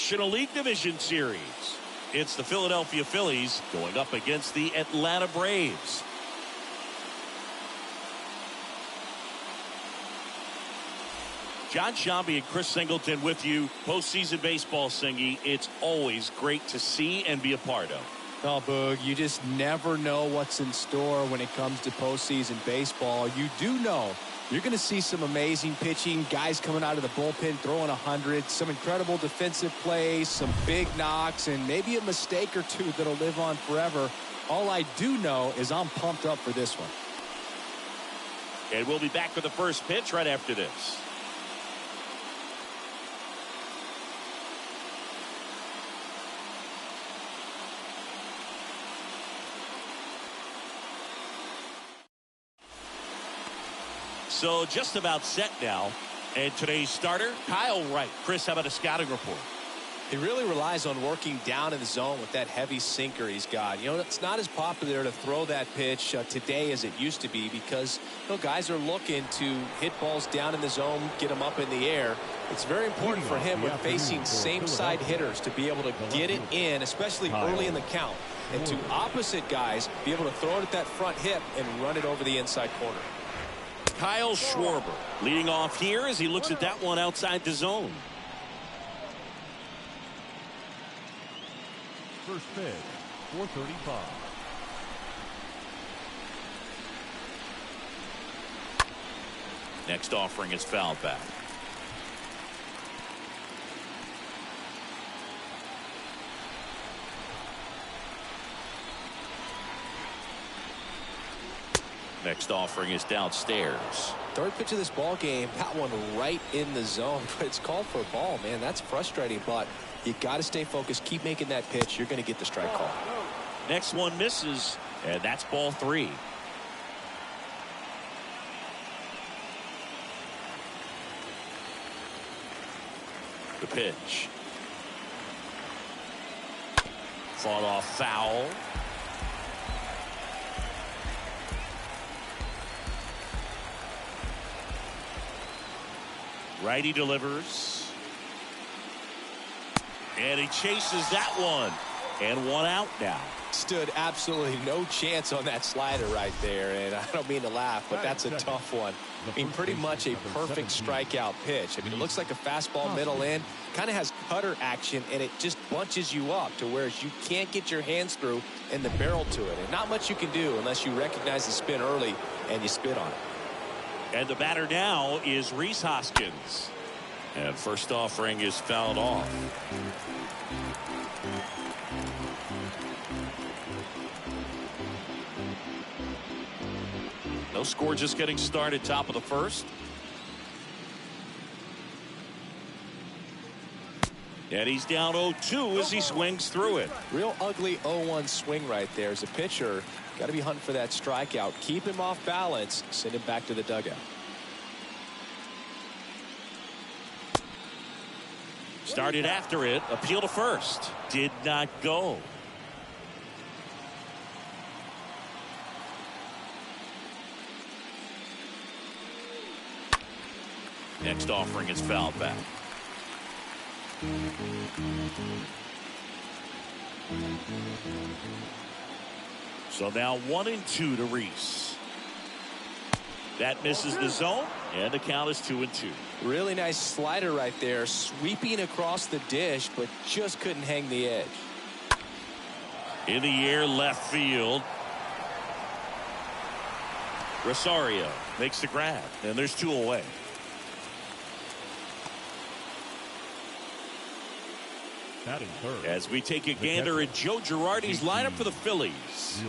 National League Division Series. It's the Philadelphia Phillies going up against the Atlanta Braves. John Shambi and Chris Singleton with you. Postseason baseball, Singy. It's always great to see and be a part of. Oh, Boog, you just never know what's in store when it comes to postseason baseball. You do know you're going to see some amazing pitching, guys coming out of the bullpen throwing 100, some incredible defensive plays, some big knocks, and maybe a mistake or two that'll live on forever. All I do know is I'm pumped up for this one. And we'll be back with the first pitch right after this. So just about set now. And today's starter, Kyle Wright. Chris, how about a scouting report? He really relies on working down in the zone with that heavy sinker he's got. You know, it's not as popular to throw that pitch today as it used to be because, you know, guys are looking to hit balls down in the zone, get them up in the air. It's very important for him when facing same side hitters to be able to get it in, especially early in the count. And to opposite guys, be able to throw it at that front hip and run it over the inside corner. Kyle Schwarber leading off here as he looks at that one outside the zone. First pitch, 435. Next offering is fouled back. Next offering is downstairs. Third pitch of this ball game, that one right in the zone, but it's called for a ball, man. That's frustrating, but you got to stay focused. Keep making that pitch. You're going to get the strike call. Next one misses, and that's ball 3. The pitch. Fought off foul. Righty delivers. And he chases that one. And one out now. Stood absolutely no chance on that slider right there. And I don't mean to laugh, but that's a tough one. I mean, pretty much a perfect strikeout pitch. I mean, it looks like a fastball middle in. Kind of has cutter action, and it just bunches you up to where you can't get your hands through and the barrel to it. And not much you can do unless you recognize the spin early and you spit on it. And the batter now is Rhys Hoskins. And first offering is fouled off. No score, just getting started, top of the first. And he's down 0-2 as he swings through it. Real ugly 0-1 swing right there. As a pitcher, got to be hunting for that strikeout. Keep him off balance. Send him back to the dugout. Started after it. Appeal to first. Did not go. Next offering is fouled back. So now 1-2 to Rhys. That misses the zone, and the count is 2-2. Really nice slider right there, sweeping across the dish, but just couldn't hang the edge. In the air, left field. Rosario makes the grab, and there's 2 away. As we take a gander at Joe Girardi's lineup for the Phillies.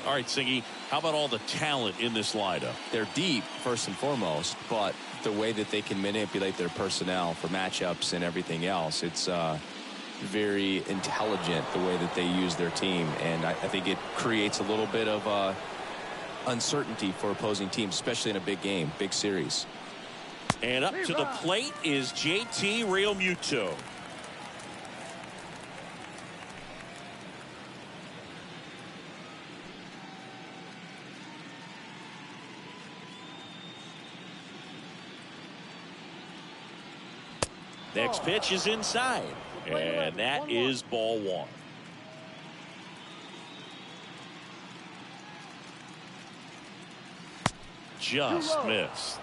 All right, Singy, how about all the talent in this lineup? They're deep, first and foremost, but the way that they can manipulate their personnel for matchups and everything else, it's very intelligent the way that they use their team, and I think it creates a little bit of uncertainty for opposing teams, especially in a big game, big series. And up to the plate is JT Realmuto. Next pitch is inside. And that is ball one. Just missed.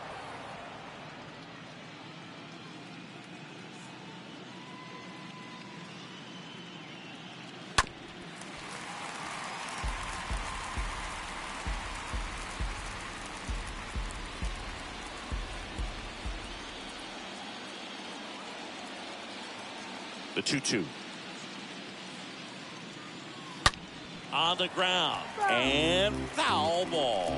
The 2-2. On the ground. And foul ball.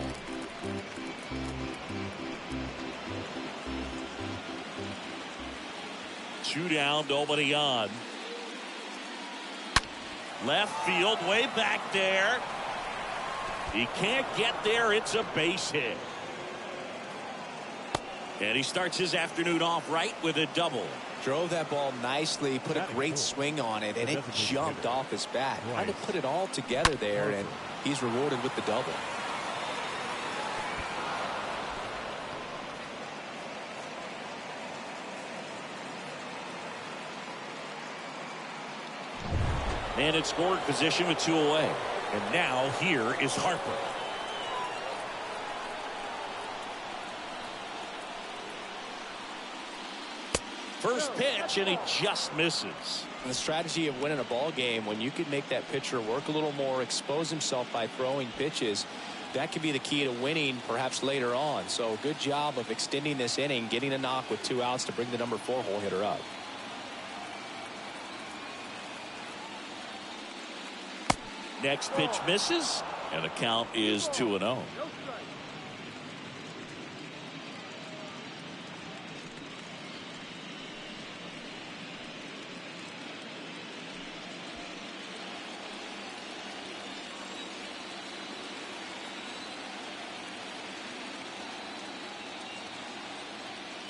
Two down, nobody on. Left field, way back there. He can't get there. It's a base hit. And he starts his afternoon off right with a double. Drove that ball nicely, put a great swing on it, and it jumped off his bat. Trying to put it all together there, and he's rewarded with the double. Man in scoring position with 2 away. And now here is Harper. First pitch, and he just misses. The strategy of winning a ball game, when you can make that pitcher work a little more, expose himself by throwing pitches, that could be the key to winning perhaps later on. So good job of extending this inning, getting a knock with 2 outs to bring the number 4 hole hitter up. Next pitch misses, and the count is 2-0.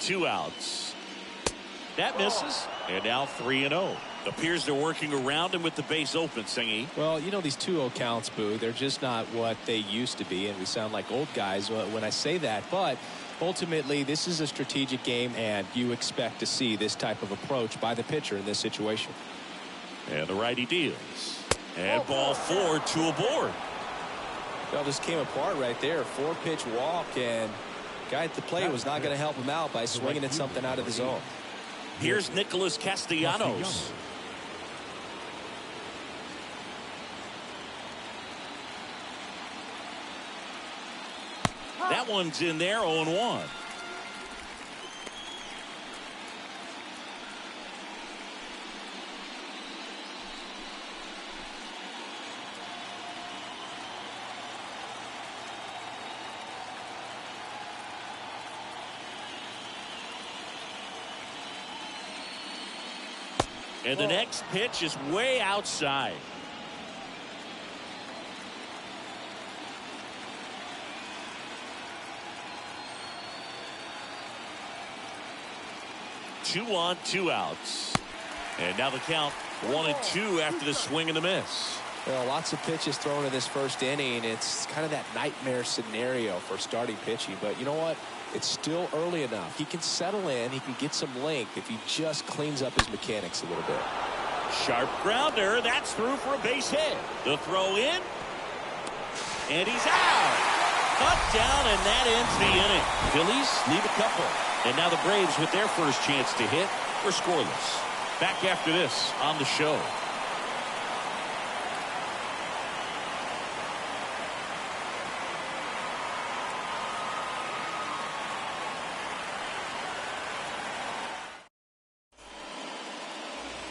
Two outs. That misses, and now 3-0. Appears they're working around him with the base open, Singy. Well, you know, these 2-0 counts, Boo, they're just not what they used to be, and we sound like old guys when I say that. But ultimately, this is a strategic game, and you expect to see this type of approach by the pitcher in this situation. And the righty deals. And ball 4, 2 aboard. Well, this came apart right there. 4-pitch walk, and guy at the plate was not going to help him out by swinging at something out of the zone. Here's Nicholas Castellanos. That one's in there, 0-1. And the next pitch is way outside. Two on, 2 outs. And now the count 1-2 after the swing and the miss. Well, lots of pitches thrown in this first inning. It's kind of that nightmare scenario for starting pitching. But you know what? It's still early enough. He can settle in. He can get some length if he just cleans up his mechanics a little bit. Sharp grounder. That's through for a base hit. The throw in. And he's out. Cut down, and that ends the inning. Phillies leave a couple. And now the Braves, with their first chance to hit, are scoreless. Back after this on the show.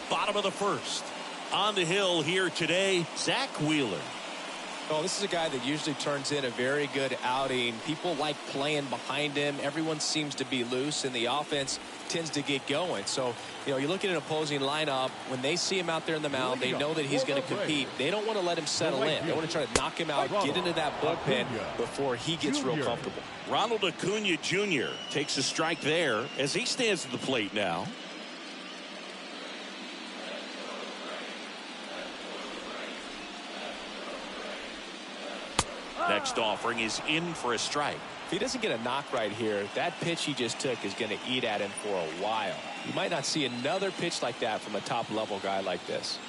Bottom of the first. On the hill here today, Zach Wheeler. Oh, this is a guy that usually turns in a very good outing. People like playing behind him. Everyone seems to be loose, and the offense tends to get going. So, you know, you look at an opposing lineup, when they see him out there in the mound, they know that he's going to compete. They don't want to let him settle in. They want to try to knock him out, get into that bullpen before he gets real comfortable. Ronald Acuna Jr. takes a strike there as he stands at the plate now. Next offering is in for a strike. If he doesn't get a knock right here, that pitch he just took is going to eat at him for a while. You might not see another pitch like that from a top-level guy like this.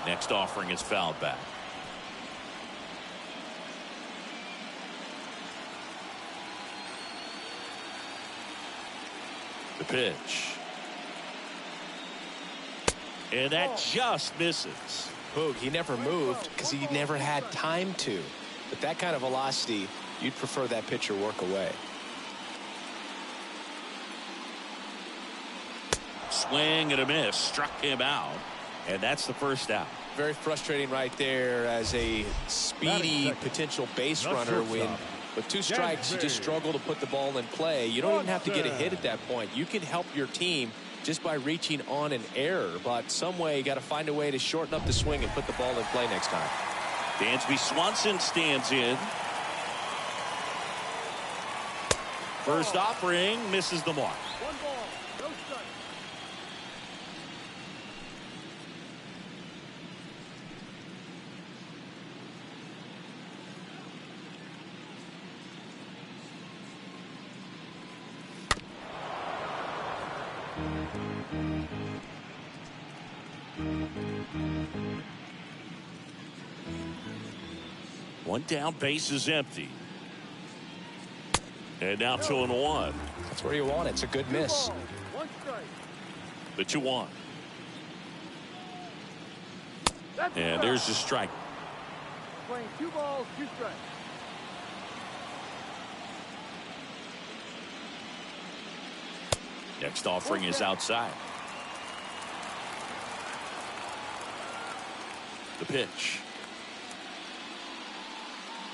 Next offering is fouled back. The pitch. And that just misses. Boog, he never moved because he never had time to. But that kind of velocity, you'd prefer that pitcher work away. Swing and a miss. Struck him out. And that's the first out. Very frustrating right there as a speedy potential base runner when with 2 strikes you just struggle to put the ball in play. You don't even have to get a hit at that point. You can help your team just by reaching on an error, but some way you got to find a way to shorten up the swing and put the ball in play next time. Dansby Swanson stands in. First offering misses the mark. 1 ball, no strike. One down, base is empty. And now 2-1. That's where you want it. It's a good miss. 1 strike. The 2-1. And there's the strike. Playing 2 balls, 2 strikes. Next offering is outside. The pitch.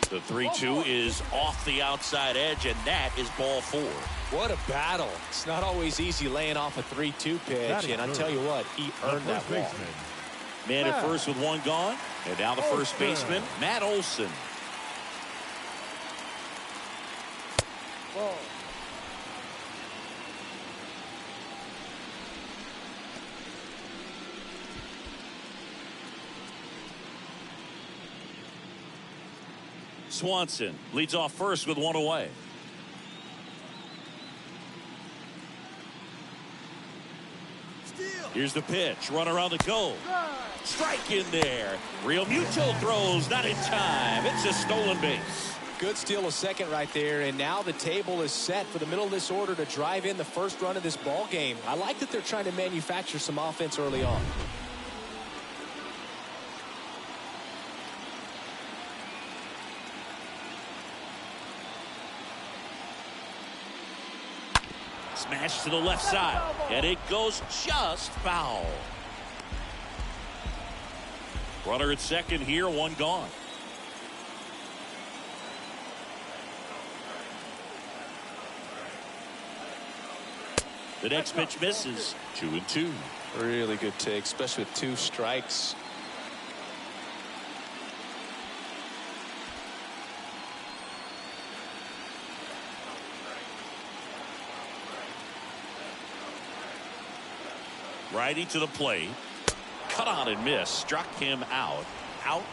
The 3-2 is off the outside edge, and that is ball 4. What a battle. It's not always easy laying off a 3-2 pitch, and I'll tell you what, he earned that ball. Man at first with 1 gone, and now the first baseman, Matt Olson. Ball. Swanson leads off first with 1 away. Here's the pitch. Run around the goal. Strike in there. Real Muto throws not in time. It's a stolen base. Good steal of second right there, and now the table is set for the middle of this order to drive in the first run of this ball game. I like that they're trying to manufacture some offense early on. Smash to the left side, and it goes just foul. Runner at second here, 1 gone. The next pitch misses. 2-2. Really good take, especially with 2 strikes. Righty to the plate. Cut on and miss. Struck him out. Out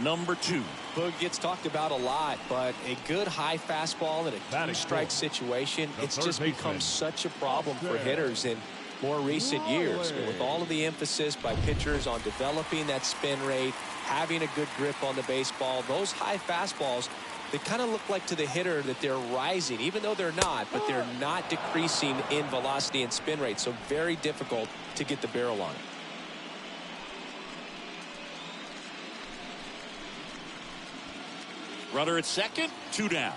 number 2. Boog gets talked about a lot, but a good high fastball in a 2-strike situation, it's just become such a problem for hitters in more recent years. And with all of the emphasis by pitchers on developing that spin rate, having a good grip on the baseball, those high fastballs, they kind of look like to the hitter that they're rising, even though they're not, but they're not decreasing in velocity and spin rate. So very difficult to get the barrel on it. Runner at second, 2 down.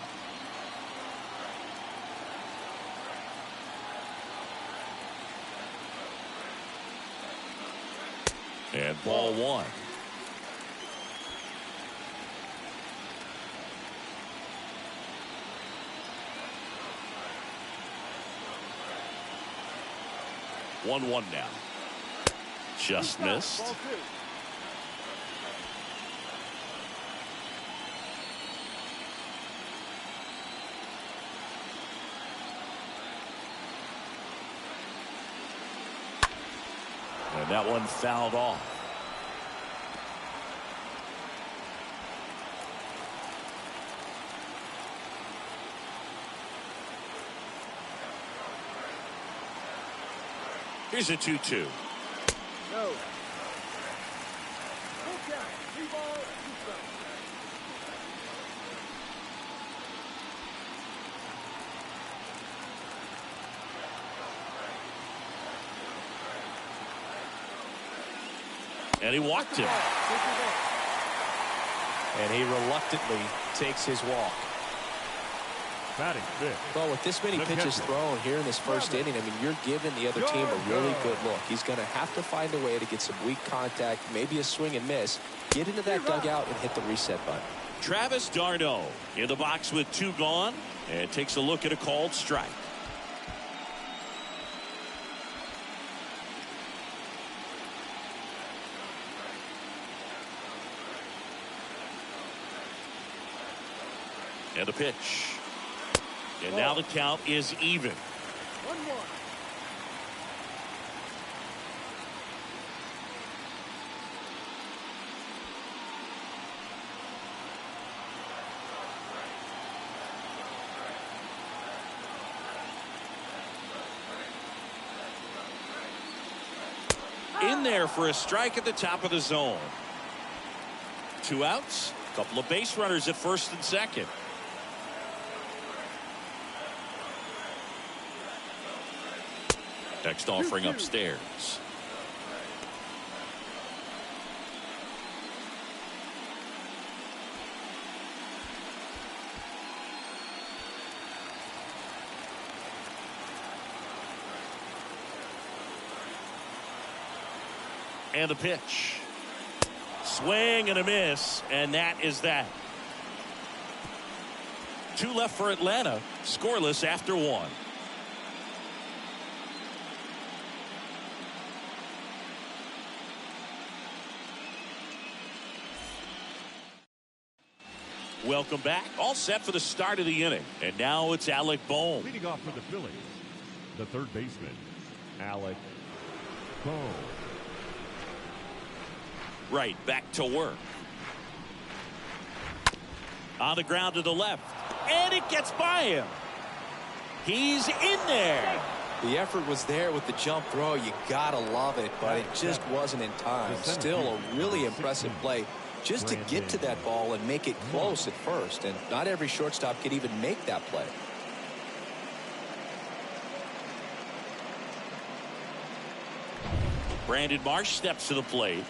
And ball 1. One now. Just missed. Ball 2. And that one fouled off. Here's a 2-2. No. Full count. 3 balls, 2 strikes. And he walked him. And he reluctantly takes his walk. Batting fifth. Well, with this many pitches thrown here in this first inning, I mean, you're giving the other team a really good look. He's going to have to find a way to get some weak contact, maybe a swing and miss, get into that dugout and hit the reset button. Travis d'Arnaud in the box with 2 gone and takes a look at a called strike. And the pitch. And now the count is even. 1-1. In there for a strike at the top of the zone. 2 outs. A couple of base runners at first and second. Next offering upstairs. And the pitch. Swing and a miss, and that is that. 2 left for Atlanta, scoreless after 1. Welcome back. All set for the start of the inning. And now it's Alec Bohm. Leading off for the Phillies, the third baseman, Alec Bohm. Right, back to work. On the ground to the left. And it gets by him. He's in there. The effort was there with the jump throw. You gotta love it, but it just wasn't in time. Still a really impressive play just to get to that ball and make it close at first. And not every shortstop can even make that play. Brandon Marsh steps to the plate.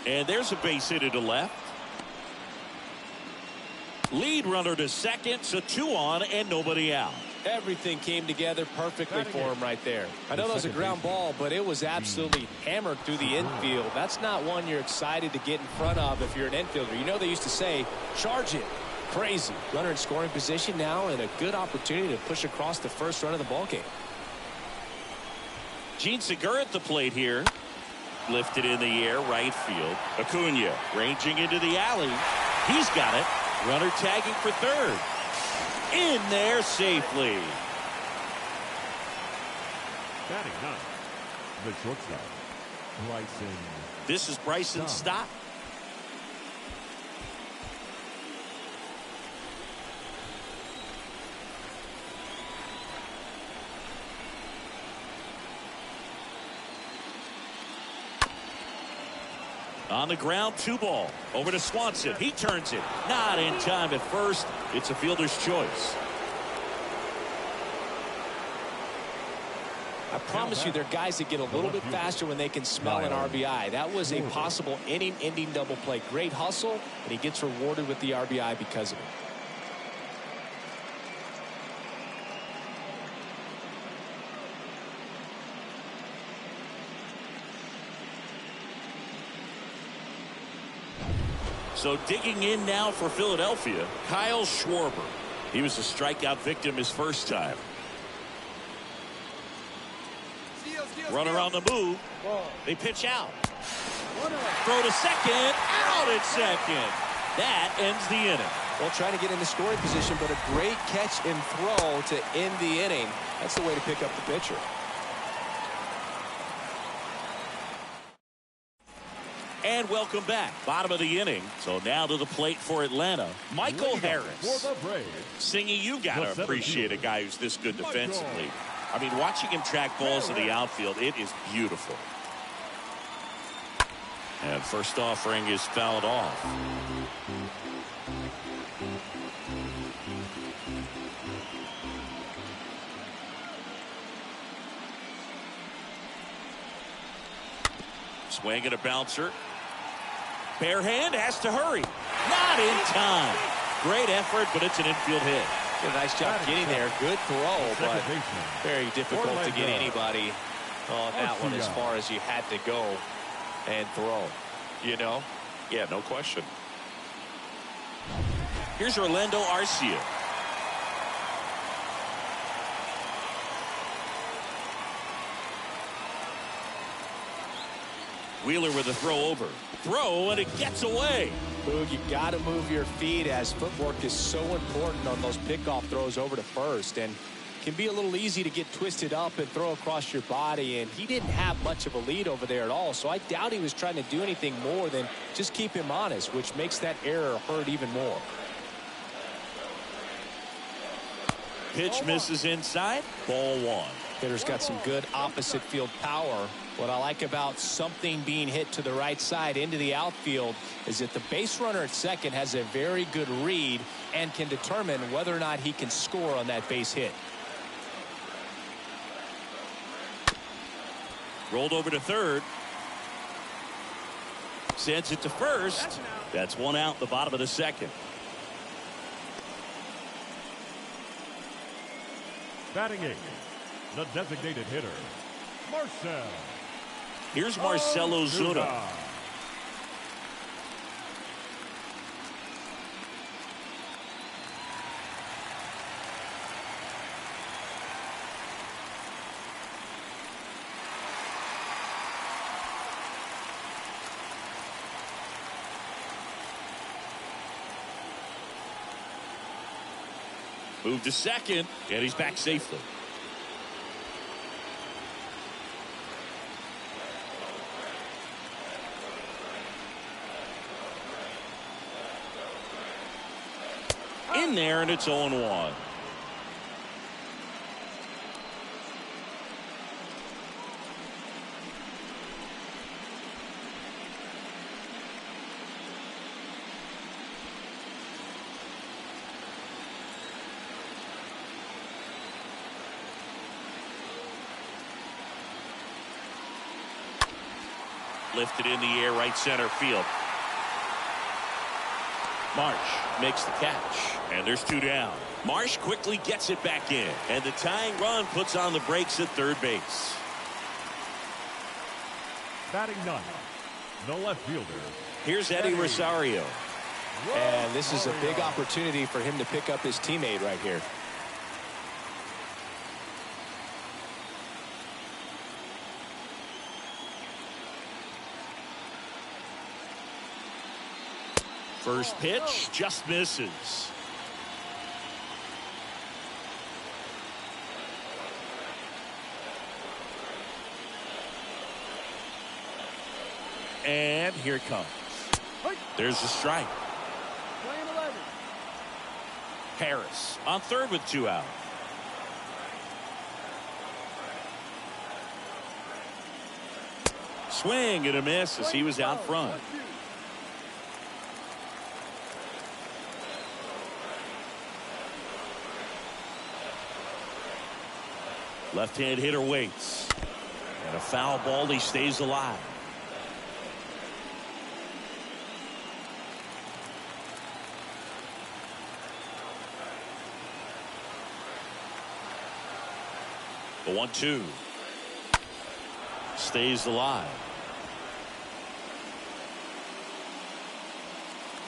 And there's a base hit to left. Lead runner to second, so 2 on and nobody out. Everything came together perfectly for him right there. I know that was a ground ball, but it was absolutely hammered through the infield. That's not one you're excited to get in front of if you're an infielder. You know they used to say, charge it. Crazy. Runner in scoring position now and a good opportunity to push across the first run of the ballgame. Gene Segura at the plate here. Lifted in the air, right field. Acuna ranging into the alley. He's got it. Runner tagging for third. In there safely. Batting ninth, the shortstop, Bryson. This is Bryson Stott. On the ground, 2 ball. Over to Swanson. He turns it. Not in time at first. It's a fielder's choice. I promise you, there are guys that get a little bit faster when they can smell an RBI. That was a possible inning-ending double play. Great hustle, and he gets rewarded with the RBI because of it. So digging in now for Philadelphia, Kyle Schwarber. He was a strikeout victim his first time. Runner on the move. They pitch out. Throw to second. Out at second. That ends the inning. Well, trying to get into scoring position, but a great catch and throw to end the inning. That's the way to pick up the pitcher. And welcome back. Bottom of the inning. So now to the plate for Atlanta, Michael Harris. For the Braves, Singy, you got to appreciate a guy who's this good defensively. I mean, watching him track balls in the outfield, it is beautiful. And first offering is fouled off. Swing and a bouncer. Bare hand has to hurry. Not in time. Great effort, but it's an infield hit. Did a nice job getting there. Good throw, but very difficult to get anybody on that one as far as you had to go and throw. You know? Yeah, no question. Here's Orlando Arcia. Wheeler with a throw over. Throw, and it gets away. Boog, you got to move your feet as footwork is so important on those pickoff throws over to first, and can be a little easy to get twisted up and throw across your body, and he didn't have much of a lead over there at all, so I doubt he was trying to do anything more than just keep him honest, which makes that error hurt even more. Pitch misses inside. Ball one. Hitter's got some good opposite field power. What I like about something being hit to the right side into the outfield is that the base runner at second has a very good read and can determine whether or not he can score on that base hit. Rolled over to third. Sends it to first. That's one out, the bottom of the second. batting eighth, the designated hitter, Marcell. Here's Marcell Ozuna. Moved to second, and he's back safely. In there, and it's 0-1. Lifted in the air, right center field. Marsh makes the catch, and there's two down. Marsh quickly gets it back in, and the tying run puts on the brakes at third base. Batting ninth, the left fielder. Here's Eddie Rosario. And this is a big opportunity for him to pick up his teammate right here. First pitch just misses. And here it comes. There's the strike. Harris on third with two out. Swing and a miss as he was out front. Left-hand hitter waits. And a foul ball, he stays alive. The 1-2. Stays alive.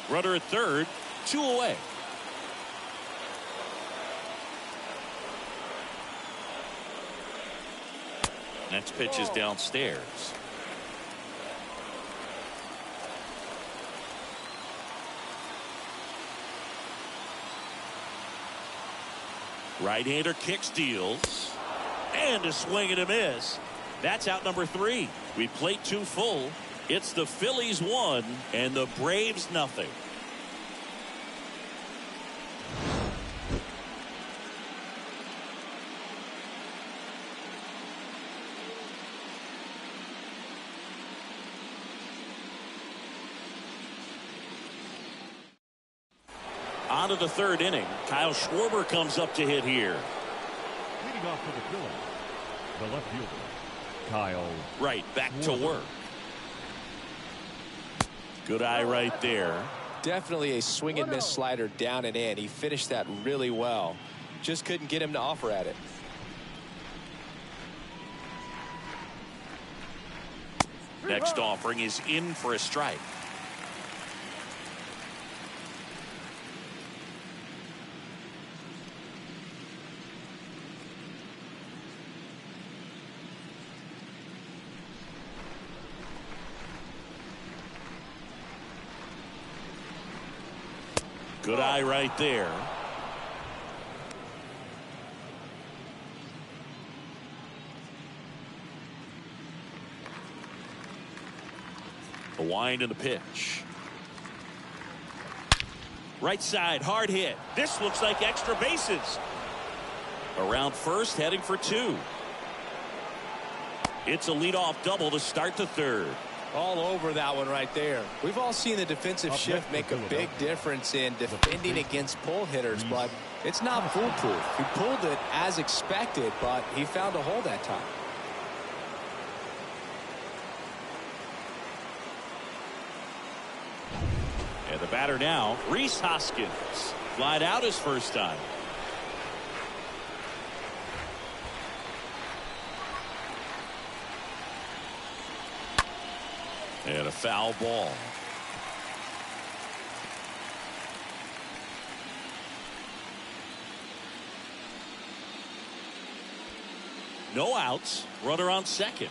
Runner at third, 2 away. Next pitch is downstairs. Right-hander kick steals. And a swing and a miss. That's out number 3. We played 2 full. It's the Phillies 1 and the Braves nothing. On to the 3rd inning. Kyle Schwarber comes up to hit here. Leading off for the Phillies, the left fielder, Kyle Wright back to work. Good eye right there. Definitely a swing and miss slider down and in. He finished that really well. Just couldn't get him to offer at it. Next offering is in for a strike. Good eye right there. A wind and a pitch. Right side, hard hit. This looks like extra bases. Around first, heading for 2. It's a leadoff double to start the 3rd. All over that one right there. We've all seen the defensive shift make a big difference in defending against pull hitters, but it's not foolproof. He pulled it as expected, but he found a hole that time. And the batter now, Rhys Hoskins. Flied out his first time. And a foul ball. No outs. Runner on second.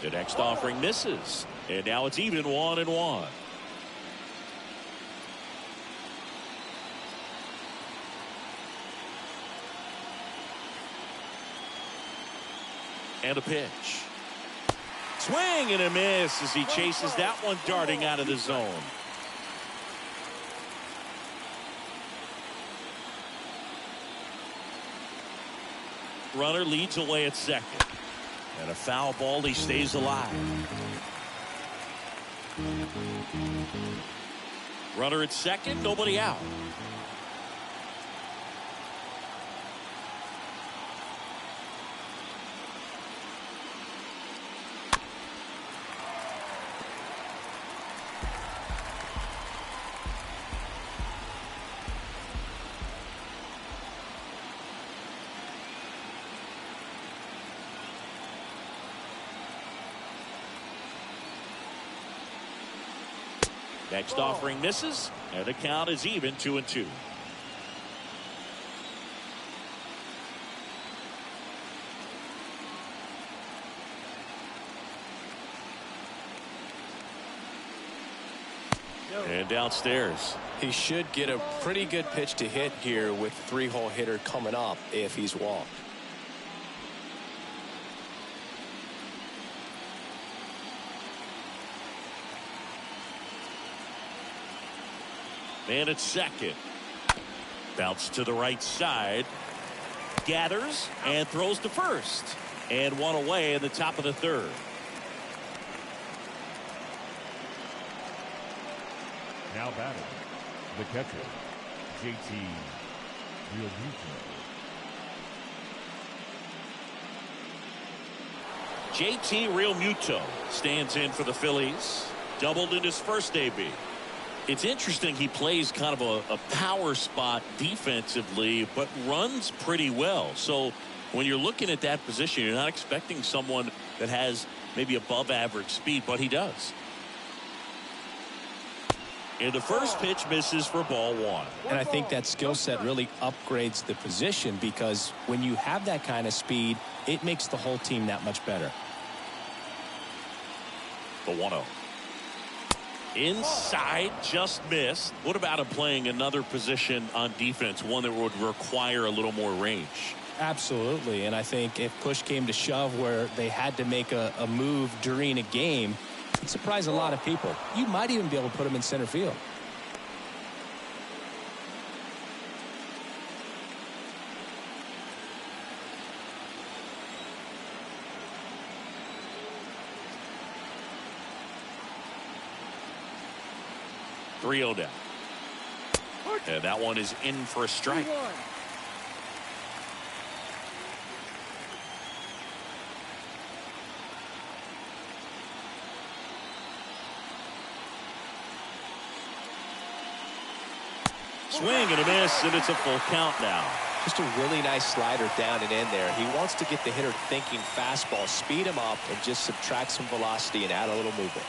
The next offering misses. And now it's even 1-1. And a pitch. Swing and a miss as he chases that one darting out of the zone. Runner leads away at second. And a foul ball, he stays alive. Runner at second, nobody out. Next offering misses, and the count is even 2-2. And downstairs. He should get a pretty good pitch to hit here with the 3-hole hitter coming up if he's walked. Man at second. Bounce to the right side. Gathers and throws to first. And one away in the top of the 3rd. now batting, the catcher, JT Realmuto. JT Realmuto stands in for the Phillies. Doubled in his first AB. It's interesting, he plays kind of a power spot defensively, but runs pretty well. So when you're looking at that position, you're not expecting someone that has maybe above average speed, but he does. And the first pitch misses for ball one. And I think that skill set really upgrades the position, because when you have that kind of speed, it makes the whole team that much better. The 1-0. Inside, just missed. What about him playing another position on defense, one that would require a little more range? Absolutely, and I think if push came to shove where they had to make a move during a game, it surprised a lot of people. You might even be able to put him in center field. Three-0 down. And that one is in for a strike. 3-1. Swing and a miss, and it's a full count now. Just a really nice slider down and in there. He wants to get the hitter thinking fastball, speed him up, and just subtract some velocity and add a little movement.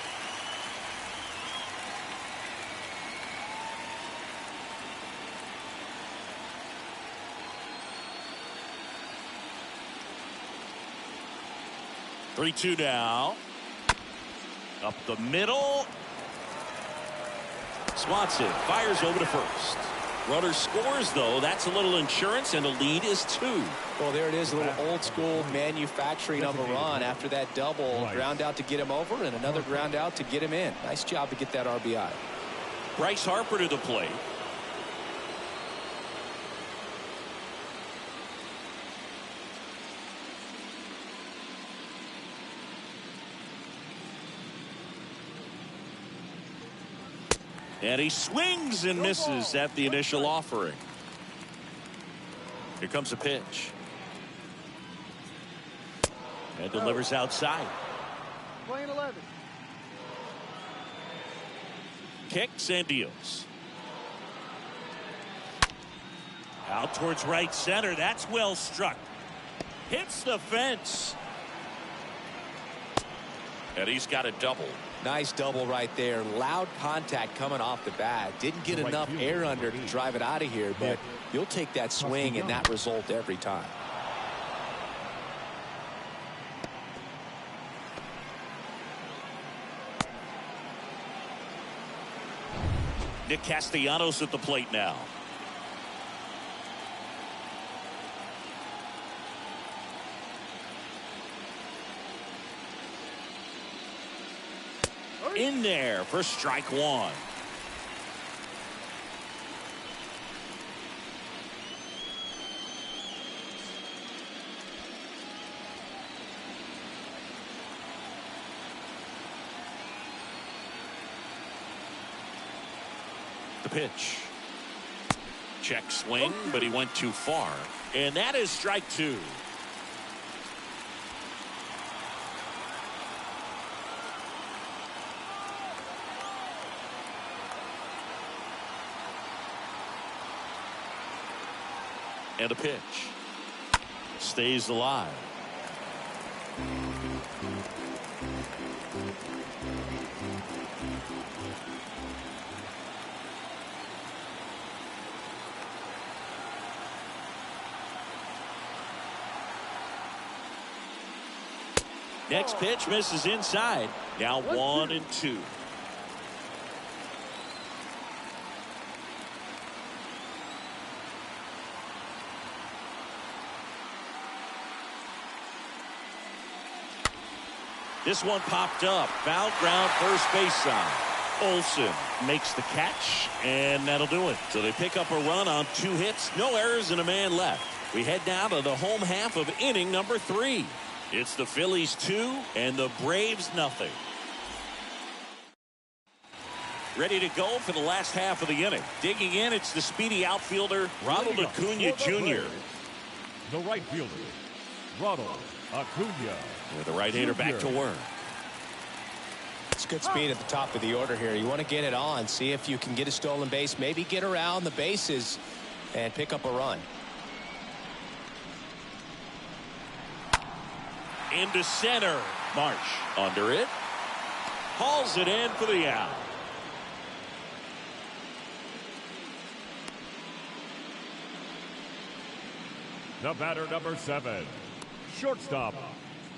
Three-two now. Up the middle. Swanson fires over to first. Runner scores, though. That's a little insurance, and the lead is 2. Well, there it is, a little old school manufacturing of a run after that double. Ground out to get him over, and another ground out to get him in. Nice job to get that RBI. Bryce Harper to the plate. And he swings and misses at the initial offering. Here comes a pitch. And delivers outside. Playing 11. Kicks and deals. Out towards right center. That's well struck. Hits the fence. And he's got a double. Nice double right there. Loud contact coming off the bat. Didn't get enough air under to drive it out of here, but you'll take that swing and that result every time. Nick Castellanos at the plate now. In there for strike 1. The pitch. Check swing, but he went too far. And that is strike 2. And a pitch. Stays alive. Next pitch misses inside. Now 1-2. This one popped up. Foul ground, first base side. Olsen makes the catch, and that'll do it. So they pick up a run on 2 hits, no errors, and a man left. We head down to the home half of inning number 3. It's the Phillies 2 and the Braves nothing. Ready to go for the last half of the inning. Digging in, it's the speedy outfielder, Ronald Acuna Jr. The right fielder, Ronald Acuna. With the right-hander back to work. It's good speed at the top of the order here. You want to get it on, see if you can get a stolen base, maybe get around the bases and pick up a run. Into center. Marsh under it. Hauls it in for the out. The batter, number 7, shortstop,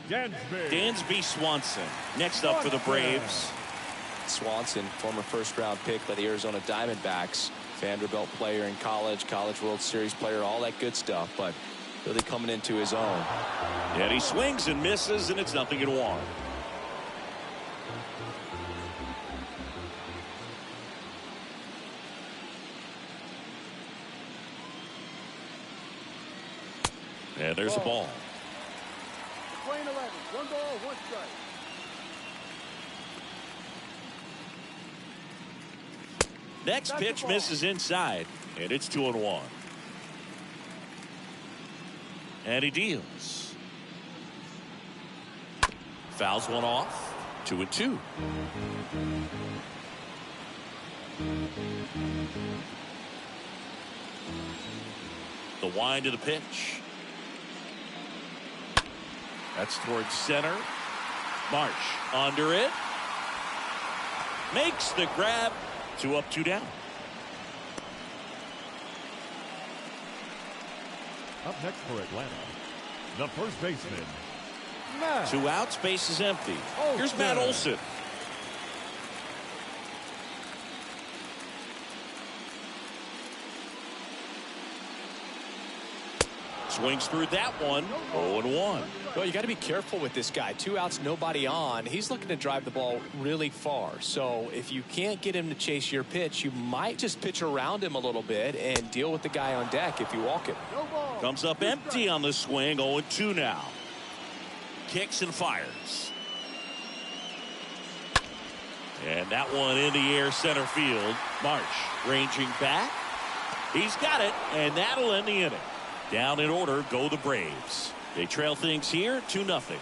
Dansby Swanson next up for the Braves. Swanson, former first-round pick by the Arizona Diamondbacks. Vanderbilt player in college, College World Series player, all that good stuff, but really coming into his own. And he swings and misses, and it's 0-1. And there's a ball. Playing 11. 1 ball, 1 strike. Next pitch misses inside, and it's 2-1. And he deals. Fouls one off. 2-2. The wind of the pitch. That's towards center. Marsh under it. Makes the grab. 2 up, 2 down. Up next for Atlanta, the first baseman. 2 outs, base is empty. Here's Matt Olson. Swings through that one. 0-1. Well, you got to be careful with this guy. 2 outs, nobody on. He's looking to drive the ball really far. So if you can't get him to chase your pitch, you might just pitch around him a little bit and deal with the guy on deck if you walk him. Comes up empty on the swing. 0-2 now. Kicks and fires. And that one in the air, center field. Marsh ranging back. He's got it, and that'll end the inning. Down in order go the Braves. They trail things here 2-0.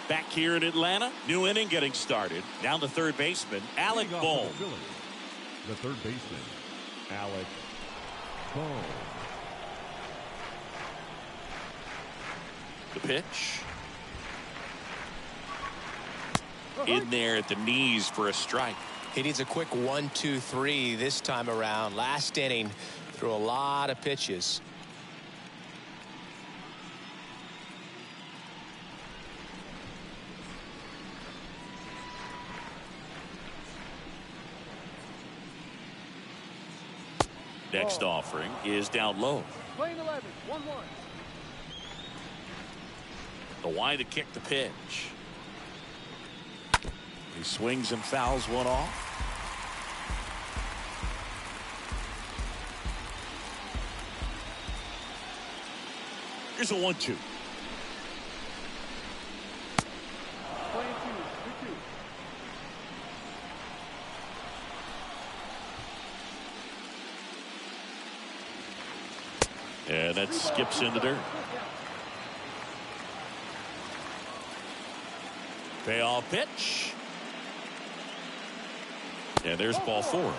Back here in Atlanta, new inning getting started. Down the third baseman, Alec Bohm. The third baseman, Alec Bohm. The pitch. In there at the knees for a strike. He needs a quick 1-2-3 this time around. Last inning, threw a lot of pitches. Next offering is down low. Playing 11. 1-1. The wide to kick the pitch. He swings and fouls one off. Here's a 1-2. Playing 2. 2-2. And that skips into dirt. Payoff pitch. And there's ball 4.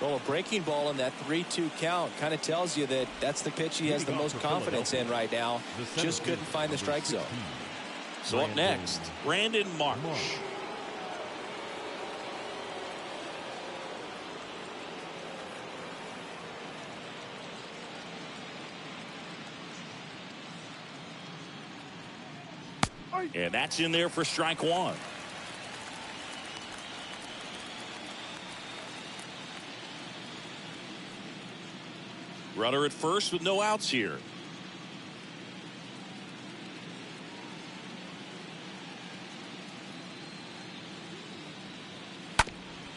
Well, a breaking ball in that 3-2 count kind of tells you that that's the pitch he has the most confidence in right now. Just couldn't find the strike zone. So up next, Brandon Marsh. And that's in there for strike 1. Runner at first with no outs here.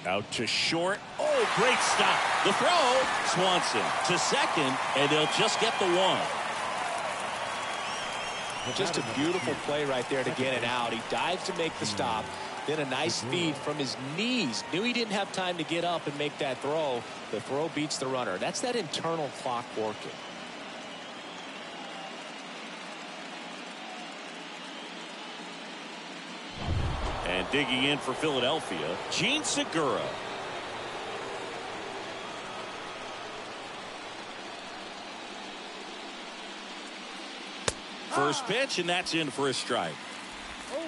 Out to short. Oh, great stop. The throw. Swanson to second, and they'll just get the 1. Just a beautiful play right there to get it out. He dives to make the stop. Then a nice feed from his knees. Knew he didn't have time to get up and make that throw. The throw beats the runner. That's that internal clock working. And digging in for Philadelphia, Gene Segura. First pitch, and that's in for a strike. 0-1.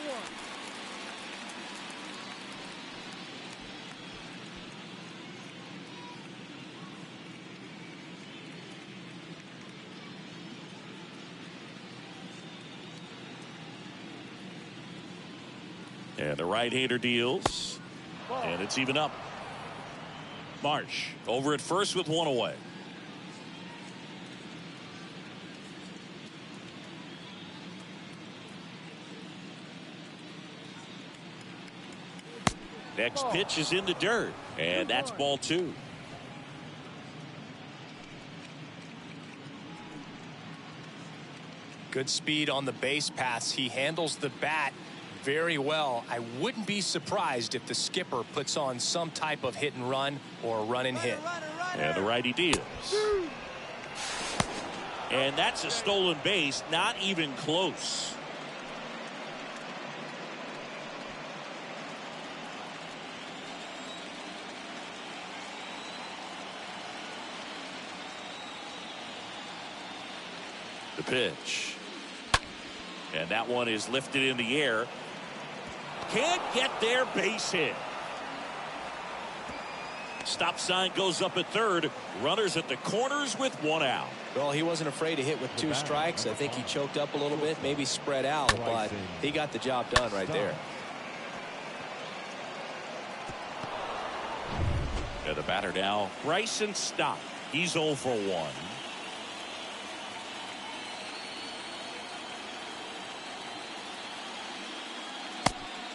And the right-hander deals. And it's even up. Marsh over at first with one away. Next pitch is in the dirt. And that's ball 2. Good speed on the base paths. He handles the bat very well. I wouldn't be surprised if the skipper puts on some type of hit and run or a run and hit. And the righty deals. And that's a stolen base, not even close. The pitch. And that one is lifted in the air. Can't get there, base hit. Stop sign goes up at third. Runners at the corners with one out. Well, he wasn't afraid to hit with 2 strikes. I think he choked up a little bit, maybe spread out, but he got the job done right there. And the batter now, Bryson Stott. He's 0 for 1.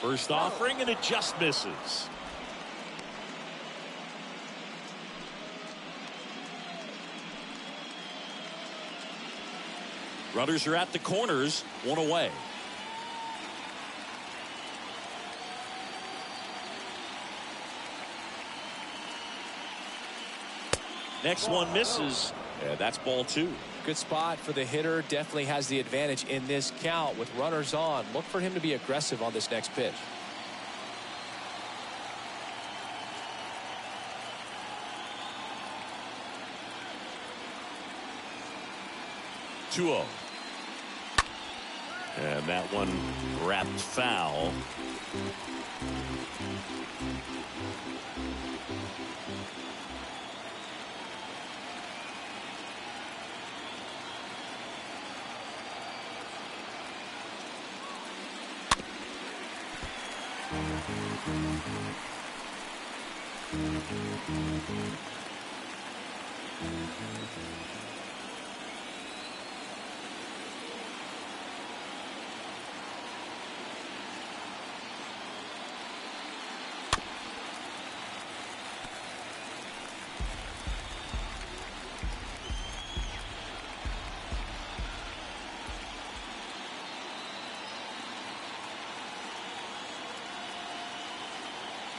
First offering, and it just misses. Runners are at the corners, one away. Next one misses, and that's ball 2. Good spot for the hitter. Definitely has the advantage in this count with runners on. Look for him to be aggressive on this next pitch. Two-0. And that one wrapped foul.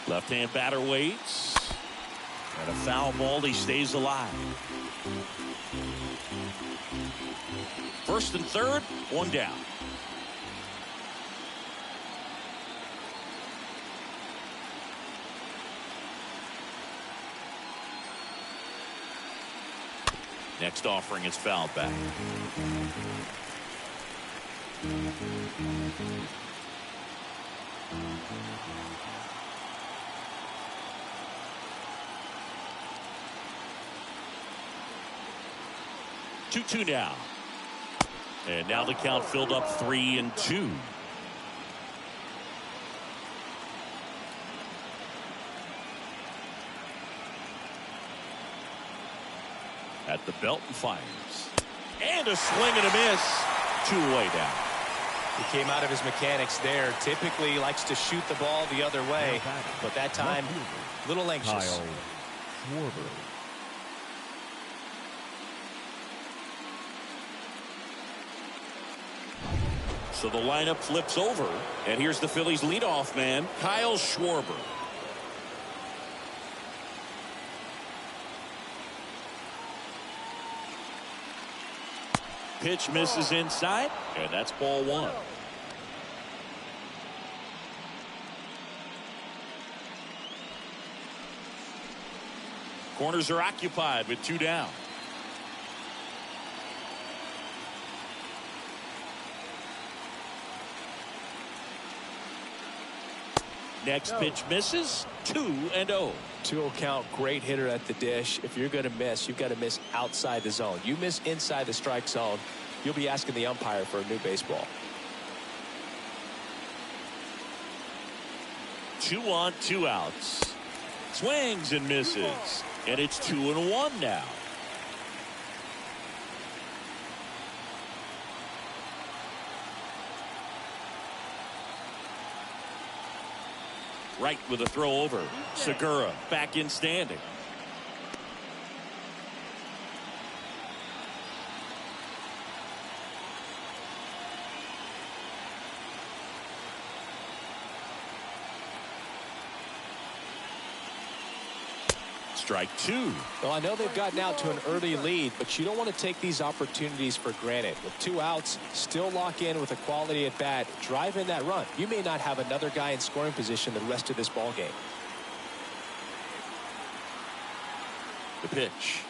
Left-hand batter waits. And a foul ball. He stays alive. First and third, one down. Next offering is fouled back. Two now. And now the count filled up 3-2. At the belt and fires. And a swing and a miss. 2-away down. He came out of his mechanics there. Typically likes to shoot the ball the other way, but that time a little anxious. Schwarber. So the lineup flips over, and here's the Phillies leadoff man, Kyle Schwarber. Pitch misses inside, and that's ball 1. Corners are occupied with 2 down. Next pitch misses. 2-0. 2-0 count. Great hitter at the dish. If you're going to miss, you've got to miss outside the zone. You miss inside the strike zone, you'll be asking the umpire for a new baseball. 2 on, 2 outs. Swings and misses. And it's 2-1 now. Wright with a throw over. Segura back in standing. Strike 2. Well, I know they've gotten out to an early lead, but you don't want to take these opportunities for granted. With 2 outs, still lock in with a quality at bat, drive in that run. You may not have another guy in scoring position the rest of this ball game. The pitch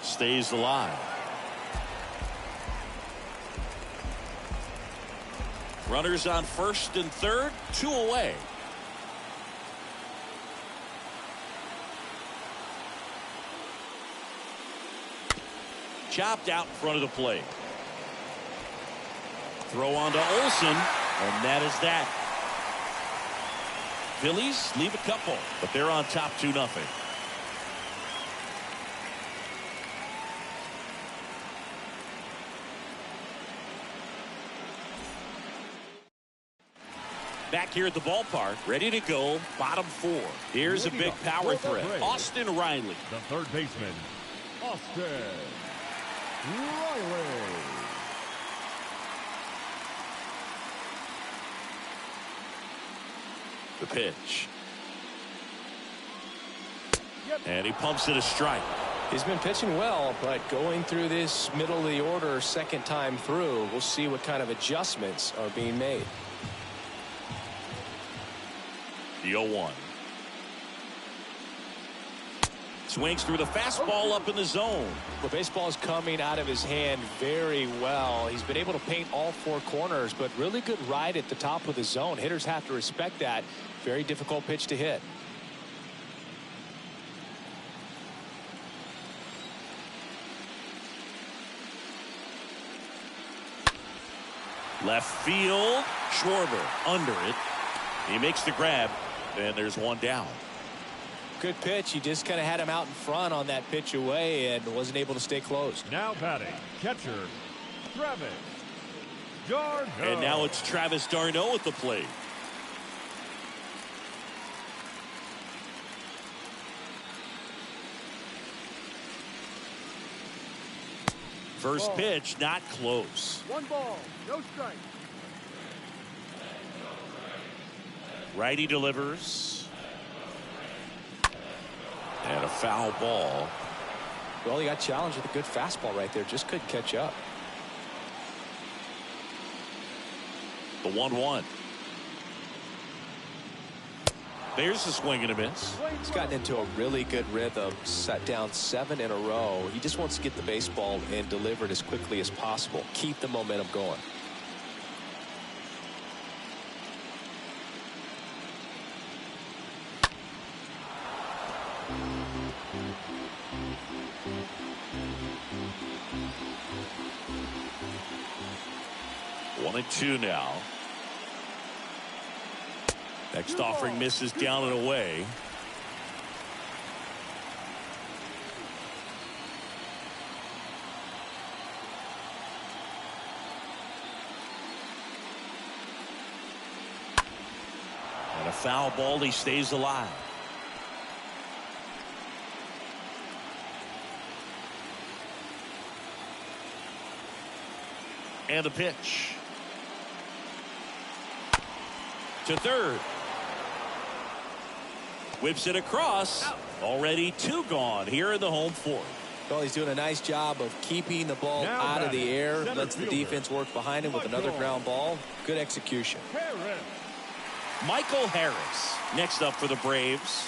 stays alive. Runners on first and third, 2 away. Chopped out in front of the plate. Throw on to Olsen, and that is that. Phillies leave a couple, but they're on top 2-0. Back here at the ballpark, ready to go, bottom 4. Here's a big power threat. Austin Riley. The third baseman, Austin Riley. The pitch. And he pumps it a strike. He's been pitching well, but going through this middle of the order second time through, we'll see what kind of adjustments are being made. The 0-1. Swings through the fastball up in the zone. The baseball is coming out of his hand very well. He's been able to paint all 4 corners, but really good ride at the top of the zone. Hitters have to respect that. Very difficult pitch to hit. Left field. Schwarber under it. He makes the grab, and there's 1 down. Good pitch. He just kind of had him out in front on that pitch away and wasn't able to stay close. Now batting, catcher, Travis d'Arnaud. And now it's Travis d'Arnaud at the plate. First pitch, not close. 1 ball, no strike. Righty delivers. And a foul ball. Well, he got challenged with a good fastball right there. Just couldn't catch up. The 1-1. There's the swing and a miss. He's gotten into a really good rhythm. Set down 7 in a row. He just wants to get the baseball and deliver it as quickly as possible. Keep the momentum going. One and 2 now. Next offering misses down and away. And a foul ball. He stays alive. And the pitch. To third. Whips it across. Already 2 gone here in the home 4th. Well, he's doing a nice job of keeping the ball Now out of the air. center Lets the fielder, defense work behind him with another ground ball. Good execution. Harris. Michael Harris next up for the Braves.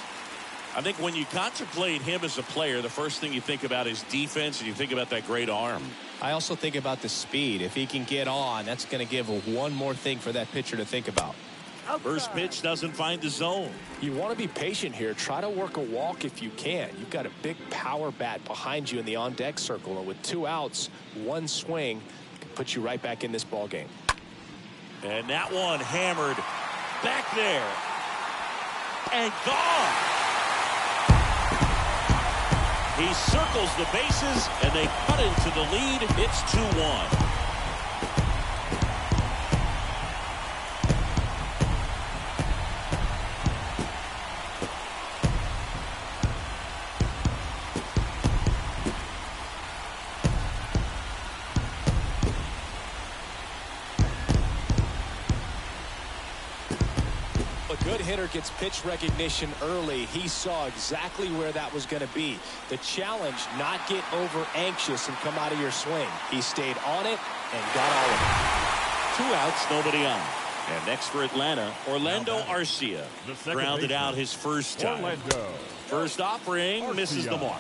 I think when you contemplate him as a player, the first thing you think about is defense, and you think about that great arm. I also think about the speed. If he can get on, that's going to give one more thing for that pitcher to think about. First pitch doesn't find the zone. You want to be patient here. Try to work a walk if you can. You've got a big power bat behind you in the on-deck circle, and with 2 outs, 1 swing can put you right back in this ball game. And that one hammered back there. And gone. He circles the bases, and they cut into the lead. It's 2-1. A good hitter gets pitch recognition early. He saw exactly where that was going to be. The challenge, not get over anxious and come out of your swing. He stayed on it and got all of it. 2 outs, nobody on. And next for Atlanta, Orlando Arcia. Grounded out his first time. Orlando. First offering, misses the mark.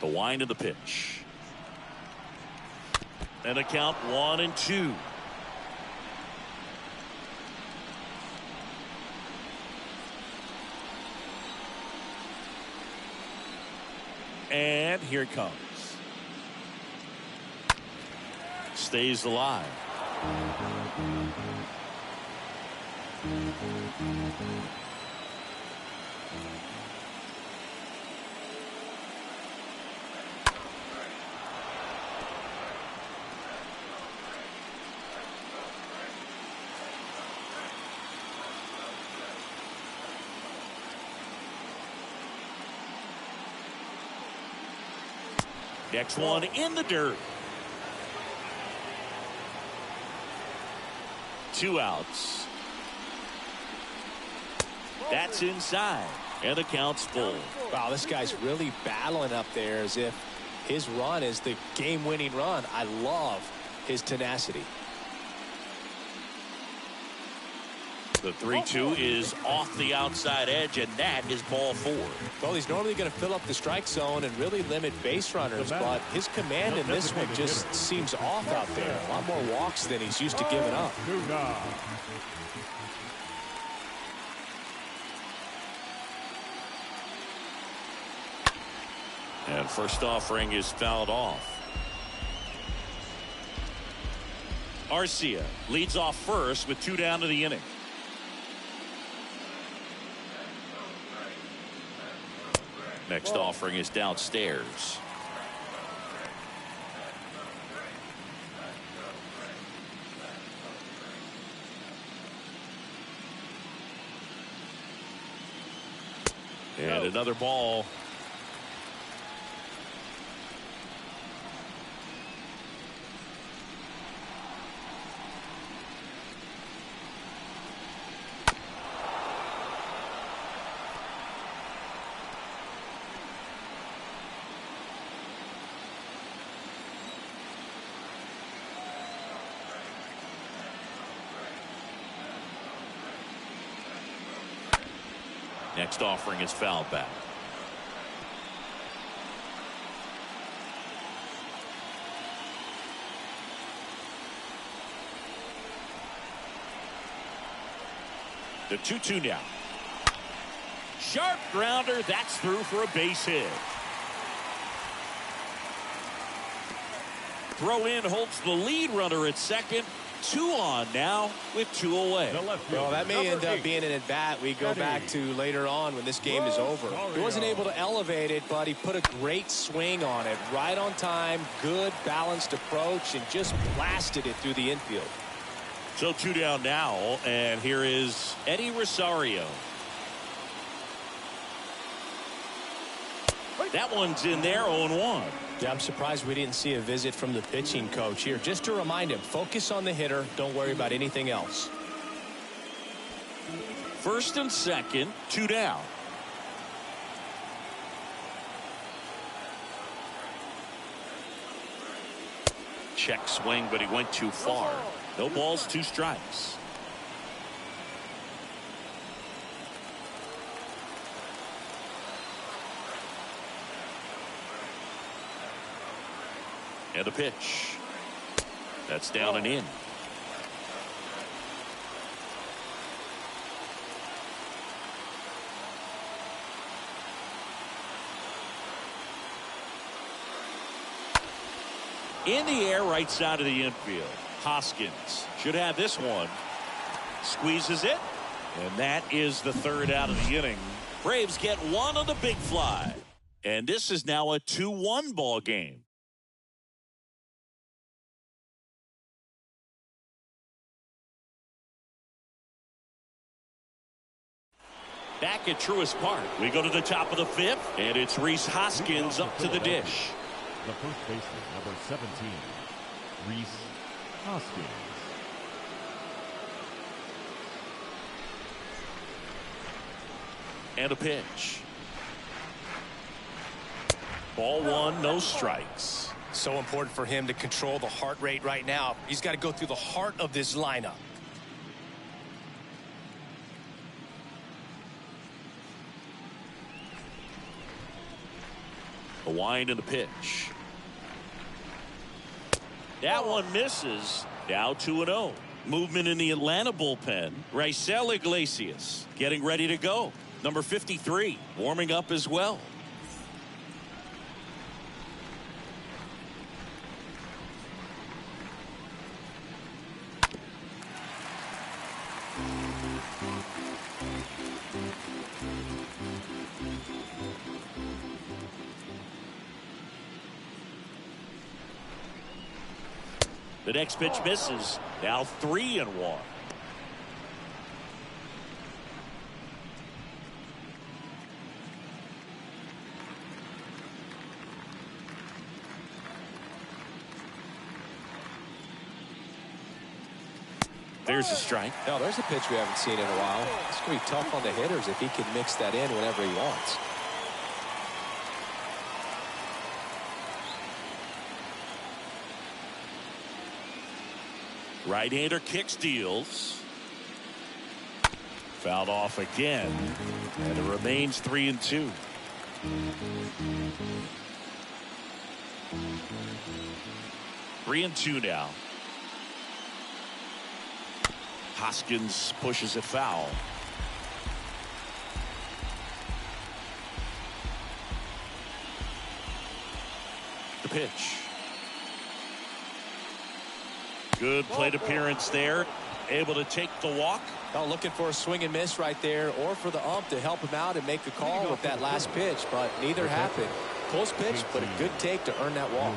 The wind of the pitch. And a count 1-2. And here it comes. Stays alive. Next one in the dirt. 2 outs. That's inside. And the count's full. Wow, this guy's really battling up there as if his run is the game-winning run. I love his tenacity. The 3-2 is off the outside edge, and that is ball 4. Well, he's normally going to fill up the strike zone and really limit base runners, but his command in this one just seems off out there. A lot more walks than he's used to giving up. And first offering is fouled off. Arcia leads off first with 2 down to the inning. Next offering is downstairs. And another ball. Next offering is fouled back. The 2-2 now. Sharp grounder. That's through for a base hit. Throw in holds the lead runner at second. 2 on now with 2 away. Well, that may end up being an at-bat we go back to later on when this game is over. He wasn't able to elevate it, but he put a great swing on it. Right on time, good balanced approach, and just blasted it through the infield. So 2 down now, and here is Eddie Rosario. That one's in there, 0-1. Yeah, I'm surprised we didn't see a visit from the pitching coach here. Just to remind him, focus on the hitter. Don't worry about anything else. First and second, 2 down. Check swing, but he went too far. No balls, 2 strikes. And a pitch. That's down and in. In the air, right side of the infield. Hoskins should have this one. Squeezes it. And that is the third out of the inning. Braves get one on the big fly. And this is now a 2-1 ball game. Back at Truist Park, we go to the top of the fifth, and it's Rhys Hoskins up to the dish. The first baseman, number 17, Rhys Hoskins. And a pitch. Ball one, no strikes. So important for him to control the heart rate right now. He's got to go through the heart of this lineup. A wind and the pitch. That one misses. Now 2-0. Movement in the Atlanta bullpen. Raisel Iglesias getting ready to go. Number 53 warming up as well. The next pitch misses. Now 3-1. There's a strike. No, there's a pitch we haven't seen in a while. It's going to be tough on the hitters if he can mix that in whenever he wants. Right-hander kick steals. Fouled off again. And it remains 3-2. Three and two now. Hoskins pushes it foul. The pitch. Good plate appearance there. Able to take the walk. Oh, looking for a swing and miss right there, or for the ump to help him out and make the call with that last pitch, but neither happened. Close pitch, but a good take to earn that walk.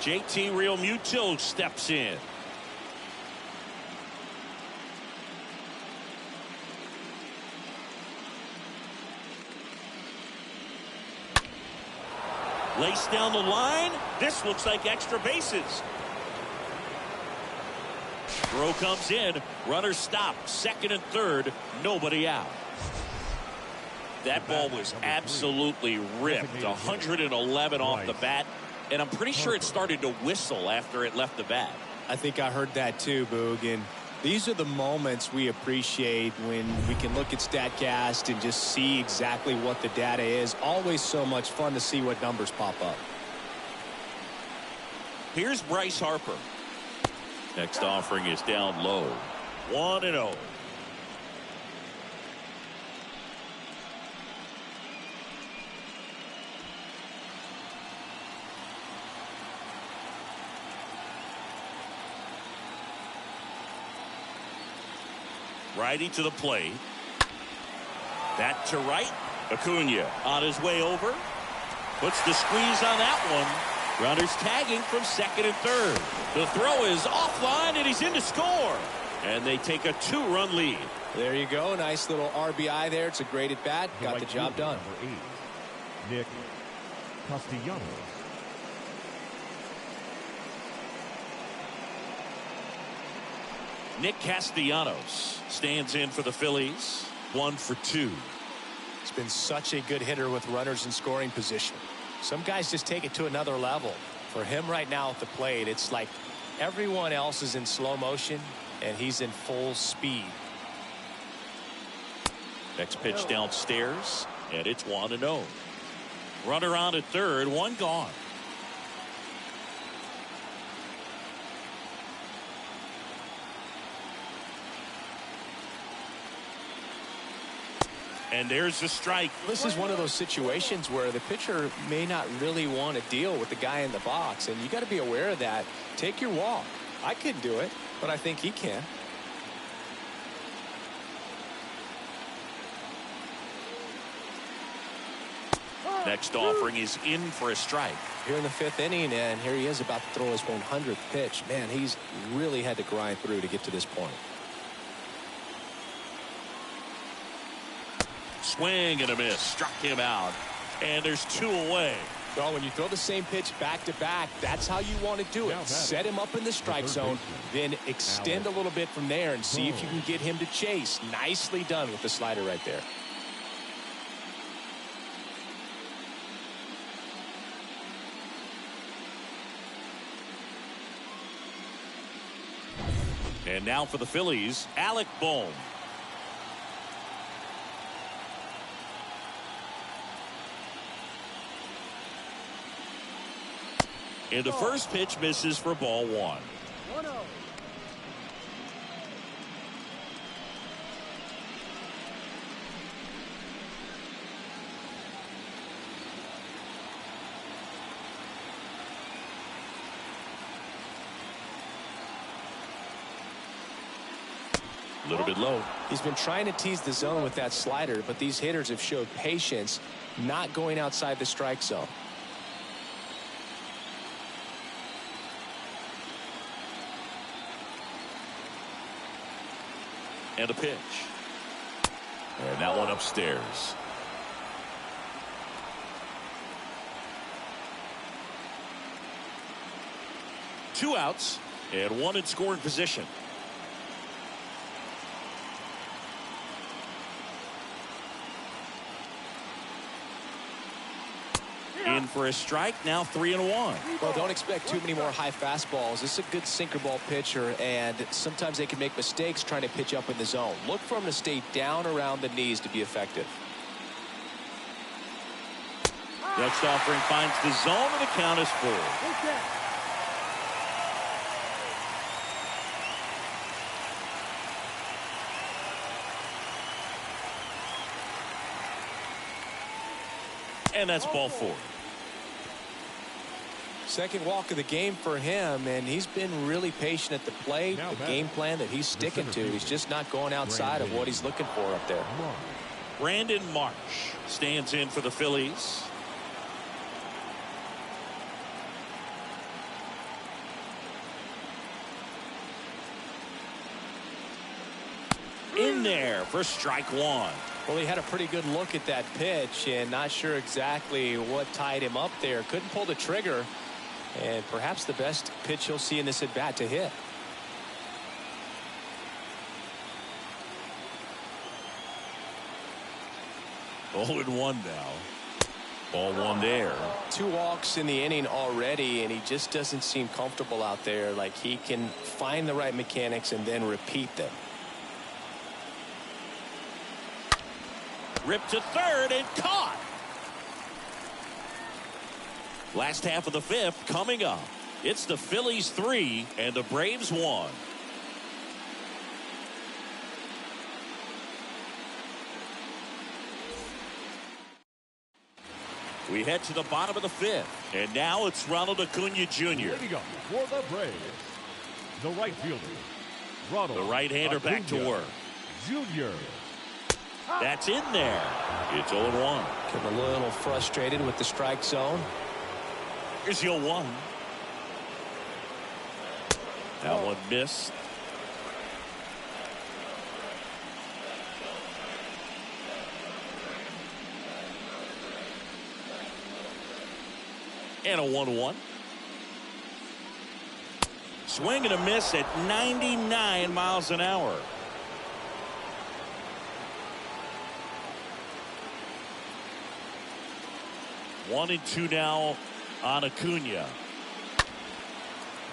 JT Realmuto steps in. Lace down the line. This looks like extra bases. Throw comes in. Runner stopped. Second and third. Nobody out. That ball was absolutely ripped. 111 off the bat. And I'm pretty sure it started to whistle after it left the bat. I think I heard that too, Boog. And these are the moments we appreciate when we can look at StatCast and just see exactly what the data is. Always so much fun to see what numbers pop up. Here's Bryce Harper. Next offering is down low. 1-0. Righty to the plate. That to right. Acuna on his way over. Puts the squeeze on that one. Runners tagging from second and third. The throw is offline and he's in to score. And they take a 2-run lead. There you go. Nice little RBI there. It's a great at bat. Got the job done. Number 8, Nick Castellanos. Nick Castellanos stands in for the Phillies. 1 for 2. He's been such a good hitter with runners in scoring position. Some guys just take it to another level. For him right now at the plate, it's like everyone else is in slow motion and he's in full speed. Next pitch downstairs, and it's 1-0. Runner on at third, one gone. And there's the strike. This is one of those situations where the pitcher may not really want to deal with the guy in the box, and you got to be aware of that. Take your walk. I couldn't do it, but I think he can. Next offering is in for a strike. Here in the 5th inning, and here he is about to throw his 100th pitch. Man, he's really had to grind through to get to this point. Swing and a miss. Struck him out. And there's 2 away. Well, when you throw the same pitch back to back, that's how you want to do it. Set him up in the strike zone, then extend a little bit from there and see if you can get him to chase. Nicely done with the slider right there. And now for the Phillies, Alec Bohm. And the first pitch misses for ball 1. 1-0. A little bit low. He's been trying to tease the zone with that slider, but these hitters have showed patience, not going outside the strike zone. And a pitch. And that one upstairs. Two outs and one in scoring position. In for a strike, now 3-1. Well, don't expect too many more high fastballs. This is a good sinker ball pitcher, and sometimes they can make mistakes trying to pitch up in the zone. Look for him to stay down around the knees to be effective. Next offering finds the zone, and the count is 4. Okay. And that's ball 4. Second walk of the game for him, and he's been really patient at the plate. The game plan that he's sticking to, he's just not going outside of what he's looking for up there. Brandon Marsh stands in for the Phillies. In there for strike 1. Well, he had a pretty good look at that pitch and not sure exactly what tied him up there. Couldn't pull the trigger, and perhaps the best pitch he'll see in this at bat to hit. Oh, and 1 now. Ball 1 there. 2 walks in the inning already, and he just doesn't seem comfortable out there. Like he can find the right mechanics and then repeat them. Ripped to third and caught. Last half of the 5th coming up. It's the Phillies 3 and the Braves 1. We head to the bottom of the 5th, and now it's Ronald Acuna Jr. Leading up for the Braves, the right fielder, Ronald The right-hander back to Acuna work. Jr. That's in there. It's 0-1. Getting a little frustrated with the strike zone. Here's your 1. That one missed. And a 1-1. Swing and a miss at 99 miles an hour. One and 2 now on Acuna.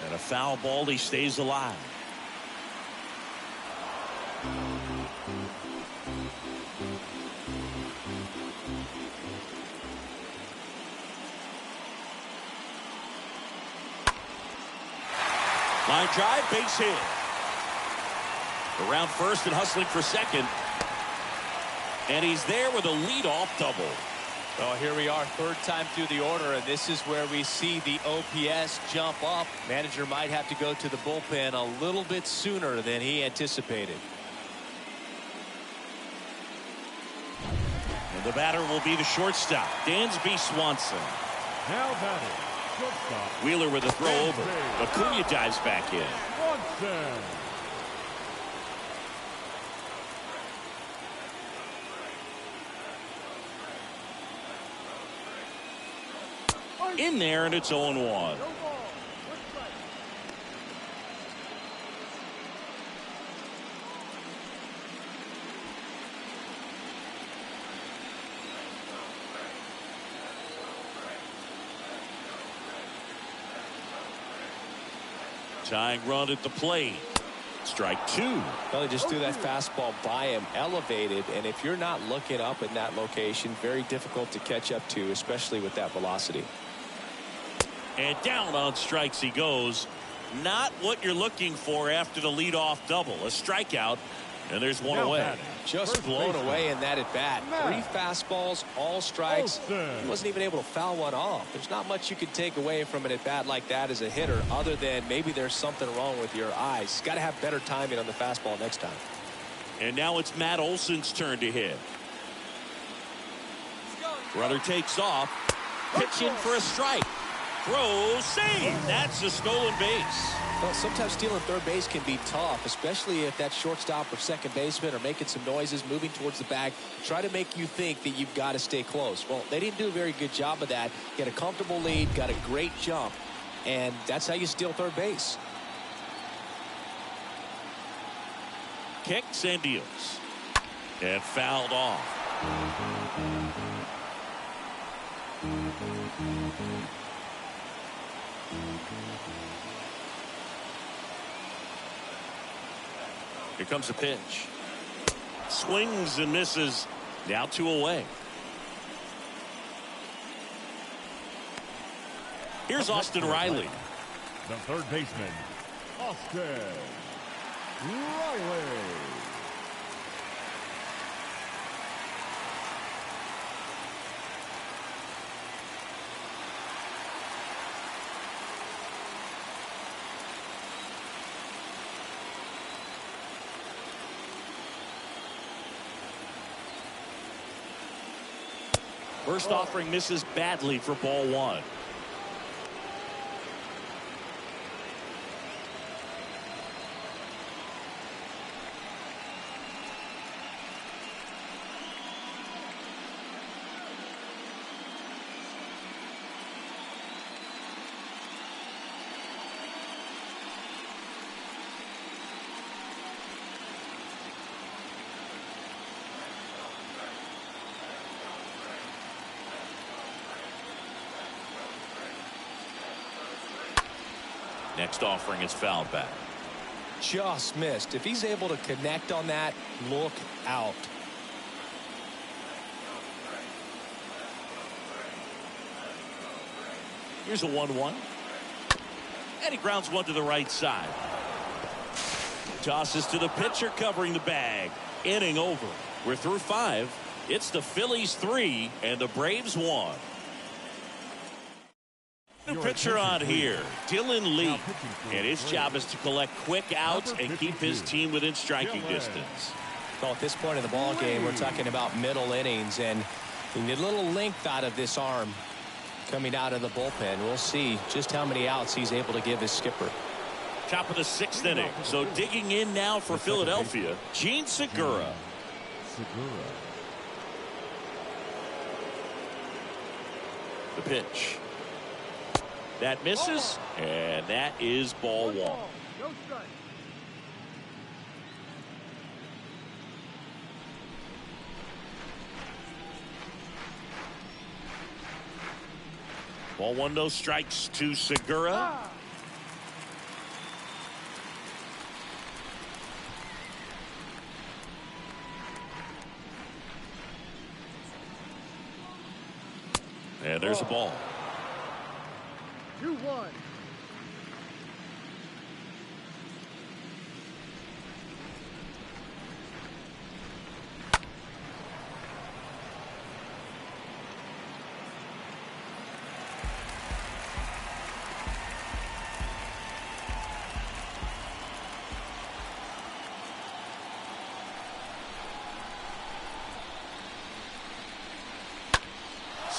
And a foul ball, he stays alive. Line drive, base hit. Around first and hustling for second. And he's there with a leadoff double. Well, here we are, third time through the order, and this is where we see the OPS jump up. Manager might have to go to the bullpen a little bit sooner than he anticipated. And the batter will be the shortstop, Dansby Swanson. Now batting, shortstop. Wheeler with a throw over. Acuna dives back in. Swanson. In there, and it's 0-1. No ball. One strike. Tying run at the plate. Strike two. Well, they just threw that fastball by him, elevated, and if you're not looking up in that location, very difficult to catch up to, especially with that velocity. And down on strikes he goes. Not what you're looking for after the leadoff double. A strikeout, and there's one Now away. batting, Just first blown baseman. away in that at bat. Matt. 3 fastballs, all strikes. Olsen. He wasn't even able to foul one off. There's not much you can take away from an at bat like that as a hitter, other than maybe there's something wrong with your eyes. Got to have better timing on the fastball next time. And now it's Matt Olson's turn to hit. Runner takes off. Pitching for a strike. Throw, save. That's a stolen base. Well, sometimes stealing third base can be tough, especially if that shortstop or second baseman are making some noises, moving towards the bag, try to make you think that you've got to stay close. Well, they didn't do a very good job of that. Get a comfortable lead, got a great jump, and that's how you steal third base. Kicks and deals. And fouled off. Here comes the pitch. Swings and misses. Now 2 away. Here's Austin Riley. The third baseman, Austin Riley. First offering misses badly for ball 1. Next offering is fouled back. Just missed. If he's able to connect on that, look out. Here's a 1-1. And he grounds one to the right side. Tosses to the pitcher covering the bag. Inning over. We're through 5. It's the Phillies 3 and the Braves 1. New pitcher on here, Dylan Lee, and his job is to collect quick outs and keep his team within striking distance. Well, at this point in the ball game, we're talking about middle innings, and we need a little length out of this arm coming out of the bullpen. We'll see just how many outs he's able to give his skipper. Top of the 6th inning, so digging in now for Philadelphia, Gene Segura. The pitch. That misses, and that is ball 1. No strike. Ball 1, no strikes to Segura. And there's a ball. 2-1.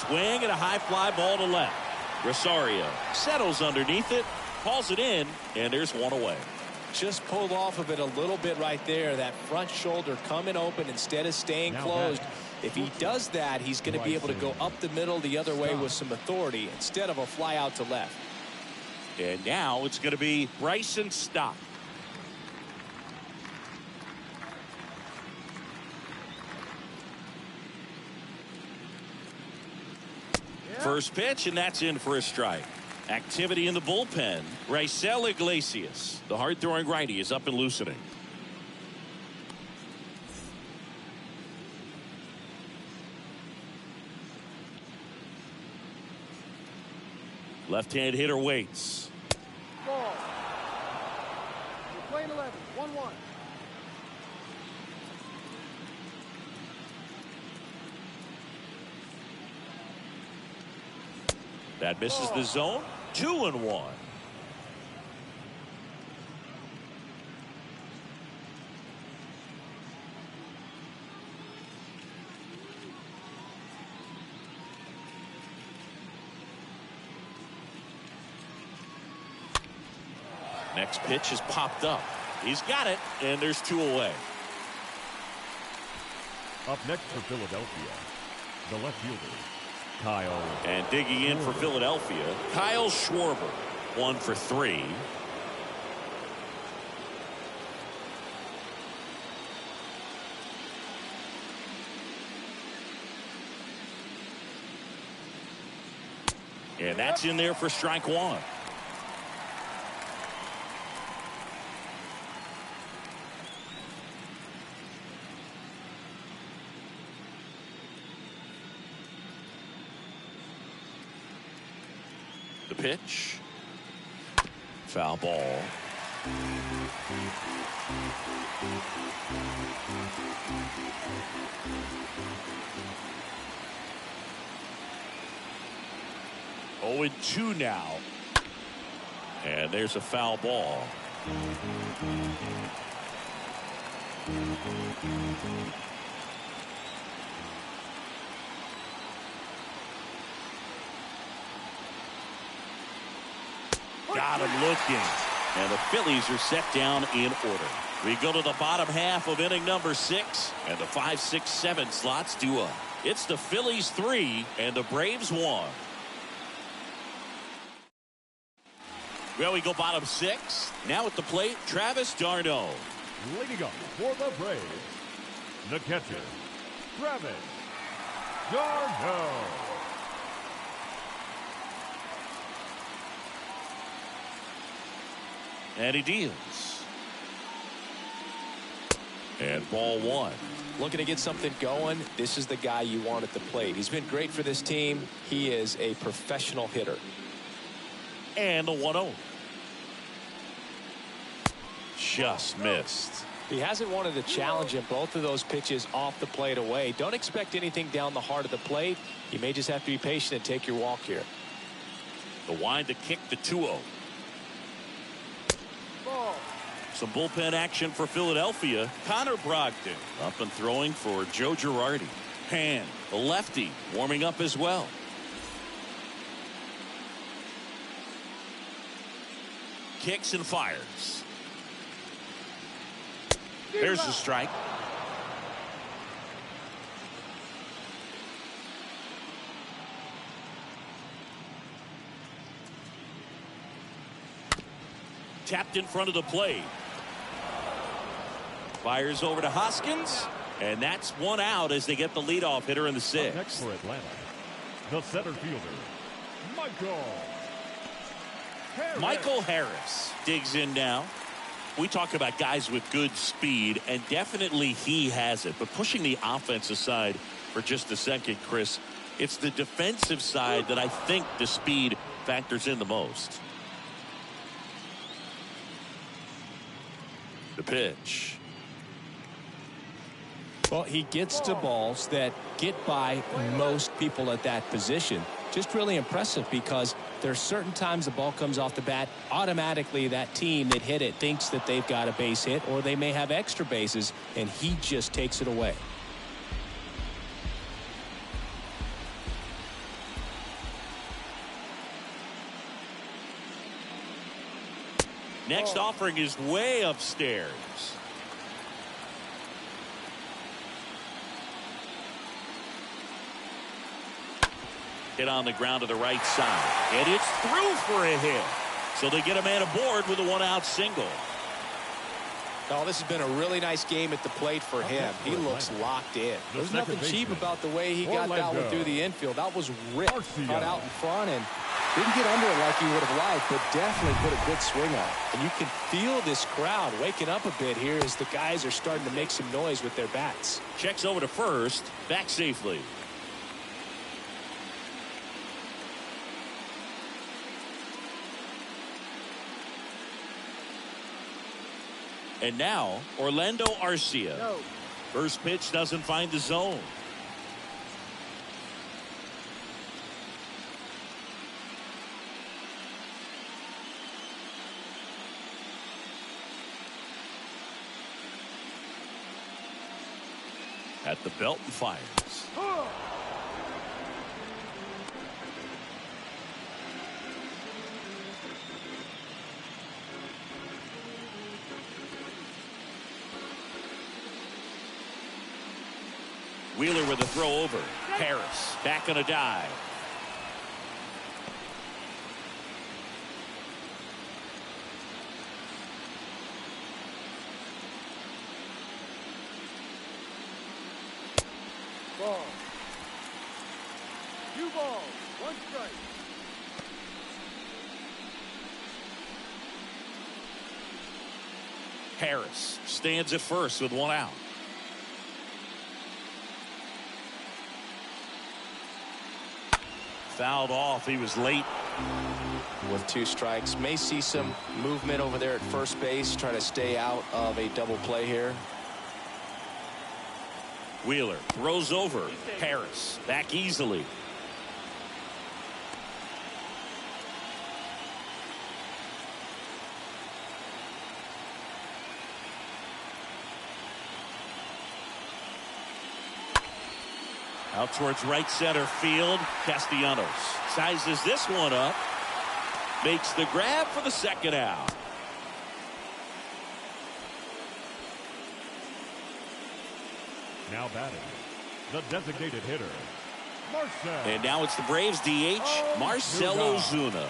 swing and a high fly ball to left. Rosario settles underneath it, calls it in, and there's one away. Just pulled off of it a little bit right there. That front shoulder coming open instead of staying closed. If he does that, he's going to be able to go up the middle the other way with some authority instead of a fly out to left. And now it's going to be Bryson Stott. First pitch, and that's in for a strike. Activity in the bullpen. Raisel Iglesias, the hard-throwing righty, is up and loosening. Left-hand hitter waits. Ball. We're playing 11. 1-1. That misses the zone. 2-1. Next pitch is popped up. He's got it, and there's 2 away. Up next for Philadelphia, the left fielder, Kyle. And digging in for Philadelphia, Kyle Schwarber. 1 for 3. And that's in there for strike 1. The pitch. Foul ball. Oh, and 2 now. And there's a foul ball. Got him looking. And the Phillies are set down in order. We go to the bottom half of inning number 6. And the 5, 6, 7 slots do up. It's the Phillies 3 and the Braves 1. Well, we go bottom 6. Now at the plate, Travis d'Arnaud. Leading up for the Braves, the catcher, Travis d'Arnaud. And he deals. And ball 1. Looking to get something going. This is the guy you want at the plate. He's been great for this team. He is a professional hitter. And the 1-0. Just missed. He hasn't wanted to challenge him. Both of those pitches off the plate away. Don't expect anything down the heart of the plate. You may just have to be patient and take your walk here. The wind to kick the 2-0. Some bullpen action for Philadelphia. Connor Brogdon up and throwing for Joe Girardi. Hand, the lefty, warming up as well. Kicks and fires. There's the strike. Tapped in front of the plate. Fires over to Hoskins, and that's 1 out as they get the leadoff hitter in the 6th. Next for Atlanta, the center fielder, Michael Harris digs in now. We talk about guys with good speed, and definitely he has it. But pushing the offense aside for just a second, Chris, it's the defensive side that I think the speed factors in the most. The pitch. Well, he gets to balls that get by most people at that position. Just really impressive because there's certain times the ball comes off the bat, automatically that team that hit it thinks that they've got a base hit, or they may have extra bases, and he just takes it away. Next offering is way upstairs. Hit on the ground to the right side. And it's through for a hit. So they get a man aboard with a 1-out single. Oh, this has been a really nice game at the plate for him. He looks locked in. There's nothing cheap about the way he got that one through the infield. That was ripped, cut out in front, and didn't get under it like he would have liked, but definitely put a good swing on it. And you can feel this crowd waking up a bit here as the guys are starting to make some noise with their bats. Checks over to first, back safely. And now, Orlando Arcia. No. First pitch doesn't find the zone. At the belt and fires. Wheeler with a throw over. Harris back on a dive. Ball. 2 balls, 1 strike. Harris stands at first with 1 out. Fouled off. He was late. With 2 strikes. May see some movement over there at first base. Try to stay out of a double play here. Wheeler throws over. Harris back easily. Out towards right center field. Castellanos sizes this one up. Makes the grab for the 2nd out. Now batting, the designated hitter, Marcell. And now it's the Braves DH, Marcell Ozuna.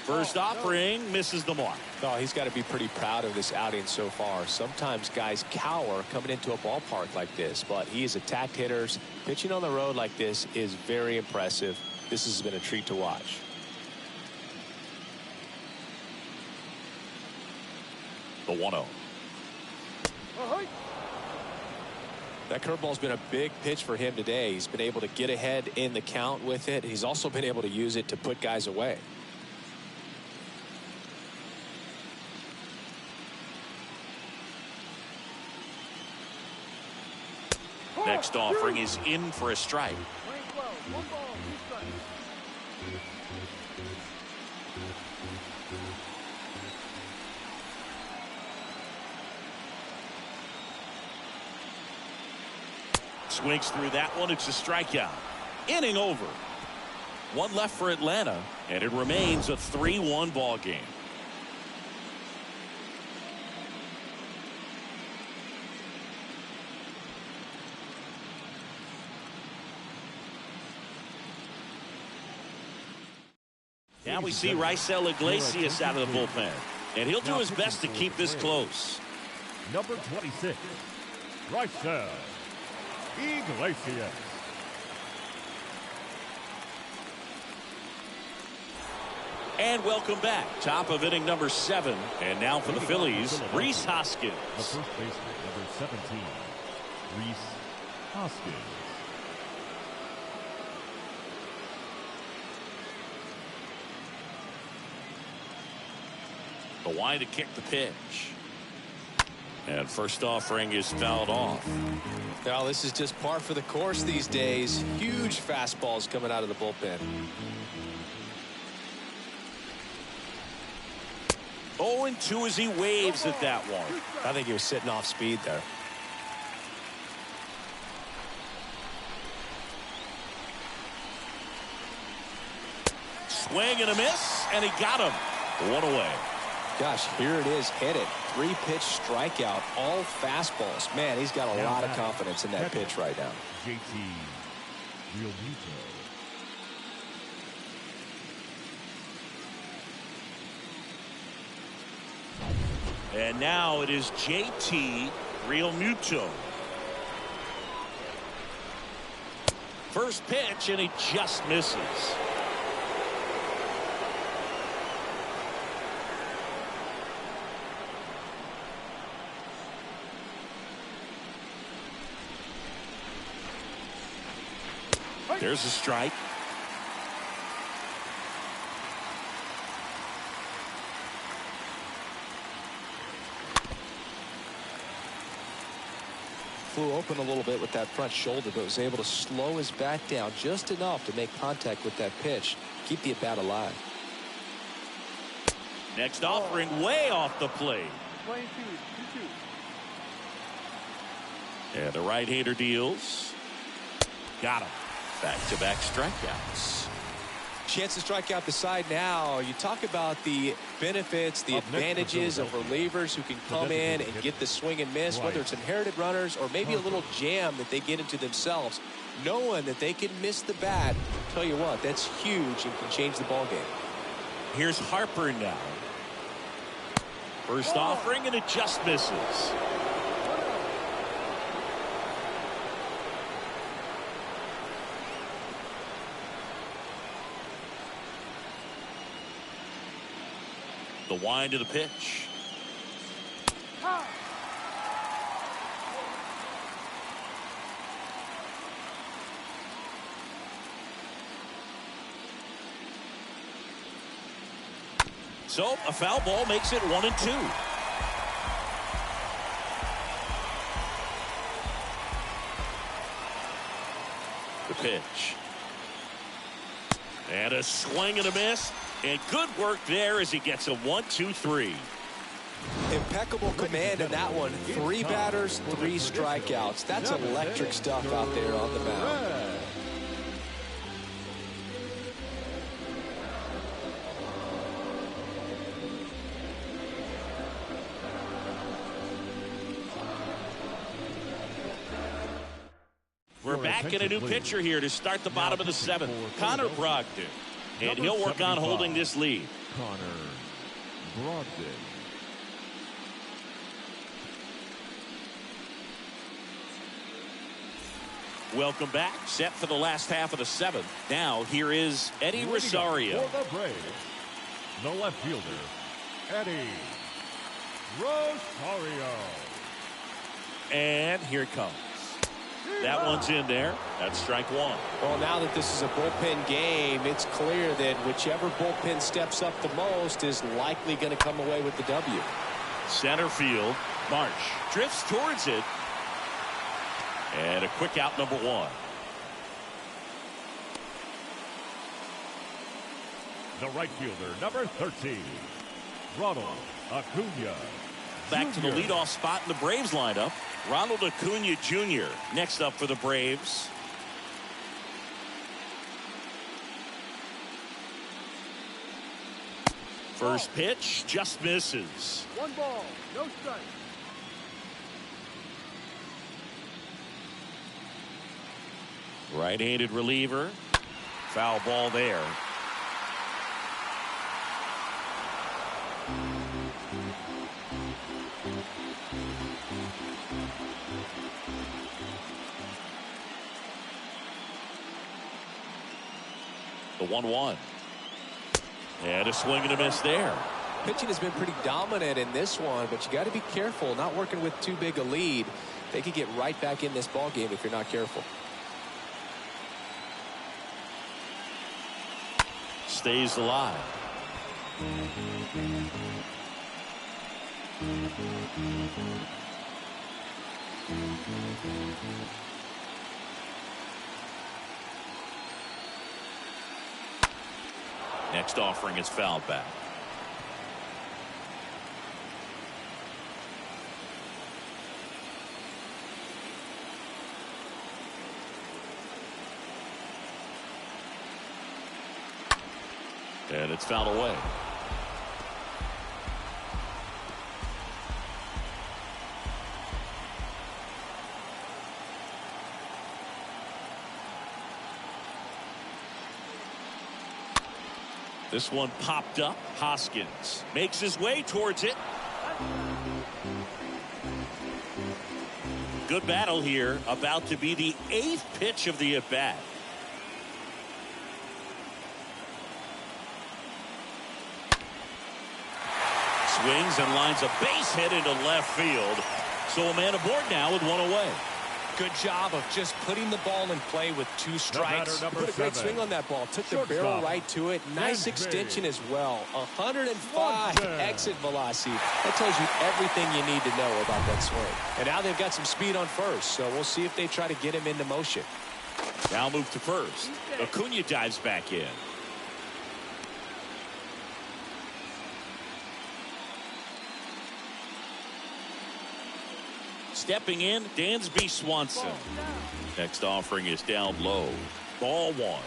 First offering misses the mark. Oh, he's got to be pretty proud of this outing so far. Sometimes guys cower coming into a ballpark like this, but he has attacked hitters. Pitching on the road like this is very impressive. This has been a treat to watch. The 1-0. That curveball's been a big pitch for him today. He's been able to get ahead in the count with it. He's also been able to use it to put guys away. Next offering is in for a strike. 1 ball, 2 strikes. Swings through that one. It's a strikeout. Inning over. 1 left for Atlanta, and it remains a 3-1 ball game. Now we see Raisel Iglesias out of the bullpen, and he'll do his best to keep this close. Number 26, Raisel Iglesias. And welcome back. Top of inning number 7. And now for the Phillies, Rhys Hoskins. The first baseman, number 17, Rhys Hoskins. The wind to kick the pitch. And first offering is fouled off. Now this is just par for the course these days. Huge fastballs coming out of the bullpen. 0-2 as he waves at that one. I think he was sitting off speed there. swing and a miss, and he got him. One away. Gosh, here it is, hit it. 3-pitch strikeout, all fastballs. Man, he's got a lot of confidence in that pitch right now. JT Realmuto. And now it is JT Realmuto. First pitch, and he just misses. There's a strike. Flew open a little bit with that front shoulder, but was able to slow his bat down just enough to make contact with that pitch. Keep the at-bat alive. Next offering way off the plate. Playing 2-2. And the right-hander deals. Got him. Back-to-back strikeouts. Chance to strike out the side now. You talk about the benefits, the advantages of relievers who can come in and get the swing and miss, whether it's inherited runners or maybe a little jam that they get into themselves. Knowing that they can miss the bat, tell you what, that's huge and can change the ball game. Here's Harper now. First offering, and it just misses. The wind of the pitch. So a foul ball makes it 1-2. The pitch. And a swing and a miss. And good work there as he gets a 1-2-3. Impeccable command in that one. 3 batters, 3 strikeouts. That's electric stuff out there on the mound. We're back in a new pitcher here to start the bottom of the 7th. Connor Brogdon. And he'll work on holding this lead. Connor Brogdon. Welcome back. Set for the last half of the 7th. Now here is Eddie Rosario. For the Braves, the left fielder, Eddie Rosario. And here it comes. That one's in there. That's strike 1. Well, now that this is a bullpen game, it's clear that whichever bullpen steps up the most is likely going to come away with the W. Center field. Marsh drifts towards it. And a quick out, number 1. The right fielder, number 13, Ronald Acuna. Back to the leadoff spot in the Braves lineup. Ronald Acuna Jr. next up for the Braves. First pitch just misses. 1 ball, no strike. Right-handed reliever. Foul ball there. The 1-1. And a swing and a miss there. Pitching has been pretty dominant in this one, but you got to be careful, not working with too big a lead. They could get right back in this ball game if you're not careful. Stays alive. Next offering is fouled back. And it's fouled away. This one popped up. Hoskins makes his way towards it. Good battle here. About to be the 8th pitch of the at-bat. Swings and lines a base hit into left field. So a man aboard now with one away. Good job of just putting the ball in play with 2 strikes. Put a great swing on that ball. Took the barrel right to it. Nice extension as well. 105 exit velocity. That tells you everything you need to know about that swing. And now they've got some speed on first, so we'll see if they try to get him into motion. Now move to first. Acuna dives back in. Stepping in, Dansby Swanson. Next offering is down low. Ball 1.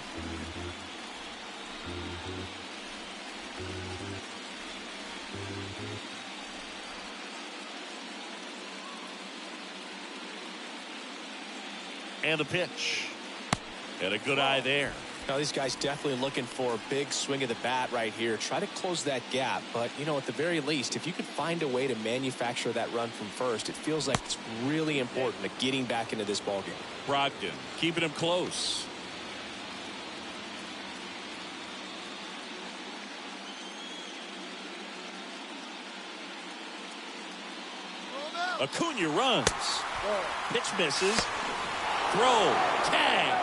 And a pitch. And a good eye there. Now these guys definitely looking for a big swing of the bat right here. Try to close that gap. But, you know, at the very least, if you could find a way to manufacture that run from first, it feels like it's really important to getting back into this ballgame. Brogdon keeping him close. Acuna runs. Pitch misses. Throw. Tag.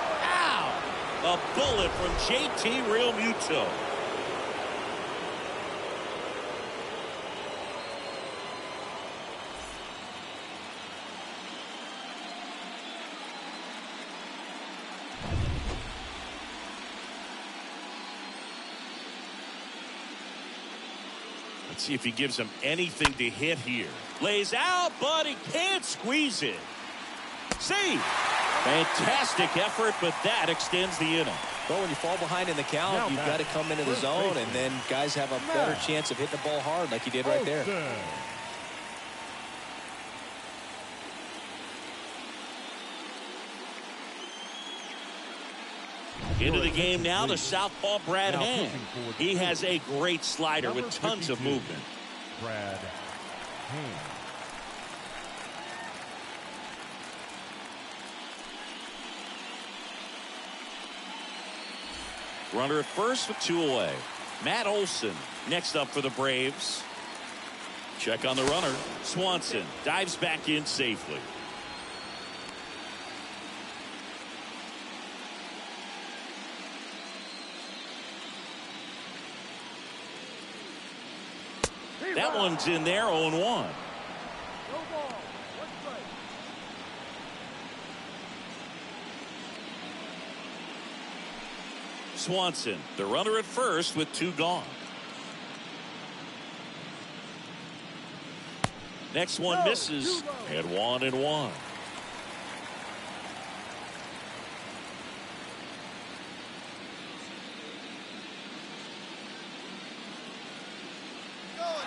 A bullet from JT Realmuto. Let's see if he gives him anything to hit here. Lays out, but he can't squeeze it. See? Fantastic effort, but that extends the inning. Well, when you fall behind in the count, you've got to come into the zone, and then guys have a better chance of hitting the ball hard like he did right there. Into the game now, the southpaw Brad Hand. He has a great slider with tons of movement. Brad Hand. Runner at first with 2 away. Matt Olson next up for the Braves. Check on the runner. Swanson dives back in safely. That one's in there, 0-1. Swanson, the runner at first with 2 gone. Next one misses, and 1-1.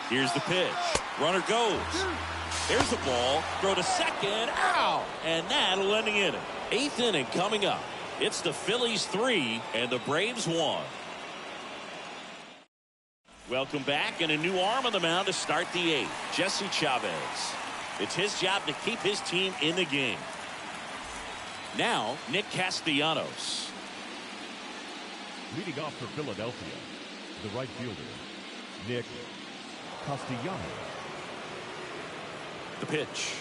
Here's the pitch. Runner goes. There's the ball. Throw to second. Ow! And that'll end the inning. 8th inning coming up. It's the Phillies 3 and the Braves 1. Welcome back, and a new arm on the mound to start the 8th. Jesse Chavez. It's his job to keep his team in the game. Now, Nick Castellanos. Leading off for Philadelphia, the right fielder, Nick Castellanos. The pitch.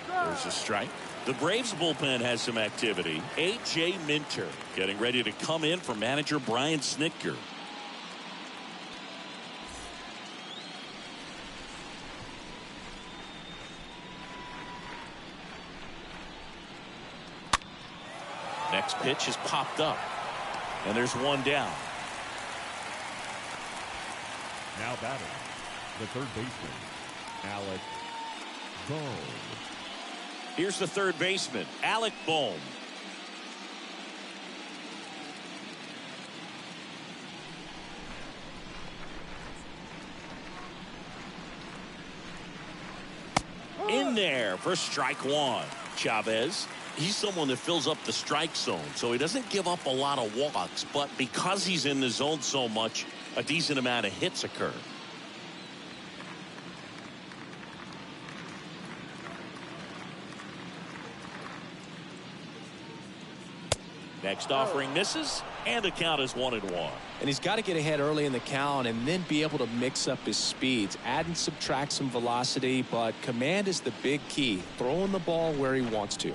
There's a strike. The Braves bullpen has some activity. A.J. Minter getting ready to come in for manager Brian Snitker. Next pitch is popped up. And there's one down. Now batting, the third baseman, Alec Bohm. Here's the third baseman, Alec Bohm. in there for strike one. Chavez, he's someone that fills up the strike zone, so he doesn't give up a lot of walks, but because he's in the zone so much, a decent amount of hits occur. Next offering misses, and the count is 1-1. And he's got to get ahead early in the count and then be able to mix up his speeds. Add and subtract some velocity, but command is the big key. Throwing the ball where he wants to.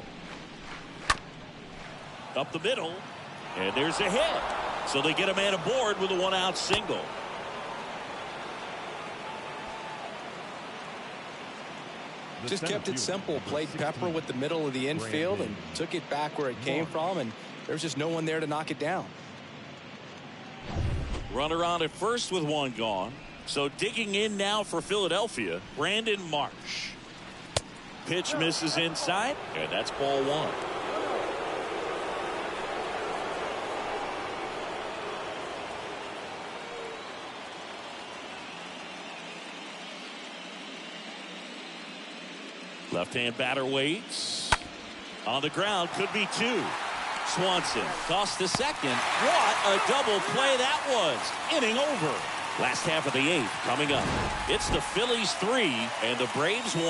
Up the middle, and there's a hit. So they get a man aboard with a one-out single. Just kept it simple. Played pepper with the middle of the infield and took it back where it came from, and there's just no one there to knock it down. Runner on at first with one gone. So digging in now for Philadelphia, Brandon Marsh. Pitch misses inside, and that's ball one. Left-hand batter waits. On the ground, could be two. Swanson tossed to second. What a double play that was. Inning over. Last half of the eighth coming up. It's the Phillies 3 and the Braves 1.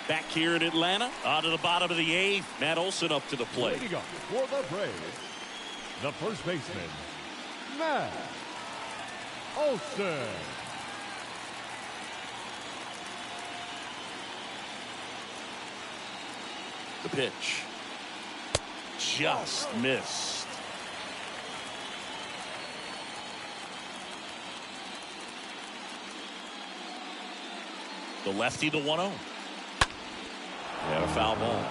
Back here in Atlanta, on to the bottom of the eighth. Matt Olson up to the plate. Leading up for the Braves, the first baseman, Matt Olson. The pitch. Just missed. The lefty, the 1-0. And a foul ball.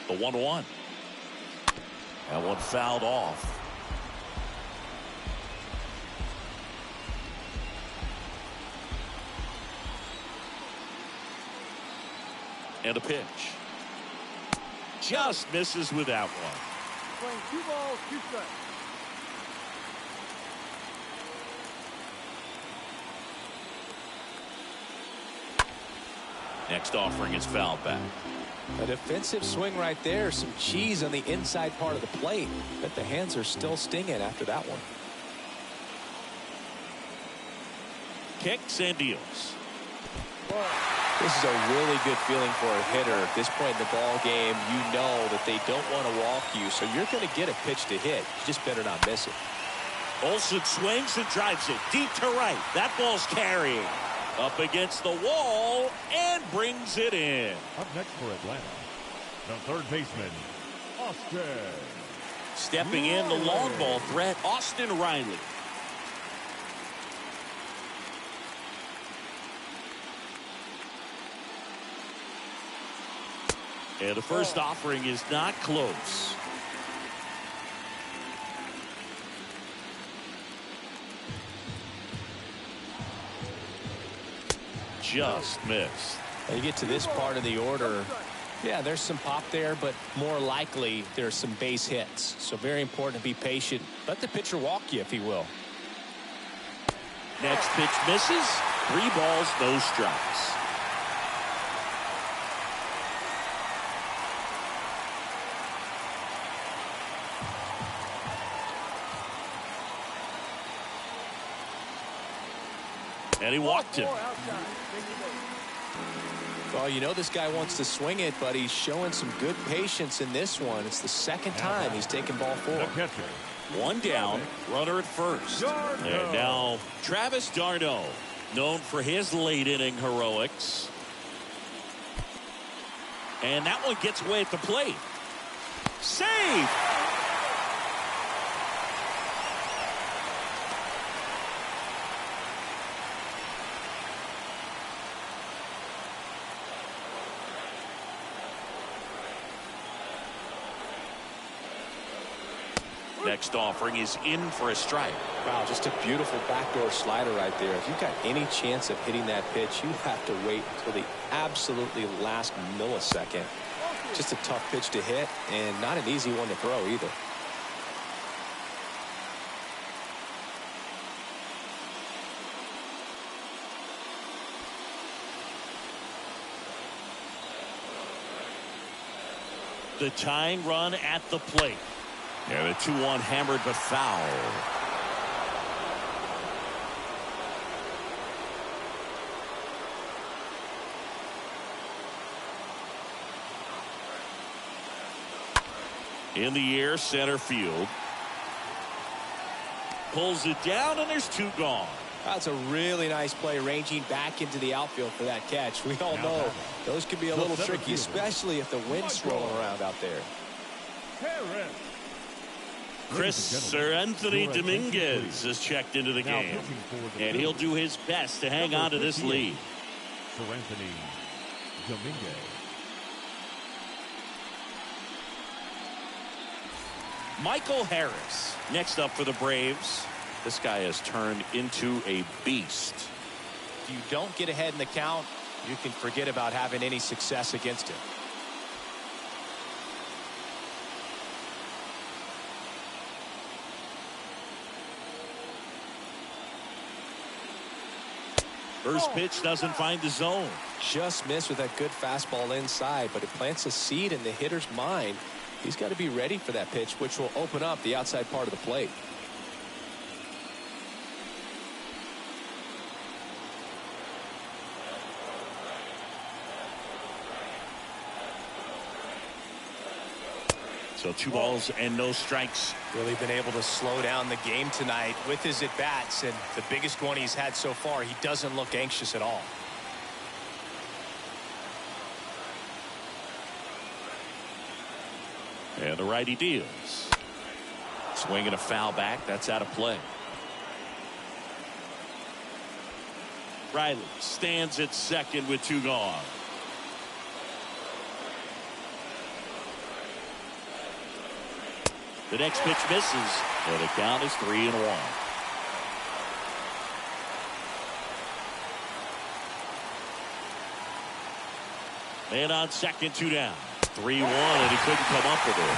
The 1-1. That one fouled off. And a pitch. Just misses with that one. Playing 2 balls, 2 strikes. Next offering is fouled back. A defensive swing right there. Some cheese on the inside part of the plate. But the hands are still stinging after that one. Kicks and deals. This is a really good feeling for a hitter. At this point in the ball game, you know that they don't want to walk you, so you're going to get a pitch to hit. You just better not miss it. Olson swings and drives it deep to right. That ball's carrying. Up against the wall and brings it in. Up next for Atlanta, the third baseman, Austin. Stepping in, the long ball threat, Austin Riley. And the first offering is not close. Just missed. You get to this part of the order. Yeah, there's some pop there, but more likely there's some base hits. So very important to be patient. Let the pitcher walk you if he will. Next pitch misses. 3 balls, no strikes. And he walked him. Well, you know this guy wants to swing it, but he's showing some good patience in this one. It's the second time he's taken ball 4. The catcher. 1 down, runner at first. And now Travis d'Arnaud, known for his late inning heroics. And that one gets away at the plate. Save! Next offering is in for a strike. Wow, just a beautiful backdoor slider right there. If you've got any chance of hitting that pitch, you have to wait until the absolutely last millisecond. Just a tough pitch to hit and not an easy one to throw either. The tying run at the plate. And a 2-1 hammered but foul. In the air, center field. Pulls it down, and there's 2 gone. That's a really nice play, ranging back into the outfield for that catch. We all know those can be a little tricky, especially if the wind's swirling around out there. Anthony Dominguez is checked into the game, and he'll do his best to hang on to this lead. Anthony Dominguez. Michael Harris next up for the Braves. This guy has turned into a beast. If you don't get ahead in the count, you can forget about having any success against him. First pitch doesn't find the zone. Just missed with that good fastball inside, but it plants a seed in the hitter's mind. He's got to be ready for that pitch, which will open up the outside part of the plate. So 2 balls and no strikes. Really been able to slow down the game tonight with his at-bats, and the biggest one he's had so far. He doesn't look anxious at all. And the righty deals. Swinging a foul back. That's out of play. Riley stands at second with 2 gone. The next pitch misses, and the count is 3-1. Man on second, 2 down. 3-1, and he couldn't come up with it.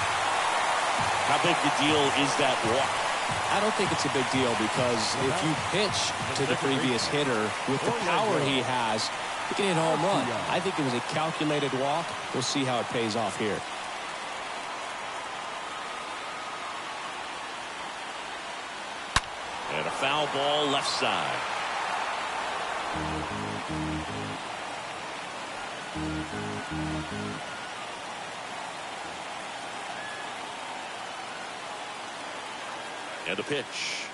How big a deal is that walk? I don't think it's a big deal, because if you pitch to the previous hitter with the power he has, you can hit a home run. I think it was a calculated walk. We'll see how it pays off here. And a foul ball left side. And a pitch.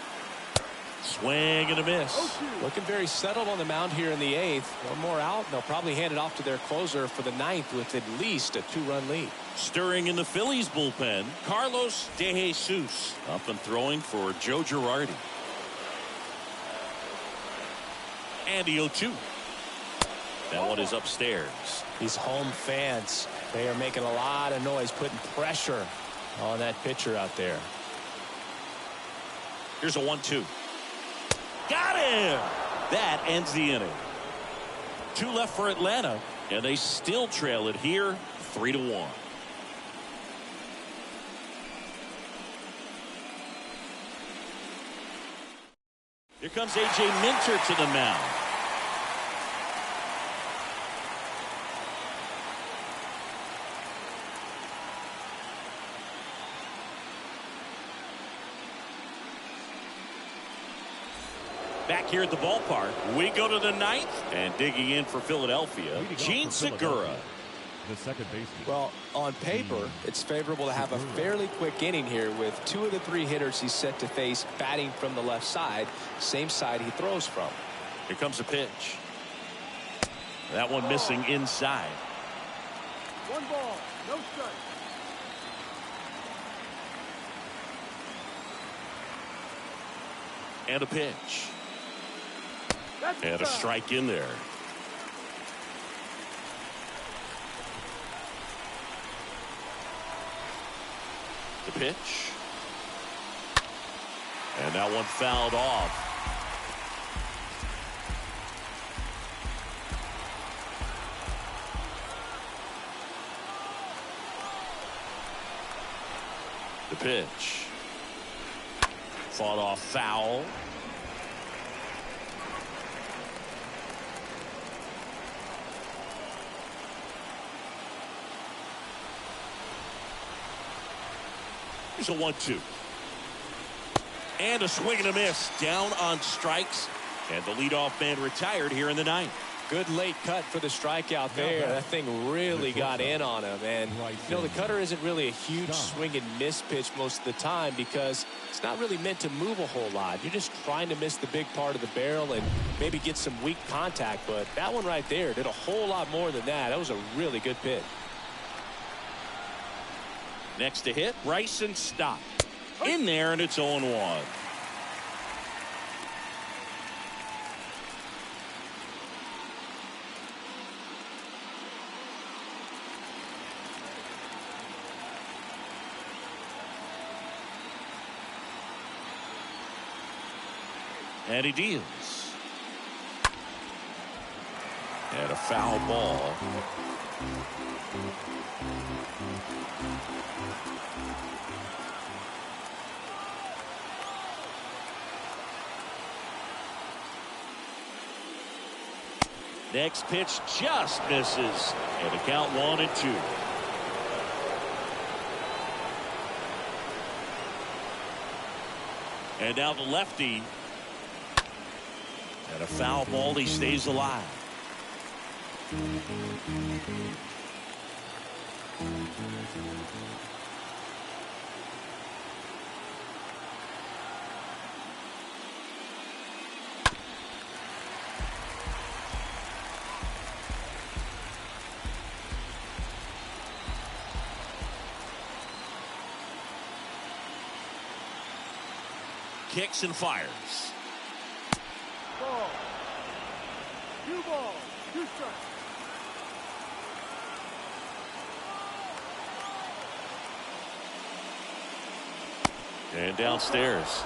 Swing and a miss. Looking very settled on the mound here in the 8th. One more out, and they'll probably hand it off to their closer for the 9th with at least a 2-run lead. Stirring in the Phillies bullpen, Carlos De Jesus up and throwing for Joe Girardi. And the 0-2. That one is upstairs. These home fans, they are making a lot of noise, putting pressure on that pitcher out there. Here's a 1-2. Got him! That ends the inning. 2 left for Atlanta, and they still trail it here 3-1. Here comes A.J. Minter to the mound. Back here at the ballpark, we go to the 9th, and digging in for Philadelphia, Gene Segura. The second baseman. Well, on paper, it's favorable to have a fairly quick inning here with 2 of the 3 hitters he's set to face batting from the left side, same side he throws from. Here comes a pitch. That one missing inside. 1 ball, no strike. And a pitch. And a strike in there. The pitch. And that one fouled off. The pitch. Fought off foul. Here's a 1-2. And a swing and a miss. Down on strikes. And the leadoff man retired here in the ninth. Good late cut for the strikeout there. That thing really got in on him. And, you know, the cutter isn't really a huge swing and miss pitch most of the time because it's not really meant to move a whole lot. You're just trying to miss the big part of the barrel and maybe get some weak contact. But that one right there did a whole lot more than that. That was a really good pitch. Next to hit, Bryson Stott. In there, and it's 0-1. And he deals. And a foul ball. Next pitch just misses. And a count 1-2. And now the lefty. And a foul ball. He stays alive. Kicks and fires. Ball. 2 balls, 2 strikes. And downstairs.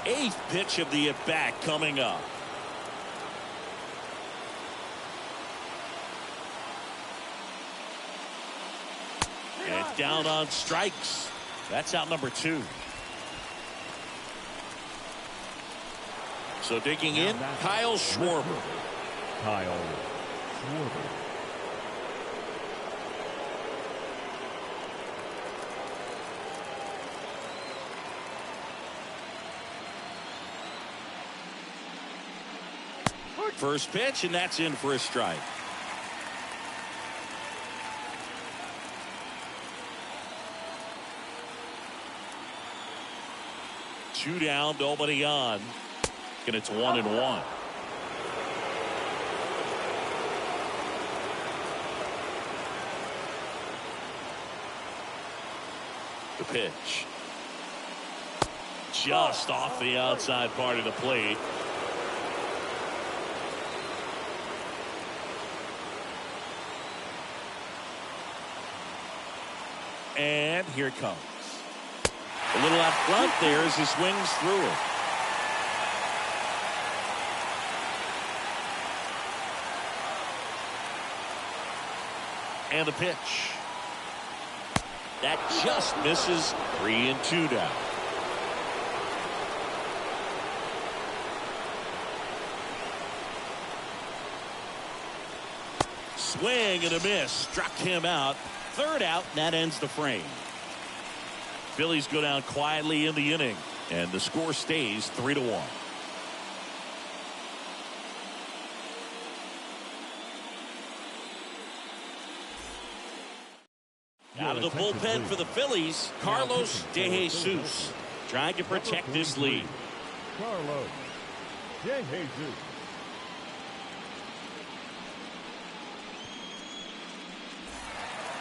8th pitch of the at-bat coming up. And down on strikes. That's out number 2. So digging in, Kyle Schwarber. Kyle Schwarber. First pitch, and that's in for a strike. Two down, nobody on. And it's 1-1. The pitch. Just off the outside part of the plate. And here it comes. A little out front there as he swings through it. And the pitch. That just misses. 3-2 down. Swing and a miss. Struck him out. Third out, and that ends the frame. Phillies go down quietly in the inning, and the score stays 3-1. Out of the bullpen for the Phillies, Carlos De Jesus trying to protect this lead. Carlos De Jesus.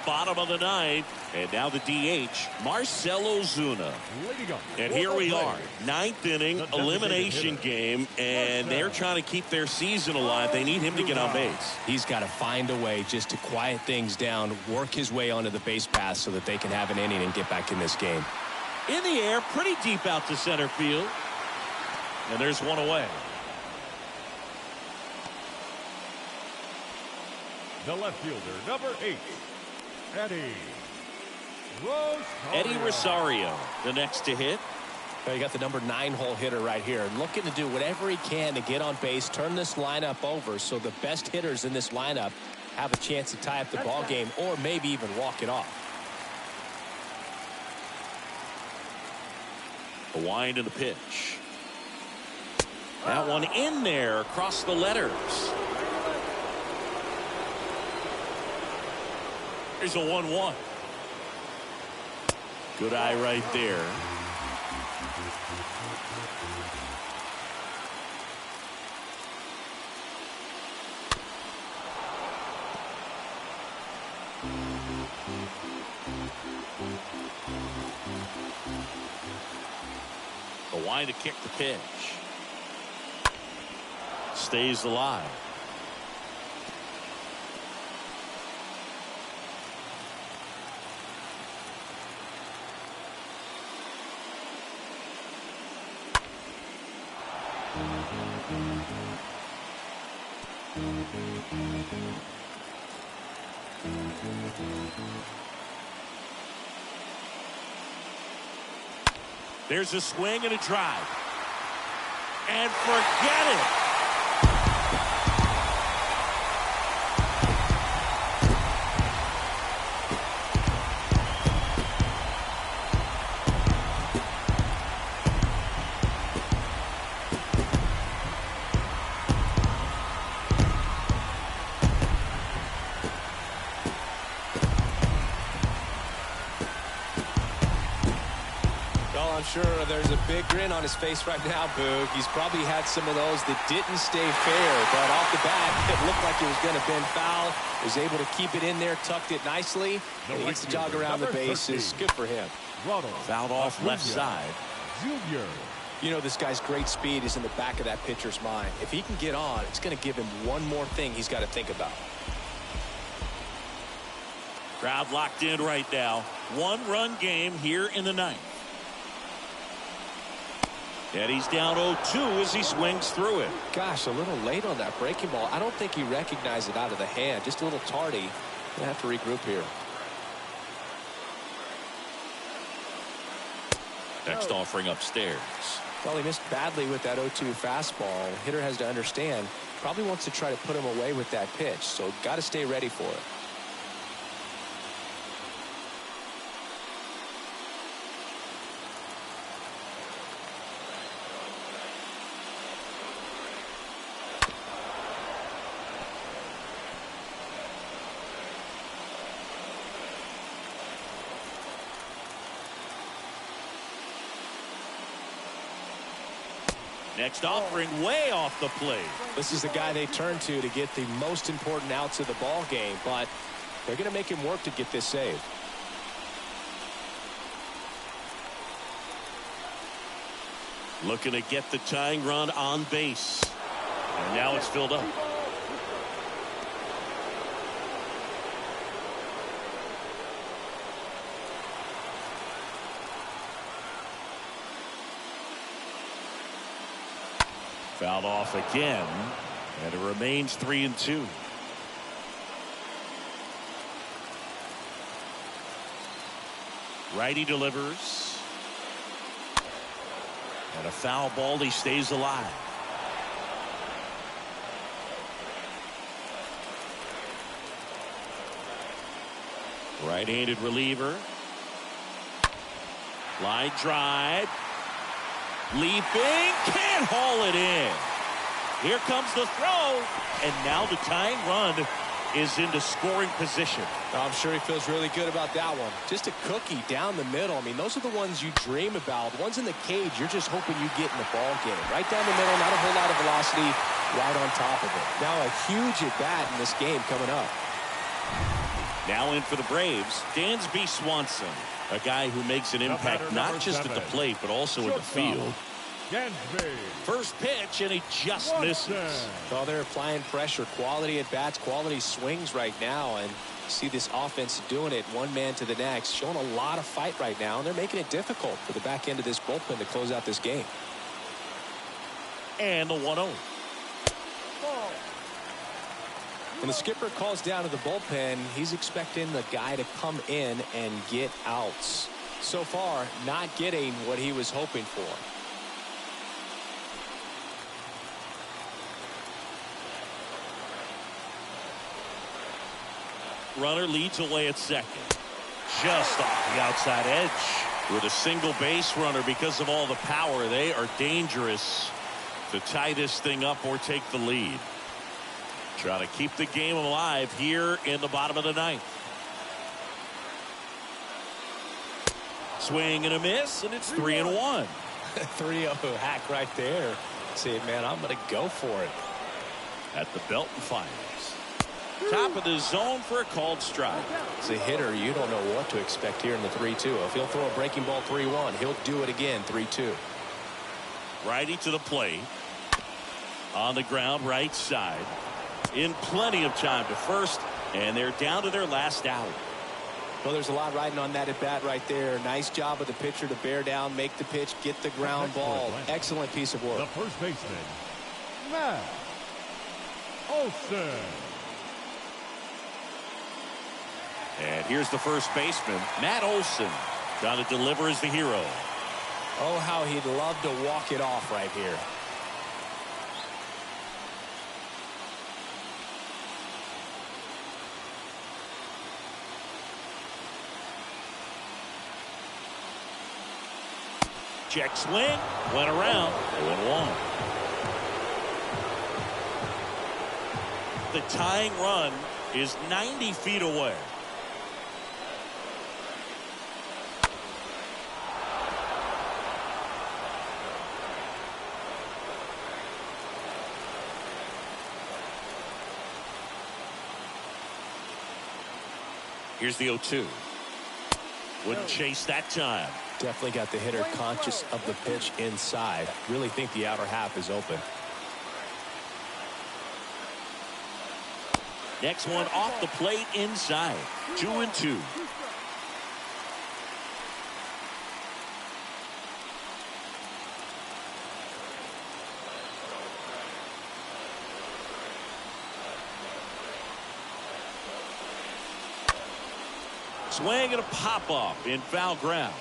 Bottom of the ninth, and now the DH, Marcell Ozuna. And here we are, 9th inning, elimination game, and they're trying to keep their season alive. They need him to get on base. He's got to find a way just to quiet things down, work his way onto the base path so that they can have an inning and get back in this game. In the air, pretty deep out to center field. And there's one away. The left fielder, number 8, Eddie Rosario. Eddie Rosario, the next to hit. You got the number 9 hole hitter right here, looking to do whatever he can to get on base, turn this lineup over so the best hitters in this lineup have a chance to tie up the ball game or maybe even walk it off. A wind in the pitch. That one in there across the letters. Here's a 1-1. Good eye right there. A wind to kick the pitch. Stays alive. There's a swing and a drive. And forget it. Sure, there's a big grin on his face right now, Boog. He's probably had some of those that didn't stay fair, but off the bat, it looked like it was going to bend foul. Was able to keep it in there, tucked it nicely. He gets the jog around the bases. Good for him. Fouled off left side. Junior. You know, this guy's great speed is in the back of that pitcher's mind. If he can get on, it's going to give him one more thing he's got to think about. Crowd locked in right now. One-run game here in the ninth. And he's down 0-2 as he swings through it. Gosh, a little late on that breaking ball. I don't think he recognized it out of the hand. Just a little tardy. Gonna have to regroup here. Next offering upstairs. Well, he missed badly with that 0-2 fastball. The hitter has to understand. Probably wants to try to put him away with that pitch. So got to stay ready for it. Next offering way off the plate. This is the guy they turn to get the most important outs of the ball game, but they're going to make him work to get this save. Looking to get the tying run on base. And now it's filled up. Fouled off again, and it remains 3-2. Righty delivers. And a foul ball, he stays alive. Right-handed reliever. Line drive. Leaping, can't haul it in. Here comes the throw, and now the tying run is into scoring position. I'm sure he feels really good about that one. Just a cookie down the middle. I mean, those are the ones you dream about. The ones in the cage, you're just hoping you get in the ball game. Right down the middle, not a whole lot of velocity, right on top of it. Now a huge at-bat in this game coming up. Now in for the Braves, Dansby Swanson. A guy who makes an impact not just at the plate, but also in the field. Dansby. First pitch, and he just misses. Well, they're applying pressure. Quality at bats, quality swings right now, and See this offense doing it one man to the next, showing a lot of fight right now, and they're making it difficult for the back end of this bullpen to close out this game. And the 1-0. When the skipper calls down to the bullpen, he's expecting the guy to come in and get outs. So far, not getting what he was hoping for. Runner leads away at second. Just off the outside edge. With a single base runner, because of all the power, they are dangerous to tie this thing up or take the lead. Trying to keep the game alive here in the bottom of the ninth. Swing and a miss, and it's 3-1. 3-0 hack right there. Say, man, I'm going to go for it. At the belt and fires. Top of the zone for a called strike. As a hitter, you don't know what to expect here in the 3-2. If he'll throw a breaking ball 3-1, he'll do it again 3-2. Righty to the plate. On the ground, right side. In plenty of time to first, and they're down to their last out. Well, there's a lot riding on that at bat right there. Nice job of the pitcher to bear down, make the pitch, get the ground ball. Excellent piece of work. The first baseman, Matt Olson. And here's the first baseman, Matt Olson, trying to deliver as the hero. Oh, how he'd love to walk it off right here. Check swing, went around, 0-1. The tying run is 90 feet away. Here's the 0-2. Wouldn't chase that time. Definitely got the hitter conscious of the pitch inside. Really think the outer half is open. Next one off the plate inside. 2-2. Swing and a pop-off in foul ground.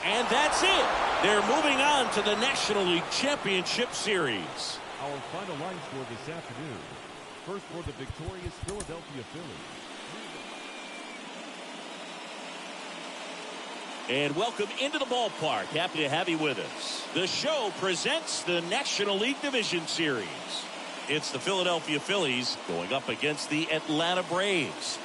And that's it. They're moving on to the National League Championship Series. Our final line score this afternoon. First for the victorious Philadelphia Phillies. And welcome into the ballpark. Happy to have you with us. The show presents the National League Division Series. It's the Philadelphia Phillies going up against the Atlanta Braves.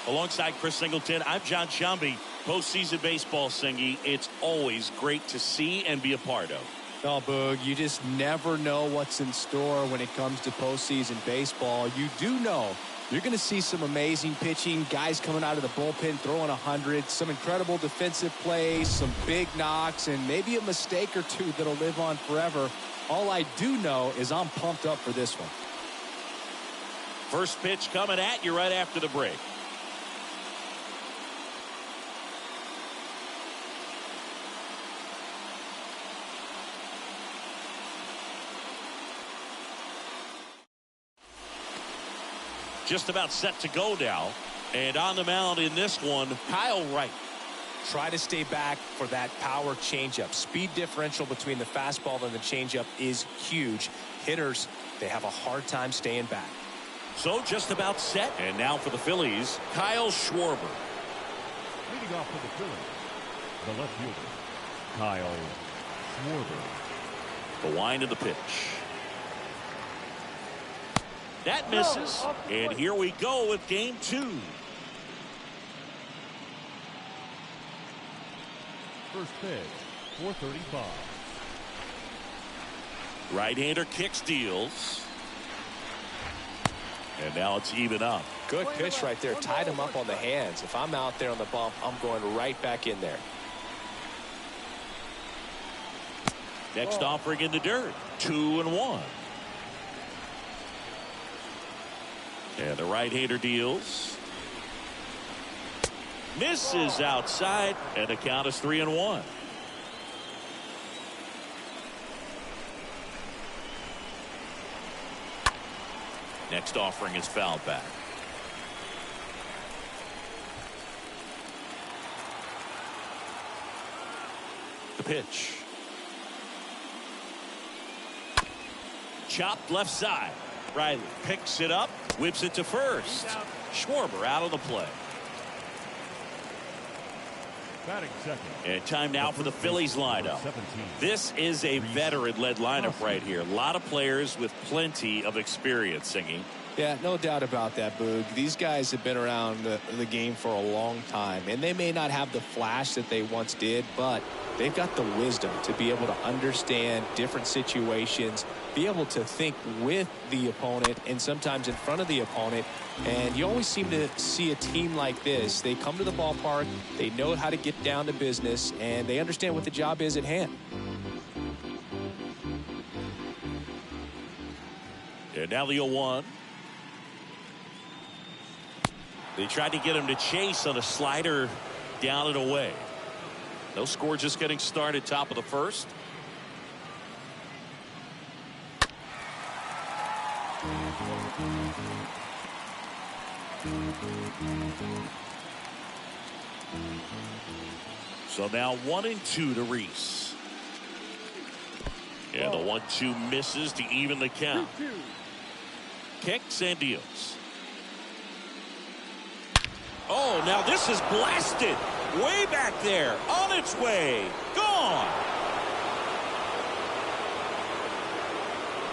Alongside Chris Singleton, I'm John Shambi. Postseason baseball, Singy, it's always great to see and be a part of. Oh, Boog, you just never know what's in store when it comes to postseason baseball. You do know you're going to see some amazing pitching, guys coming out of the bullpen throwing 100, some incredible defensive plays, some big knocks, and maybe a mistake or two that'll live on forever. All I do know is I'm pumped up for this one. First pitch coming at you right after the break. Just about set to go now. And on the mound in this one, Kyle Wright. Try to stay back for that power changeup. Speed differential between the fastball and the changeup is huge. Hitters, they have a hard time staying back. So just about set. And now for the Phillies, Kyle Schwarber. Leading off for the Phillies, the left fielder, Kyle Schwarber. The wind of the pitch. That misses. And here we go with game 2. First pitch, 435. Right-hander kicks, deals. And now it's even up. Good pitch right there. Tied him up on the hands. If I'm out there on the bump, I'm going right back in there. Next offering in the dirt. 2-1. And the right-hander deals. Misses outside, and the count is 3-1. Next offering is fouled back. The pitch. Chopped left side. Riley picks it up, whips it to first. Schwarber out of the play. Batting second. And time now for the Phillies lineup. 17. This is a veteran-led lineup right here. A lot of players with plenty of experience singing. Yeah, no doubt about that, Boog. These guys have been around the game for a long time, and they may not have the flash that they once did, but they've got the wisdom to be able to understand different situations, be able to think with the opponent and sometimes in front of the opponent. And you always seem to see a team like this. They come to the ballpark, they know how to get down to business, and they understand what the job is at hand. And now the 0-1. They tried to get him to chase on a slider down and away. No score, just getting started, top of the first. So now 1-2 to Reese. And the 1-2 misses to even the count. Kicks and deals. Oh, now this is blasted. Way back there. On its way. Gone.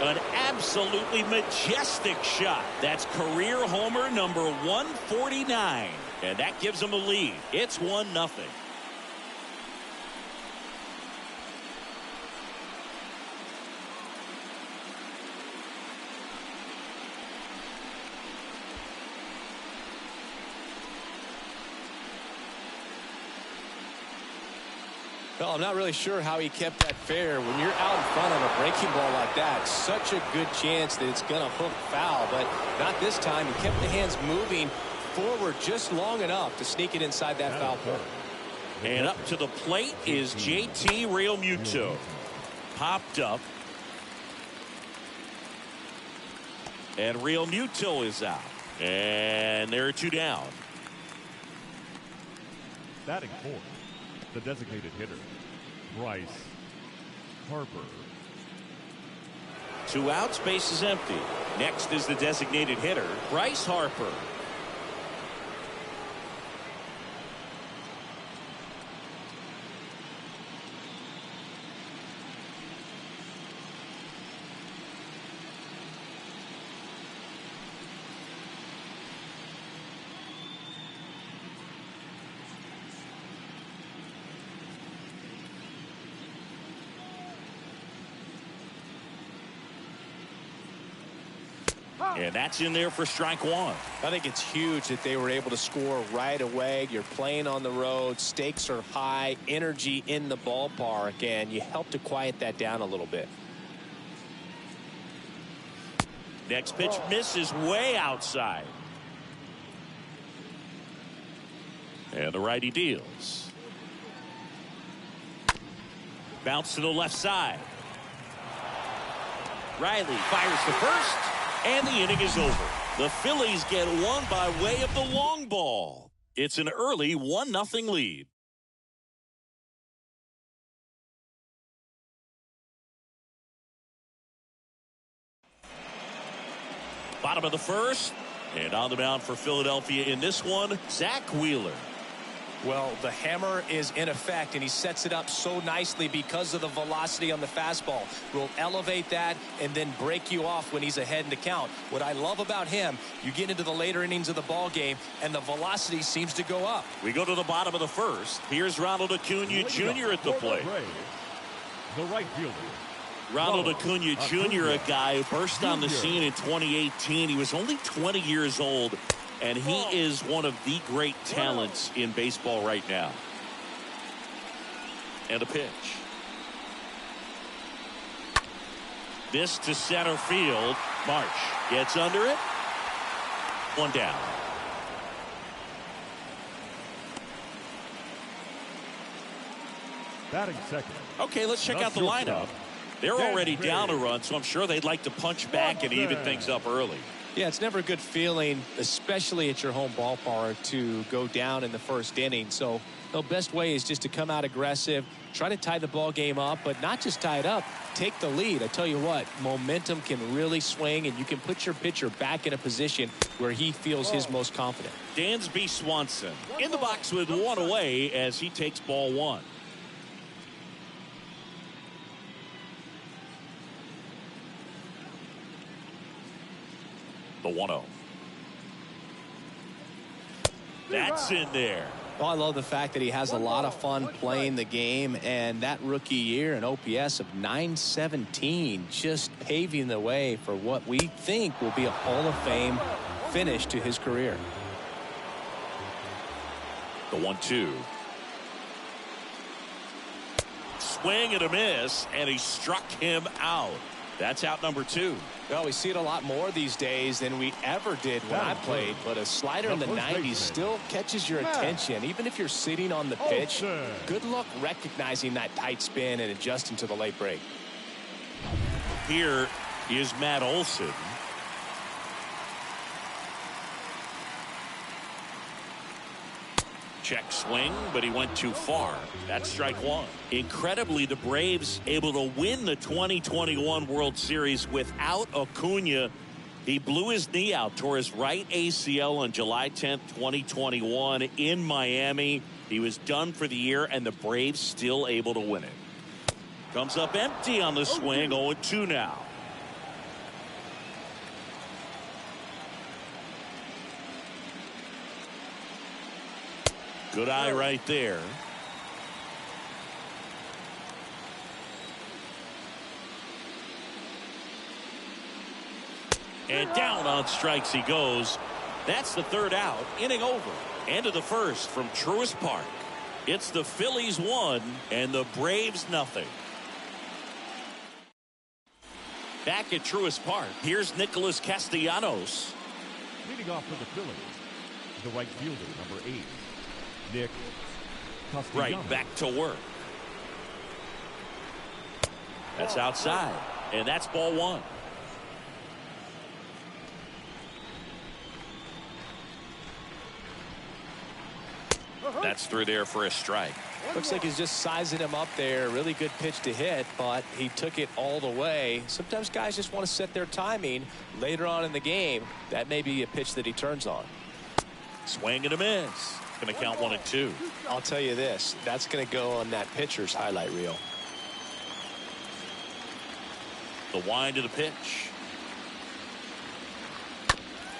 An absolutely majestic shot. That's career homer number 149. And that gives them a lead. It's 1-0. Well, I'm not really sure how he kept that fair. When you're out in front of a breaking ball like that, such a good chance that it's going to hook foul, but not this time. He kept the hands moving forward just long enough to sneak it inside that foul pole. And up to the plate is JT Realmuto. Popped up. And Realmuto is out. And there are 2 down. Batting fourth, the designated hitter, Bryce Harper. 2 outs, base is empty. Next is the designated hitter, Bryce Harper. And that's in there for strike 1. I think it's huge that they were able to score right away. You're playing on the road. Stakes are high. Energy in the ballpark. And you help to quiet that down a little bit. Next pitch misses way outside. And the righty deals. Bounce to the left side. Riley fires to first. And the inning is over. The Phillies get one by way of the long ball. It's an early 1-0 lead. Bottom of the first. And on the mound for Philadelphia in this one, Zach Wheeler. Well, the hammer is in effect, and he sets it up so nicely because of the velocity on the fastball. Will elevate that and then break you off when he's ahead in the count. What I love about him, you get into the later innings of the ball game, and the velocity seems to go up. We go to the bottom of the first. Here's Ronald Acuna Jr. at the plate. The right fielder, Ronald Acuna Jr., a guy who burst on the scene in 2018. He was only 20 years old. And he is one of the great talents in baseball right now. And a pitch. This to center field. Marsh gets under it. One down. Batting second. Okay, let's check Not out the shortstop. lineup. They're already down a run, so I'm sure they'd like to punch back and even things up early. Yeah, it's never a good feeling, especially at your home ballpark, to go down in the first inning. So the best way is just to come out aggressive, try to tie the ball game up, but not just tie it up, take the lead. I tell you what, momentum can really swing, and you can put your pitcher back in a position where he feels his most confident. Dansby Swanson in the box with one away as he takes ball one. The 1-0. That's in there. Well, I love the fact that he has a lot of fun playing the game, and that rookie year, an OPS of 917, just paving the way for what we think will be a Hall of Fame finish to his career. The 1-2. Swing and a miss, and he struck him out. That's out number 2. Well, we see it a lot more these days than we ever did when I played, but a slider in the 90s still catches your attention. Even if you're sitting on the pitch, good luck recognizing that tight spin and adjusting to the late break. Here is Matt Olson. Check swing, but he went too far. That's strike one. Incredibly, the Braves able to win the 2021 World Series without Acuna. He blew his knee out, tore his right ACL on July 10th, 2021 in Miami. He was done for the year, and the Braves still able to win it. Comes up empty on the swing, 0-2 now. Good eye right there. And down on strikes he goes. That's the third out. Inning over. End of the first from Truist Park. It's the Phillies 1 and the Braves nothing. Back at Truist Park, here's Nicholas Castellanos. Leading off for the Phillies, the right fielder, number 8. Nick Castellanos. Right back to work. That's outside, and that's ball one. That's through there for a strike. Looks like he's just sizing him up there. Really good pitch to hit, but he took it all the way. Sometimes guys just want to set their timing later on in the game. That may be a pitch that he turns on. Swing and a miss. Going to count 1-2. I'll tell you this, that's going to go on that pitcher's highlight reel. The wind of the pitch.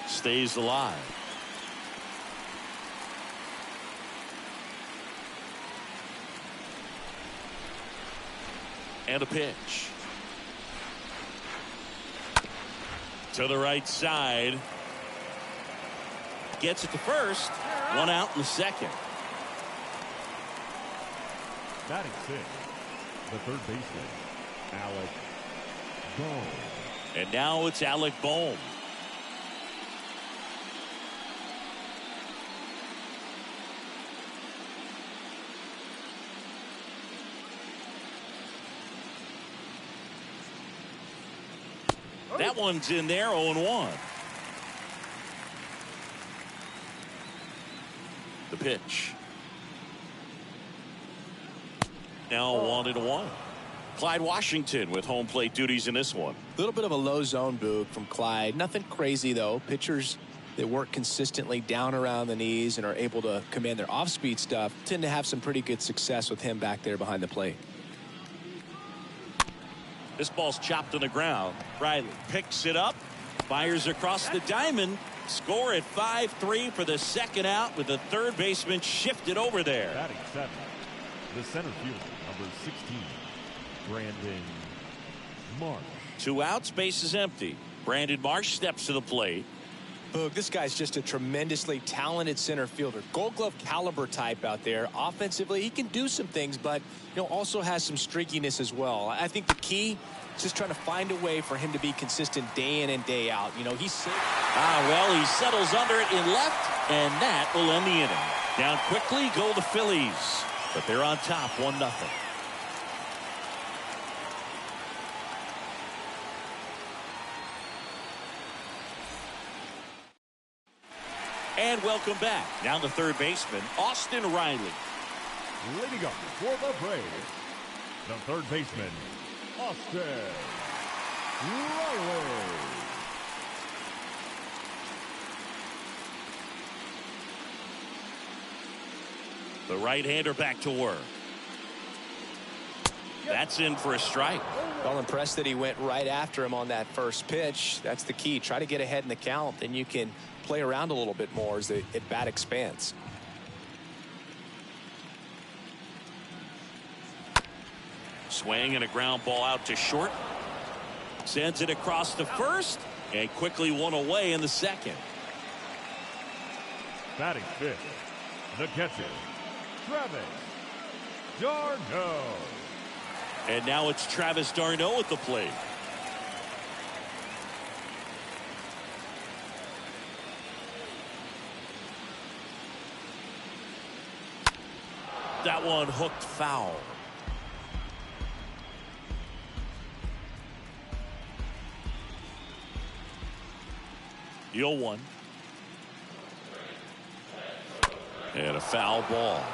Stays alive. And a pitch. To the right side. Gets it to first. One out in the second. Batting 6, the third baseman, Alec Bohm. And now it's Alec Bohm. That one's in there, 0-1. The pitch. Now 1-1. Clyde Washington with home plate duties in this one. A little bit of a low zone boog from Clyde. Nothing crazy, though. Pitchers that work consistently down around the knees and are able to command their off-speed stuff tend to have some pretty good success with him back there behind the plate. This ball's chopped on the ground. Riley picks it up, fires across the diamond. Score at 5-3 for the second out with the third baseman shifted over there. Batting 7, the center fielder, number 16, Brandon Marsh. 2 outs, base is empty. Brandon Marsh steps to the plate. This guy's just a tremendously talented center fielder. Gold Glove caliber type out there. Offensively, he can do some things, but also has some streakiness as well. I think the key is just trying to find a way for him to be consistent day in and day out. He's well, he settles under it in left, and that will end the inning. Down quickly go the Phillies, but they're on top 1-0. And welcome back. Now the third baseman, Austin Riley. Leading up for the Braves, the third baseman, Austin Riley. The right-hander back to work. That's in for a strike. well impressed that he went right after him on that first pitch. That's the key. Try to get ahead in the count, then you can play around a little bit more as the at-bat expands. Swing and a ground ball out to short. Sends it across to first and quickly one away in the second. Batting fifth, the catcher, Travis d'Arnaud. And now it's Travis d'Arnaud at the plate. That one hooked foul. The 0-1. And a foul ball.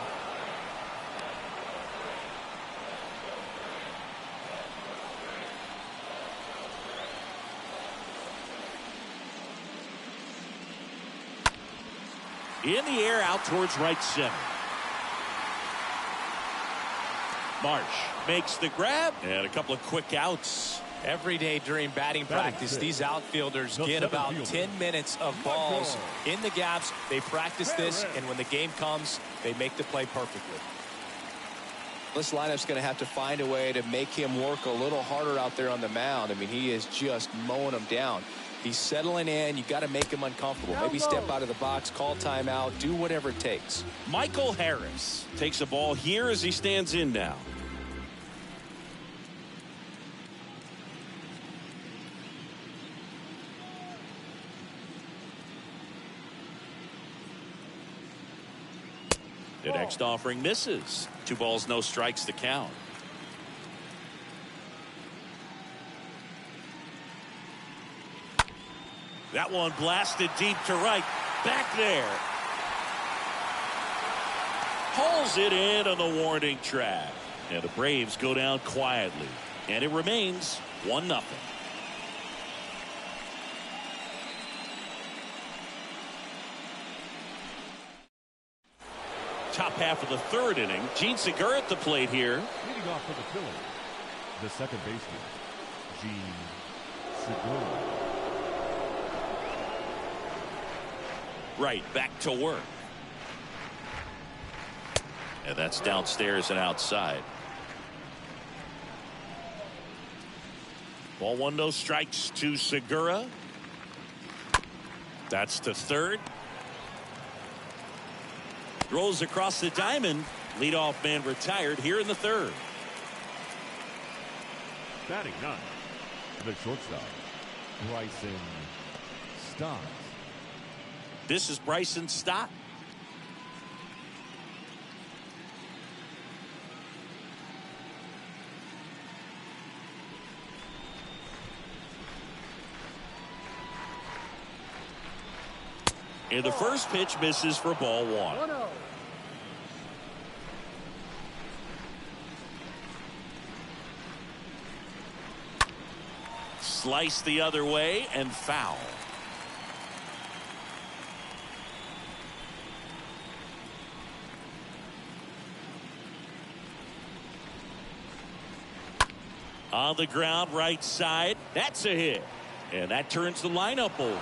In the air out towards right center. Marsh makes the grab and a couple of quick outs. Every day during batting practice, these outfielders get about 10 minutes of balls in the gaps. They practice this, and when the game comes, they make the play perfectly. This lineup's going to have to find a way to make him work a little harder out there on the mound. I mean, he is just mowing them down. He's settling in. You got to make him uncomfortable. Maybe step out of the box, call timeout, do whatever it takes. Michael Harris takes a ball here as he stands in now. The next offering misses. 2 balls, no strikes to count. That one blasted deep to right. Back there. Pulls it in on the warning track. And the Braves go down quietly. And it remains 1-0. Top half of the third inning. Gene Segura at the plate here. Leading off for the Phillies, the second baseman, Gene Segura. Right, back to work. And that's downstairs and outside. Ball 1, no strikes to Segura. That's to third. Throws across the diamond. Leadoff man retired here in the third. Batting ninth, the shortstop, Bryson Stott. This is Bryson Stott. And the first pitch misses for ball 1. Slice the other way and foul. On the ground right side. That's a hit. And that turns the lineup over.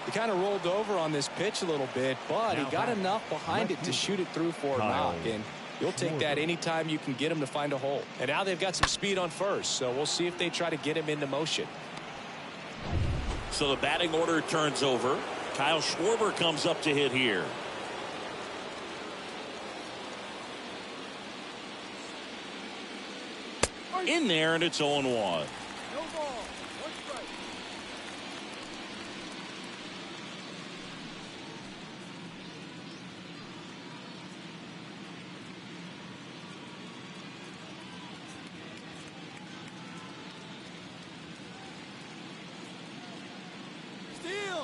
He kind of rolled over on this pitch a little bit, but he got enough behind it to shoot it through for a knock. And you'll take that anytime you can get him to find a hole. And now they've got some speed on first, so we'll see if they try to get him into motion. So the batting order turns over. Kyle Schwarber comes up to hit here. In there, and it's 0-1. No ball. One strike.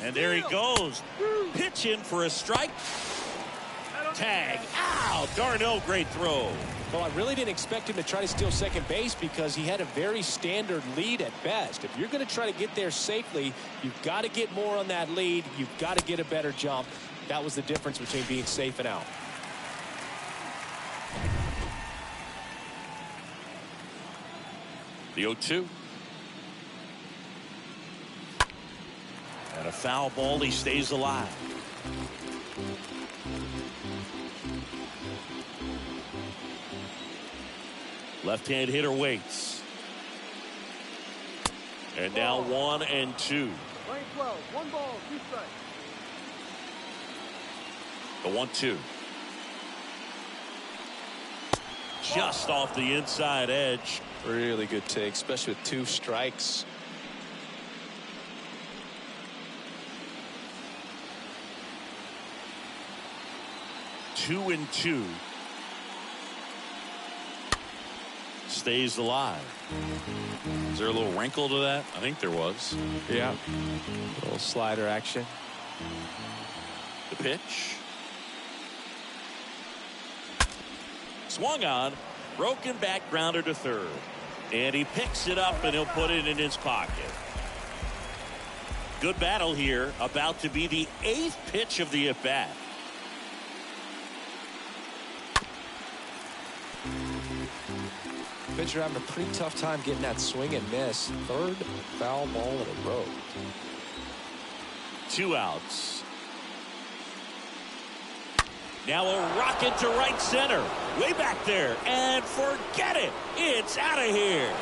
And there he goes. Pitching for a strike. Tag. Ow! Darno, great throw. Well, I really didn't expect him to try to steal second base because he had a very standard lead at best. If you're going to try to get there safely, you've got to get more on that lead. You've got to get a better jump. That was the difference between being safe and out. The 0-2. And a foul ball. He stays alive. Left-hand hitter waits. And now 1-2. Lane 12. One ball. Two strikes. The 1-2. Just off the inside edge. Really good take, especially with 2 strikes. Two and 2. Stays alive. Is there a little wrinkle to that? I think there was. Yeah. A little slider action. The pitch. Swung on. Broken back grounder to third. And he picks it up and he'll put it in his pocket. Good battle here. About to be the 8th pitch of the at-bat. Pitcher having a pretty tough time getting that swing and miss. 3rd foul ball in a row. 2 outs. Now a rocket to right center. Way back there. And forget it. It's out of here.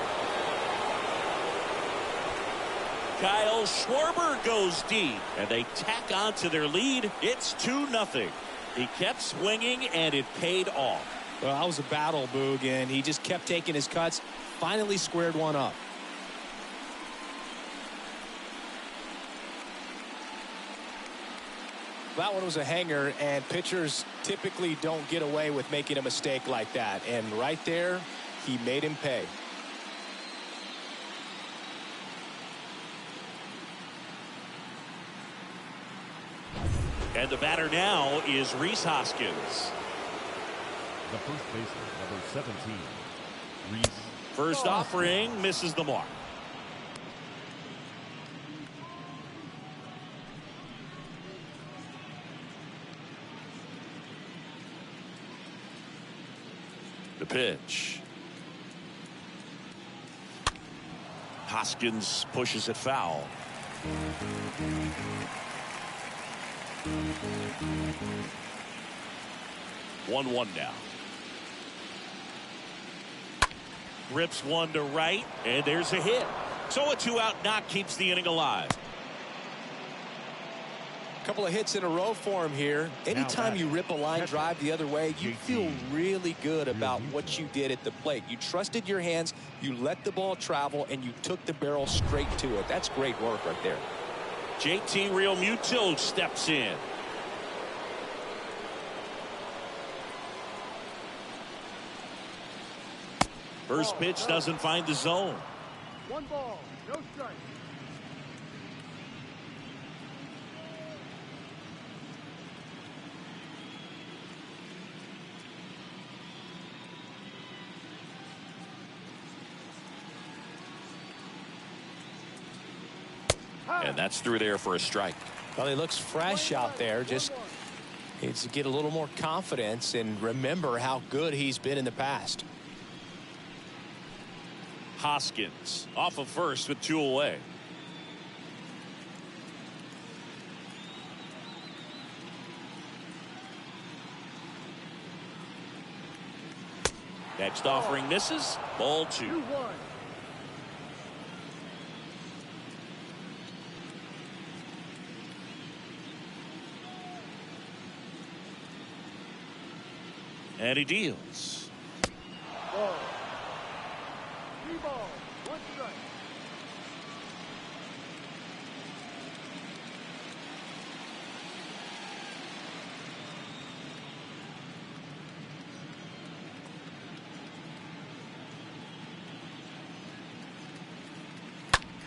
Kyle Schwarber goes deep. And they tack on to their lead. It's 2-0. He kept swinging and it paid off. Well, that was a battle, Boog, and he just kept taking his cuts. Finally squared one up. That one was a hanger, and pitchers typically don't get away with making a mistake like that. And right there, he made him pay. And the batter now is Rhys Hoskins. The first baseman, number 17, Rhys. First offering misses the mark. The pitch. Hoskins pushes it foul. 1-1 now. Rips one to right, and there's a hit. So a 2-out knock keeps the inning alive. Couple of hits in a row for him here. Anytime you rip a line drive the other way, you feel really good about what you did at the plate. You trusted your hands, you let the ball travel, and you took the barrel straight to it. That's great work right there. JT Realmuto steps in. First pitch doesn't find the zone. 1 ball. No strike. And that's through there for a strike. Well, he looks fresh out there. Just needs to get a little more confidence and remember how good he's been in the past. Hoskins off of first with 2 away. Next offering misses. Ball 2. 2-1. And he deals. Ball. 3 balls, 1 strike.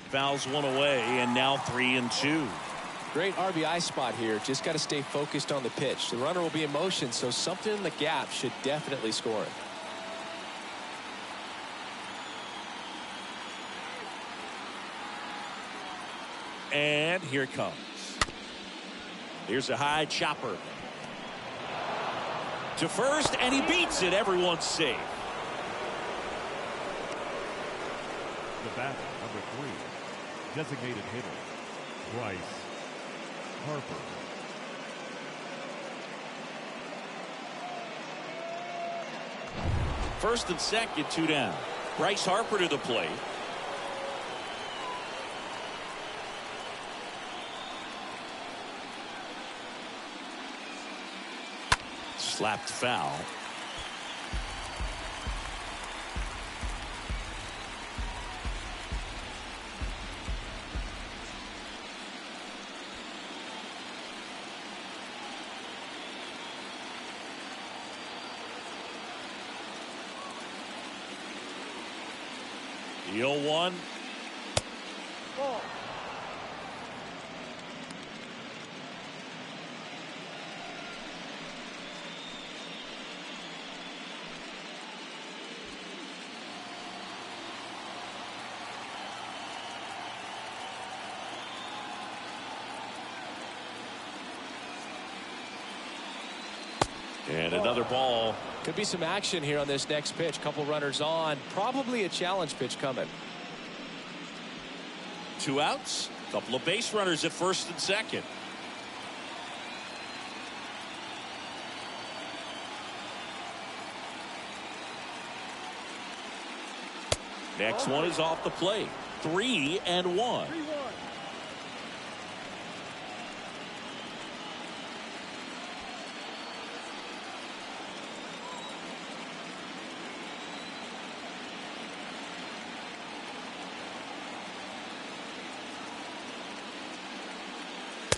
Fouls one away, and now 3-2. Great RBI spot here. Just got to stay focused on the pitch. The runner will be in motion, so something in the gap should definitely score it. And here it comes. Here's a high chopper. To first, and he beats it. Everyone's safe. The batter, number 3. Designated hitter, Bryce Harper. First and second, 2 down. Bryce Harper to the plate. Slapped foul. The 0-1. Ball. And another ball. Could be some action here on this next pitch. Couple runners on. Probably a challenge pitch coming. 2 outs. Couple of base runners at first and second. Next one is off the plate. 3-1. 3-1.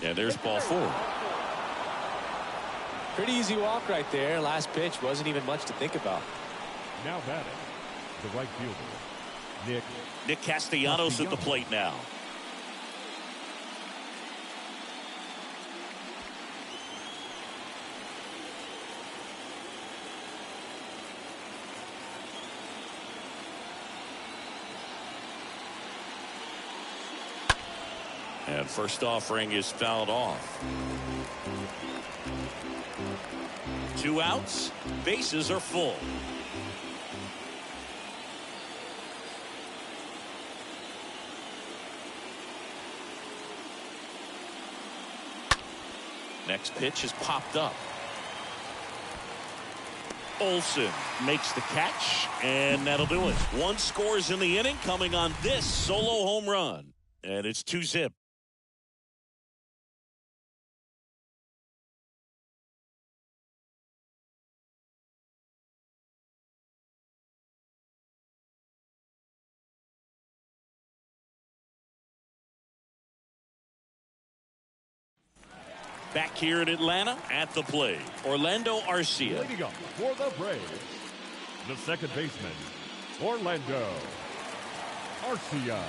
And there's ball 4. Pretty easy walk right there. Last pitch wasn't even much to think about. Now batting, the right fielder, Nick Castellanos at the plate now. And first offering is fouled off. 2 outs. Bases are full. Next pitch is popped up. Olsen makes the catch, and that'll do it. 1 scores in the inning, coming on this solo home run. And it's 2-zip. Back here in Atlanta at the plate, Orlando Arcia. leading up for the Braves, the second baseman, Orlando Arcia.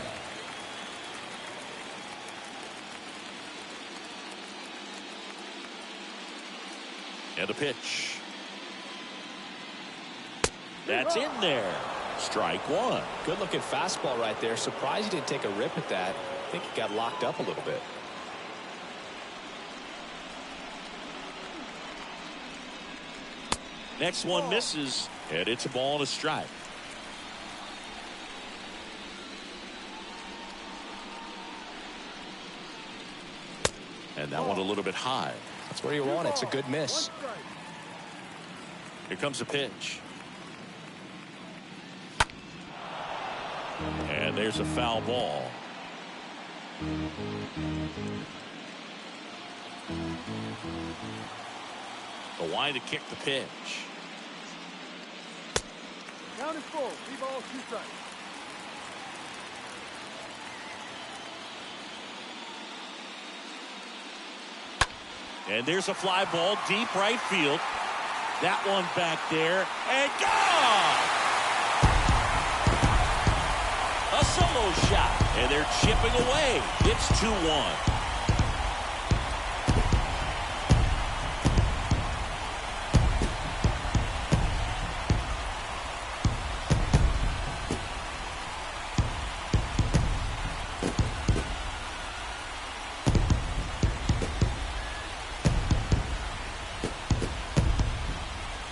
And a pitch. That's in there. Strike 1. Good looking fastball right there. Surprised he didn't take a rip at that. I think he got locked up a little bit. Next one misses, and it's a ball and a strike. And that one a little bit high. That's where you want it. It's a good miss. Here comes a pitch. And there's a foul ball. The line to kick the pitch. Count is full. 3 balls, 2 strikes. And there's a fly ball deep right field. That one back there and gone. A solo shot, and they're chipping away. It's 2-1.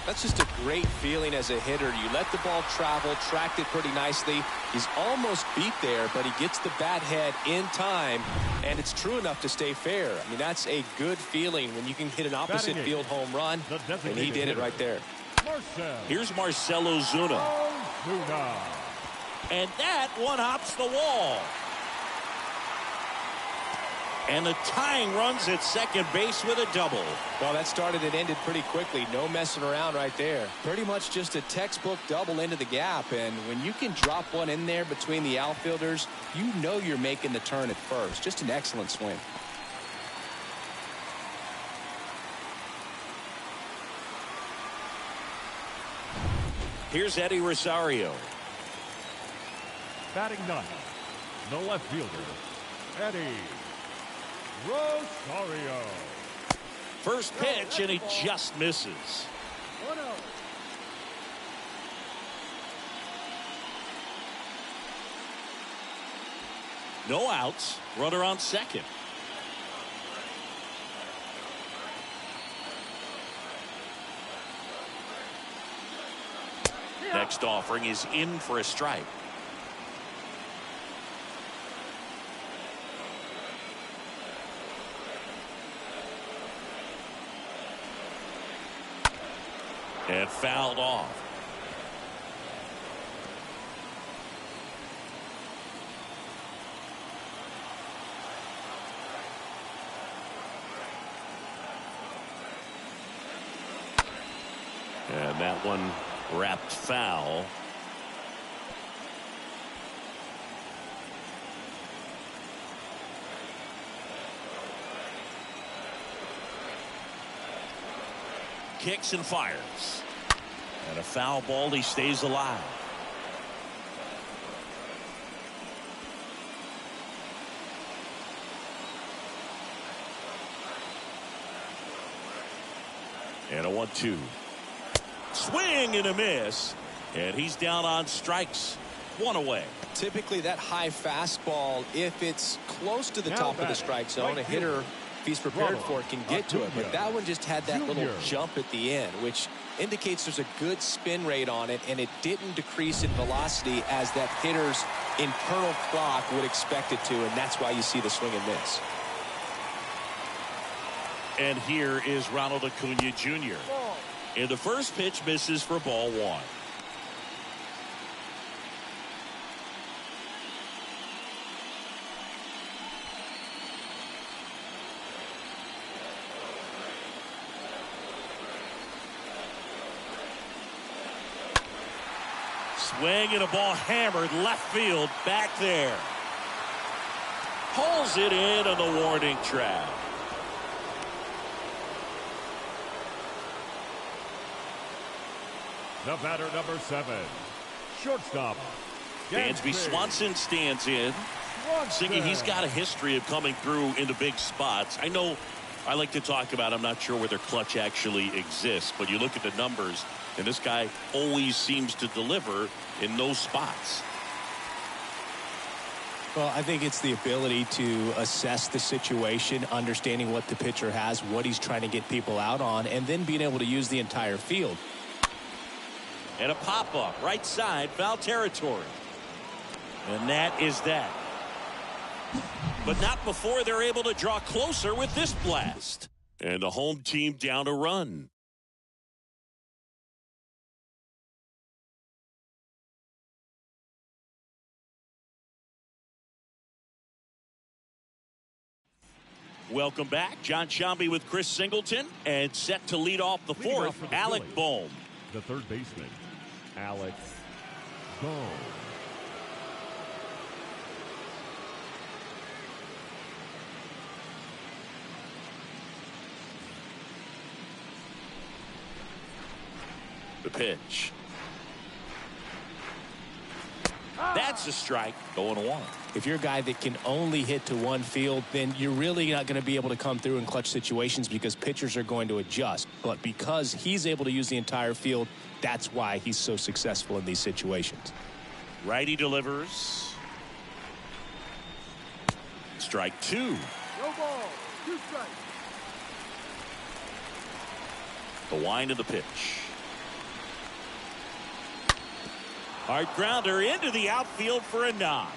That's just a great feeling as a hitter. You let the ball travel, tracked it pretty nicely. He's almost beat there, but he gets the bat head in time, and it's true enough to stay fair. I mean, that's a good feeling when you can hit an opposite field home run, and he did it right there. Here's Marcell Ozuna. And that one hops the wall. And the tying runs at second base with a double. Well, that started and ended pretty quickly. No messing around right there. Pretty much just a textbook double into the gap. And when you can drop one in there between the outfielders, you know you're making the turn at first. Just an excellent swing. Here's Eddie Rosario. Batting ninth, the left fielder, Eddie Rosario. First pitch, and he just misses. 1-0. No outs. Runner on second. Next offering is in for a strike. And fouled off. And that one wrapped foul. Kicks and fires. And a foul ball. He stays alive. And a 1-2. Swing and a miss. And he's down on strikes. One away. Typically that high fastball, if it's close to the top of the strike zone, a hitter, if he's prepared for it, can get to it. But that one just had that little jump at the end, which indicates there's a good spin rate on it, and it didn't decrease in velocity as that hitter's internal clock would expect it to, and that's why you see the swing and miss. And here is Ronald Acuna Jr. And the first pitch misses for ball one. Swing and a ball hammered left field back there. Pulls it in on the warning track. The batter, number 7, shortstop, Dansby Swanson stands in. Siggy, he's got a history of coming through into big spots. I know I like to talk about, I'm not sure whether clutch actually exists, but you look at the numbers, and this guy always seems to deliver in those spots. Well, I think it's the ability to assess the situation, understanding what the pitcher has, what he's trying to get people out on, and then being able to use the entire field. And a pop-up, right side, foul territory. And that is that. But not before they're able to draw closer with this blast. And the home team down a run. Welcome back. John Sciambi with Chris Singleton. And set to lead off the fourth, Alec Bohm. The third baseman, Alec ball. The pitch. That's a strike. Going one. If you're a guy that can only hit to one field, then you're really not going to be able to come through in clutch situations because pitchers are going to adjust. But because he's able to use the entire field, that's why he's so successful in these situations. Righty delivers. Strike two. No ball. 2 strikes. The wind of the pitch. Hard grounder into the outfield for a knock.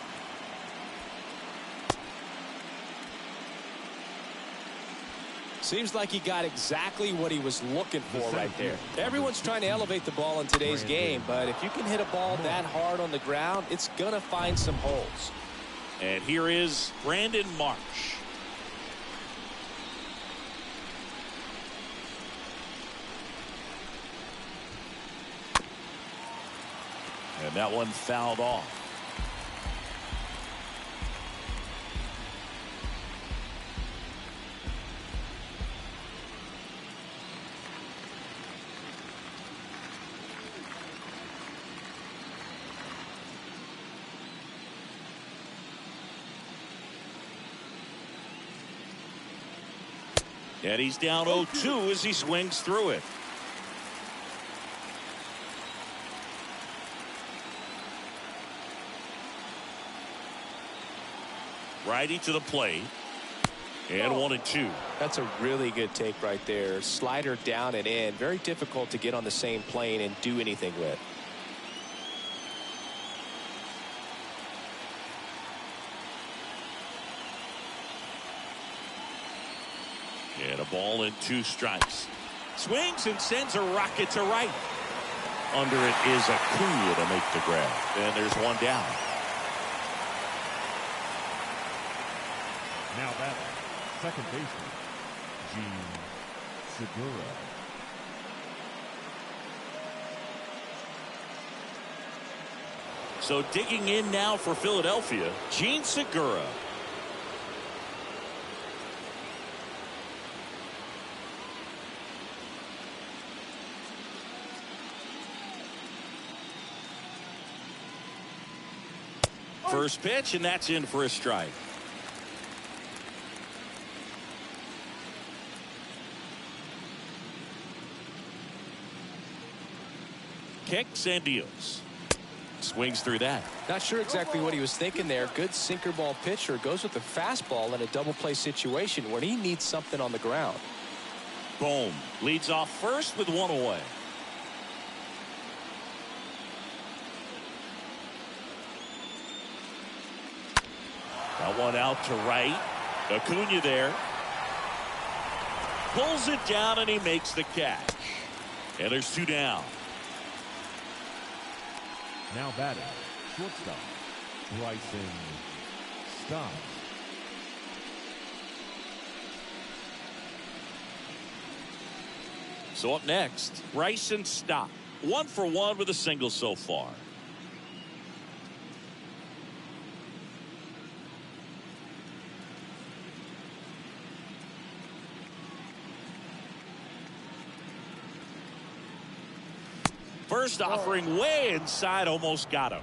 Seems like he got exactly what he was looking for right there. Everyone's trying to elevate the ball in today's game, but if you can hit a ball that hard on the ground, it's going to find some holes. And here is Brandon Marsh. And that one fouled off. And he's down 0-2 as he swings through it. Righty to the plate. And 1-2. That's a really good take right there. Slider down and in. Very difficult to get on the same plane and do anything with. And a ball and 2 strikes. Swings and sends a rocket to right. Under it is Acuna to make the grab. And there's one down. Now batting, second baseman, Gene Segura. So digging in now for Philadelphia, Gene Segura. First pitch, and that's in for a strike. Kicks and deals. Swings through that. Not sure exactly what he was thinking there. Good sinker ball pitcher goes with the fastball in a double play situation when he needs something on the ground. Boom. Leads off first with 1 away. That one out to right. Acuna there. Pulls it down and he makes the catch. And there's 2 down. Now batting, shortstop, Bryson Stott. So up next, Bryson Stott. 1 for 1 with a single so far. First offering way inside, almost got him.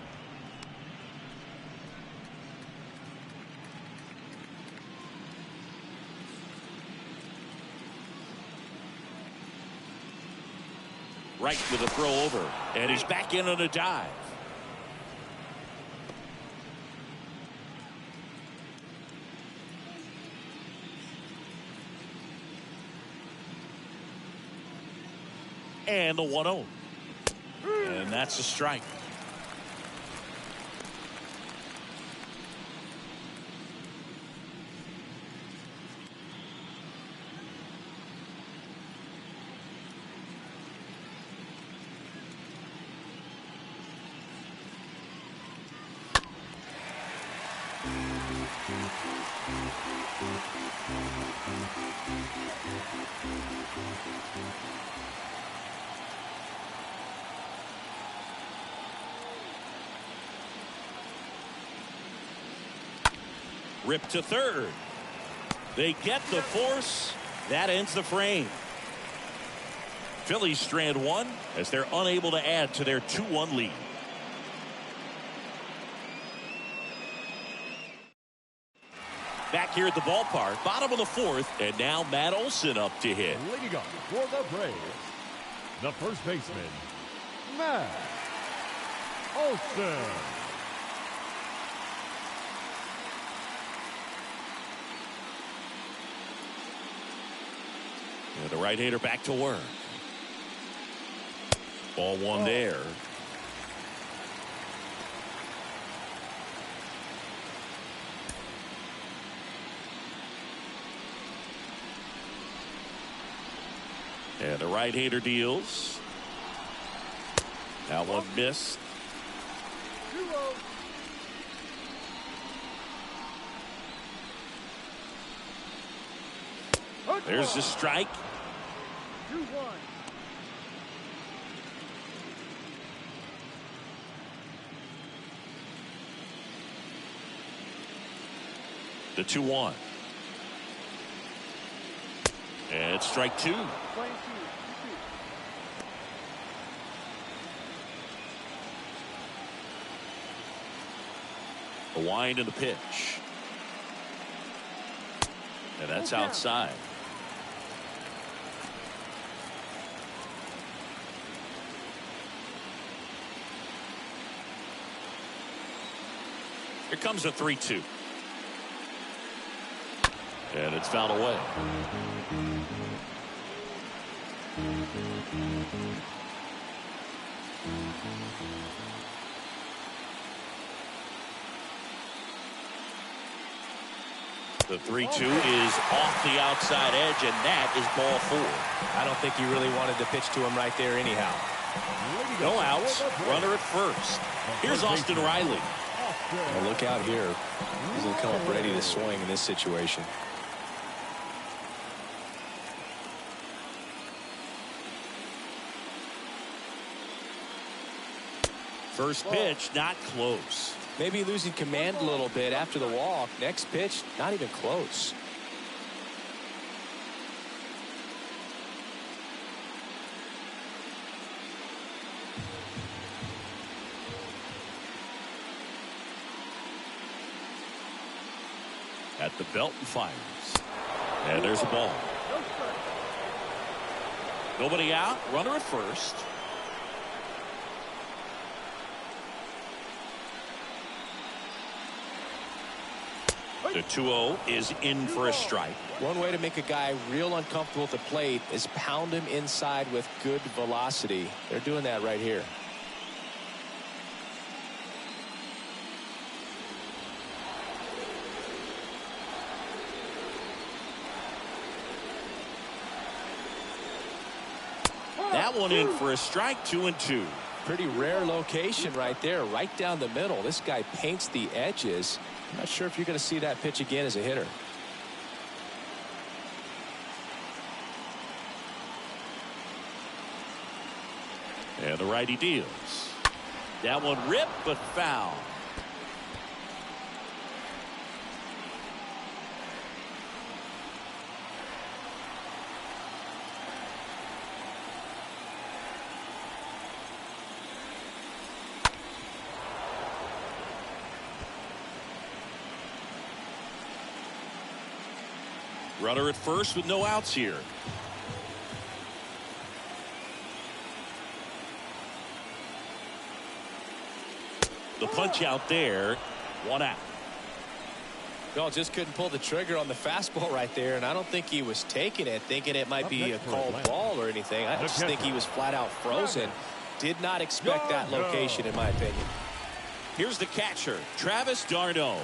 Right with a throw over, and he's back in on a dive. And the 1-0. And that's a strike. Rip to third. They get the force. That ends the frame. Phillies strand one as they're unable to add to their 2-1 lead. Back here at the ballpark, bottom of the fourth, and now Matt Olson up to hit. Leading up for the Braves, the first baseman, Matt Olson. And the right-hander back to work. Ball one there. And the right-hander deals. That one missed. There's the strike. 2-1. The 2-1. And strike two. Playing A wind in the pitch. And that's outside. Here comes a 3-2. And it's fouled away. The 3-2 is off the outside edge, and that is ball four. I don't think he really wanted to pitch to him right there anyhow. No outs, runner at first. Here's Austin Riley. Well, look out here. He's going to come up ready to swing in this situation. First pitch, not close. Maybe losing command a little bit after the walk. Next pitch, not even close. At the belt and fires. And there's a ball. Nobody out, runner at first. The 2-0 is in for a strike. One way to make a guy real uncomfortable at the plate is pound him inside with good velocity. They're doing that right here. That one in for a strike, 2-2. Pretty rare location right there, right down the middle. This guy paints the edges. I'm not sure if you're going to see that pitch again as a hitter. And the righty deals. That one ripped, but foul. Runner at first with no outs here. The punch out there, one out. No, just couldn't pull the trigger on the fastball right there, and I don't think he was taking it, thinking it might be a called ball or anything. I just think he was flat out frozen. Did not expect that location, in my opinion. Here's the catcher, Travis d'Arnaud.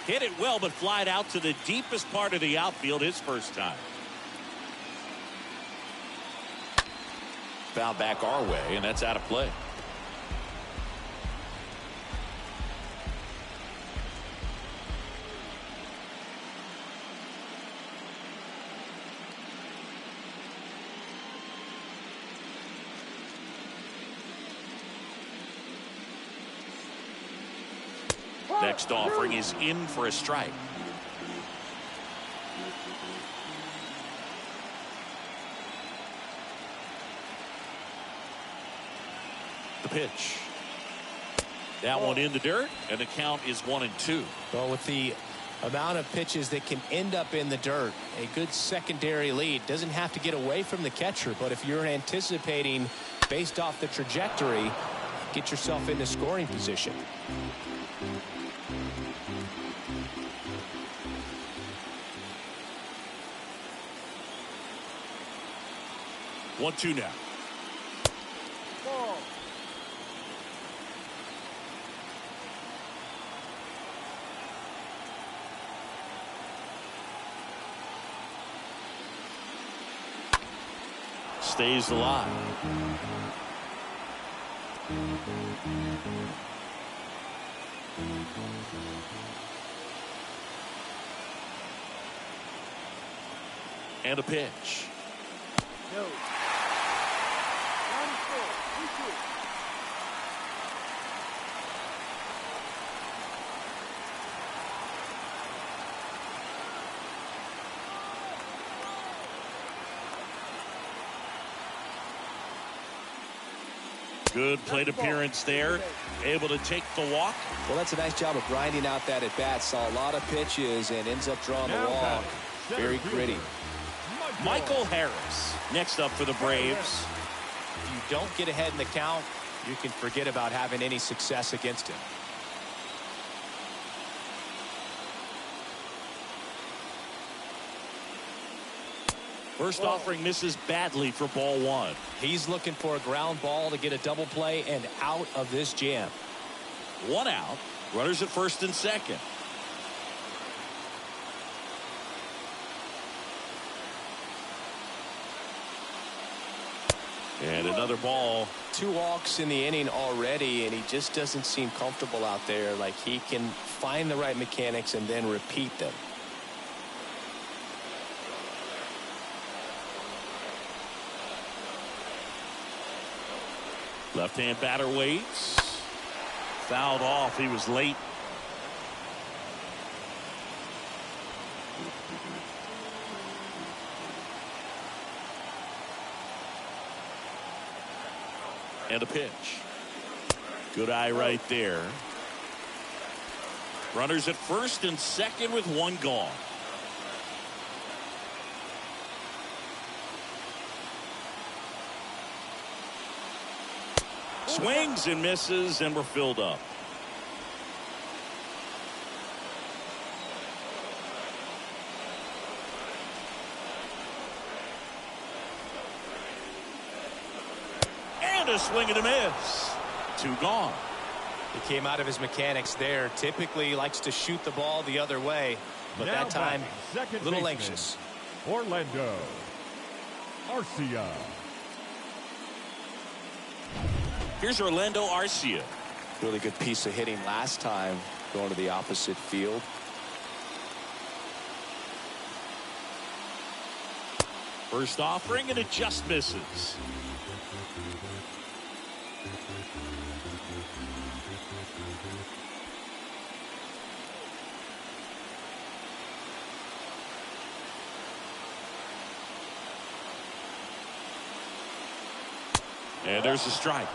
Hit it well, but flied out to the deepest part of the outfield his first time. Foul back our way, and that's out of play. Next offering is in for a strike. pitch. That one in the dirt, and the count is 1-2. Well, with the amount of pitches that can end up in the dirt, a good secondary lead doesn't have to get away from the catcher, but if you're anticipating based off the trajectory, get yourself into scoring position. One, two now. Ball. Stays alive. And a pitch. No. 94. 2-2. Good plate appearance there. Able to take the walk. Well, that's a nice job of grinding out that at bat. Saw a lot of pitches and ends up drawing the walk. Very gritty. Michael Harris next up for the Braves. If you don't get ahead in the count, you can forget about having any success against him. First offering misses badly for ball one. He's looking for a ground ball to get a double play and out of this jam. One out. Runners at first and second. And another ball. 2 walks in the inning already, and he just doesn't seem comfortable out there. Like he can find the right mechanics and then repeat them. Left-hand batter waits. Fouled off. He was late. And a pitch. Good eye right there. Runners at first and second with one gone. Swings and misses, and we're filled up. And a swing and a miss. 2 gone. He came out of his mechanics there. Typically he likes to shoot the ball the other way, but that time a little anxious. Orlando Arcia. Here's Orlando Arcia. Really good piece of hitting last time, going to the opposite field. First offering, and it just misses. And there's a strike.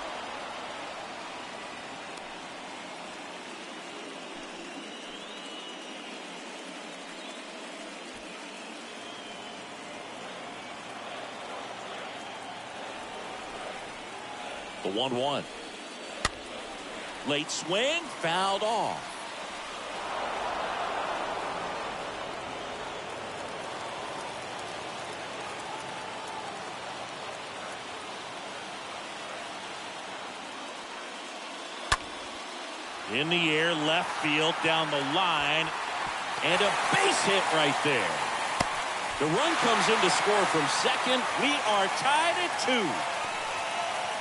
The 1-1. Late swing, fouled off. In the air, left field, down the line, and a base hit right there. The run comes in to score from second. We are tied at 2.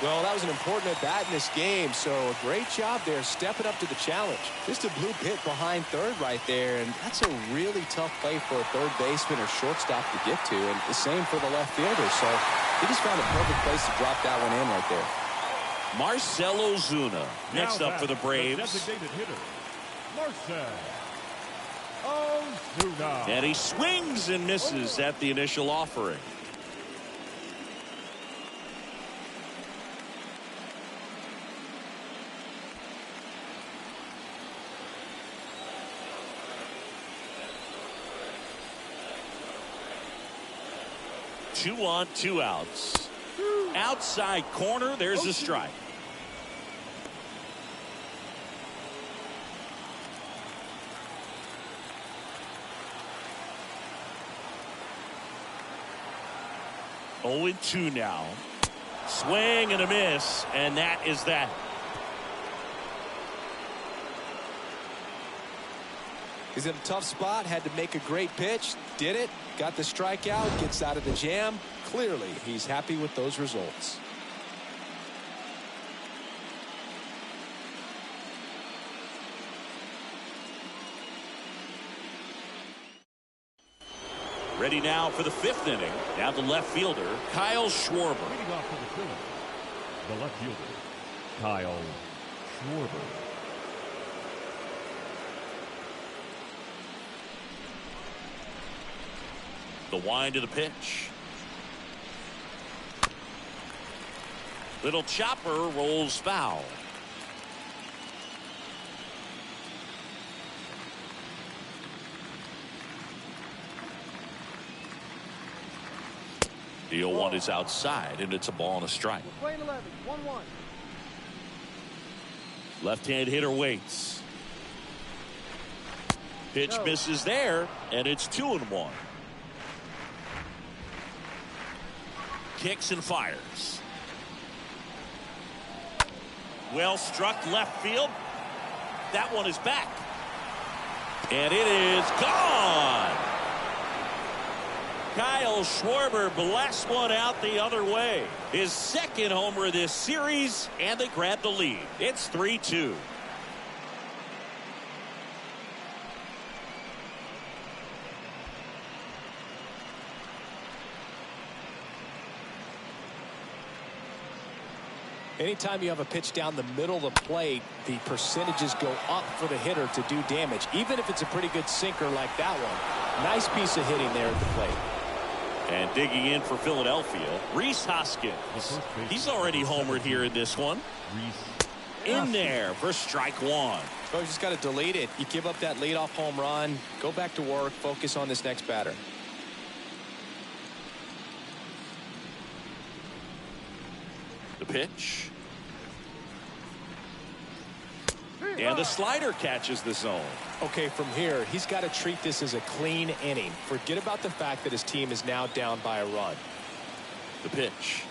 Well, that was an important at bat in this game, so a great job there stepping up to the challenge. Just a blue pit behind third right there, and that's a really tough play for a third baseman or shortstop to get to, and the same for the left fielder. So he just found a perfect place to drop that one in right there. Marcell Ozuna next up for the Braves. Designated hitter, Marcell Ozuna. And he swings and misses at the initial offering. 2 on, 2 outs. Outside corner, there's a strike. Oh, 2 now. Swing and a miss, and that is that. He's in a tough spot, had to make a great pitch, did it, got the strikeout, gets out of the jam. Clearly, he's happy with those results. Ready now for the 5th inning. Now the left fielder, Kyle Schwarber. Leading off for the Phillies, the left fielder, Kyle Schwarber. The wind of the pitch. Little chopper rolls foul. The 0-1 is outside, and it's a ball and a strike. Playing 11, 1-1. Left-hand hitter waits. Pitch misses there, and it's 2-1. Kicks and fires. Well struck left field. That one is back. And it is gone. Kyle Schwarber blasts one out the other way. His 2nd homer this series, and they grab the lead. It's 3-2. Anytime you have a pitch down the middle of the plate, the percentages go up for the hitter to do damage, even if it's a pretty good sinker like that one. Nice piece of hitting there at the plate. And digging in for Philadelphia, Rhys Hoskins. He's already homered here in this one. In there for strike 1. So you just got to delete it. You give up that leadoff home run, go back to work, focus on this next batter. The pitch. And the slider catches the zone. Okay, from here, he's got to treat this as a clean inning. Forget about the fact that his team is now down by a run. The pitch.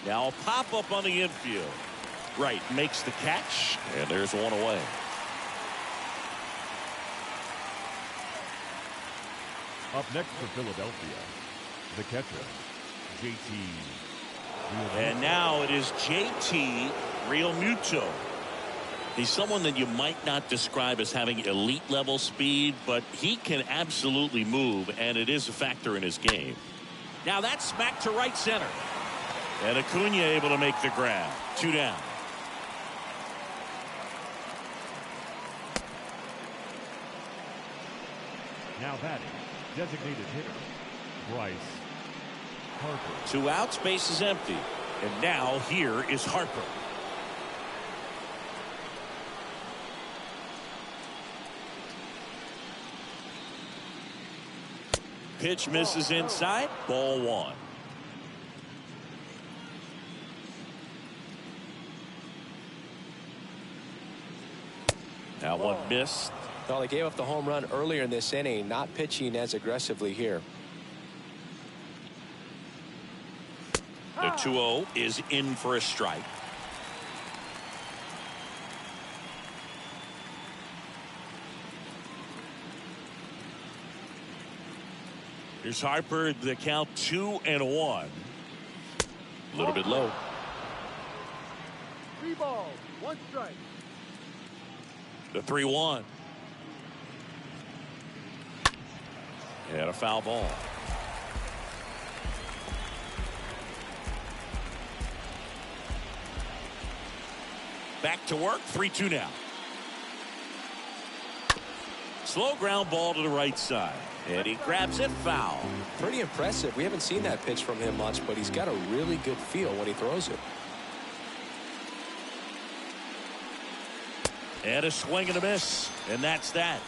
Now a pop-up on the infield. Wright makes the catch, and there's one away. Up next for Philadelphia, the catcher, JT. And now it is JT Realmuto. He's someone that you might not describe as having elite level speed, but he can absolutely move, and it is a factor in his game. Now that's smacked to right center. And Acuna able to make the grab. 2 down. Now batting, designated hitter, Bryce Harper. 2 outs, base is empty. And now here is Harper. Pitch misses inside. Ball 1. Now one missed. Well, they gave up the home run earlier in this inning, not pitching as aggressively here. The 2-0 is in for a strike. Here's Harper. The count 2-1. A little bit low. 3 balls, 1 strike. The 3-1. And a foul ball. Back to work. 3-2 now. Slow ground ball to the right side. And he grabs it foul. Pretty impressive. We haven't seen that pitch from him much, but he's got a really good feel when he throws it. And a swing and a miss. And that's that.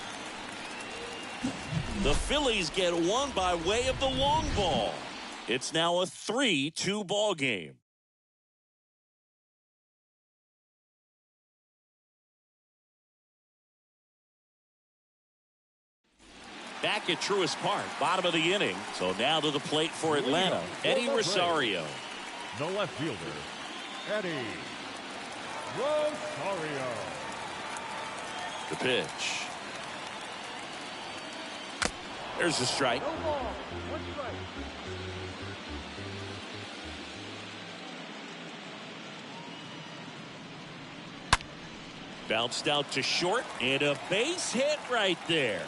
The Phillies get one by way of the long ball. It's now a 3-2 ball game. Back at Truist Park, bottom of the inning. So now to the plate for Atlanta, Eddie Rosario. The left fielder, Eddie Rosario. The pitch. There's a strike. No ball. One strike. Bounced out to short, and a base hit right there.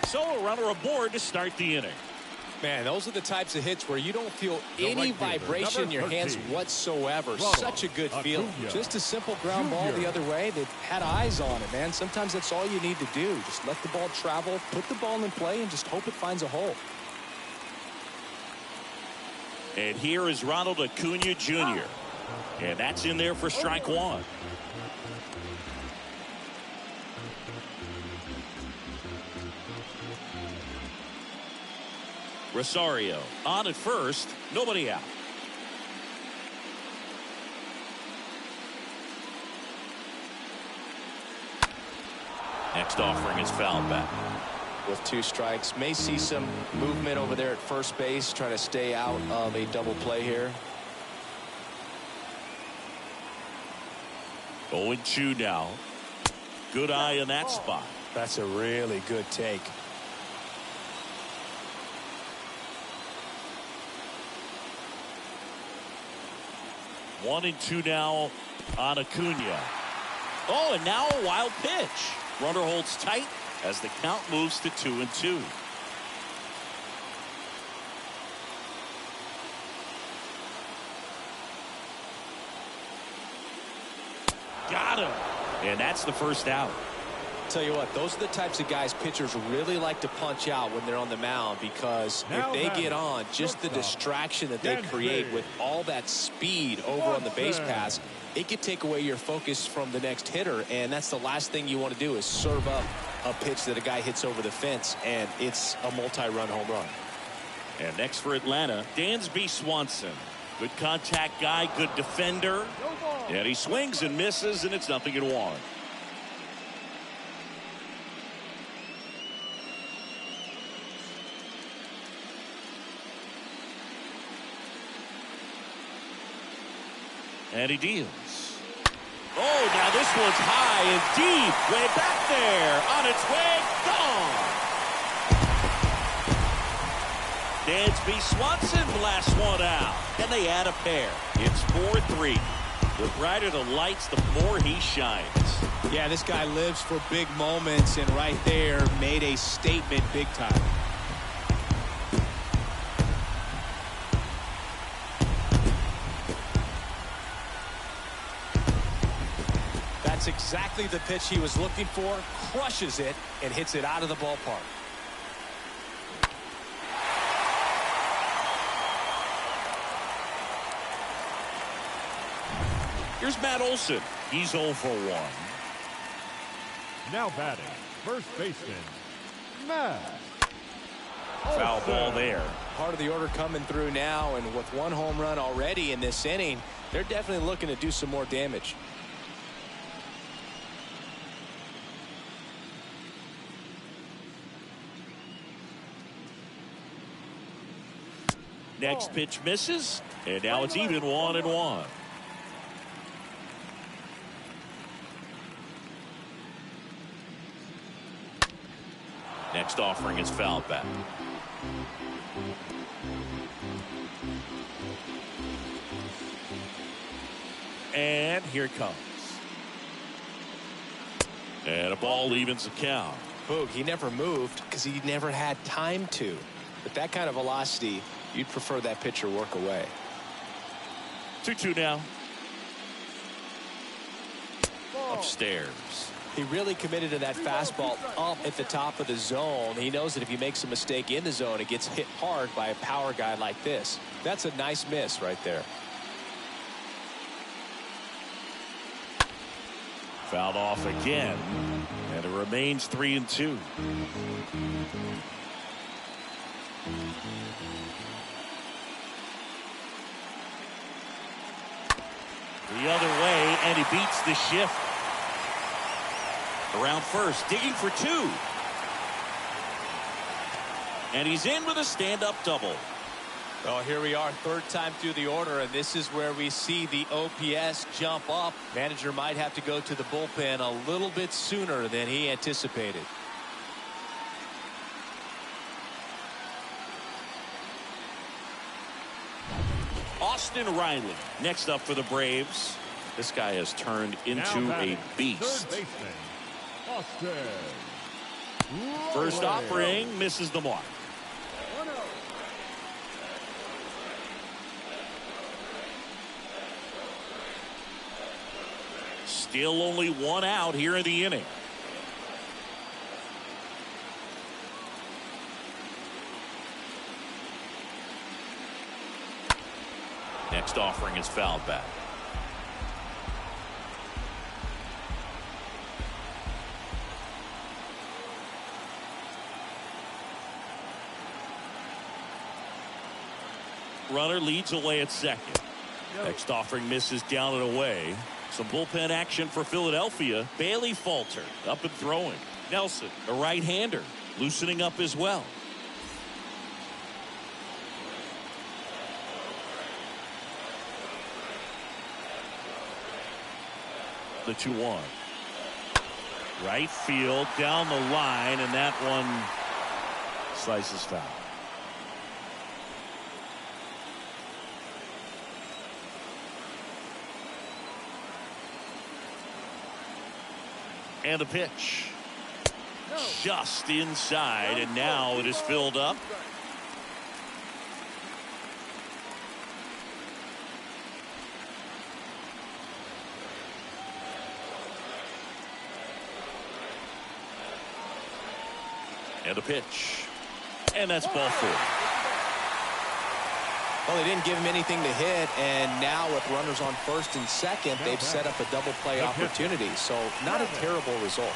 So a runner aboard to start the inning. Man, those are the types of hits where you don't feel The any right fielder, vibration in your number hands 13, whatsoever. Ronald Such a good feeling. Acuna Just a simple ground ball Jr. the other way. They had eyes on it, man. Sometimes that's all you need to do. Just let the ball travel, put the ball in play, and just hope it finds a hole. And here is Ronald Acuna Jr. And that's in there for strike one. Rosario on at first, nobody out. Next offering is fouled back. With 2 strikes, may see some movement over there at first base, trying to stay out of a double play here. 0-2 now. Good eye in that spot. That's a really good take. One and two now on Acuna. Oh, and now a wild pitch. Runner holds tight as the count moves to 2-2. Got him. And that's the first out. Tell you what, those are the types of guys pitchers really like to punch out when they're on the mound, because Now if they batting, get on, just the shortstop, distraction that they Dansby create with all that speed over on the base Swanson. pass, it could take away your focus from the next hitter, and that's the last thing you want to do is serve up a pitch that a guy hits over the fence, and it's a multi-run home run. And next for Atlanta, Dansby Swanson. Good contact guy, good defender. No ball. And he swings and misses, and it's 0-1. And he deals. Oh, now this one's high and deep. Way back there. On its way. Gone. Dansby Swanson blasts one out. And they add a pair. It's 4-3. The brighter the lights, the more he shines. Yeah, this guy lives for big moments, and right there made a statement big time. That's exactly the pitch he was looking for. Crushes it and hits it out of the ballpark. Here's Matt Olson. He's 0 for 1. Now batting, first baseman, Matt Foul Olson. ball there. Part of the order coming through now, and with 1 home run already in this inning, they're definitely looking to do some more damage. Next pitch misses, and now it's even 1-1. Next offering is fouled back. And here it comes. And a ball evens the count. Boog, he never moved because he never had time to. But that kind of velocity, you'd prefer that pitcher work away. 2-2 now. Ball. Upstairs. He really committed to that fastball up at the top of the zone. He knows that if he makes a mistake in the zone, it gets hit hard by a power guy like this. That's a nice miss right there. Fouled off again, and it remains 3-2. The other way, and he beats the shift. Around first, digging for 2. And he's in with a stand-up double. Well, here we are, third time through the order, and this is where we see the OPS jump up. Manager might have to go to the bullpen a little bit sooner than he anticipated. Austin Riley next up for the Braves. This guy has turned into a beast. Third baseman, Austin First Riley. offering misses the mark. 1-0. Still only 1 out here in the inning. Next offering is fouled back. Runner leads away at second. Next offering misses down and away. Some bullpen action for Philadelphia. Bailey Falter up and throwing. Nelson, a right-hander, loosening up as well. The 2-1. Right field down the line, and that one slices foul. And the pitch. Just inside, and now it is filled up. And the pitch. And that's ball 4. Well, they didn't give him anything to hit, and now with runners on first and second, they've set up a double play opportunity. So not a terrible result.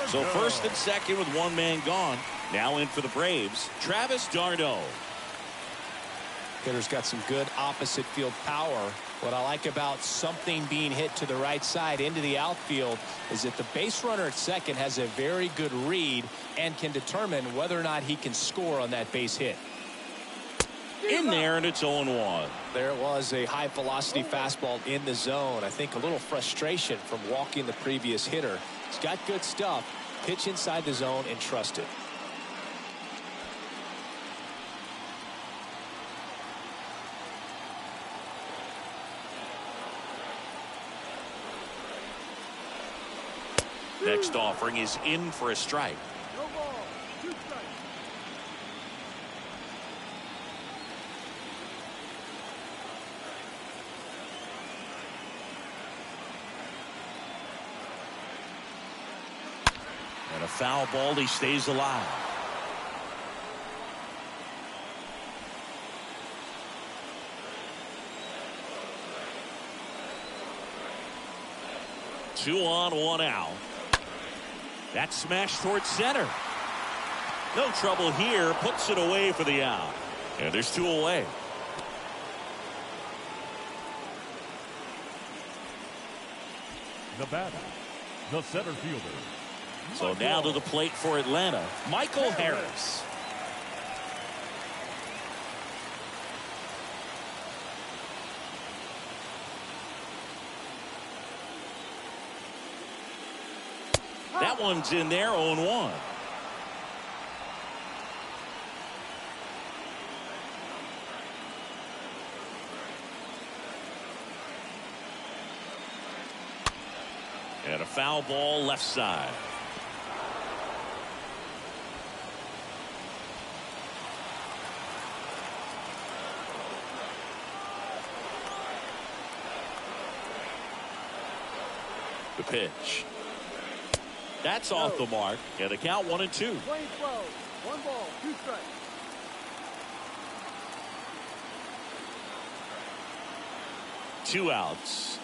So first and second with 1 man gone. Now in for the Braves, Travis d'Arnaud. Hitter's got some good opposite field power. What I like about something being hit to the right side into the outfield is that the base runner at second has a very good read and can determine whether or not he can score on that base hit. In there, and it's 0-1. There was a high velocity fastball in the zone. I think a little frustration from walking the previous hitter. He's got good stuff. Pitch inside the zone and trust it. Next offering is in for a strike. No ball. 2 strikes. And a foul ball, he stays alive. Two on, 1 out. That smash towards center. No trouble here. Puts it away for the out. And there's 2 away. The batter, the center fielder. So now to the plate for Atlanta, Michael Harris. That one's in there, 0-1. And a foul ball left side. The pitch. That's off the mark. And the count 1-2. Playing 12. 1 ball. 2 strikes. Two outs.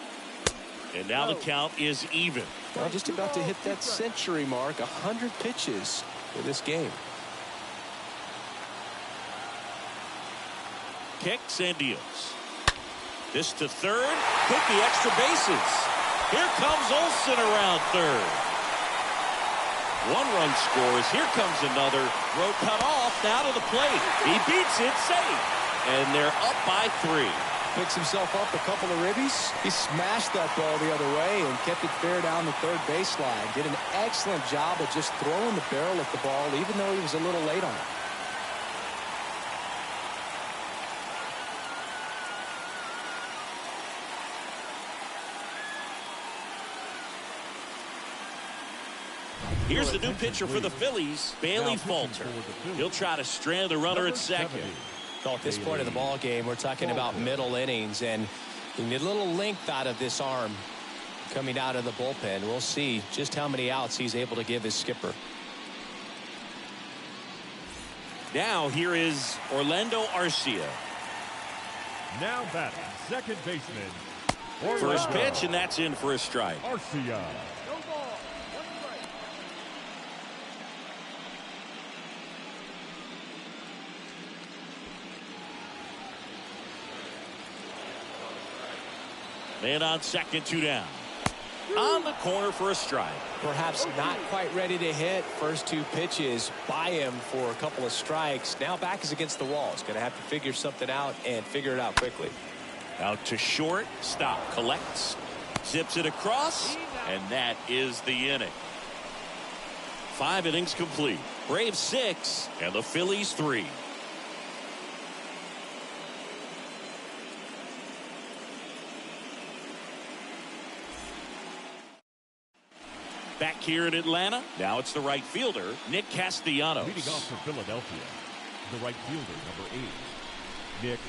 And now the count is even. Well, just about to hit that century mark. 100 pitches for this game. Kicks and deals. This to third. Could be extra bases. Here comes Olsen around third. 1 run scores. Here comes another. Throw cut off. Now to the plate. He beats it. Safe. And they're up by 3. Picks himself up a couple of ribbies. He smashed that ball the other way and kept it fair down the third baseline. Did an excellent job of just throwing the barrel at the ball, even though he was a little late on it. Here's the new pitcher for the Phillies, Bailey Falter. He'll try to strand the runner at second. Well, at this point of the ball game, we're talking about middle innings, and you need a little length out of this arm coming out of the bullpen. We'll see just how many outs he's able to give his skipper. Now here is Orlando Arcia. Now batting, second baseman. First pitch, and that's in for a strike. Arcia. No ball. 1 strike. Man on second, 2 down. On the corner for a strike. Perhaps not quite ready to hit. First 2 pitches by him for a couple of strikes. Now back is against the wall. He's going to have to figure something out and figure it out quickly. Out to short. Stop. Collects. Zips it across. And that is the inning. 5 innings complete. Braves 6 and the Phillies 3. Back here in Atlanta, now it's the right fielder, Nick Castellanos. Leading off for Philadelphia, the right fielder, number 8, Nick.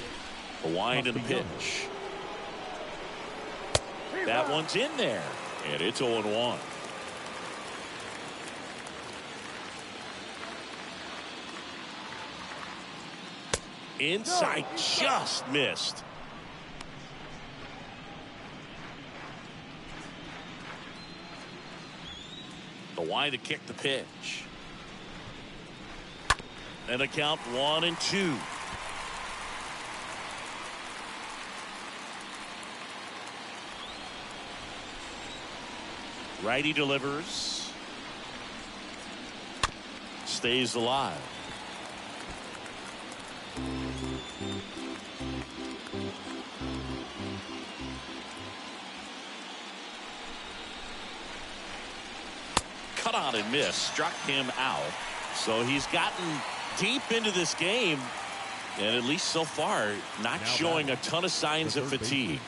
The wind and the pitch. That one's in there, and it's 0-1. Inside, just missed. The wind to kick the pitch. And a count 1-2. Righty delivers. Stays alive. Cut on and miss. Struck him out. So he's gotten deep into this game. And at least so far, not showing a ton of signs of fatigue.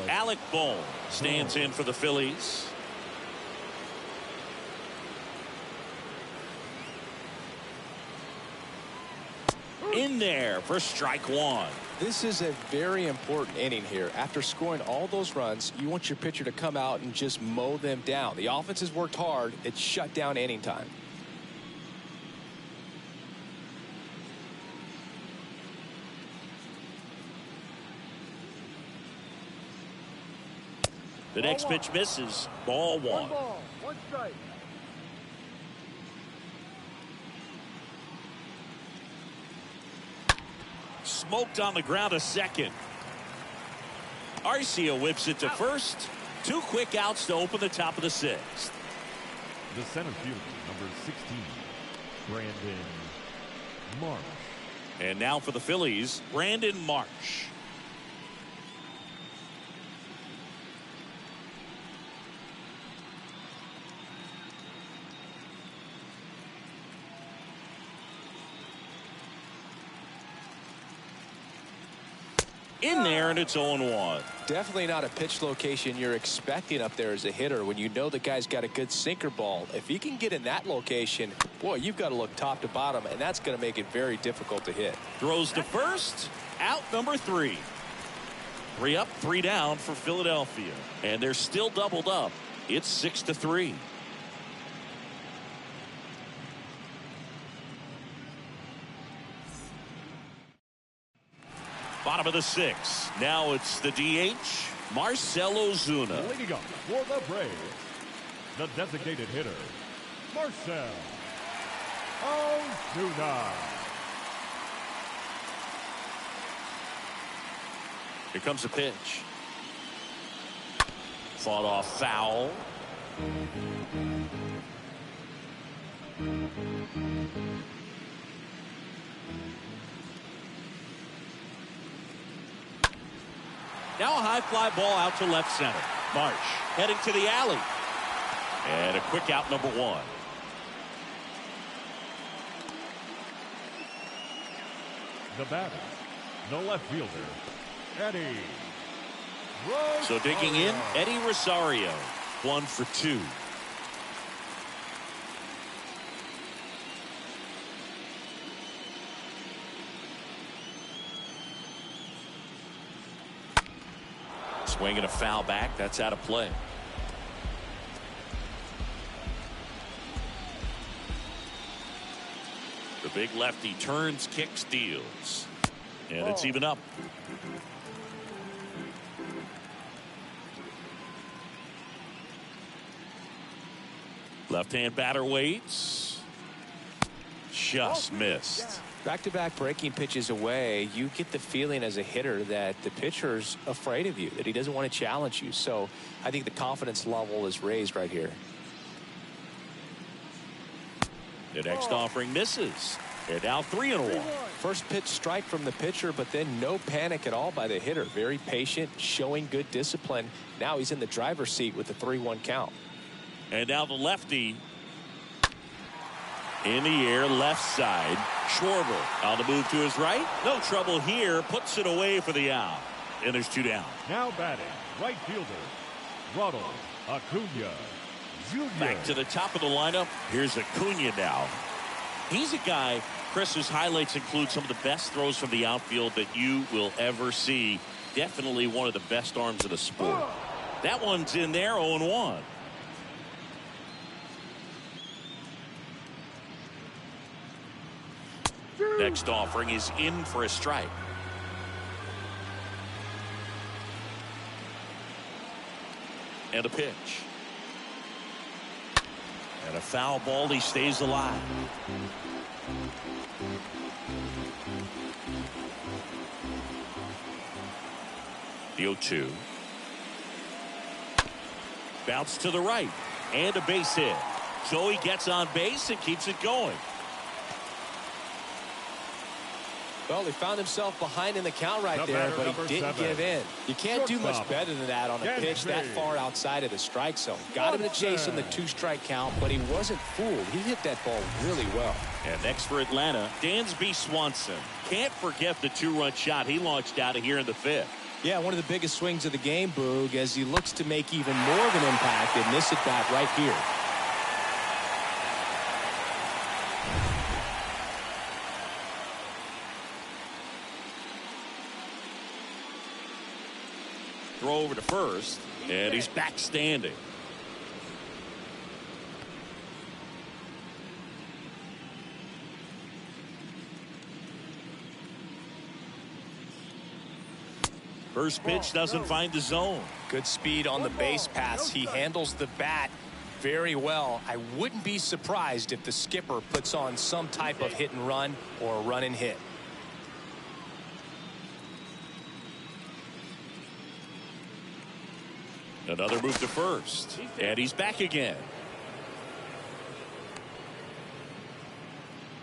Alec Bohm stands in for the Phillies. In there for strike 1. This is a very important inning here. After scoring all those runs, you want your pitcher to come out and just mow them down. The offense has worked hard. It's shut down inning time. The next pitch misses. Ball 1. 1 ball, 1 strike. Smoked on the ground to second. Arcia whips it to first. 2 quick outs to open the top of the 6th. The center fielder, number 16, Brandon Marsh. And now for the Phillies, Brandon Marsh. In there, and it's 0-1. Definitely not a pitch location you're expecting up there as a hitter when you know the guy's got a good sinker ball. If he can get in that location, boy, you've got to look top to bottom, and that's going to make it very difficult to hit. Throws to first. Out number 3. 3 up, 3 down for Philadelphia. And they're still doubled up. It's 6-3. Bottom of the 6th. Now it's the DH, Marcell Ozuna. Leading up for the Braves, the designated hitter, Marcell Ozuna. Here comes the pitch. Fought off foul. Now a high fly ball out to left center. Marsh heading to the alley. And a quick out, number one. The batter, the left fielder, Eddie. So digging in, Eddie Rosario, 1 for 2. Swinging a foul back. That's out of play. The big lefty turns, kicks, deals. And it's even up. Left-hand batter waits. Just missed. Back-to-back breaking pitches away, you get the feeling as a hitter that the pitcher's afraid of you, that he doesn't want to challenge you. So I think the confidence level is raised right here. The next offering misses. They're now 3-1. First pitch strike from the pitcher, but then no panic at all by the hitter. Very patient, showing good discipline. Now he's in the driver's seat with the 3-1 count. And now the lefty in the air, left side. Schwarber on the move to his right. No trouble here. Puts it away for the out. And there's 2 down. Now batting, right fielder, Ronald Acuna Jr. Back to the top of the lineup. Here's Acuna now. He's a guy, Chris, whose highlights include some of the best throws from the outfield that you will ever see. Definitely one of the best arms of the sport. That one's in there, 0-1. Next offering is in for a strike. And a pitch. And a foul ball. He stays alive. The 0-2. Bounce to the right. And a base hit. So he gets on base and keeps it going. Well, he found himself behind in the count right there, but he didn't give in. You can't do much better than that on a pitch that far outside of the strike zone. Got him to chase in the 2-strike count, but he wasn't fooled. He hit that ball really well. And next for Atlanta, Dansby Swanson. Can't forget the 2-run shot he launched out of here in the 5th. Yeah, one of the biggest swings of the game, Boog, as he looks to make even more of an impact in this at-bat right here. Throw over to first, and he's back standing. First pitch doesn't find the zone. Good speed on the base paths. He handles the bat very well. I wouldn't be surprised if the skipper puts on some type of hit and run or a run and hit. Another move to first, and he's back again.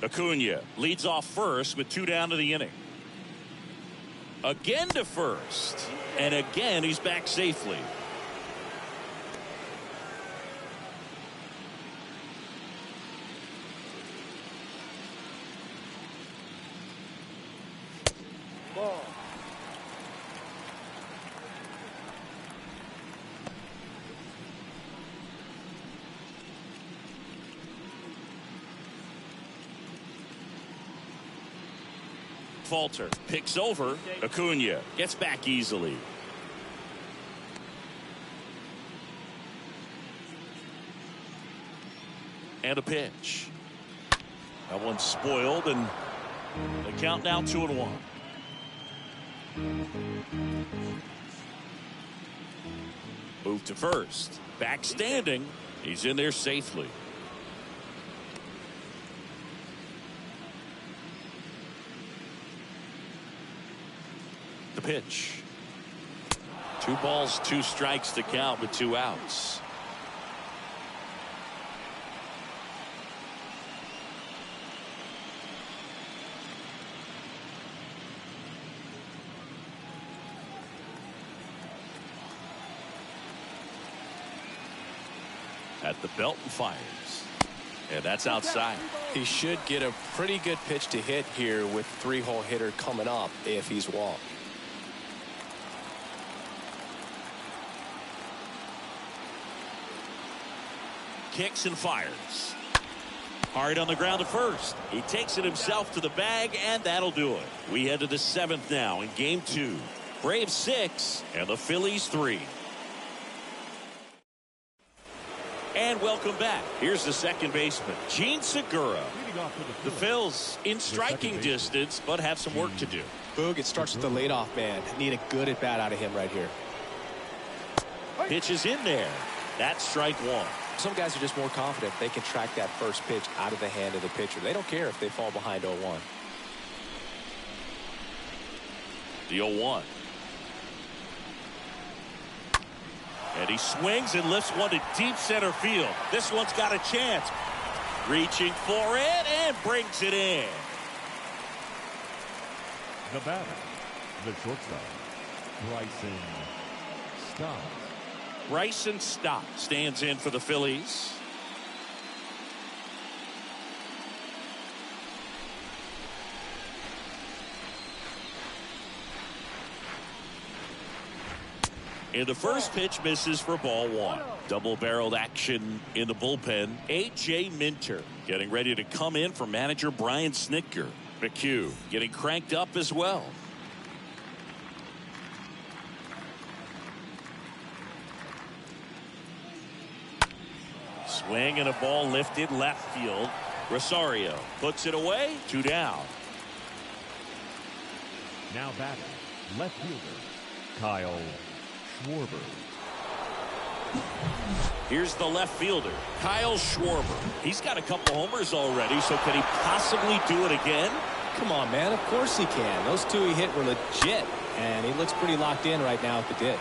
Acuna leads off first with 2 down to the inning. Again to first, and again he's back safely. Ball. Falter picks over. Acuna gets back easily. And a pitch. That one's spoiled, and the count now 2-1. Move to first. Back standing. He's in there safely. The pitch. 2 balls, 2 strikes to count with 2 outs. At the belt and fires. And that's outside. He should get a pretty good pitch to hit here with 3-hole hitter coming up if he's walked. Kicks and fires. Hard on the ground to first. He takes it himself to the bag, and that'll do it. We head to the 7th now in game 2. Braves 6 and the Phillies 3. And welcome back. Here's the second baseman, Gene Segura. The Phils in striking distance, but have some work to do. Boog, it starts with the leadoff man. Need a good at bat out of him right here. Pitch is in there. That's strike 1. Some guys are just more confident they can track that first pitch out of the hand of the pitcher. They don't care if they fall behind 0-1. The 0-1. And he swings and lifts one to deep center field. This one's got a chance. Reaching for it and brings it in. The batter, the shortstop, Bryson Stott stands in for the Phillies. And the first pitch misses for ball 1. Double-barreled action in the bullpen. A.J. Minter getting ready to come in for manager Brian Snitker. McHugh getting cranked up as well. Swing and a ball lifted left field. Rosario puts it away. 2 down. Now batting, left fielder, Kyle Schwarber. Here's the left fielder, Kyle Schwarber. He's got a couple homers already, so can he possibly do it again? Come on, man. Of course he can. Those 2 he hit were legit, and he looks pretty locked in right now at the dip.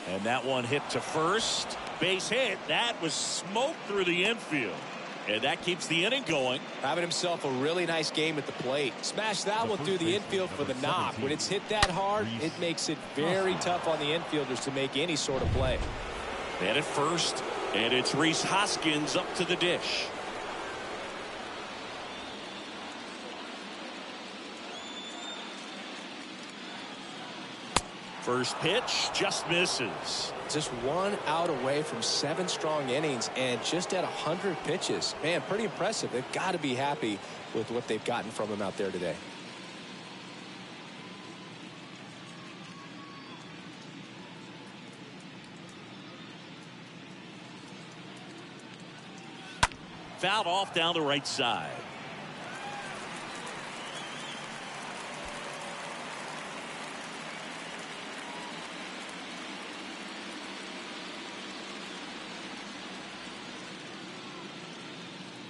And that one hit to first. Base hit. That was smoked through the infield. And that keeps the inning going. Having himself a really nice game at the plate. Smash that one through the infield for the knock. When it's hit that hard, it makes it very tough on the infielders to make any sort of play. And at first, and it's Rhys Hoskins up to the dish. First pitch just misses. Just 1 out away from 7 strong innings and just at 100 pitches. Man, pretty impressive. They've got to be happy with what they've gotten from him out there today. Fouled off down the right side.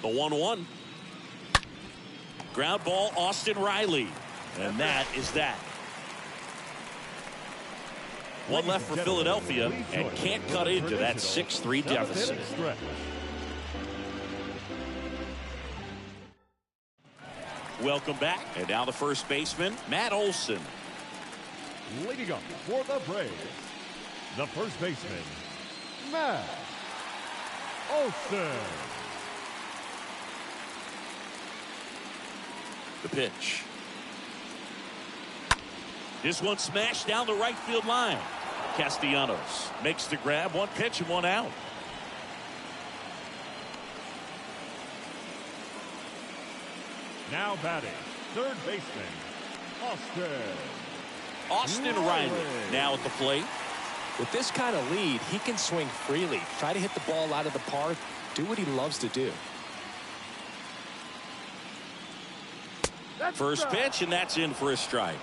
The 1-1. Ground ball, Austin Riley. And that is that. One left for Philadelphia and can't cut into that 6-3 deficit. Welcome back. And now the first baseman, Matt Olson. Leading up for the Braves, the first baseman, Matt Olson. The pitch. This one smashed down the right field line. Castellanos makes the grab. 1 pitch and 1 out. Now batting, third baseman, Austin Riley now at the plate. With this kind of lead, he can swing freely. Try to hit the ball out of the park. Do what he loves to do. First pitch, and that's in for a strike.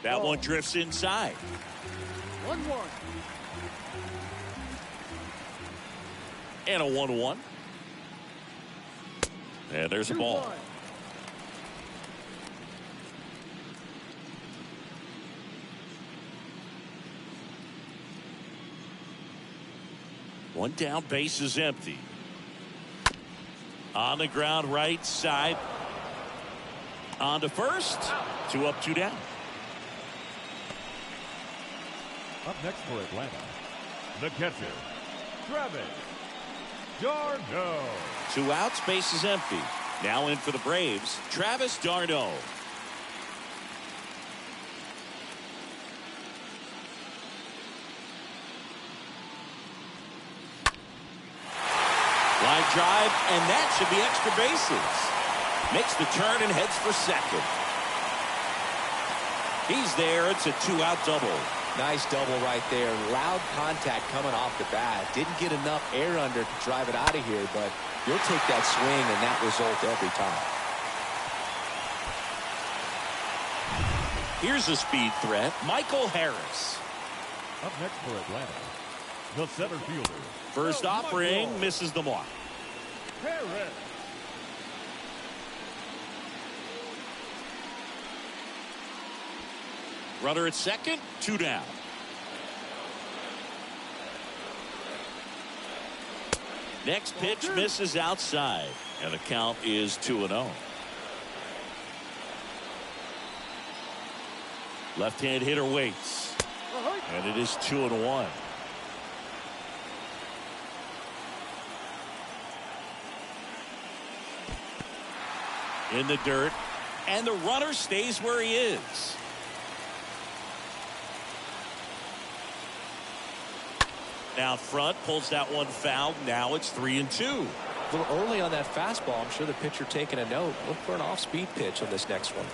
That one drifts inside. 1-1. And a 1-1. And there's a ball. 2-1. One down, base is empty. On the ground, right side. On to first. 2 up, 2 down. Up next for Atlanta, the catcher, Travis d'Arnaud. 2 outs, base is empty. Now in for the Braves, Travis d'Arnaud. Line drive, and that should be extra bases. Makes the turn and heads for second. He's there. It's a 2-out double. Nice double right there. Loud contact coming off the bat. Didn't get enough air under to drive it out of here, but you'll take that swing and that result every time. Here's a speed threat, Michael Harris. Up next for Atlanta, the center fielder. First offering, misses the mark. Harris. Runner at second, 2 down. Next pitch misses outside, and the count is 2-0. Left-hand hitter waits, and it is 2-1. In the dirt, and the runner stays where he is. Out front, pulls that one foul. Now it's 3-2. A little early on that fastball. I'm sure the pitcher taking a note. Look for an off-speed pitch on this next one.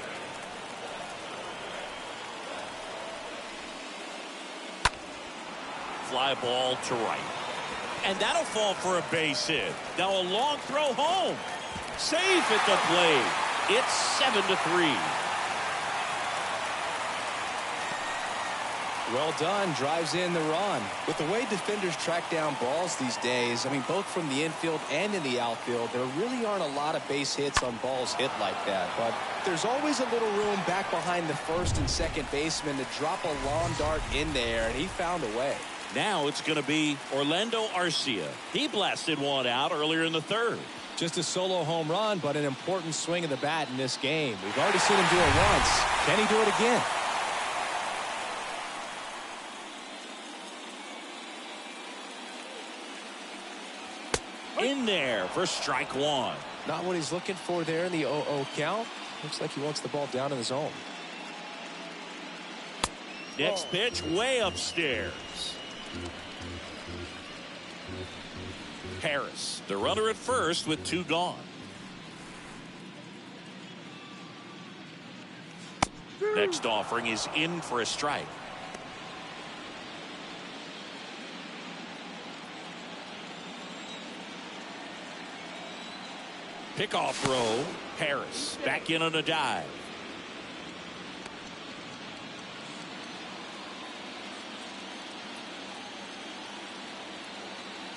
Fly ball to right. And that'll fall for a base hit. Now a long throw home. Safe at the plate. It's 7-3. Well done. Drives in the run. With the way defenders track down balls these days, I mean, both from the infield and in the outfield, there really aren't a lot of base hits on balls hit like that. But there's always a little room back behind the first and second baseman to drop a long dart in there, and he found a way. Now it's going to be Orlando Arcia. He blasted one out earlier in the third. Just a solo home run, but an important swing of the bat in this game. We've already seen him do it once. Can he do it again? In there for strike one. Not what he's looking for there in the 0-0 count. Looks like he wants the ball down in the zone. Next pitch way upstairs. Harris, the runner at first with 2 gone. Next offering is in for a strike. Pickoff throw. Harris back in on a dive.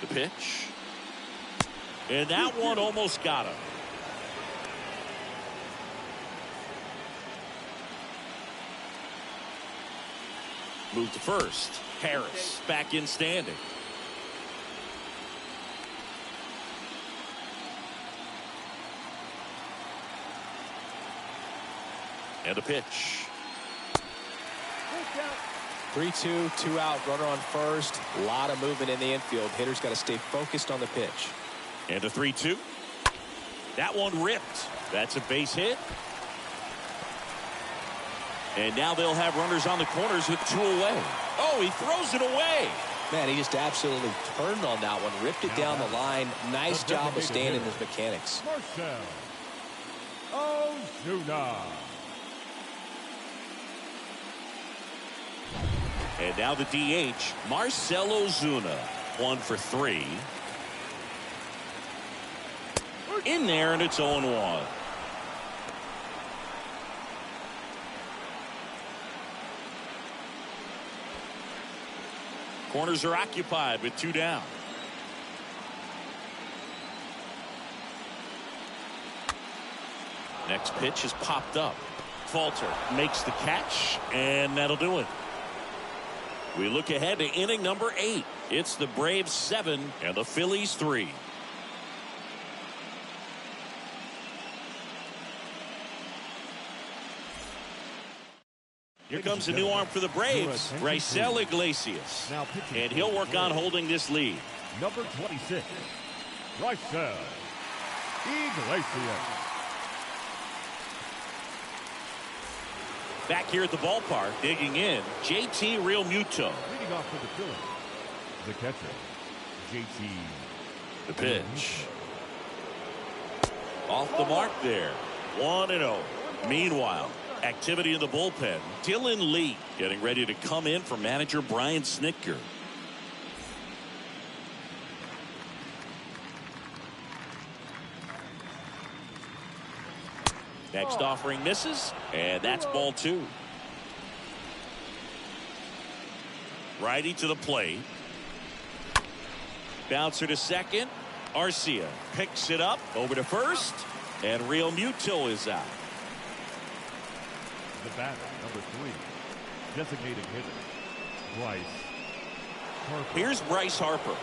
The pitch. And that one almost got him. Move to first. Harris back in standing. And a pitch. 3-2, 2 out, runner on first. A lot of movement in the infield. Hitter's got to stay focused on the pitch. And a 3-2. That one ripped. That's a base hit. And now they'll have runners on the corners with 2 away. Oh, he throws it away. Man, he just absolutely turned on that one. Ripped it down the line. Nice job of staying in his mechanics. Marcell Ozuna. And now the DH, Marcell Ozuna, 1 for 3. In there, and it's 0-1. Corners are occupied with 2 down. Next pitch is popped up. Falter makes the catch, and that'll do it. We look ahead to inning number 8. It's the Braves 7 and the Phillies 3. Here comes a new arm for the Braves, Raisel Iglesias. And he'll work on holding this lead. Number 26, Raisel Iglesias. Back here at the ballpark, digging in, JT Realmuto. Leading off for the Phillies, the catcher, JT. The pitch. Off the mark there. 1-0. Meanwhile, activity in the bullpen. Dylan Lee getting ready to come in for manager Brian Snitker. Next offering misses, and that's ball 2. Righty to the plate. Bouncer to second. Arcia picks it up over to first, and Realmuto is out. The batter, number 3, designated hitter, Bryce Harper. Here's Bryce Harper.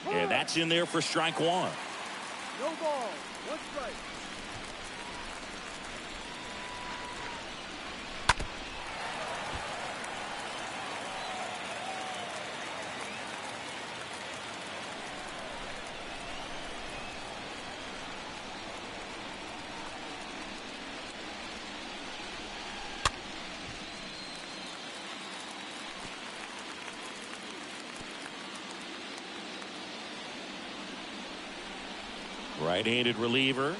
And that's in there for strike 1. No ball. 1 strike. Right-handed reliever.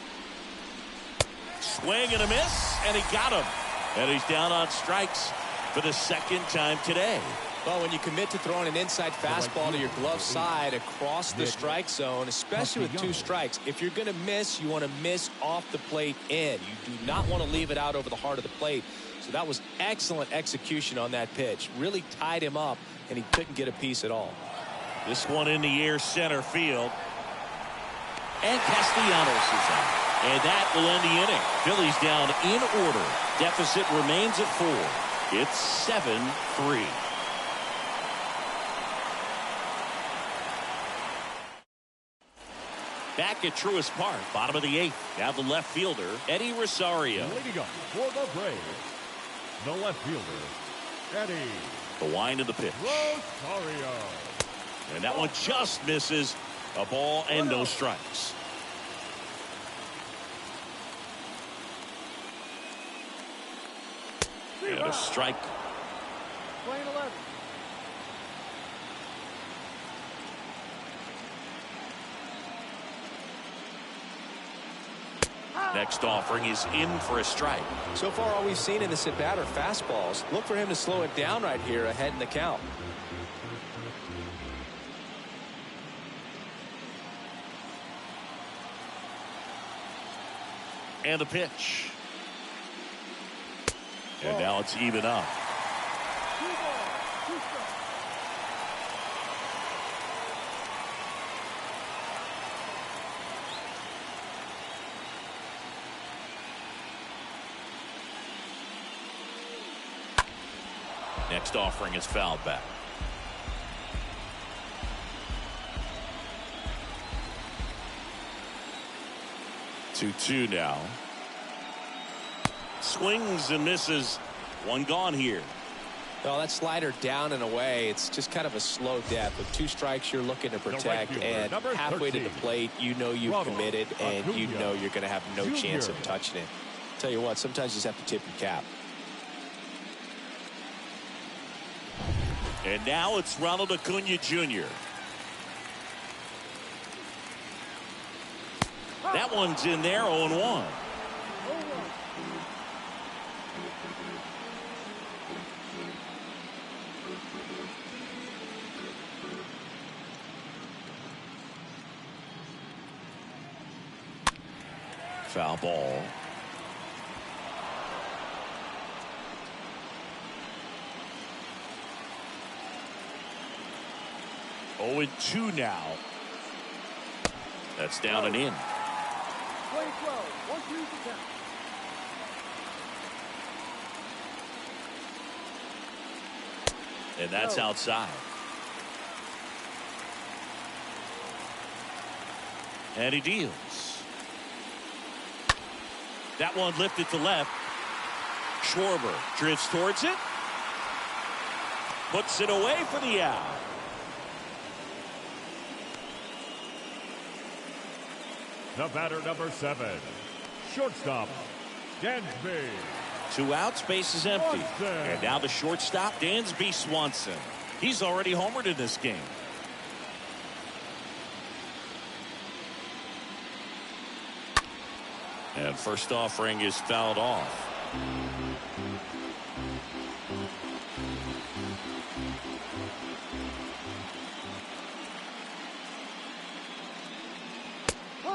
Swing and a miss, and he got him. And he's down on strikes for the 2nd time today. Well, when you commit to throwing an inside fastball to your glove side across the strike zone, especially with 2 strikes, if you're going to miss, you want to miss off the plate in. You do not want to leave it out over the heart of the plate. So that was excellent execution on that pitch. Really tied him up, and he couldn't get a piece at all. This one in the air, center field. And Castellanos is out. And that will end the inning. Phillies down in order. Deficit remains at 4. It's 7-3. Back at Truist Park, bottom of the 8th. Now the left fielder, Eddie Rosario. Leading up for the Braves, the left fielder, Eddie. The wind of the pitch. Rosario. And that one just misses. A ball and no strikes. And a strike. Playing 11. Next offering is in for a strike. So far, all we've seen in this at bat are fastballs. Look for him to slow it down right here ahead in the count. And the pitch. And now it's even up. 2 balls, 2 strikes. Next offering is fouled back. 2-2 now. Swings and misses. One gone here. Well, that slider down and away, it's just kind of a slow death. With 2 strikes, you're looking to protect, and halfway to the plate, you know you've committed, and you know you're going to have no chance of touching it. Tell you what, sometimes you just have to tip your cap. And now it's Ronald Acuna Jr. That one's in there, 0-1. foul ball. Oh, and 2 now. That's down and in. Play 12. 1-2 to count. And that's outside. And he deals. That one lifted to left. Schwarber drifts towards it. Puts it away for the out. The batter, number 7, shortstop, Dansby. 2 outs, base is empty. Swanson. And now the shortstop, Dansby Swanson. He's already homered in this game. And first offering is fouled off.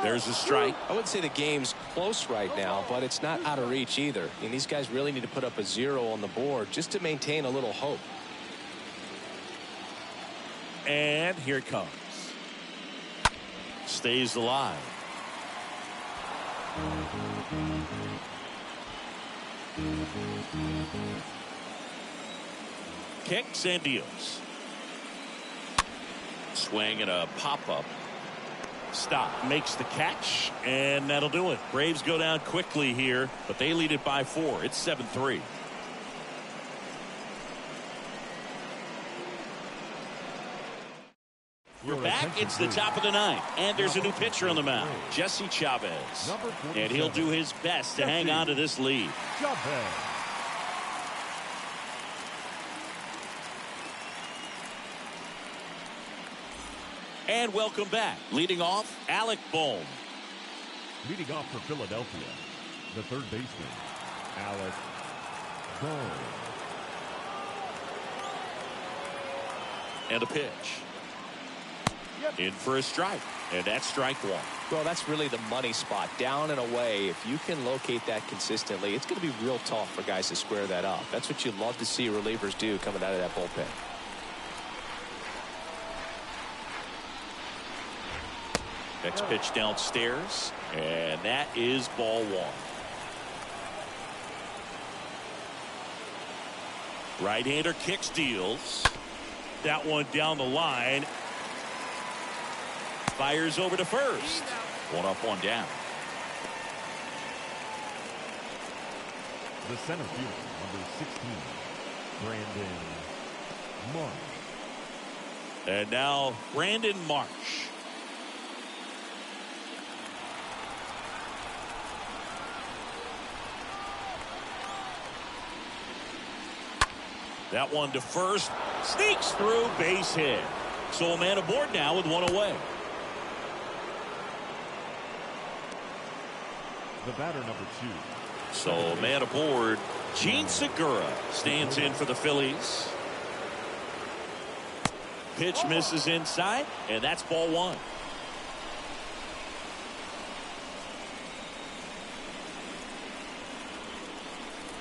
There's a strike. I wouldn't say the game's close right now, but it's not out of reach either. And these guys really need to put up a 0 on the board just to maintain a little hope. And here it comes. Stays alive. Kicks and deals. Swing and a pop-up. Stop. Makes the catch, and that'll do it. Braves go down quickly here, but they lead it by 4. It's 7-3. We're back. It's the top of the 9th, and there's a new pitcher on the mound, Jesse Chavez. And he'll do his best to hang on to this lead. Chavez. And welcome back. Leading off, Alec Bohm. Leading off for Philadelphia, the third baseman, Alec Bohm. And a pitch. In for a strike. And that's strike 1. Well, that's really the money spot. Down and away. If you can locate that consistently, it's going to be real tough for guys to square that up. That's what you love to see relievers do coming out of that bullpen. Next pitch downstairs, and that is ball 1. Right-hander kicks, deals. That one down the line. Fires over to first. 1 up, 1 down. The center fielder, number 16, Brandon Marsh. And now Brandon Marsh. That one to first. Sneaks through, base hit. So a man aboard now with 1 away. The batter, number 2. So a man aboard. Gene Segura stands in for the Phillies. Pitch misses inside, and that's ball 1.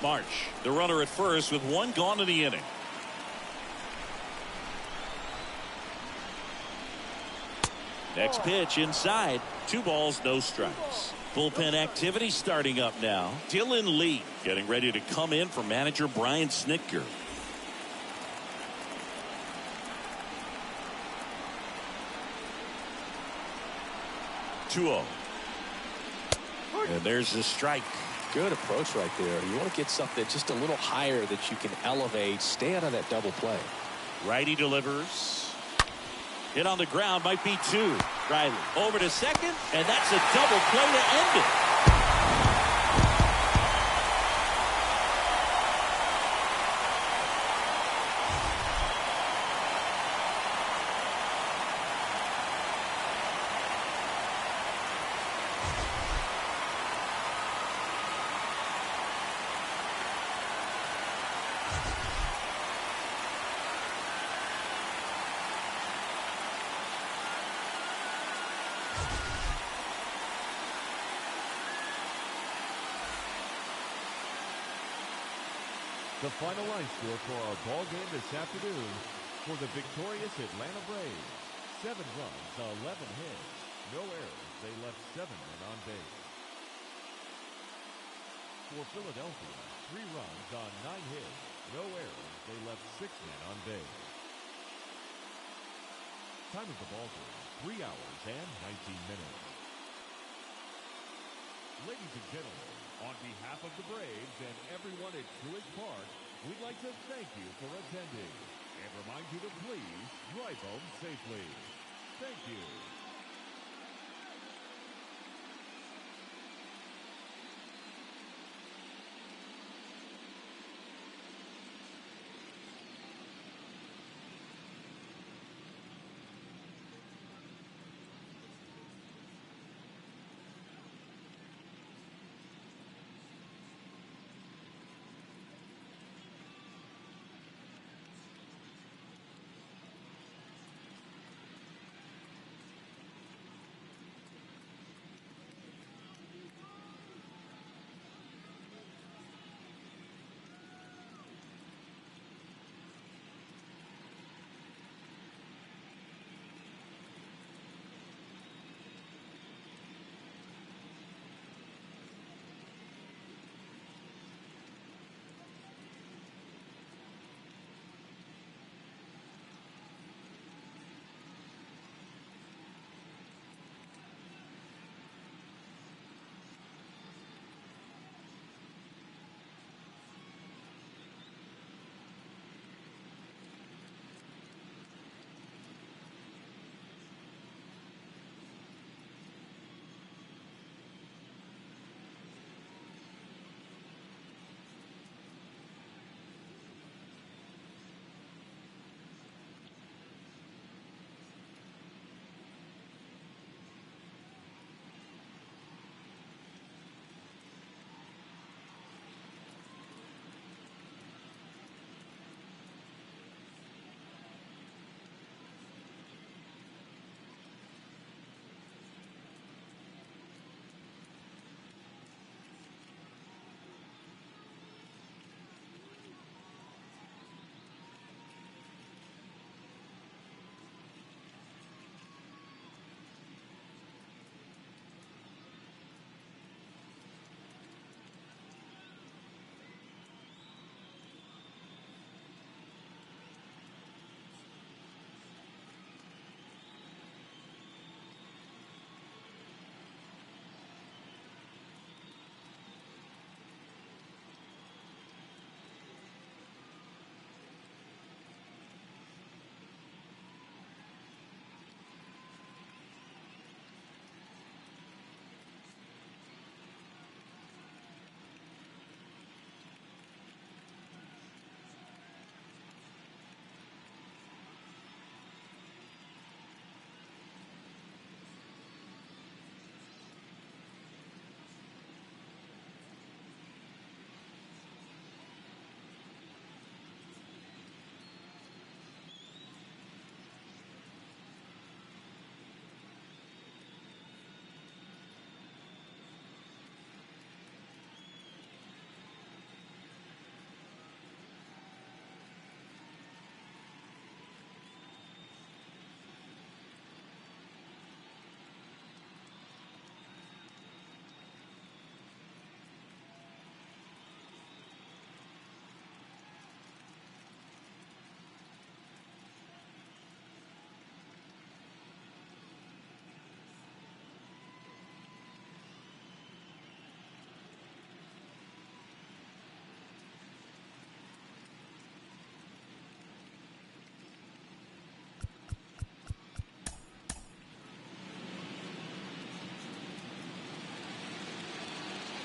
March, the runner at first with 1 gone in the inning. Next pitch inside. 2 balls, no strikes. Bullpen activity starting up now. Dylan Lee getting ready to come in for manager Brian Snitker. And there's the strike. Good approach right there. You want to get something just a little higher that you can elevate. Stay out of that double play. Righty delivers. Hit on the ground, might be 2. Riley over to second, and that's a double play to end it. The final line score for our ball game this afternoon for the victorious Atlanta Braves. 7 runs, 11 hits, no errors. They left 7 men on base. For Philadelphia, 3 runs on 9 hits, no errors. They left 6 men on base. Time of the ball game, 3 hours and 19 minutes. Ladies and gentlemen, on behalf of the Braves and everyone at Truist Park, we'd like to thank you for attending and remind you to please drive home safely. Thank you.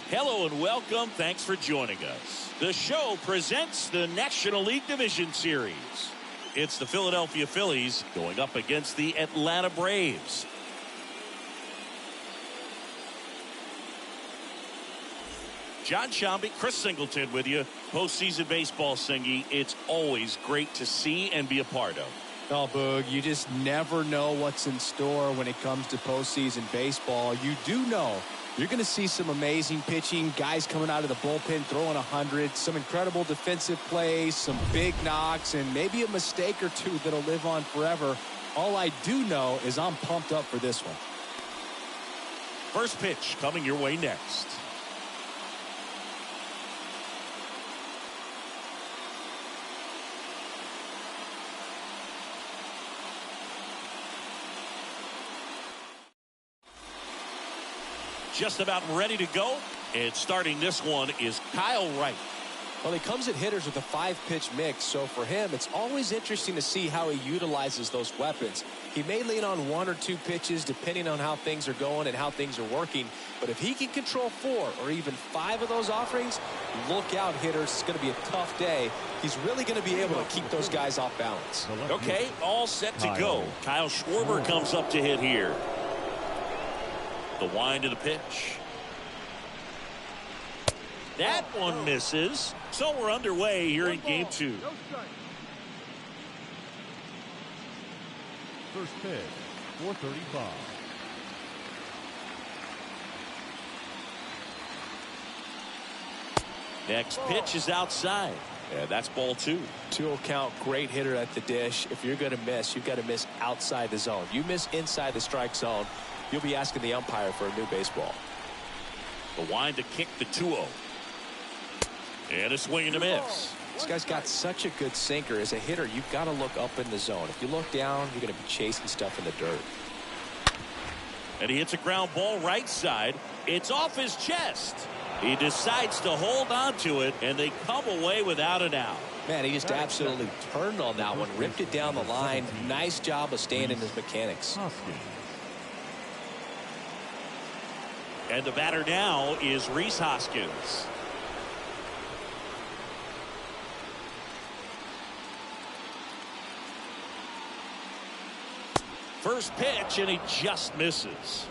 Hello and welcome. Thanks for joining us. The show presents the National League Division Series. It's the Philadelphia Phillies going up against the Atlanta Braves. John Shambi, Chris Singleton with you. Postseason baseball, Singy. It's always great to see and be a part of. Oh, Boog, you just never know what's in store when it comes to postseason baseball. You do know You're going to see some amazing pitching, guys coming out of the bullpen throwing 100, some incredible defensive plays, some big knocks, and maybe a mistake or two that'll live on forever. All I do know is I'm pumped up for this one. First pitch coming your way next. Just about ready to go. And starting this one is Kyle Wright. Well, he comes at hitters with a 5-pitch mix, so for him, it's always interesting to see how he utilizes those weapons. He may lean on 1 or 2 pitches depending on how things are going and how things are working, but if he can control 4 or even 5 of those offerings, look out, hitters. It's going to be a tough day. He's really going to be able to keep those guys off balance. Okay, all set to go. Kyle Schwarber comes up to hit here. The wind of the pitch. That one misses. So we're underway here in game 2. No strike. First pitch, 435. Next pitch is outside. And that's ball 2. 2-0 count, great hitter at the dish. If you're going to miss, you've got to miss outside the zone. You miss inside the strike zone, you'll be asking the umpire for a new baseball. The wind to kick the 2-0. And a swing and a miss. This guy's got such a good sinker. As a hitter, you've got to look up in the zone. If you look down, you're going to be chasing stuff in the dirt. And he hits a ground ball right side. It's off his chest. He decides to hold on to it, and they come away without an out. Man, he just absolutely turned on that one, ripped it down the line. Nice job of staying in his mechanics. And the batter now is Rhys Hoskins. First pitch, and he just misses.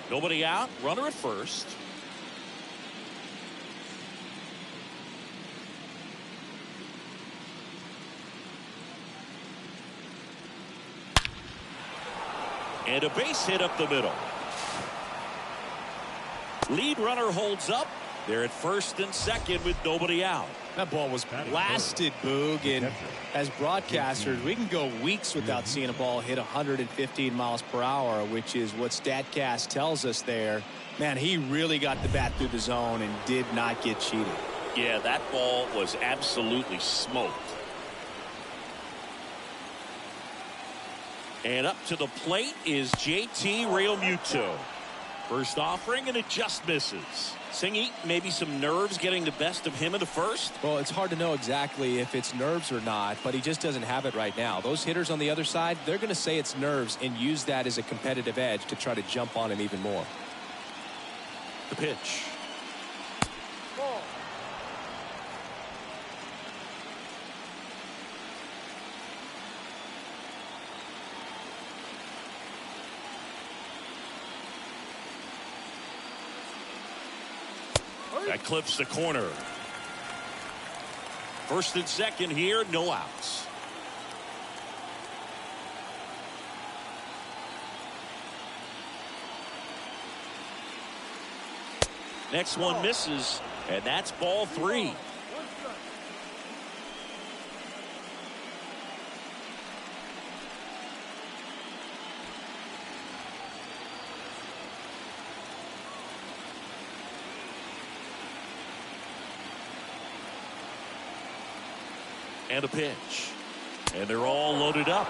Nobody out, runner at first. And a base hit up the middle. Lead runner holds up. They're at first and second with nobody out. That ball was blasted, Boog, and as broadcasters, we can go weeks without seeing a ball hit 115 miles per hour, which is what StatCast tells us there. Man, he really got the bat through the zone and did not get cheated. Yeah, that ball was absolutely smoked. And up to the plate is JT Realmuto. First offering, and it just misses. Singy, maybe some nerves getting the best of him in the first? Well, it's hard to know exactly if it's nerves or not, but he just doesn't have it right now. Those hitters on the other side, they're going to say it's nerves and use that as a competitive edge to try to jump on him even more. The pitch. Ball. That clips the corner. First and second here, no outs. Next one misses, and that's ball 3. One strike. And a pitch. And they're all loaded up.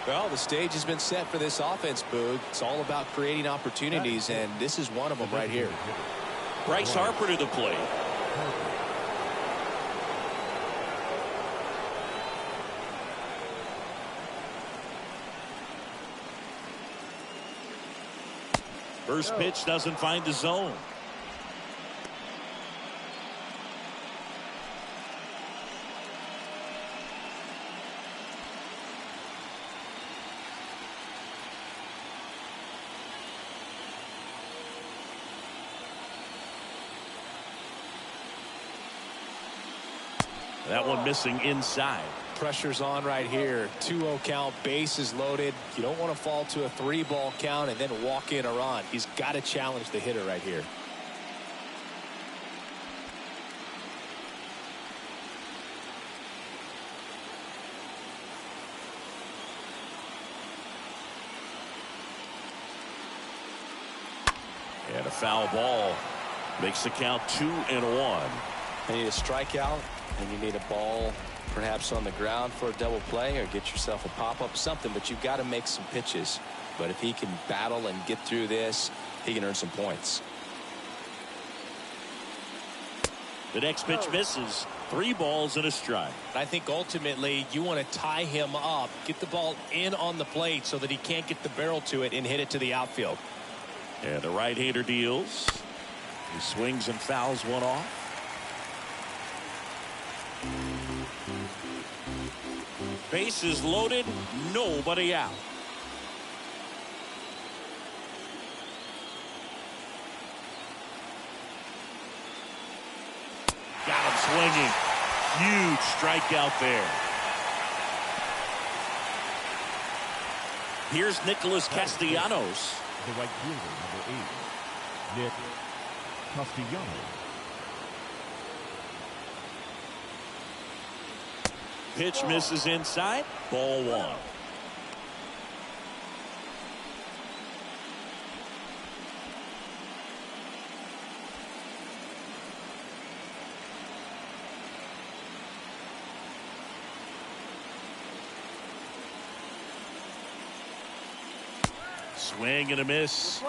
Well, the stage has been set for this offense, Boog. It's all about creating opportunities, and this is one of them right here. Bryce Harper to the plate. First pitch doesn't find the zone. That one missing inside. Pressure's on right here. 2-0 count, bases loaded. You don't want to fall to a 3-ball count and then walk in a run. He's got to challenge the hitter right here. And a foul ball makes the count 2-1. You need a strikeout, and you need a ball perhaps on the ground for a double play, or get yourself a pop-up, something, but you've got to make some pitches. But if he can battle and get through this, he can earn some points. The next pitch misses. 3 balls and a strike. I think ultimately you want to tie him up, get the ball in on the plate so that he can't get the barrel to it and hit it to the outfield. And the right-hander deals. He swings and fouls one off. Bases loaded, nobody out. Got him swinging. Huge strikeout there. Here's Nicholas Castellanos. The right fielder, number 8, Nick Castellanos. Pitch misses inside. Ball 1. Swing and a miss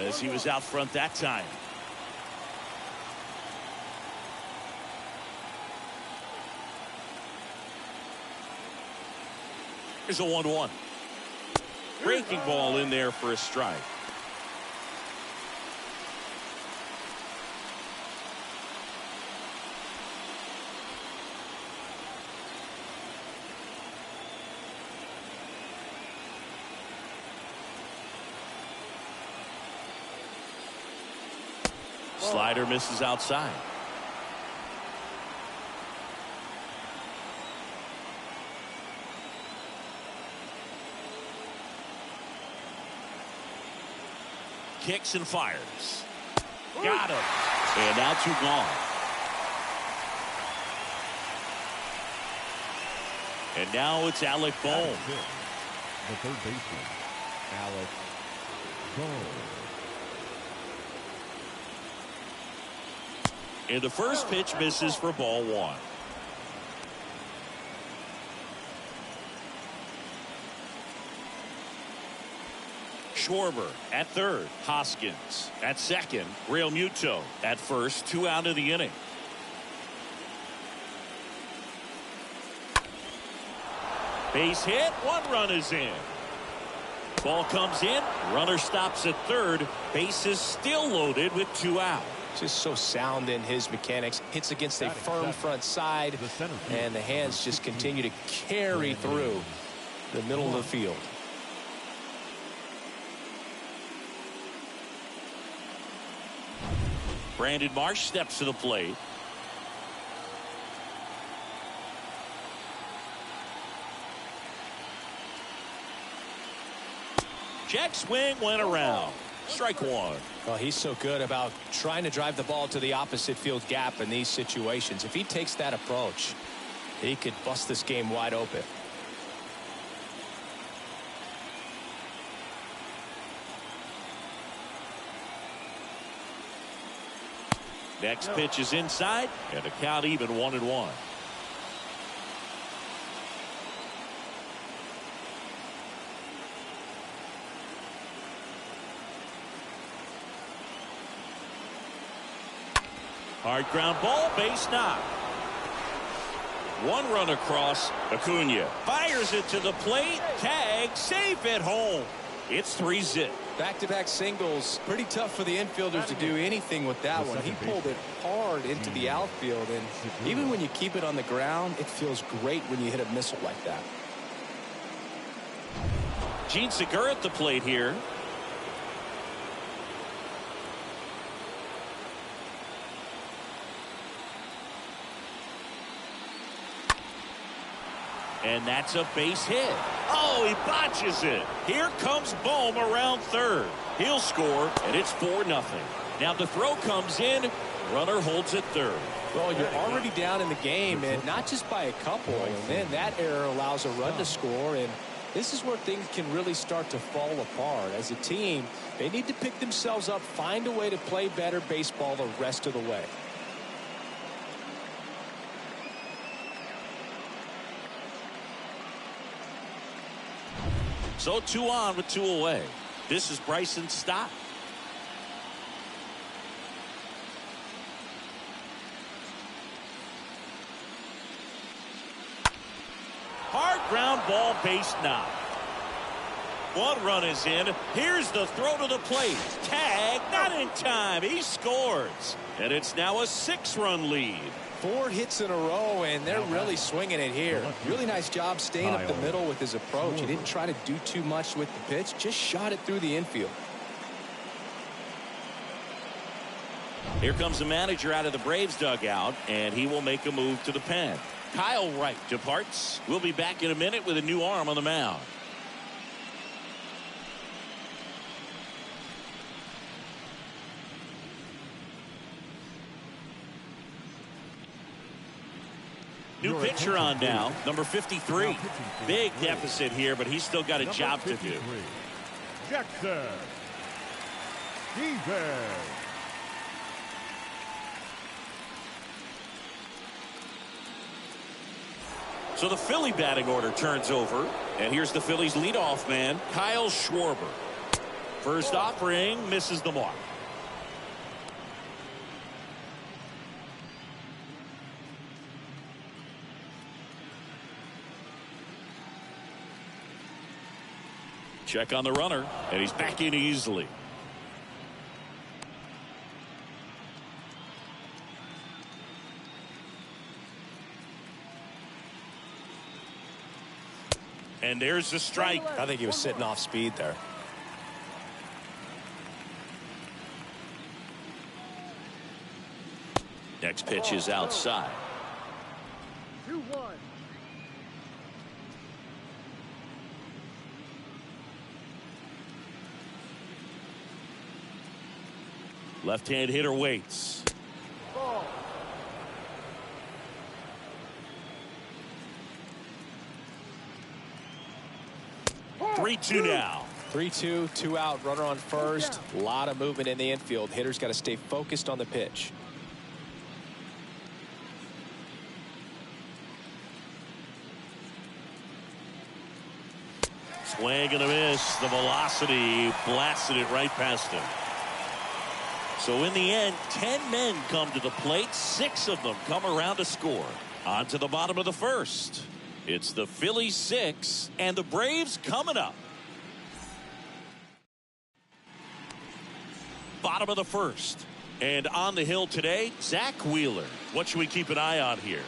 as he was out front that time. Here's a 1-1. Breaking ball in there for a strike. Slider misses outside. Kicks and fires. Got him. And now 2 gone. And now it's Alec Bohm. The third baseman, Alec Bohm. And the first pitch misses for ball 1. Schwarber at third. Hoskins at second. Real Muto at first. 2 out of the inning. Base hit. 1 run is in. Ball comes in. Runner stops at third. Bases still loaded with 2 out. Just so sound in his mechanics. Hits against a firm front side, and the hands just continue to carry through the middle of the field. Brandon Marsh steps to the plate. Check swing went around. Strike 1. Well, he's so good about trying to drive the ball to the opposite field gap in these situations. If he takes that approach, he could bust this game wide open. Next pitch is inside, and the count even 1-1. Hard ground ball, base knock. 1 run across. Acuna fires it to the plate. Tag, safe at home. It's 3-zip. Back-to-back singles. Pretty tough for the infielders to do anything with that one. He pulled it hard into the outfield, and even when you keep it on the ground, it feels great when you hit a missile like that. Gene Segura at the plate here. And that's a base hit. Oh, he botches it. Here comes Bohm around third. He'll score, and it's 4-0. Now the throw comes in. Runner holds at third. Well, you're already down in the game, and not just by a couple. And then that error allows a run to score, and this is where things can really start to fall apart. As a team, they need to pick themselves up, find a way to play better baseball the rest of the way. So 2 on with 2 away. This is Bryson's stop. Hard ground ball, base knock. 1 run is in. Here's the throw to the plate. Tag, not in time. He scores. And it's now a 6-run lead. 4 hits in a row, and they're really swinging it here. Really nice job staying up the middle with his approach. He didn't try to do too much with the pitch, just shot it through the infield. Here comes the manager out of the Braves dugout, and he will make a move to the pen. Kyle Wright departs. We'll be back in a minute with a new arm on the mound. New pitcher on now, number 53. Big deficit here, but he's still got a job to do. Jackson. Stevens. So the Philly batting order turns over, and here's the Phillies leadoff man, Kyle Schwarber. First offering misses the mark. Check on the runner, and he's back in easily. And there's the strike. I think he was sitting off speed there. Next pitch is outside. 2-1. Left-hand hitter waits. Ball. 3-2 now. 3-2, 2 out, runner on first. A lot of movement in the infield. Hitter's got to stay focused on the pitch. Swing and a miss. The velocity blasted it right past him. So in the end, 10 men come to the plate. 6 of them come around to score. On to the bottom of the first. It's the Phillies 6 and the Braves coming up. Bottom of the first. And on the hill today, Zach Wheeler. What should we keep an eye on here?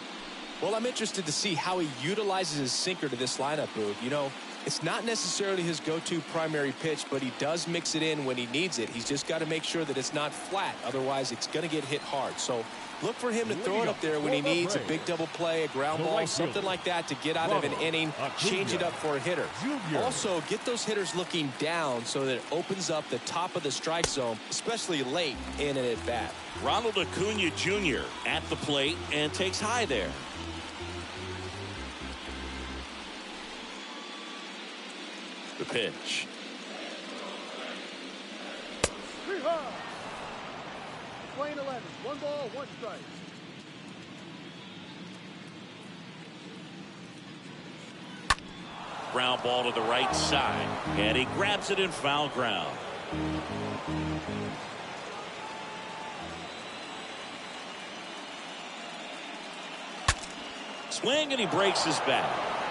Well, I'm interested to see how he utilizes his sinker to this lineup, Boog. You know, it's not necessarily his go-to primary pitch, but he does mix it in when he needs it. He's just got to make sure that it's not flat. Otherwise, it's going to get hit hard. So look for him to throw it up there when he needs a big double play, a ground ball, something like that to get out of an inning, change it up for a hitter. Also, get those hitters looking down so that it opens up the top of the strike zone, especially late in an at-bat. Ronald Acuna Jr. at the plate and takes high there. The pitch. 3 high. Playing 11. 1 ball, 1 strike. Ground ball to the right side. And he grabs it in foul ground. Swing and he breaks his bat.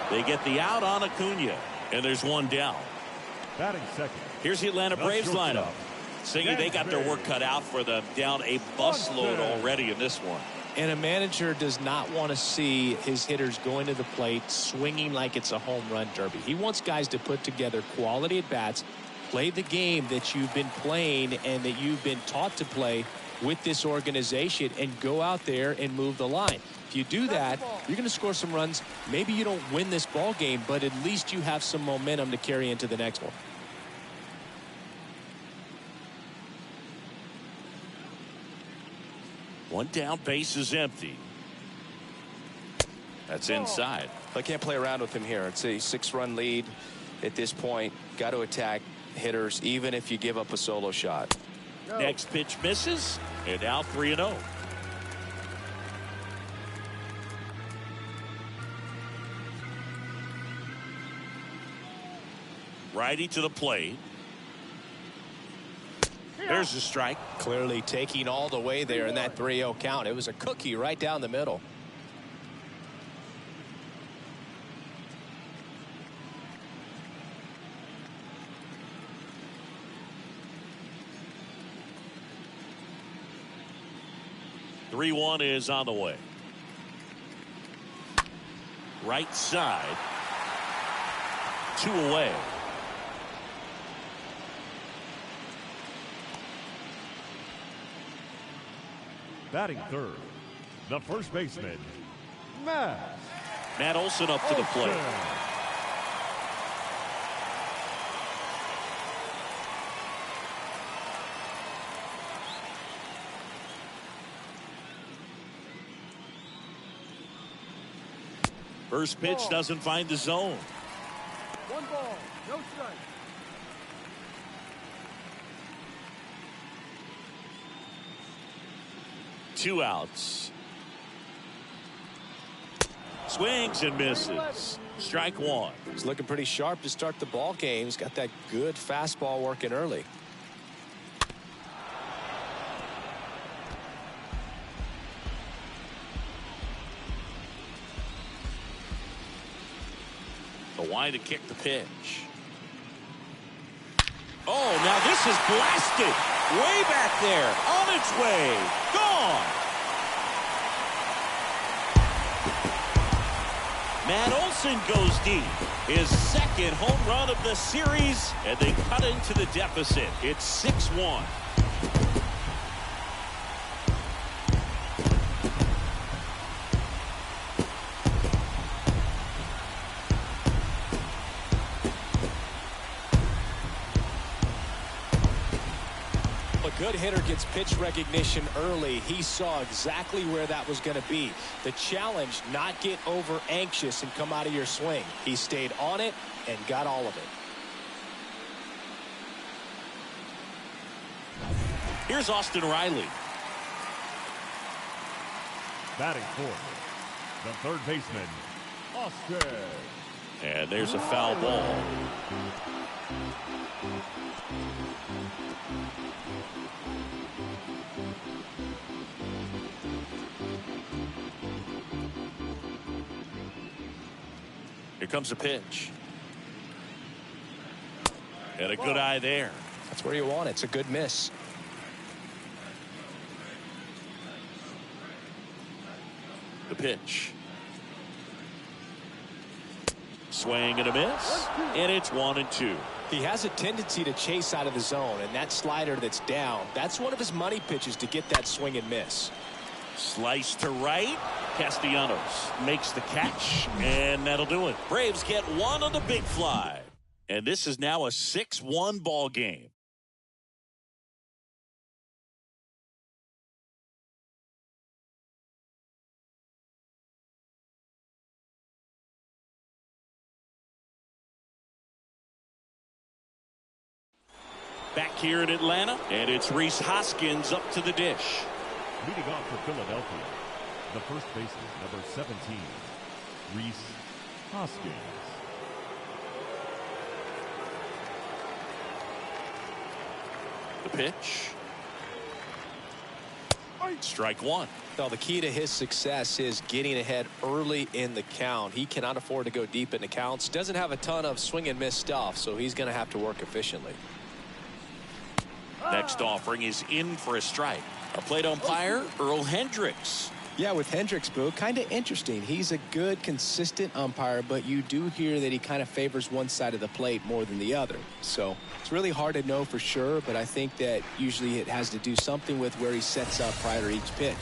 They get the out on Acuna. And there's 1 down. Batting second. Here's the Atlanta Braves lineup. Singing they got their work cut out for them, down a busload already in this one. And a manager does not want to see his hitters going to the plate swinging like it's a home run derby. He wants guys to put together quality at bats, play the game that you've been playing and that you've been taught to play with this organization and go out there and move the line. If you do that, you're going to score some runs. Maybe you don't win this ball game, but at least you have some momentum to carry into the next one. One down, base is empty. That's inside. I can't play around with him here. It's a 6-run lead at this point. Got to attack hitters, even if you give up a solo shot. No. Next pitch misses, and now 3-0. Righty to the plate. There's a strike. Clearly taking all the way there in that 3-0 count. It was a cookie right down the middle. Three one is on the way. Right side. 2 away. Batting third, the first baseman, Matt Olson up to the plate. First pitch doesn't find the zone. 1 ball, no strike. Two outs. Swings and misses. Strike one. He's looking pretty sharp to start the ball game. He's got that good fastball working early. The wide to kick the pitch. Oh, now this is blasted. Way back there. On its way. Gone. Matt Olson goes deep. His second home run of the series, and they cut into the deficit. It's 6-1. A good hitter gets pitch recognition early. He saw exactly where that was going to be. The challenge, not get over anxious and come out of your swing. He stayed on it and got all of it. Here's Austin Riley. Batting fourth, the third baseman, Austin. And there's a foul ball. Here comes a pitch. And a good eye there. That's where you want it. It's a good miss. The pitch. Swing and a miss. And it's 1-2. He has a tendency to chase out of the zone, and that slider that's down, that's one of his money pitches to get that swing and miss. Slice to right. Castellanos makes the catch, and that'll do it. Braves get one on the big fly. And this is now a 6-1 ball game. Back here in Atlanta, and it's Rhys Hoskins up to the dish. Leading off for Philadelphia, the first baseman, number 17, Rhys Hoskins. The pitch. Strike one. Well, the key to his success is getting ahead early in the count. He cannot afford to go deep in the counts. Doesn't have a ton of swing and miss stuff, so he's going to have to work efficiently. Next offering is in for a strike. A plate umpire, Earl Hendricks. Yeah, with Hendricks, Boo, kind of interesting. He's a good, consistent umpire, but you do hear that he kind of favors one side of the plate more than the other. So it's really hard to know for sure, but I think that usually it has to do something with where he sets up prior to each pitch.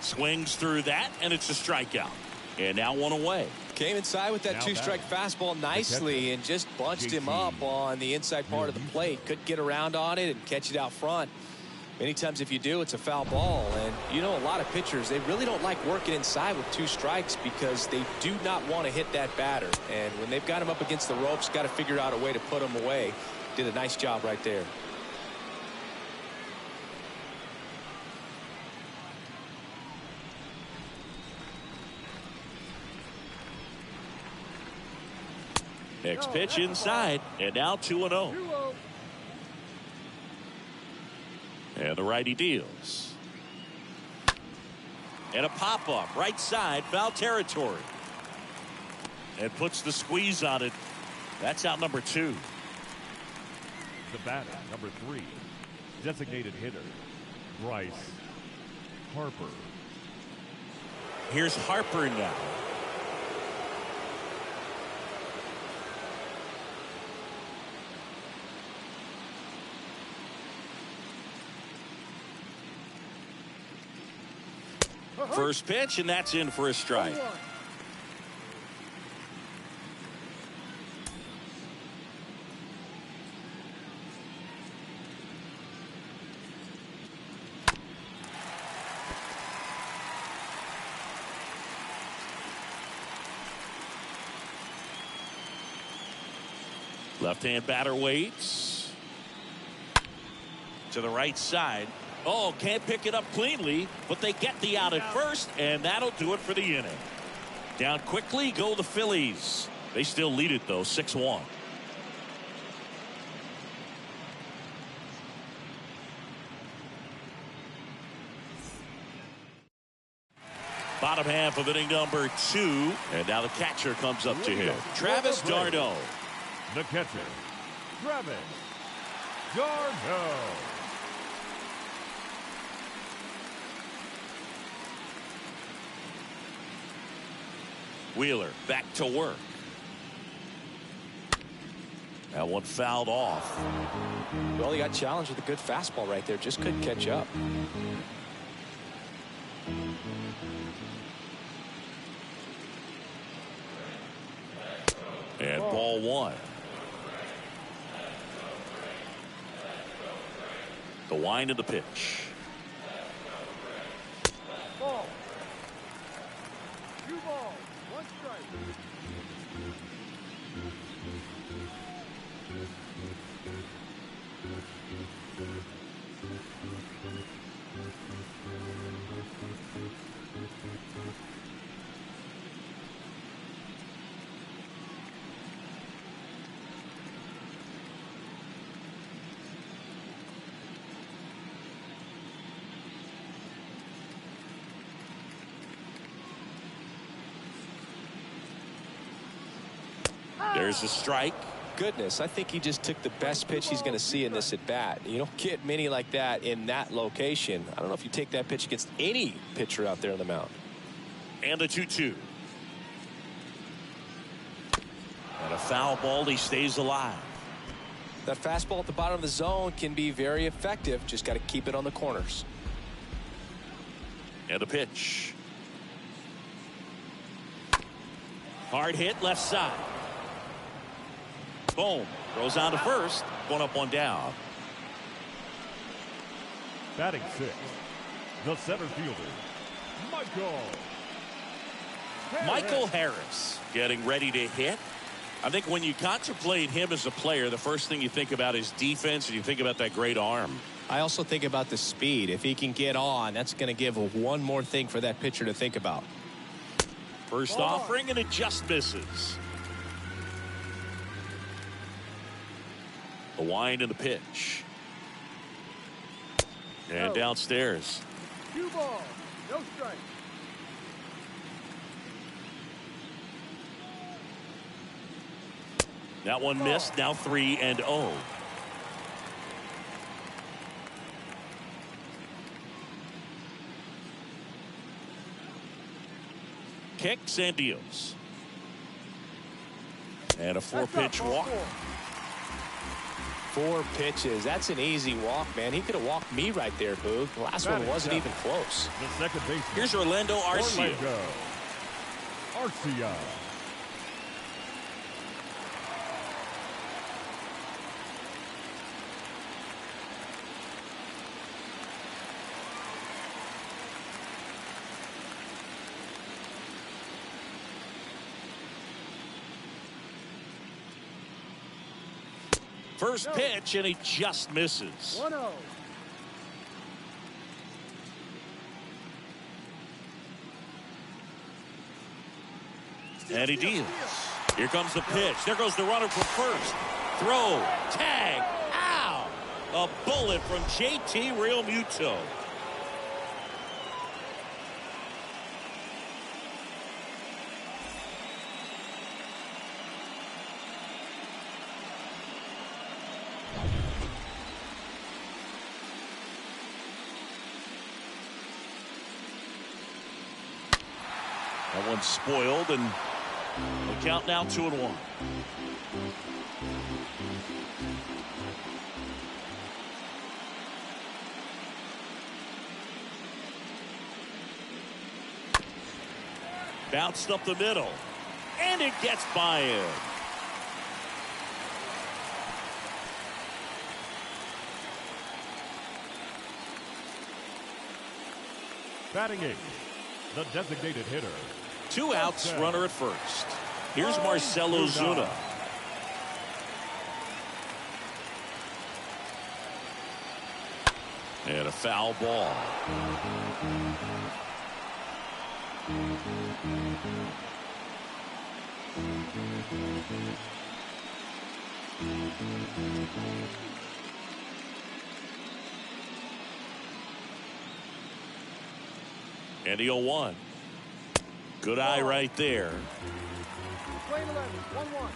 Swings through that, and it's a strikeout. And now one away. Came inside with that Now two-strike fastball nicely and just bunched him up on the inside part of the plate. Couldn't get around on it and catch it out front. Many times if you do, it's a foul ball. And you know, a lot of pitchers, they really don't like working inside with 2 strikes because they do not want to hit that batter. And when they've got him up against the ropes, got to figure out a way to put him away. Did a nice job right there. Next pitch inside, and now 2-0. 2-0. And the righty deals. And a pop-up, right side, foul territory. And puts the squeeze on it. That's out number 2. The batter, number 3, designated hitter, Bryce Harper. Here's Harper now. First pitch, and that's in for a strike. 1-1. Left-hand batter waits. To the right side. Oh, can't pick it up cleanly, but they get the out at first, and that'll do it for the inning. Down quickly go the Phillies. They still lead it, though, 6-1. Bottom half of inning number 2, and now the catcher comes up to him. Travis d'Arnaud. The catcher, Travis d'Arnaud. Wheeler back to work. That one fouled off. Well, he got challenged with a good fastball right there. Just couldn't catch up. And ball 1. The wind of the pitch. Ball. 2 balls, 1 strike. There's a strike. Goodness, I think he just took the best pitch he's going to see in this at bat. You don't get many like that in that location. I don't know if you take that pitch against any pitcher out there on the mound. And the 2-2. And a foul ball. He stays alive. That fastball at the bottom of the zone can be very effective. Just got to keep it on the corners. And a pitch. Hard hit left side. Boom. Throws on to first. 1 up, 1 down. Batting 6, the center fielder, Michael Harris getting ready to hit. I think when you contemplate him as a player, the first thing you think about is defense, and you think about that great arm. I also think about the speed. If he can get on, that's going to give one more thing for that pitcher to think about. First offering, and it just misses. The wind and the pitch. And downstairs. 2 balls, no strike. That one missed. Now 3-0. kicks and deals. And a 4-pitch walk. 4 pitches. That's an easy walk, man. He could have walked me right there, Boog. The last one wasn't even close. The second baseman. Here's Orlando Arcia. Arcia. First pitch, and he just misses. 1-0. And he deals. Here comes the pitch. There goes the runner for first. Throw, tag, ow! A bullet from JT Realmuto. That one's spoiled, and the count now 2-1. Bounced up the middle, and it gets by him. Batting 8th, the designated hitter. 2 outs, runner at first. Here's Marcell Ozuna. And a foul ball. And the 0-1. Good eye right there. Play 11, 1-1.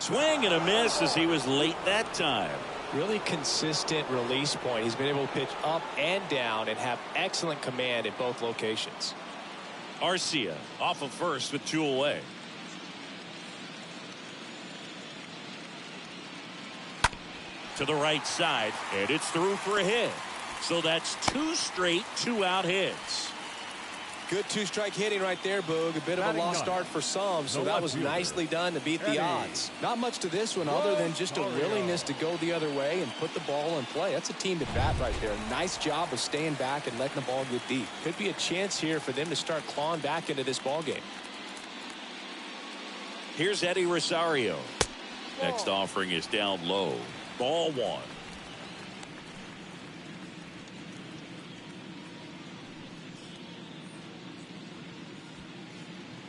Swing and a miss as he was late that time. Really consistent release point. He's been able to pitch up and down and have excellent command at both locations. Arcia off of first with 2 away. To the right side, and it's through for a hit. So that's 2 straight 2-out hits. Good 2-strike hitting right there, Boog. A bit of a lost start for some, so that was nicely done to beat the odds. Not much to this one other than just a willingness to go the other way and put the ball in play. That's a team at bat right there. Nice job of staying back and letting the ball get deep. Could be a chance here for them to start clawing back into this ball game. Here's Eddie Rosario. Next offering is down low. Ball 1.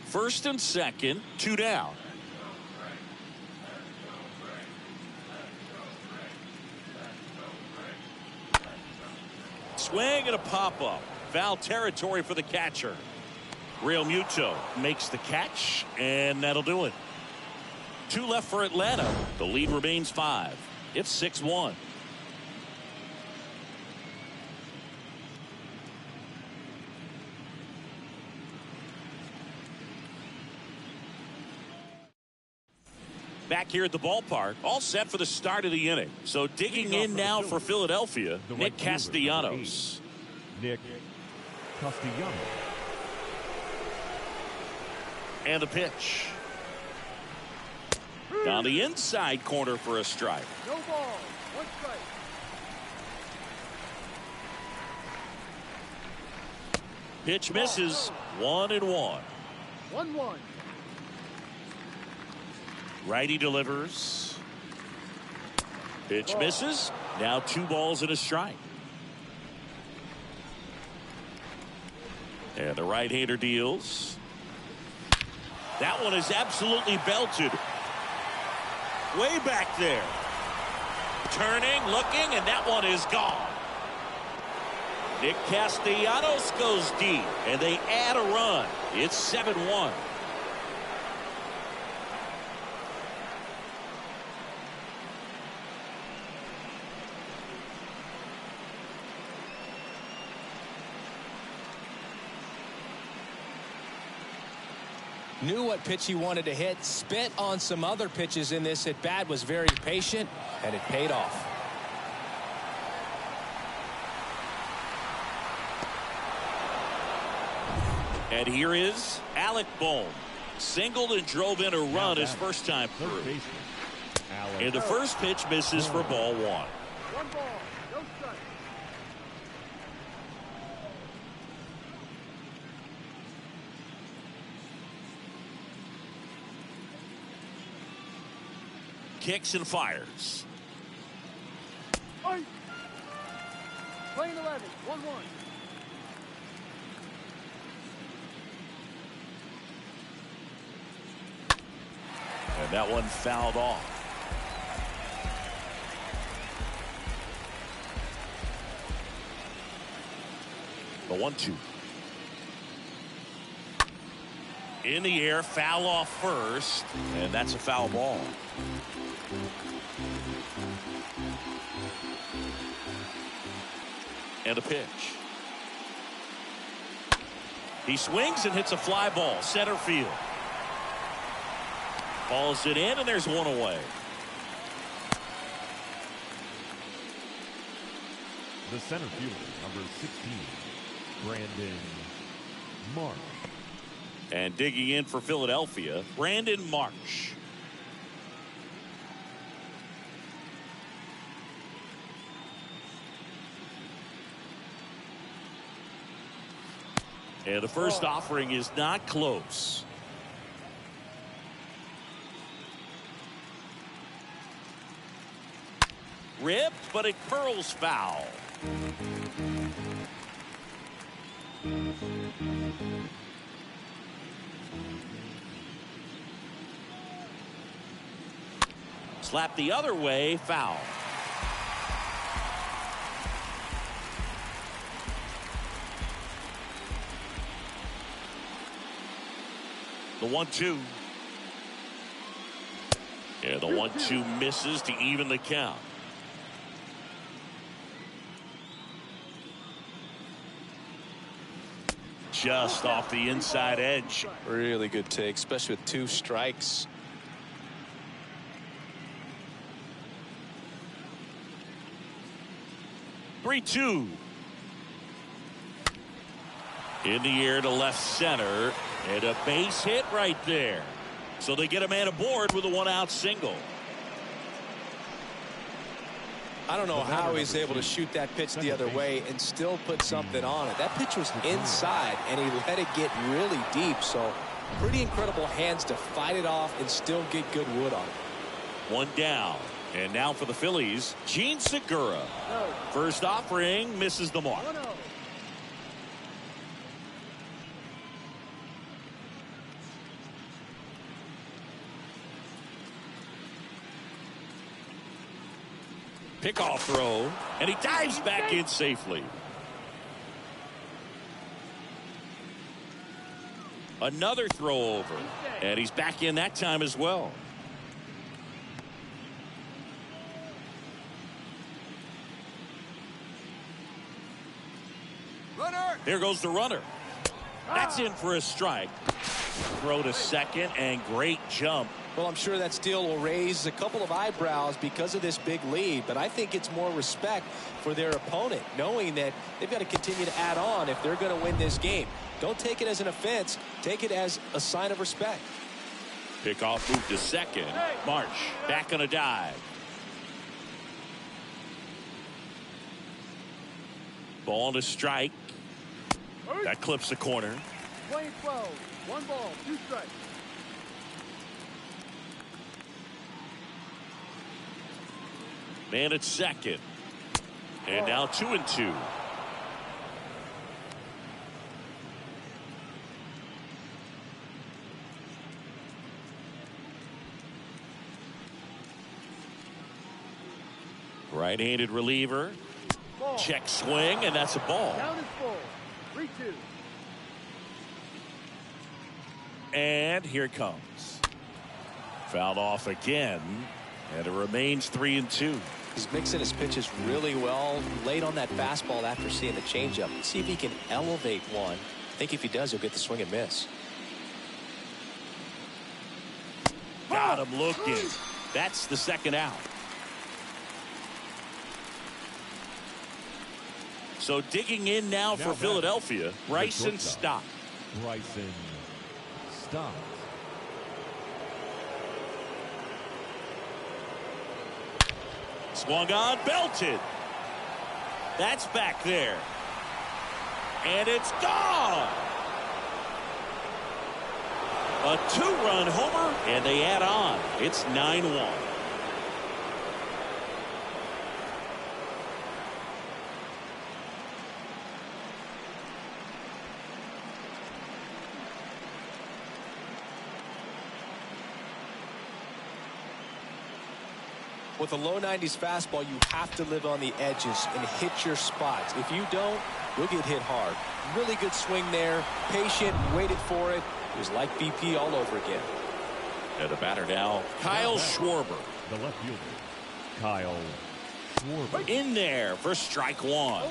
First and second, 2 down. Swing and a pop-up. Foul territory for the catcher. Realmuto makes the catch, and that'll do it. 2 left for Atlanta. The lead remains 5. It's 6-1. Back here at the ballpark, all set for the start of the inning. So digging in now for Philadelphia, Nick Castellanos. Nick Castellanos. And the pitch. Down the inside corner for a strike. No ball. 1 strike. Pitch misses. 1-1. 1-1. Righty delivers. Pitch misses. Now 2 balls and a strike. And the right-hander deals. That one is absolutely belted. Way back there. Turning, looking, and that one is gone. Nick Castellanos goes deep, and they add a run. It's 7-1. Knew what pitch he wanted to hit. Spit on some other pitches in this at bat. Was very patient, and it paid off. And here is Alec Bohm. Singled and drove in a run his first time through. And the first pitch misses for ball 1. 1 ball, no strike. Kicks and fires. Playing 11, 1-1. And that one fouled off. The 1-2. In the air, foul off first, and that's a foul ball. And a pitch. He swings and hits a fly ball, center field. Balls it in, and there's one away. The center fielder, number 16, Brandon Marsh. And digging in for Philadelphia, Brandon Marsh. And the first offering is not close. Ripped, but it curls foul. Slap the other way, foul. The 1-2. Yeah, the 1-2 misses to even the count. Just off the inside edge. Really good take, especially with 2 strikes. (3-2). In the air to left center, and a base hit right there. So they get a man aboard with a 1-out single. I don't know how he's able to shoot that pitch the other way and still put something on it. That pitch was inside, and he let it get really deep. So pretty incredible hands to fight it off and still get good wood on it. 1 down. And now for the Phillies, Gene Segura. No. First offering misses the mark. 1-0. Pickoff throw, and he dives back in safely. Another throw over, and he's back in that time as well. Runner. There goes the runner. That's in for a strike. Throw to second, and great jump. Well, I'm sure that steal will raise a couple of eyebrows because of this big lead, but I think it's more respect for their opponent, knowing that they've got to continue to add on if they're going to win this game. Don't take it as an offense. Take it as a sign of respect. Pickoff move to second. Marsh back on a dive. Ball to strike. That clips the corner. Playing 12, 1 ball, 2 strikes. Man at second. And now 2-2. Right-handed reliever. Ball. Check swing, and that's a ball. Down is full. 3-2. And here it comes. Fouled off again, and it remains 3-2. He's mixing his pitches really well. Late on that fastball after seeing the changeup. See if he can elevate one. I think if he does, he'll get the swing and miss. Got him looking. That's the second out. So digging in now for Philadelphia, Bryson Stott. Bryson Stott. Swung on, belted. That's back there. And it's gone. A two-run homer, and they add on. It's 9-1. With a low 90s fastball, you have to live on the edges and hit your spots. If you don't, you'll get hit hard. Really good swing there. Patient, waited for it. It was like BP all over again. And the batter now, Kyle Schwarber. The left fielder, Kyle Schwarber. In there for strike one.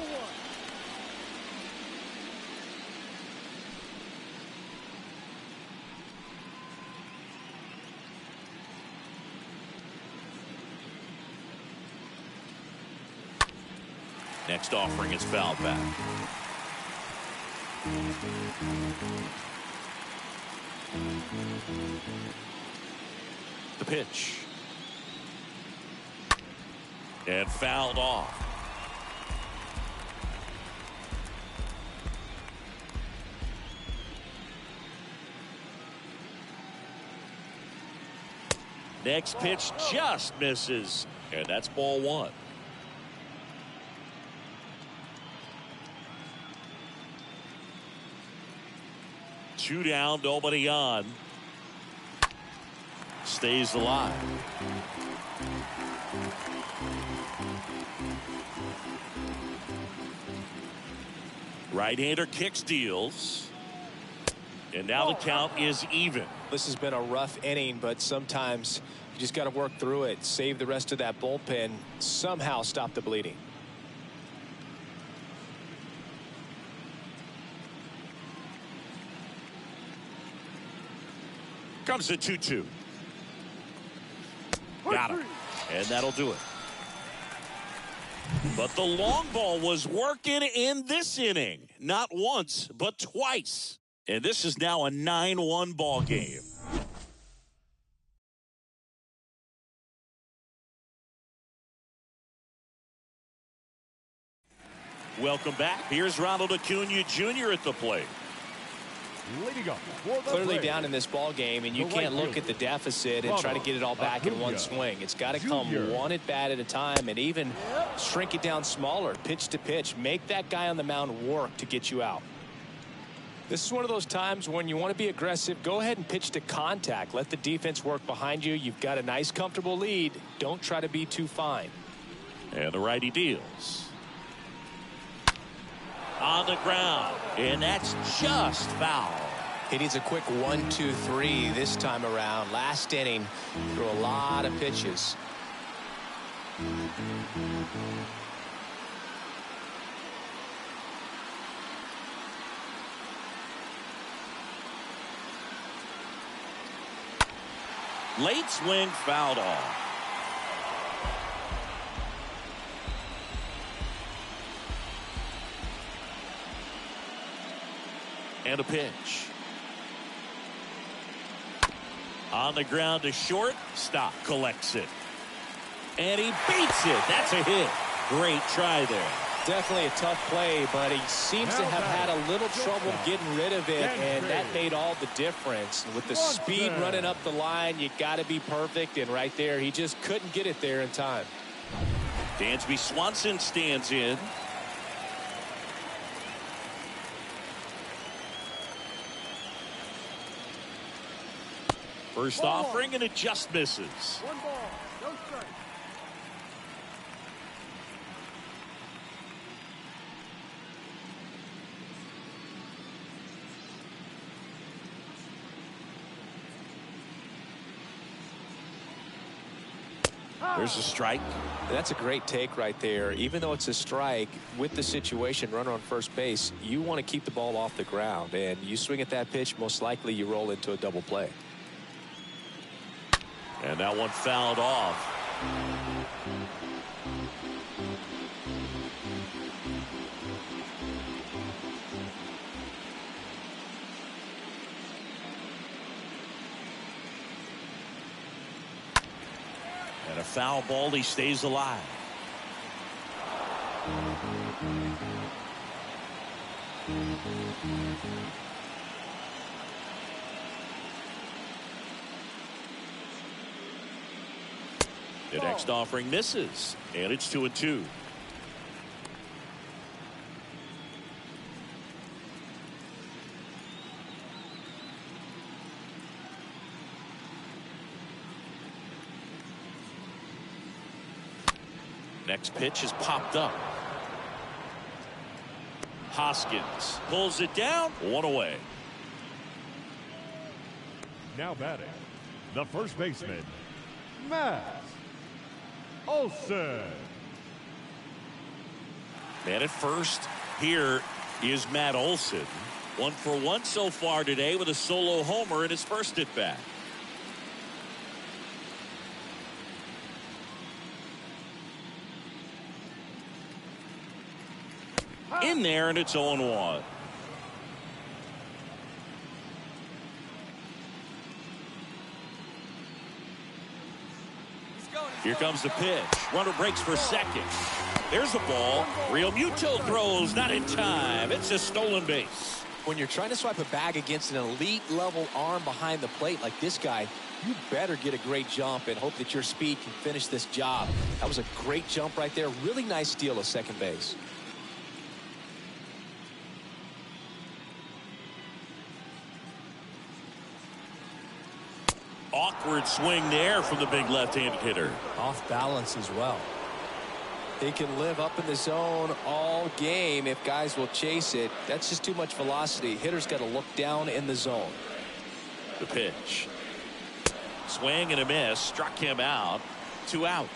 Next offering is fouled back. The pitch. And fouled off. Next pitch just misses. And that's ball one. Two down, nobody on. Stays alive. Right-hander kicks, deals. And now the count is even. This has been a rough inning, but sometimes you just got to work through it. Save the rest of that bullpen. Somehow stop the bleeding. Comes the 2-2. Got him. And that'll do it. But the long ball was working in this inning. Not once, but twice. And this is now a 9-1 ball game. Welcome back. Here's Ronald Acuna Jr. at the plate. Leading up for the Clearly Braves, down in this ball game, and you the can't right look at the deficit and try to get it all back in one swing. It's got to come one at bat at a time, and even shrink it down smaller, pitch to pitch. Make that guy on the mound work to get you out. This is one of those times when you want to be aggressive. Go ahead and pitch to contact. Let the defense work behind you. You've got a nice, comfortable lead. Don't try to be too fine. And the righty deals. On the ground, and that's just foul. He needs a quick 1-2-3 this time around. Last inning, threw a lot of pitches. Late swing, fouled off. And a pitch. On the ground to short. Stop. Collects it. And he beats it. That's a hit. Great try there. Definitely a tough play, but he seems to have had a little trouble getting rid of it, and that made all the difference. With the speed running up the line, you got to be perfect, and right there, he just couldn't get it there in time. Dansby Swanson stands in. First offering, and it just misses. 1 ball, no strike. There's a strike. That's a great take right there. Even though it's a strike, with the situation, runner on first base, you want to keep the ball off the ground, and you swing at that pitch, most likely you roll into a double play. And that one fouled off. And a foul ball, he stays alive. The next offering misses, and it's 2-2. Next pitch is popped up. Hoskins pulls it down, one away. Now batting, the first baseman, Matt Olson. Man at first, here is Matt Olson. 1 for 1 so far today with a solo homer in his first at bat. In there, and it's 0-1. Here comes the pitch. Runner breaks for second. There's the ball. Real Muto throws, not in time. It's a stolen base. When you're trying to swipe a bag against an elite level arm behind the plate like this guy, you better get a great jump and hope that your speed can finish this job. That was a great jump right there. Really nice steal of second base. Awkward swing there from the big left-handed hitter. Off balance as well. He can live up in the zone all game if guys will chase it. That's just too much velocity. Hitter's got to look down in the zone. The pitch. Swing and a miss. Struck him out. 2 out.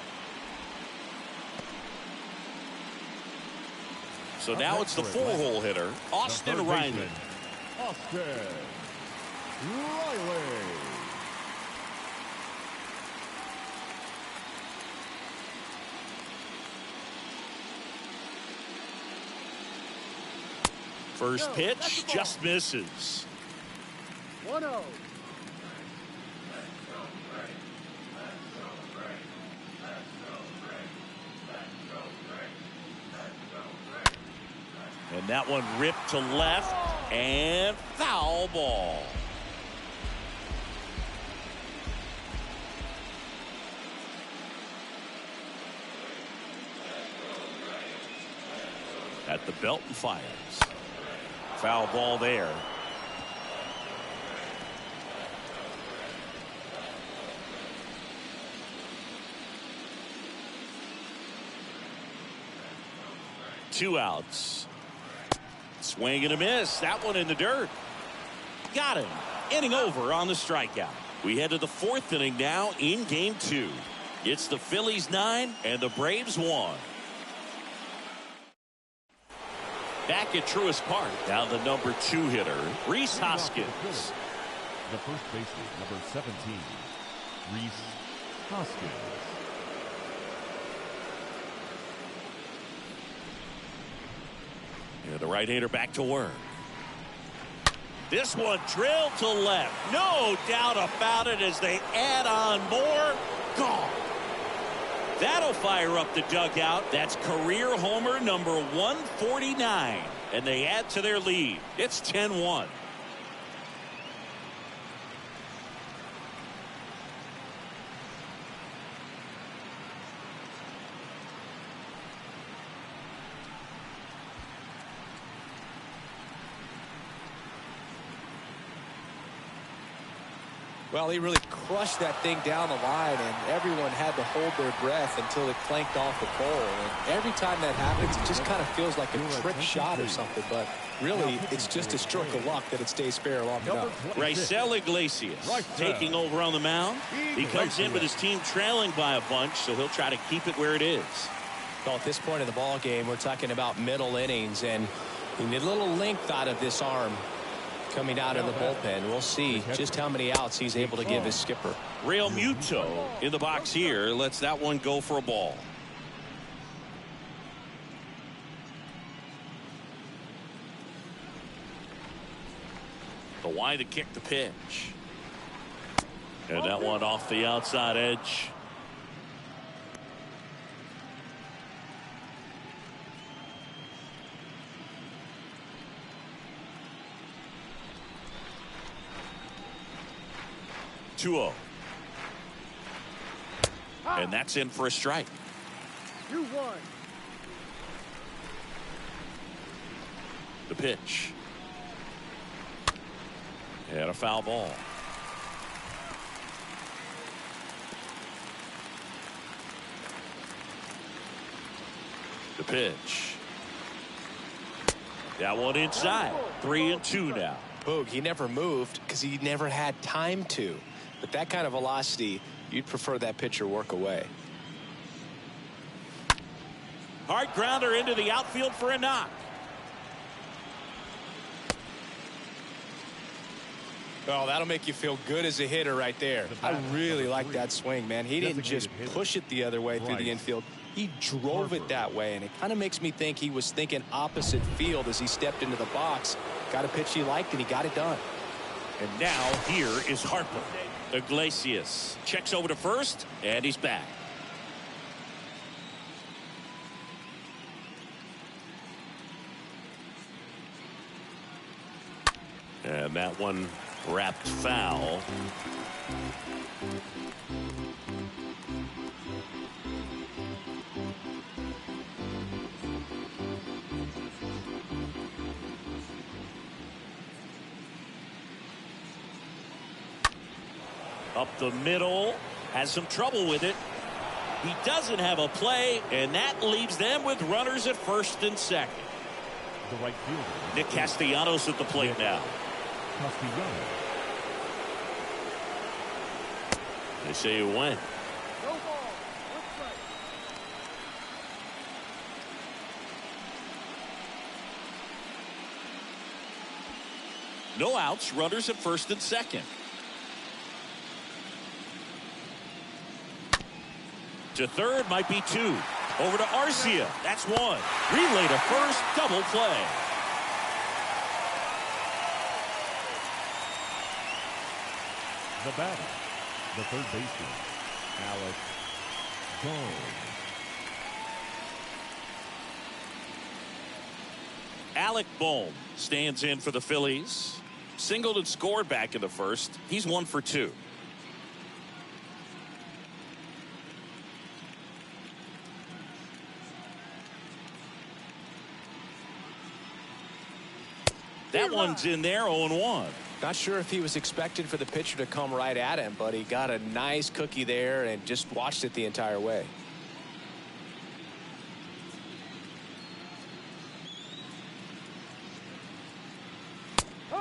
So now it's the 4-hole hitter, Austin Riley. Austin Riley. First pitch just misses. 1-0. And that one ripped to left and foul ball. At the belt and fires. Foul ball there. Two outs. Swing and a miss. That one in the dirt. Got him. Inning over on the strikeout. We head to the 4th inning now in game 2. It's the Phillies 9 and the Braves 1. Back at Truist Park. Now the number 2 hitter, Rhys Hoskins. The first baseman, number 17, Rhys Hoskins. And the right-hander back to work. This one drilled to left. No doubt about it as they add on more. Gone. That'll fire up the dugout. That's career homer number 149. And they add to their lead. It's 10-1. Well, he really crushed that thing down the line, and everyone had to hold their breath until it clanked off the pole. And every time that happens, it just kind of feels like a trick shot or something. But really, it's just a stroke of luck that it stays fair long enough. Raisel Iglesias taking over on the mound. He comes in with his team trailing by a bunch, so he'll try to keep it where it is. Well, at this point in the ball game, we're talking about middle innings, and you need a little length out of this arm. coming out of the bullpen. We'll see just how many outs he's able to give his skipper. Real Muto in the box here. Lets that one go for a ball. The wide to kick the pitch. And that one off the outside edge. Two-0. And that's in for a strike. 2-1. The pitch. And a foul ball. The pitch. That one inside. 3-2 now. Boog, he never moved because he never had time to. But that kind of velocity, you'd prefer that pitcher work away. Hard grounder into the outfield for a knock. Oh, that'll make you feel good as a hitter right there. I really like that swing, man. He didn't just push it the other way through the infield. He drove it that way, and it kind of makes me think he was thinking opposite field as he stepped into the box. Got a pitch he liked, and he got it done. And now here is Harper. Iglesias checks over to first, and he's back. And that one wrapped foul. Up the middle, has some trouble with it. He doesn't have a play, and that leaves them with runners at first and second. The right fielder. Nick Castellanos at the plate now. Castellanos. They say you win. No ball. 1 strike. No outs, runners at first and second. To third, might be 2. Over to Arcia. That's 1. Relay to first, double play. The batter, the third baseman, Alex Bohm. Alec Bohm stands in for the Phillies. Singled and scored back in the first. He's 1 for 2. That one's in there, 0-1. Not sure if he was expected for the pitcher to come right at him, but he got a nice cookie there and just watched it the entire way.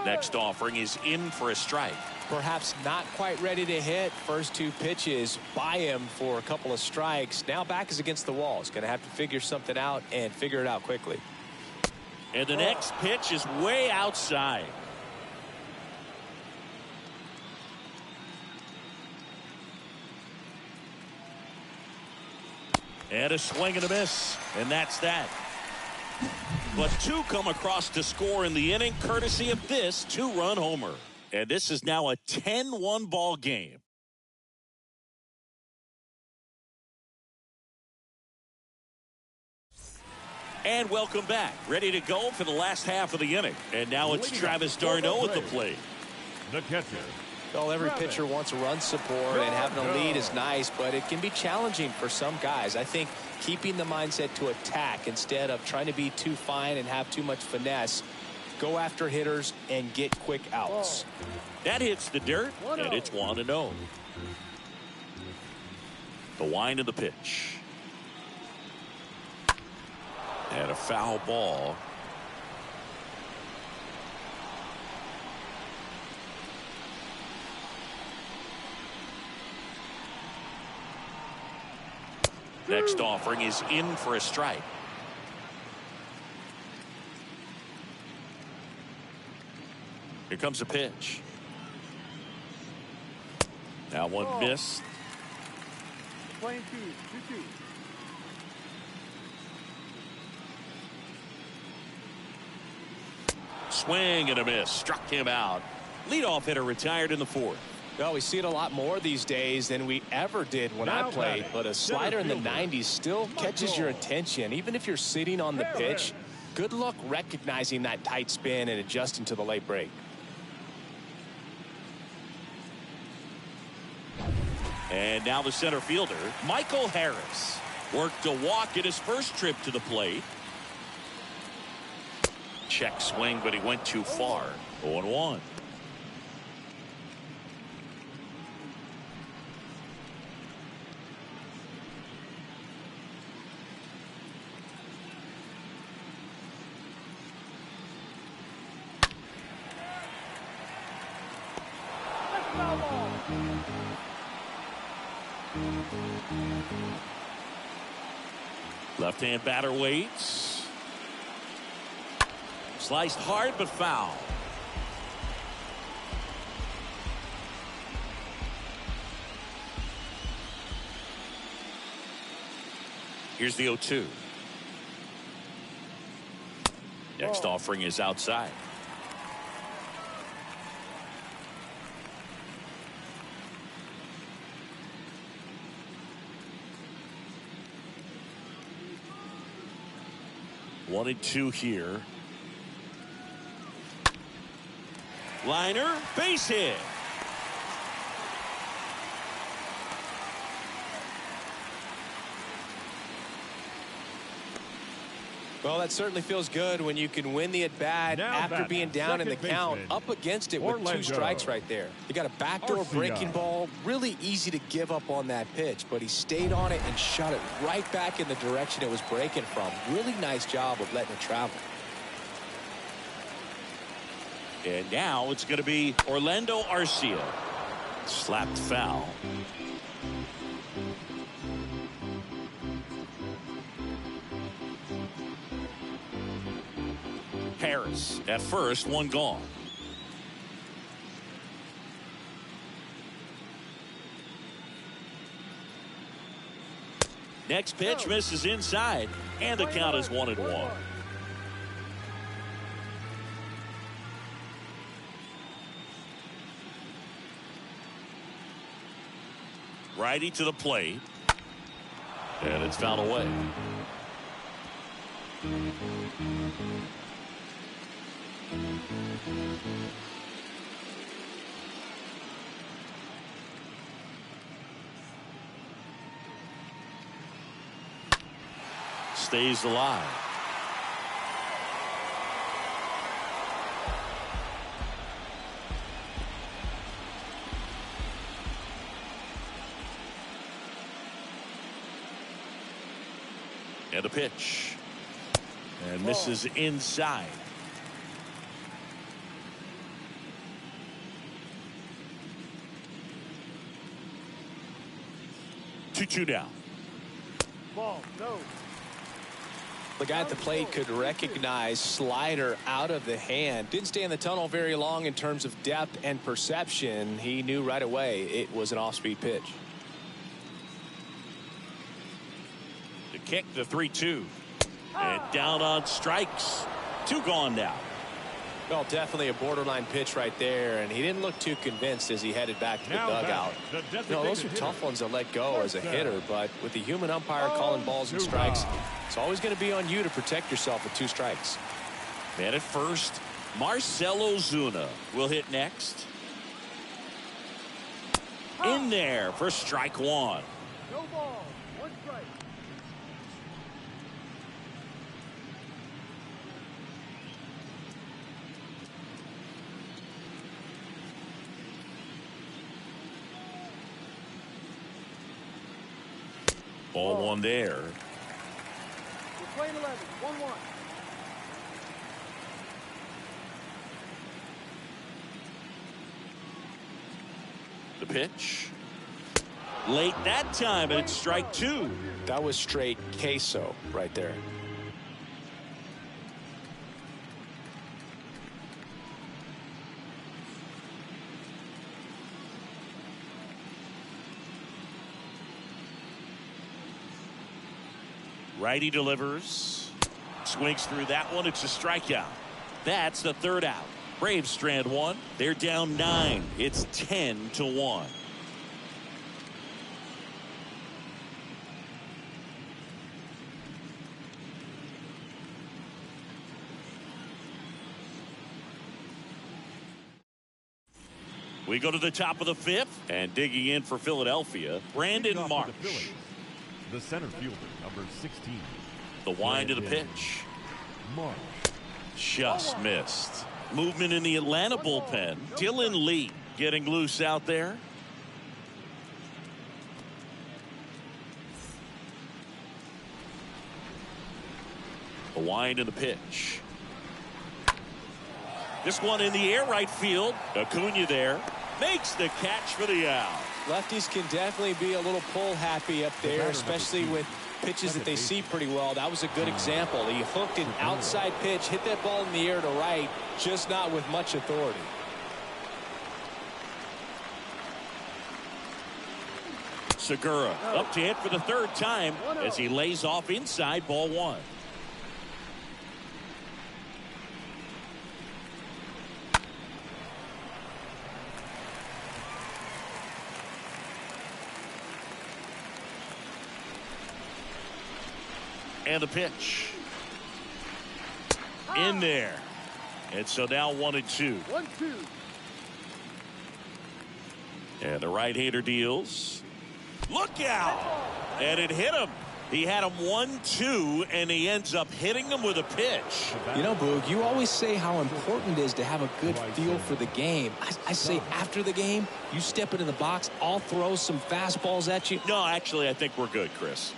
Next offering is in for a strike. Perhaps not quite ready to hit. First 2 pitches by him for a couple of strikes. Now back is against the wall. He's going to have to figure something out and figure it out quickly. And the next pitch is way outside. And a swing and a miss. And that's that. But 2 come across to score in the inning, courtesy of this 2-run homer. And this is now a 10-1 ball game. And welcome back. Ready to go for the last half of the inning. And now it's Travis d'Arnaud at the plate. The catcher. Well, every pitcher wants run support, and having a lead is nice, but it can be challenging for some guys. I think keeping the mindset to attack instead of trying to be too fine and have too much finesse, go after hitters and get quick outs. That hits the dirt, and it's 1-0. The wind of the pitch. And a foul ball. Next offering is in for a strike. Here comes a pitch. Now one missed. Playing 2-2. Swing and a miss. Struck him out. Leadoff hitter retired in the fourth. Well, we see it a lot more these days than we ever did when I played, but a slider in the 90s still catches your attention. Even if you're sitting on the pitch, good luck recognizing that tight spin and adjusting to the late break. And now the center fielder, Michael Harris, worked a walk at his first trip to the plate. Check swing, but he went too far. 0-1. Left-hand batter waits. Sliced hard but foul. Here's the 0-2. Next offering is outside. One and two here. Liner, base hit. Well, that certainly feels good when you can win the at-bat after being down in the count, up against it with 2 strikes right there. You got a backdoor breaking ball, really easy to give up on that pitch, but he stayed on it and shot it right back in the direction it was breaking from. Really nice job of letting it travel. And now it's going to be Orlando Arcia. Slapped foul. Harris at first, one gone. Next pitch misses inside, and the count is 1-1. Righty to the plate, and it's fouled away. Stays alive. And a pitch. And misses inside. Two down. Ball, no. The guy at the plate could recognize slider out of the hand. Didn't stay in the tunnel very long in terms of depth and perception. He knew right away it was an off-speed pitch. The kick, the 3-2. And down on strikes. 2 gone now. Well, definitely a borderline pitch right there, and he didn't look too convinced as he headed back to the dugout. Those are tough ones to let go as a hitter, but with the human umpire calling balls and strikes, it's always going to be on you to protect yourself with 2 strikes. Man at first, Marcell Ozuna will hit next. In there for strike 1. No ball, 1 strike. Ball 1 there. We're playing 11, 1-1. The pitch. Late that time, and it's strike 2. That was straight queso right there. Righty delivers. Swings through that one. It's a strikeout. That's the third out. Braves strand one. They're down 9. It's 10-1. We go to the top of the 5th, and digging in for Philadelphia, Brandon Marsh. The center fielder, number 16. The wind of the pitch. Marsh. Just missed. Movement in the Atlanta bullpen. Dylan Lee getting loose out there. The wind of the pitch. This one in the air, right field. Acuna there makes the catch for the out. Lefties can definitely be a little pull happy up there, especially with pitches that they see pretty well. That was a good example. He hooked an outside pitch, hit that ball in the air to right, just not with much authority. Segura up to hit for the 3rd time as he lays off inside, ball 1. And the pitch. In there. And so now 1-2. 1-2. And the right-hander deals. Look out! And it hit him. He had him 1-2, and he ends up hitting him with a pitch. You know, Boog, you always say how important it is to have a good feel for the game. I say after the game, you step into the box, I'll throw some fastballs at you. No, actually, I think we're good, Chris.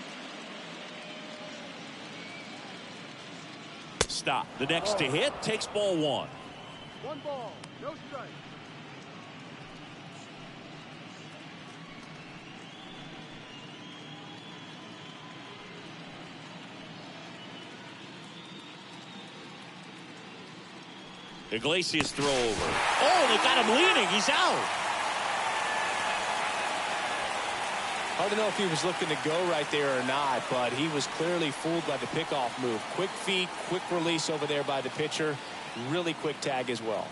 Stop. The next to hit takes ball 1. 1 ball, no strike. Iglesias throw over. Oh, they got him leaning. He's out. Hard to know if he was looking to go right there or not, but he was clearly fooled by the pickoff move. Quick feet, quick release over there by the pitcher. Really quick tag as well.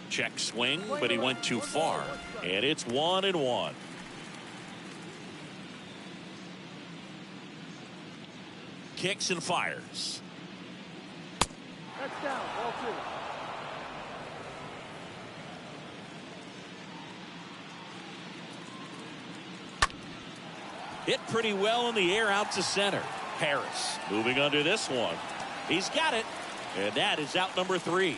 Check swing, but he went too far. And it's 1-1. Kicks and fires. That's down, ball 2. Hit pretty well in the air out to center. Harris moving under this one. He's got it. And that is out number 3.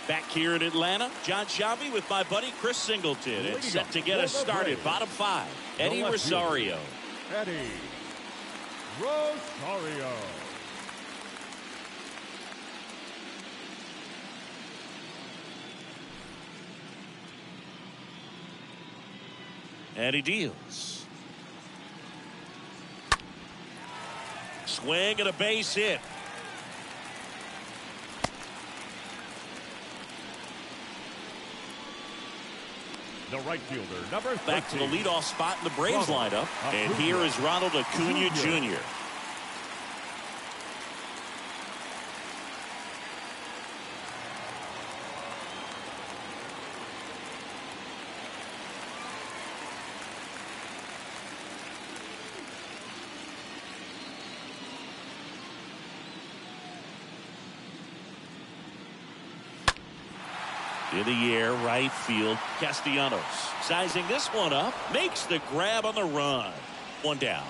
Back here in Atlanta, John Shabby with my buddy Chris Singleton. It's set to get us started. Bottom 5, Eddie Rosario. Eddie Rosario. And he deals. Swing and a base hit. The right fielder, number 13. Back to the leadoff spot in the Braves lineup. And here is Ronald Acuna Jr. In the air, right field, Castellanos. Sizing this one up, makes the grab on the run. 1 down.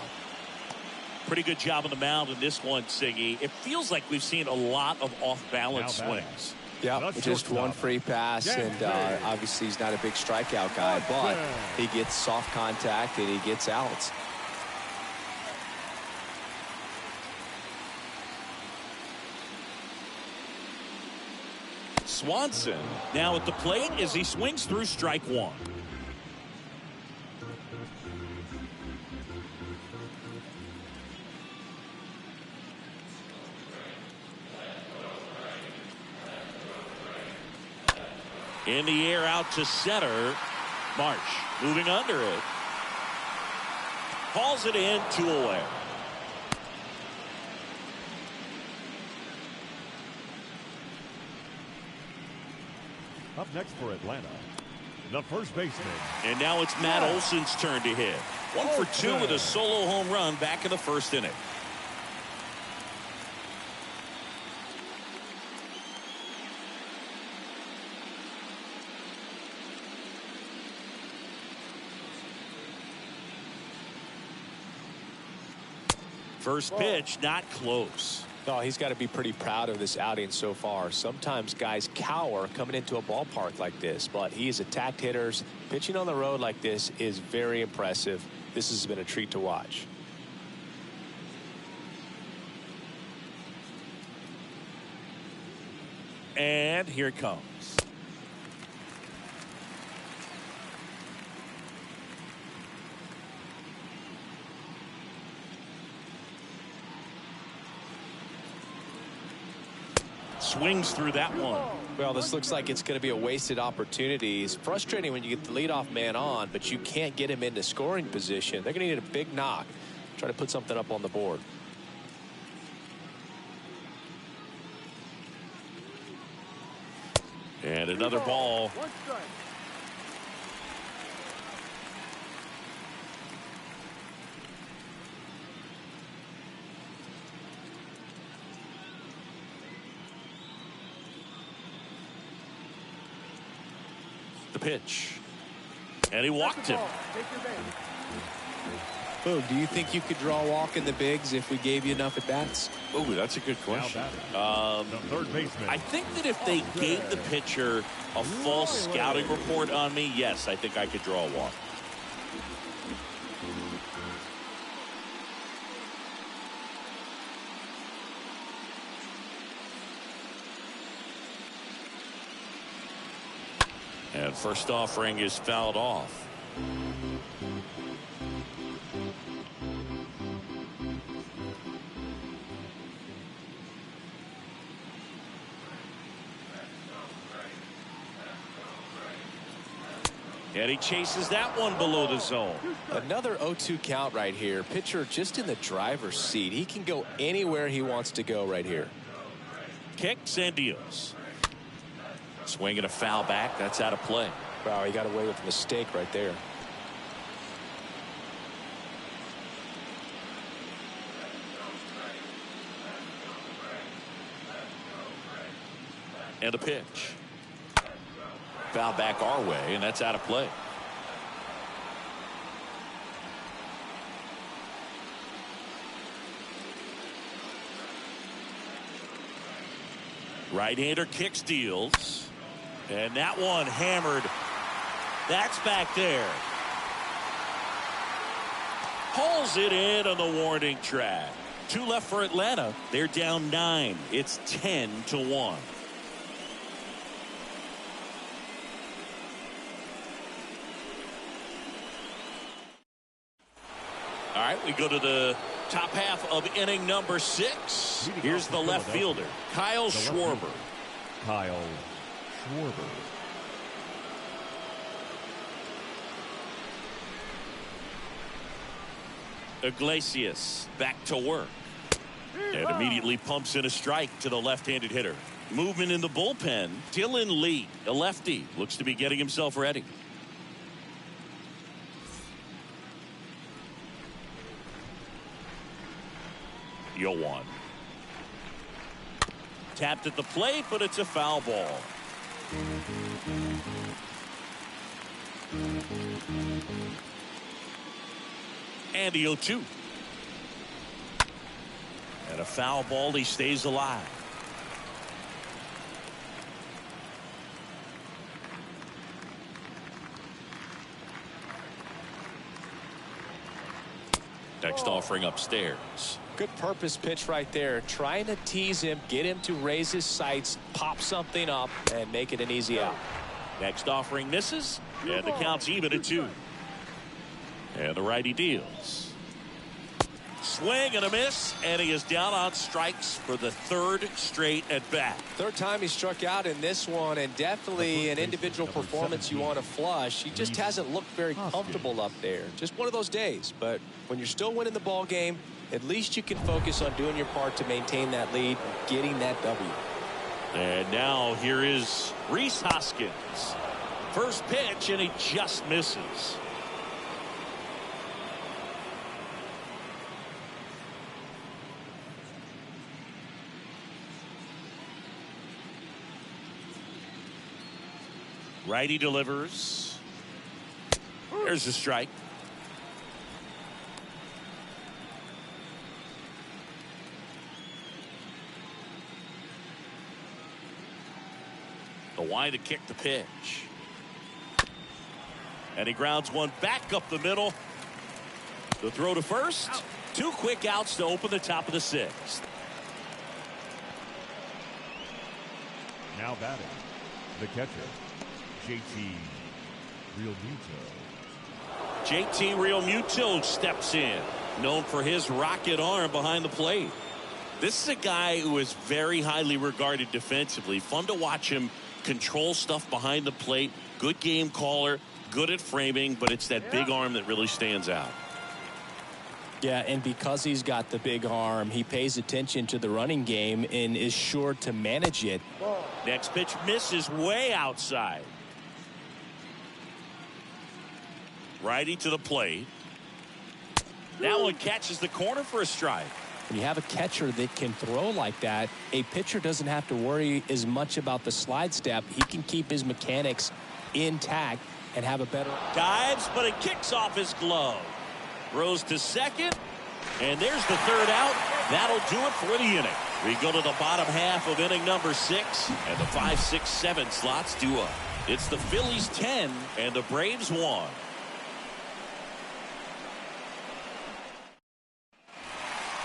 Pretty good job on the mound in this one, Siggy. It feels like we've seen a lot of off-balance swings. Yeah, just one free pass, and obviously he's not a big strikeout guy, but he gets soft contact and he gets outs. Swanson now at the plate as he swings through strike one. In the air out to center. Marsh moving under it. Hauls it in, 2 away. Up next for Atlanta, the first baseman. And now it's Matt Olson's turn to hit. 1 for 2 with a solo home run back in the first inning. First pitch, not close. No, he's got to be pretty proud of this outing so far. Sometimes guys cower coming into a ballpark like this, but he's attacked hitters. Pitching on the road like this is very impressive. This has been a treat to watch. And here it comes. Swings through that one. Well, this looks like it's going to be a wasted opportunity. It's frustrating when you get the leadoff man on, but you can't get him into scoring position. They're going to need a big knock. Try to put something up on the board. And another ball. 1 strike. The pitch. And he walked him. Take your base. Boog, do you think you could draw a walk in the bigs if we gave you enough at bats? Oh, that's a good question. The third baseman. I think that if they gave the pitcher a false scouting report on me, yes, I think I could draw a walk. And first offering is fouled off. And he chases that one below the zone. Another 0-2 count right here. Pitcher just in the driver's seat. He can go anywhere he wants to go right here. Kicks and deals. Swinging a foul back. That's out of play. Wow, he got away with a mistake right there. And a pitch. Foul back our way, and that's out of play. Right-hander kicks, deals. And that one hammered. That's back there. Hauls it in on the warning track. 2 left for Atlanta. They're down 9. It's 10-1. All right, we go to the top half of inning number 6. Here's the left fielder, Kyle Schwarber. Kyle Schwarber. Iglesias back to work. And immediately pumps in a strike to the left-handed hitter. Movement in the bullpen. Dylan Lee, a lefty, looks to be getting himself ready. Yoan. Tapped at the plate, but it's a foul ball. And the 0-2. And a foul ball. He stays alive. Next offering upstairs. Good purpose pitch right there. Trying to tease him, get him to raise his sights, pop something up, and make it an easy out. Next offering misses, and the count's even at 2. And the righty deals. Swing and a miss, and he is down on strikes for the 3rd straight at bat. 3rd time he struck out in this one, and definitely an individual performance you want to flush. He just hasn't looked very comfortable up there. Just one of those days. But when you're still winning the ball game, at least you can focus on doing your part to maintain that lead, getting that W. And now here is Rhys Hoskins. First pitch, and he just misses. Righty delivers. There's a strike. The wind to kick the pitch. And he grounds one back up the middle. The throw to first. 2 quick outs to open the top of the 6th. Now batting, the catcher, JT Realmuto. JT Realmuto steps in, known for his rocket arm behind the plate. This is a guy who is very highly regarded defensively. Fun to watch him control stuff behind the plate. Good game caller, good at framing, but it's that big arm that really stands out. Yeah, and because he's got the big arm, he pays attention to the running game and is sure to manage it. Next pitch misses way outside. Righty to the plate. That one catches the corner for a strike. When you have a catcher that can throw like that, a pitcher doesn't have to worry as much about the slide step. He can keep his mechanics intact and have a better... Dives, but it kicks off his glove. Rose to second, and there's the 3rd out. That'll do it for the inning. We go to the bottom half of inning number 6, and the 5, 6, 7 slots do up. It's the Phillies 10 and the Braves 1.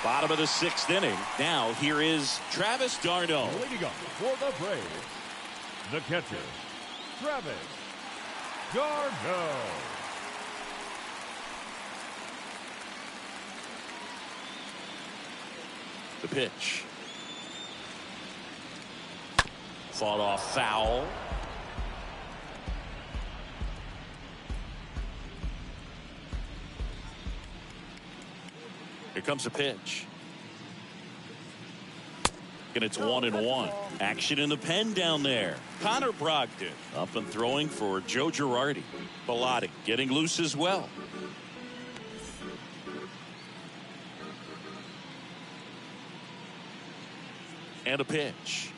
Bottom of the 6th inning. Now here is Travis d'Arnaud. Leading up for the Braves, the catcher, Travis d'Arnaud. The pitch. Fought off foul. Here comes a pitch. And it's 1-1. Action in the pen down there. Connor Brogdon up and throwing for Joe Girardi. Bilotti getting loose as well. And a pitch.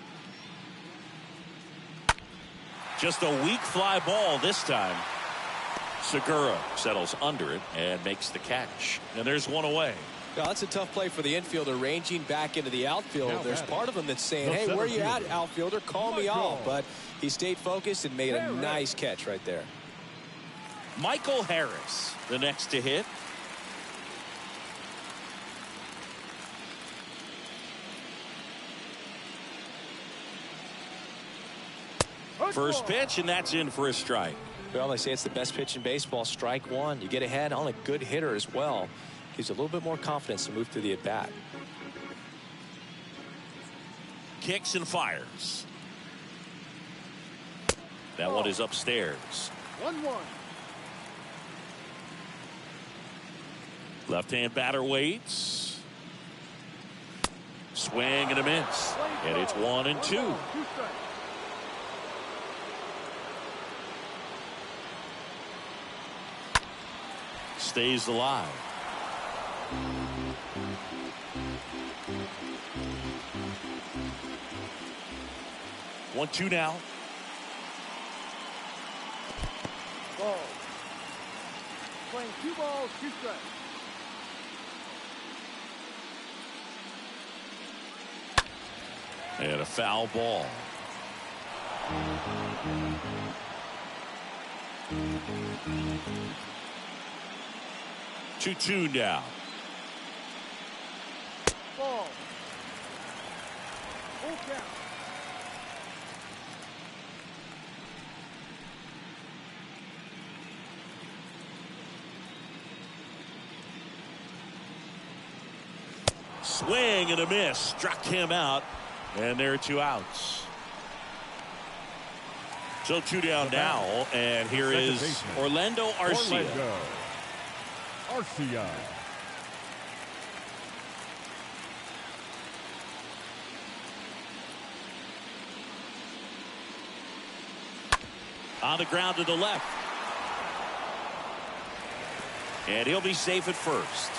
Just a weak fly ball this time. Segura settles under it and makes the catch. And there's one away. Now, that's a tough play for the infielder, ranging back into the outfield. There's part of him that's saying, hey, where you at, outfielder? Call me off. But he stayed focused and made a nice catch right there. Michael Harris, the next to hit. First pitch, and that's in for a strike. Well, they say it's the best pitch in baseball. Strike one. You get ahead on a good hitter as well. Gives a little bit more confidence to move through the at-bat. Kicks and fires. That one is upstairs. 1-1. Left-hand batter waits. Swing and a miss. And it's 1-2. Stays alive. One, two now. Ball. Playing 2 balls, 2 strikes. And a foul ball. Two now. count. Swing and a miss. Struck him out. And there are 2 outs. So 2 down now. And here is Orlando Arcia. Orlando Arcia. On the ground to the left. And he'll be safe at first.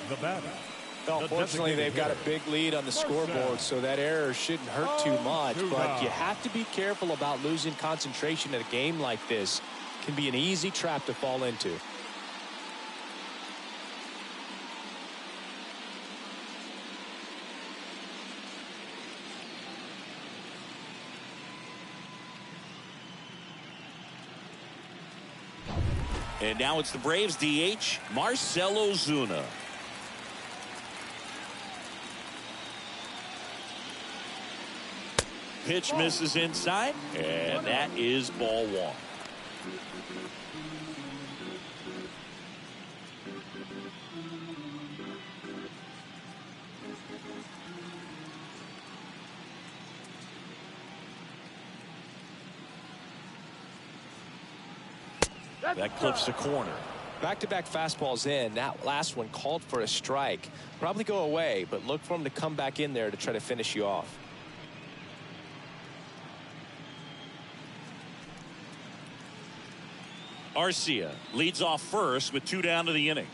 The batter. Well, fortunately, they've got a big lead on the scoreboard, so that error shouldn't hurt too much. But you have to be careful about losing concentration in a game like this. It can be an easy trap to fall into. And now it's the Braves DH, Marcell Ozuna. Pitch misses inside, and that is ball 1. That clips the corner. Back-to-back fastballs in. That last one called for a strike. Probably go away, but look for him to come back in there to try to finish you off. Arcia leads off first with 2 down to the inning.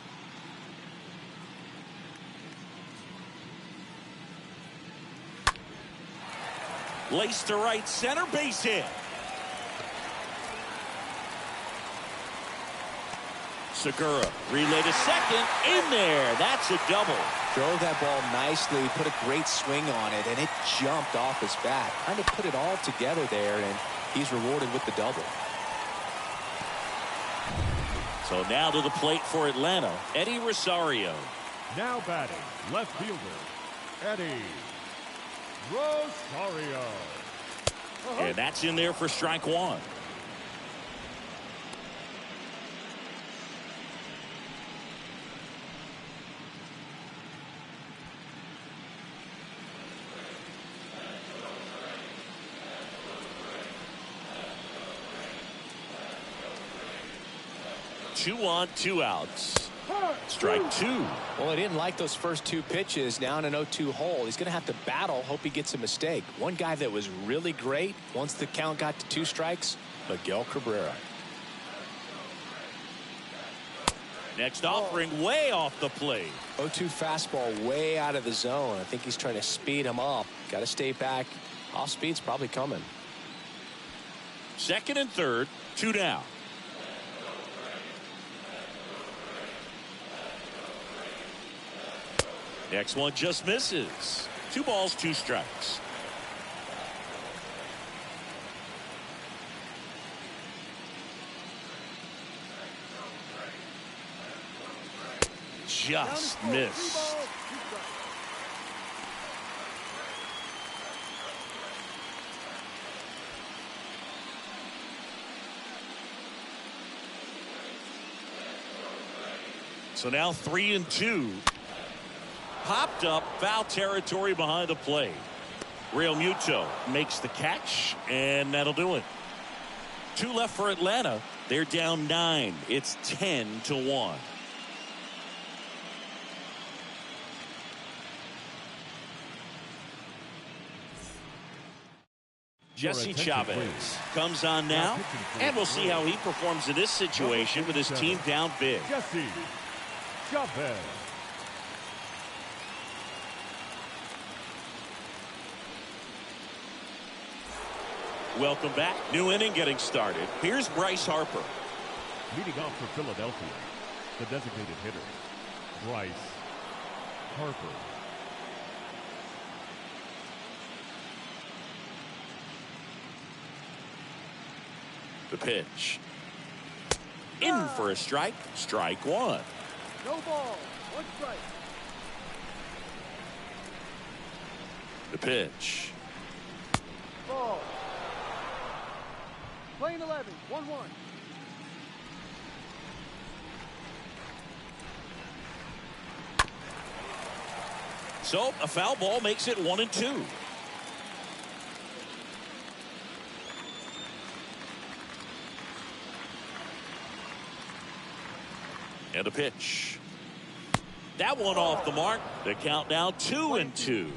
Laced to right center, base hit. Segura relay to second, in there. That's a double. Drove that ball nicely, put a great swing on it, and it jumped off his bat. Trying to put it all together there, and he's rewarded with the double. So now to the plate for Atlanta, Eddie Rosario. Now batting, left fielder, Eddie Rosario. And that's in there for strike 1. Two on, 2 outs. Strike 2. Well, he didn't like those first 2 pitches. Now in an 0-2 hole, he's going to have to battle. Hope he gets a mistake. One guy that was really great once the count got to 2 strikes, Miguel Cabrera. Next offering way off the plate. 0-2 fastball way out of the zone. I think he's trying to speed him up. Got to stay back. Off speed's probably coming. Second and third, 2 down. Next one just misses. 2 balls, 2 strikes. Just missed. So now 3 and 2. Popped up, foul territory behind the plate. Real Muto makes the catch, and that'll do it. 2 left for Atlanta. They're down 9. It's 10-1. Jesse Chavez comes on now, and we'll see how he performs in this situation with his team down big. Jesse Chavez. Welcome back. New inning getting started. Here's Bryce Harper. Leading off for Philadelphia, the designated hitter, Bryce Harper. The pitch. In for a strike. Strike 1. No ball. One strike. The pitch. Ball. Playing 11. 1-1. So a foul ball makes it 1-2. And a pitch. That one off the mark. The count now 2-2.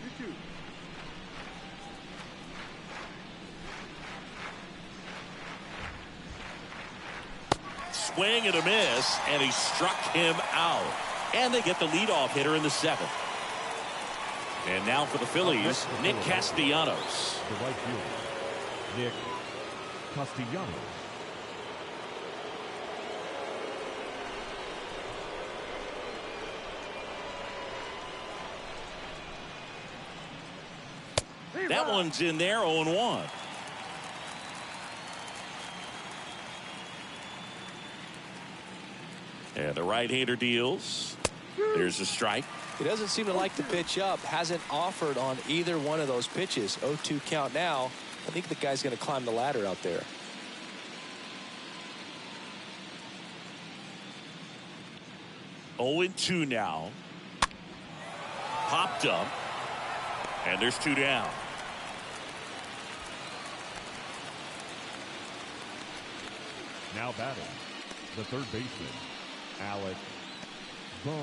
Swing and a miss, and he struck him out. And they get the leadoff hitter in the 7th. And now for the Phillies, Nick Castellanos. The right fielder, Nick Castellanos. That one's in there, 0-1. And the right-hander deals. There's a strike. He doesn't seem to like the pitch up. Hasn't offered on either one of those pitches. 0-2 count now. I think the guy's going to climb the ladder out there. Oh, 0-2 now. Popped up. And there's 2 down. Now batting, the third baseman, Alec Bohm.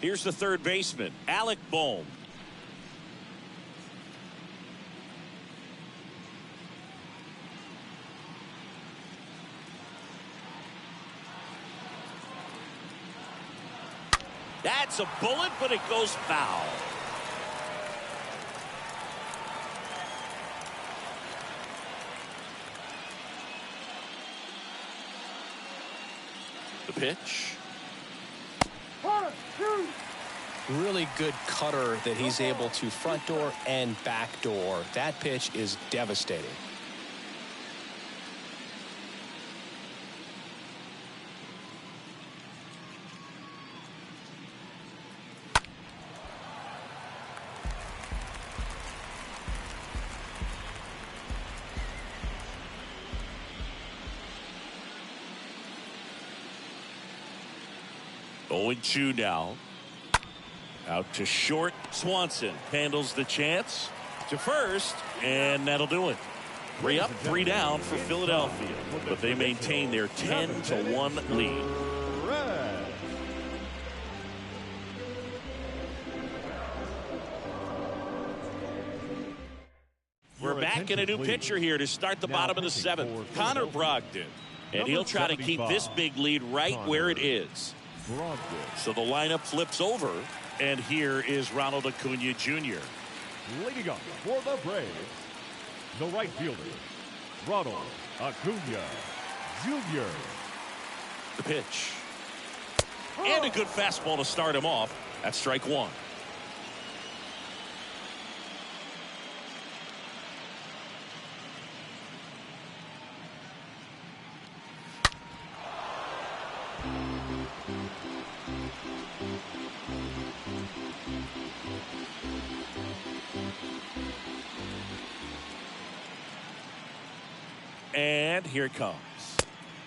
Here's the third baseman, Alec Bohm. That's a bullet, but it goes foul. The pitch. Really good cutter that he's able to front door and back door. That pitch is devastating. Oh, 2 now. Out to short. Swanson handles the chance to first, and that'll do it. 3 up, 3 down for Philadelphia, but they maintain their 10-1 lead. We're back in a new pitcher here to start the bottom of the 7th. Connor Brogdon, and he'll try to keep this big lead right where it is. So the lineup flips over, and here is Ronald Acuna Jr. Leading up for the Braves, the right fielder, Ronald Acuna Jr. The pitch. And a good fastball to start him off. That's strike 1. And here it comes.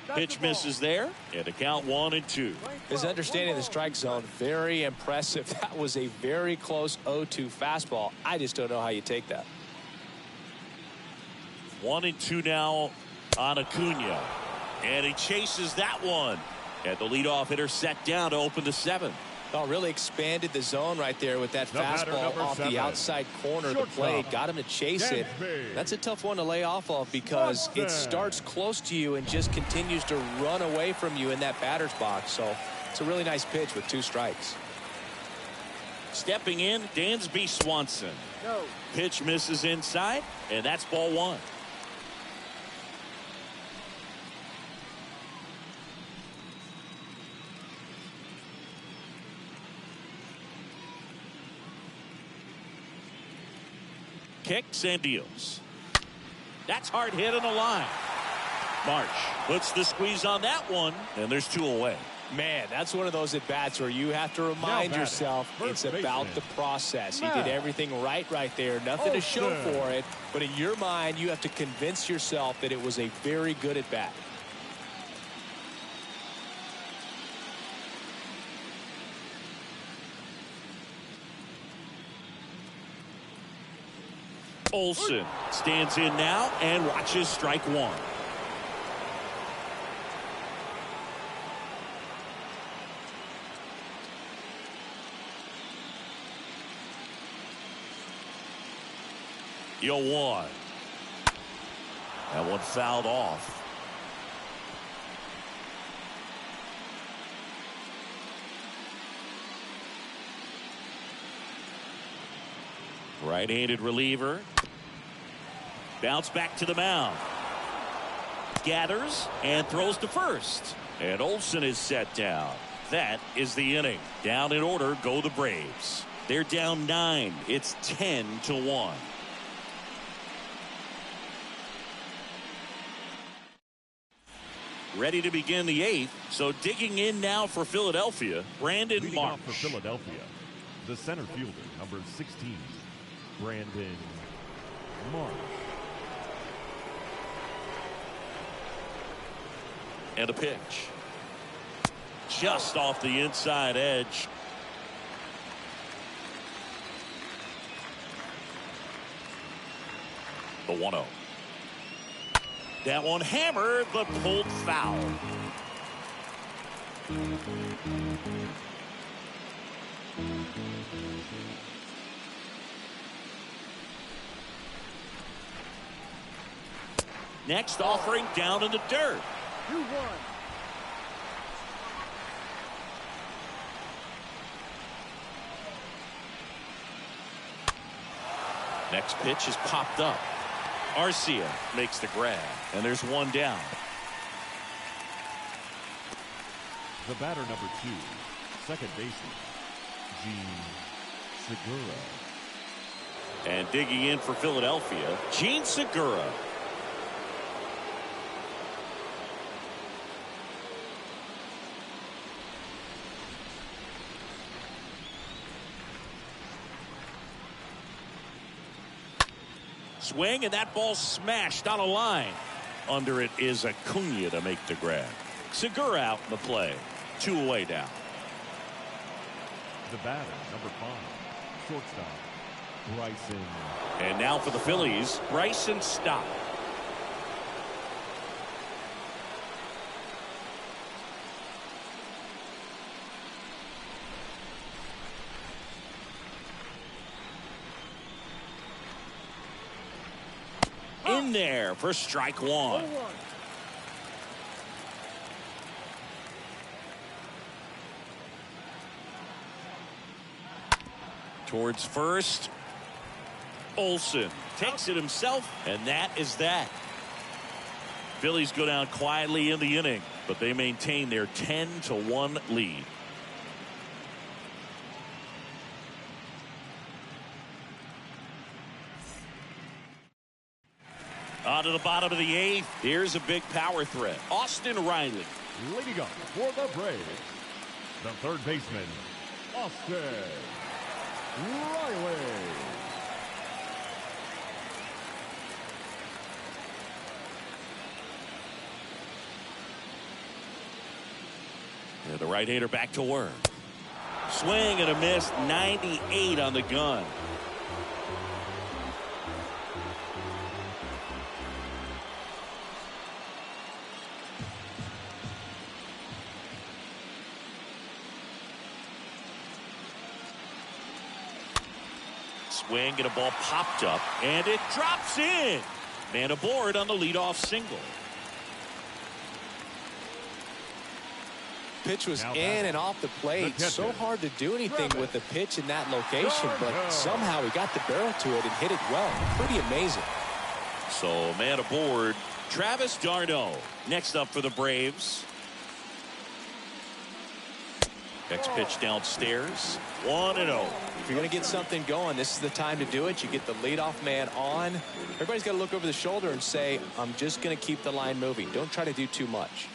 Pitch misses there, and the count 1-2. His understanding of the strike zone, very impressive. That was a very close 0-2 fastball. I just don't know how you take that. 1-2 now on Acuna, and he chases that one. And the leadoff hitter set down to open the 7th. Oh, really expanded the zone right there with that fastball off the outside corner of the plate. Got him to chase it. That's a tough one to lay off of because it starts close to you and just continues to run away from you in that batter's box. So it's a really nice pitch with 2 strikes. Stepping in, Dansby Swanson. Pitch misses inside, and that's ball 1. Kicks and deals. That's hard hit on the line. Marsh puts the squeeze on that one, and there's 2 away. Man, that's one of those at-bats where you have to remind yourself it's about the process. He did everything right there. Nothing to show for it. But in your mind, you have to convince yourself that it was a very good at-bat. Olsen stands in now and watches strike one. Yo, one. That one fouled off. Right-handed reliever. Bounce back to the mound. Gathers and throws to first. And Olsen is set down. That is the inning. Down in order go the Braves. They're down 9. It's 10-1. Ready to begin the 8th. So digging in now for Philadelphia, Brandon Leading Marsh. off for Philadelphia, the center fielder, number 16, Brandon Marsh. And a pitch. Just off the inside edge. The 1-0. That one hammered but pulled foul. Next offering down in the dirt. 2-1. Next pitch is popped up. Arcia makes the grab, and there's one down. The batter, number 2, second baseman, Gene Segura. And digging in for Philadelphia, Gene Segura. Swing, and that ball smashed on a line. Under it is Acuna to make the grab. Segura out in the play. 2 away now. The batter, number 5, shortstop, Bryson. And now for the Phillies, Bryson Stott. In there for strike one. 0-1. Towards first. Olsen takes it himself, and that is that. Phillies go down quietly in the inning, but they maintain their 10-1 lead. On to the bottom of the 8th. Here's a big power threat. Austin Riley. Leading up for the Braves, the third baseman, Austin Riley. And the right-hander back to work. Swing and a miss. 98 on the gun. Swing and a ball popped up, and it drops in. Man aboard on the leadoff single. Pitch was Now in and off the plate. the So catcher, hard to do anything with the pitch in that location, but somehow he got the barrel to it and hit it well. Pretty amazing. So man aboard, Travis d'Arnaud. Next up for the Braves. Next pitch downstairs. 1-0. If you're going to get something going, this is the time to do it. You get the leadoff man on. Everybody's got to look over the shoulder and say, I'm just going to keep the line moving. Don't try to do too much.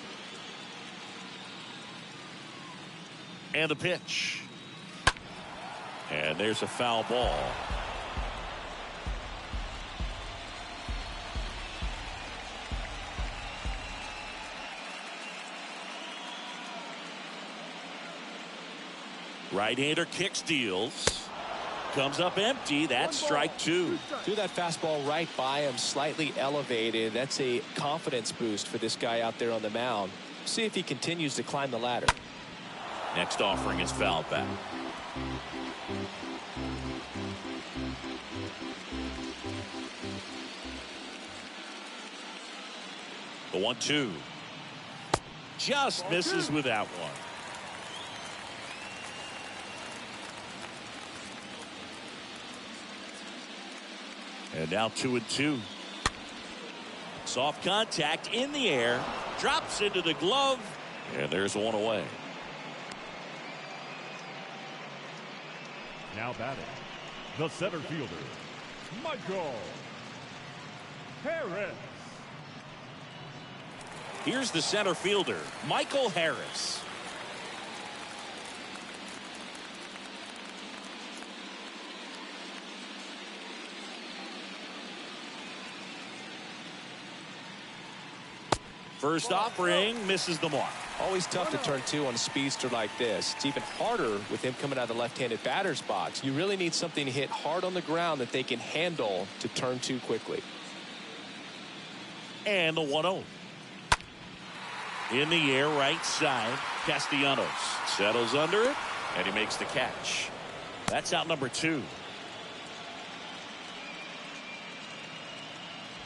And the pitch. And there's a foul ball. Right-hander kicks, deals. Comes up empty. That's strike two. Threw that fastball right by him, slightly elevated. That's a confidence boost for this guy out there on the mound. See if he continues to climb the ladder. Next offering is fouled back. The 1-2. Just misses with that one. And now 2-2. Soft contact in the air. Drops into the glove. And there's one away. Now batting, the center fielder, Michael Harris. Here's the center fielder, Michael Harris. First offering misses the mark. Always tough to turn two on a speedster like this. It's even harder with him coming out of the left-handed batter's box. You really need something to hit hard on the ground that they can handle to turn two quickly. And the 1-0. In the air, right side. Castellanos settles under it, and he makes the catch. That's out number 2.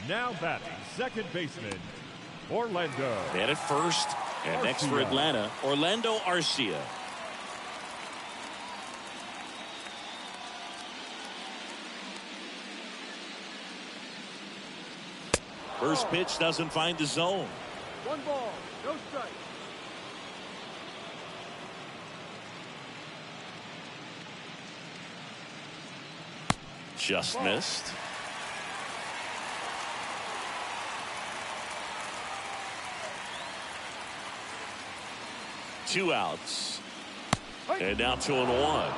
Now batting, second baseman, Orlando. And at first, and next for Atlanta, Orlando Arcia. First pitch doesn't find the zone. 1 ball, no strike. Just missed. Two outs. And now 2-1.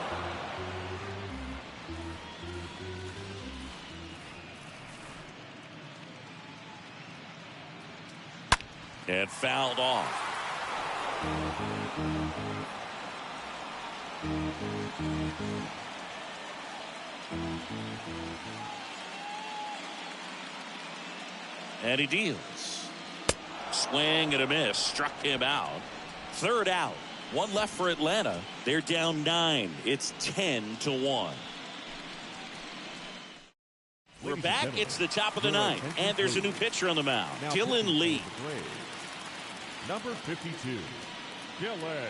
And fouled off. And he deals. Swing and a miss. Struck him out. Third out. One left for Atlanta. They're down 9. It's 10-1. We're back. It's the top of the 9th. And there's a new pitcher on the mound. Dylan Lee. Number 52, Dylan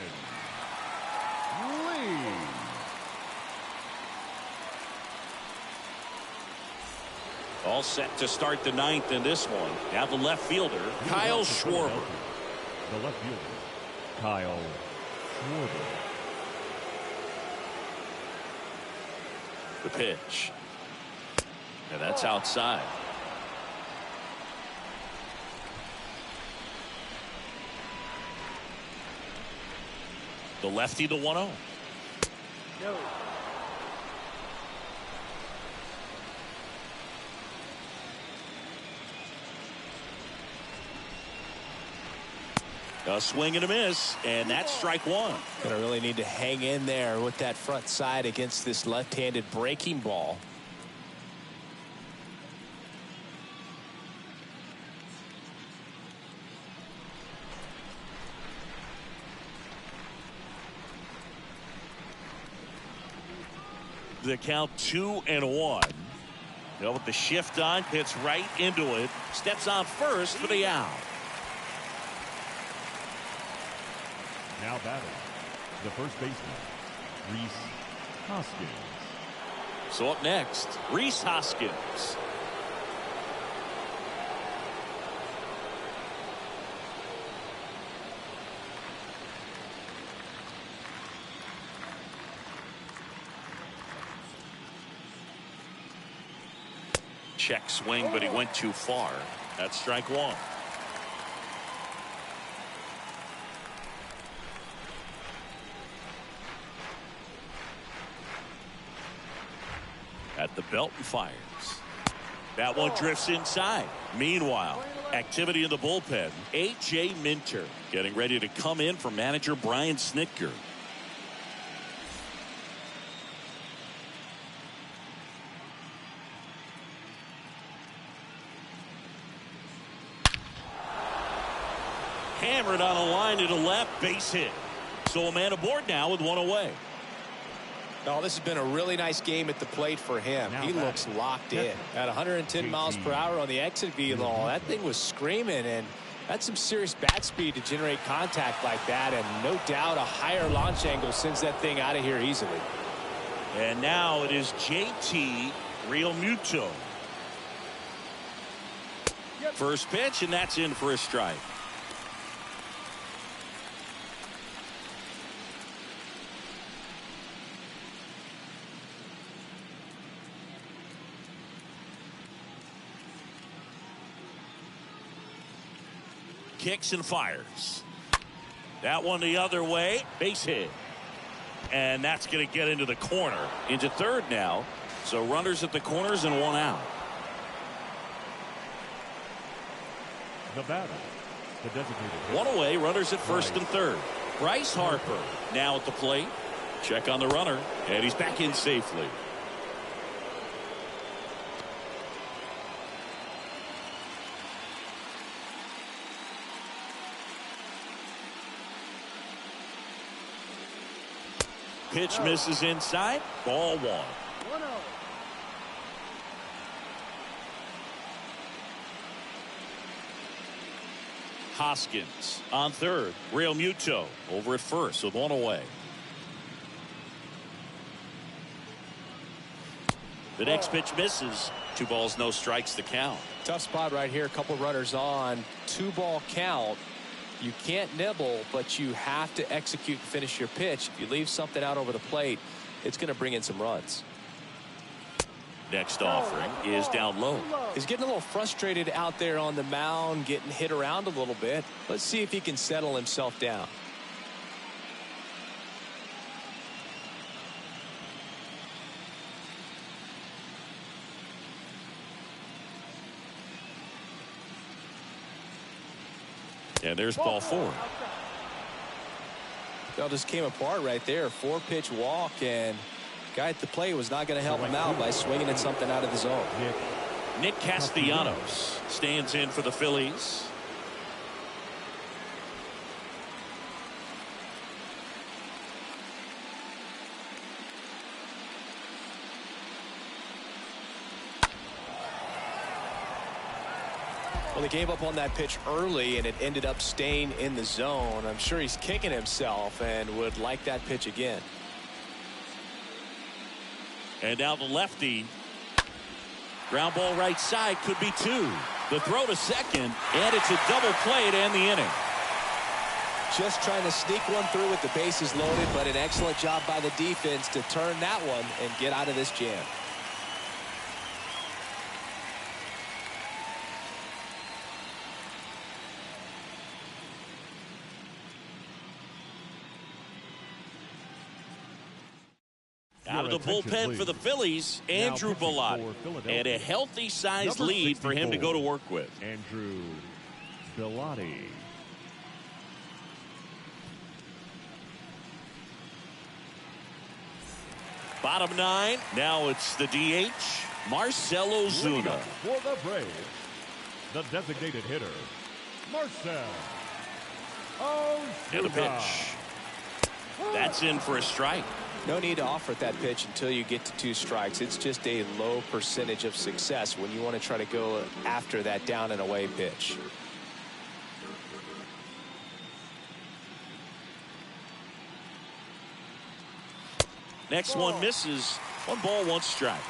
Lee. All set to start the 9th in this one. Now the left fielder, Kyle Schwarber. The left fielder, Kyle Schwarber. The pitch. And that's outside. The lefty, the 1-0. No. A swing and a miss, and that's strike 1. Gonna really need to hang in there with that front side against this left-handed breaking ball. The count 2-1. With the shift on, hits right into it. Steps on first for the out. Now batting, the first baseman, Rhys Hoskins. So up next, Rhys Hoskins. Check swing, but he went too far. That's strike 1. The belt and fires. That one drifts inside. Meanwhile, activity in the bullpen. A.J. Minter getting ready to come in for manager Brian Snitker. Hammered on a line to the left, base hit. So a man aboard now with one away. Oh, this has been a really nice game at the plate for him. He looks locked in. At 110 miles per hour on the exit velo, that thing was screaming, and that's some serious bat speed to generate contact like that, and no doubt a higher launch angle sends that thing out of here easily. And now it is JT Realmuto. First pitch, and that's in for a strike. Kicks and fires. That one the other way. Base hit. And that's going to get into the corner. Into third now. So runners at the corners and one out. The batter, the designated hitter. One away. Runners at first and third. Bryce Harper now at the plate. Check on the runner. And he's back in safely. Pitch misses inside. Ball one. 1-0. Hoskins on third. Realmuto over at first with one away. The next pitch misses. 2 balls, no strikes to count. Tough spot right here. A couple runners on. 2-ball count. You can't nibble, but you have to execute and finish your pitch. If you leave something out over the plate, it's going to bring in some runs. Next offering is down low. He's getting a little frustrated out there on the mound, getting hit around a little bit. Let's see if he can settle himself down. And there's ball 4. It just came apart right there. 4-pitch walk, and guy at the plate was not going to help him out by swinging at something out of the zone. Nick Castellanos stands in for the Phillies. Well, they gave up on that pitch early, and it ended up staying in the zone. I'm sure he's kicking himself and would like that pitch again. And now the lefty. Ground ball right side, could be 2. The throw to second, and it's a double play to end the inning. Just trying to sneak one through with the bases loaded, but an excellent job by the defense to turn that one and get out of this jam. Out of the bullpen for the Phillies, Andrew Bellotti. And a healthy sized lead for him to go to work with. Andrew Bellotti. Bottom 9. Now it's the DH, Marcell Ozuna. For the Braves, the designated hitter, Marcell Ozuna. And the pitch. That's in for a strike. No need to offer that pitch until you get to 2 strikes. It's just a low percentage of success when you want to try to go after that down and away pitch. Next one misses. 1 ball, 1 strike.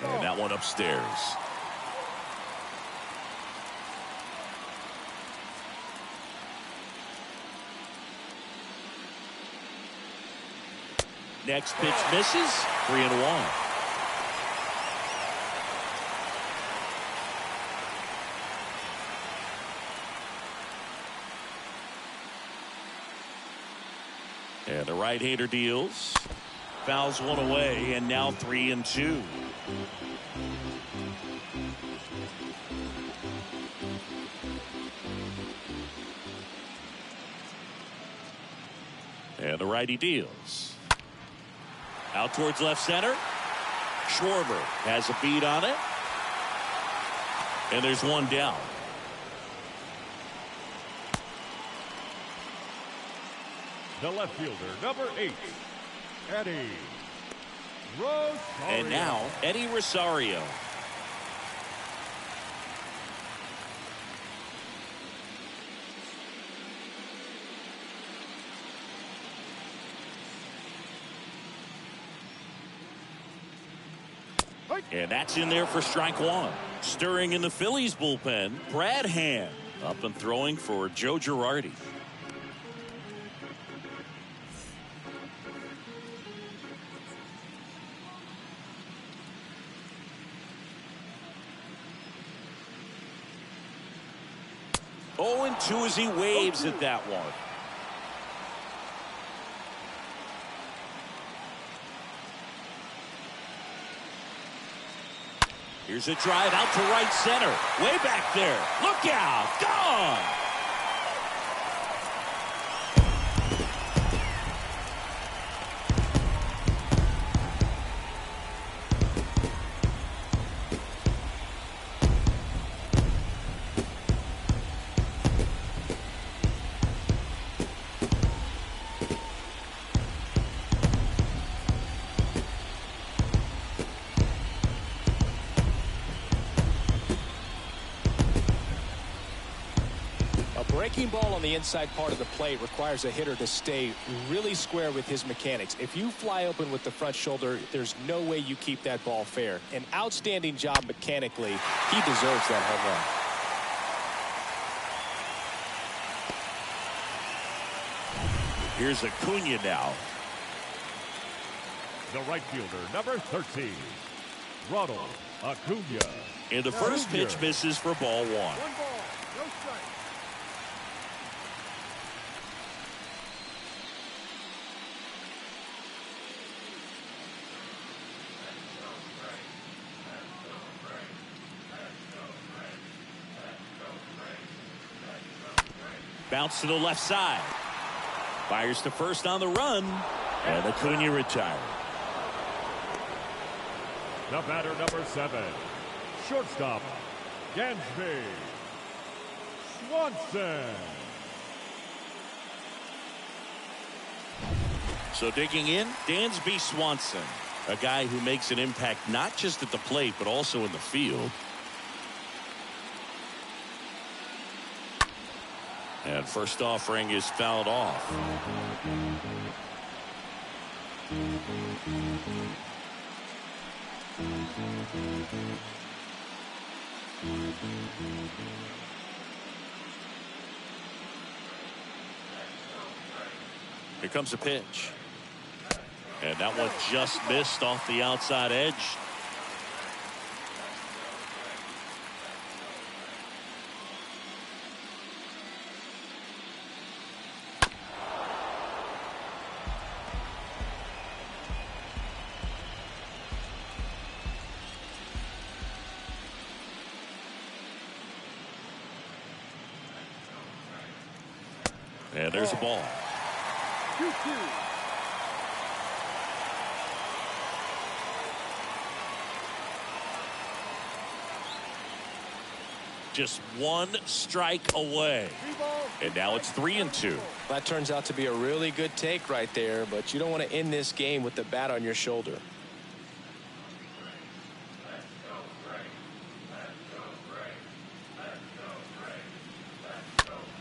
And that one upstairs. Next pitch misses. 3-1. And the right-hander deals. Fouls one away, and now 3-2. And the righty deals. Out towards left center. Schwarber has a beat on it. And there's one down. The left fielder, number 8, Eddie Rosario. And now Eddie Rosario. And that's in there for strike one. Stirring in the Phillies bullpen, Brad Hand up and throwing for Joe Girardi. Oh, and 2 as he waves at that one. Here's a drive out to right center. Way back there. Look out. Gone. Breaking ball on the inside part of the plate requires a hitter to stay really square with his mechanics. If you fly open with the front shoulder, there's no way you keep that ball fair. An outstanding job mechanically. He deserves that home run. Here's Acuna now. The right fielder, number 13, Ronald Acuna. And the first pitch misses for ball one. 1 ball, no strike. Bounce to the left side. Fires to first on the run. And Acuna retired. The batter, number 7, shortstop, Dansby Swanson. So digging in, Dansby Swanson, a guy who makes an impact not just at the plate but also in the field. And first offering is fouled off. Here comes a pitch. And that one just missed off the outside edge. And there's a ball. 2-2. Just one strike away. And now it's 3-2. That turns out to be a really good take right there, but you don't want to end this game with the bat on your shoulder.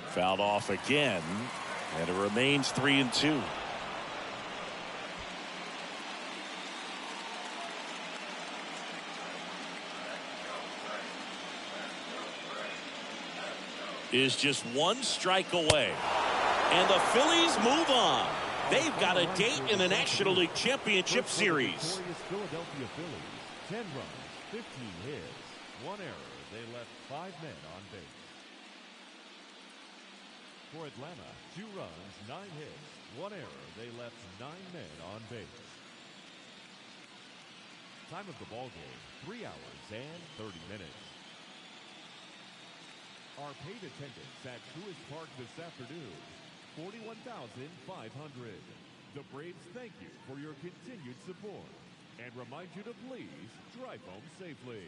Fouled off again, and it remains 3-2. Is just one strike away. And the Phillies move on. They've got a date in the National League Championship Series. Philadelphia Phillies, 10 runs, 15 hits, 1 error. They left 5 men on base. For Atlanta, 2 runs, 9 hits, One error. They left 9 men on base. Time of the ball game, 3 hours and 30 minutes. Our paid attendance at Truist Park this afternoon, 41,500. The Braves thank you for your continued support and remind you to please drive home safely.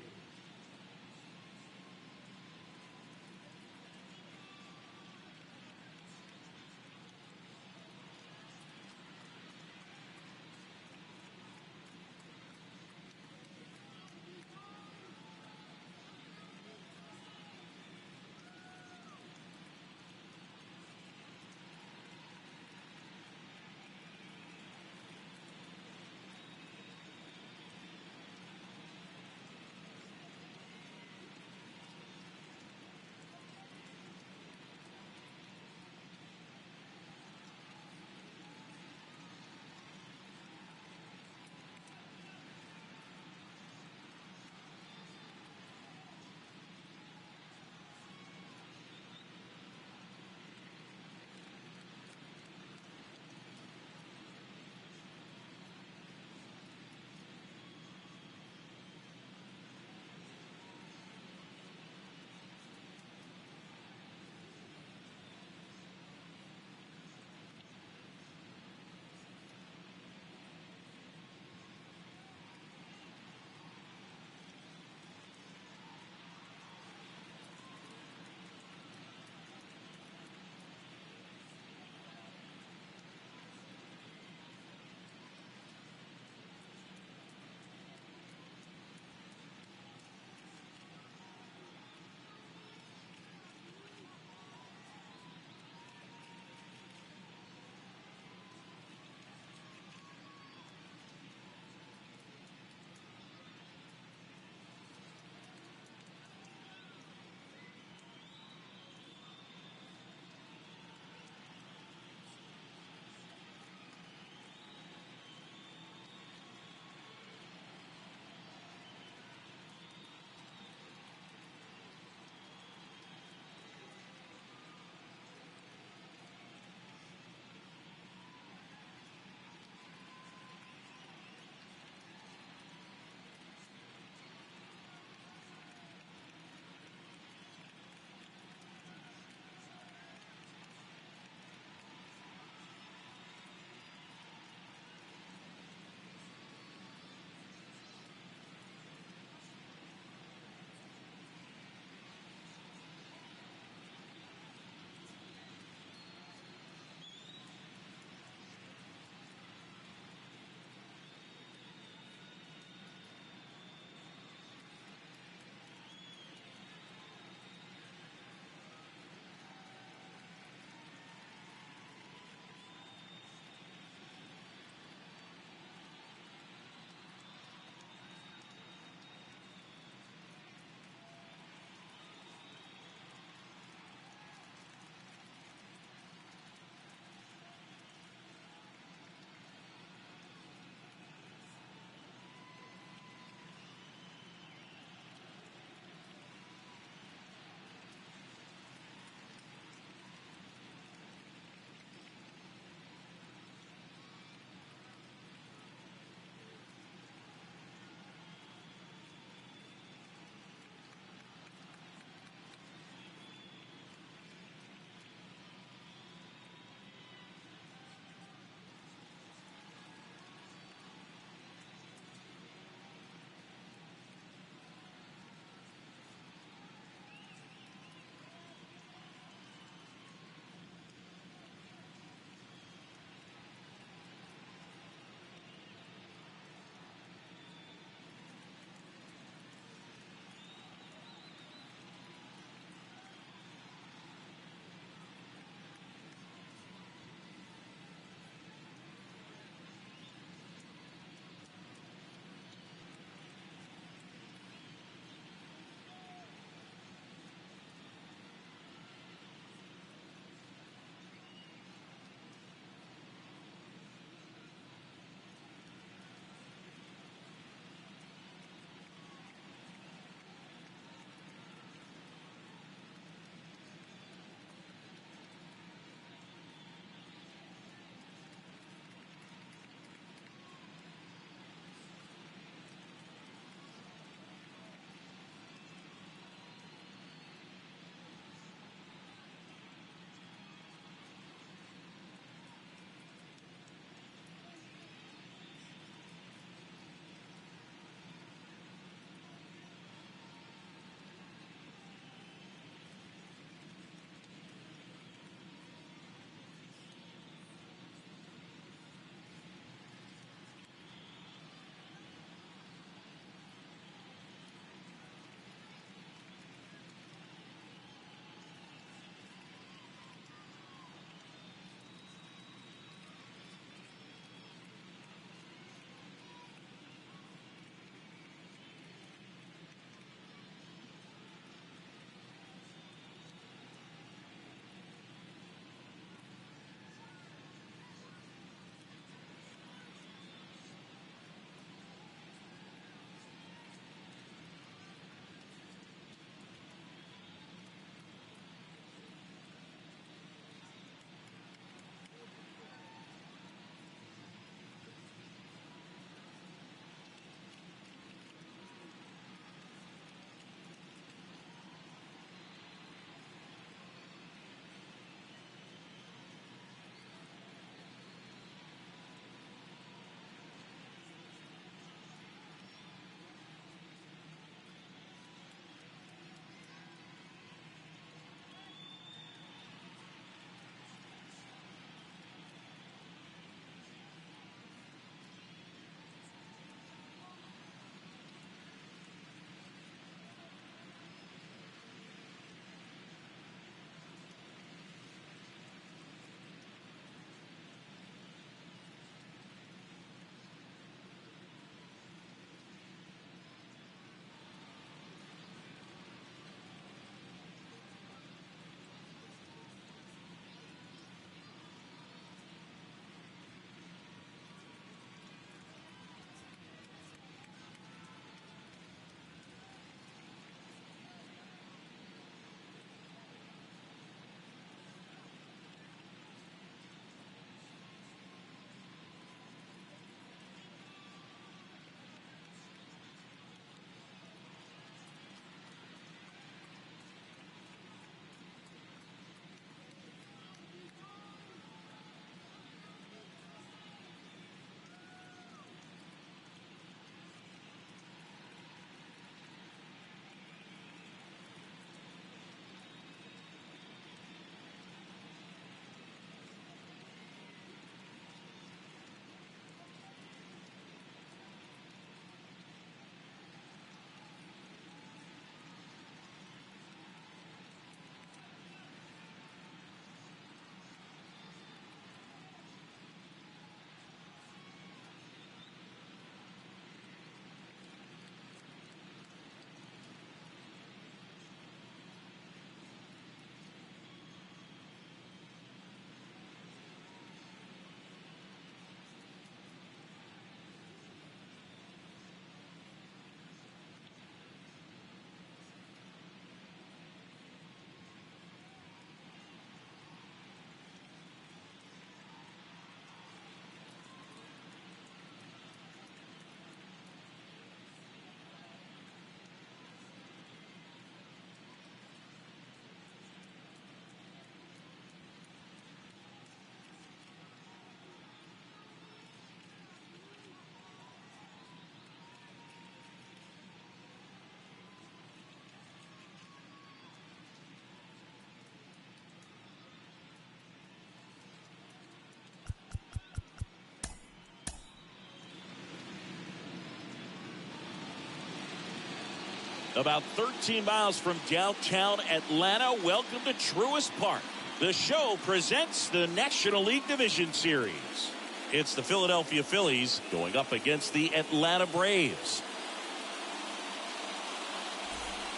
About 13 miles from downtown Atlanta, welcome to Truist Park. The show presents the National League Division Series. It's the Philadelphia Phillies going up against the Atlanta Braves.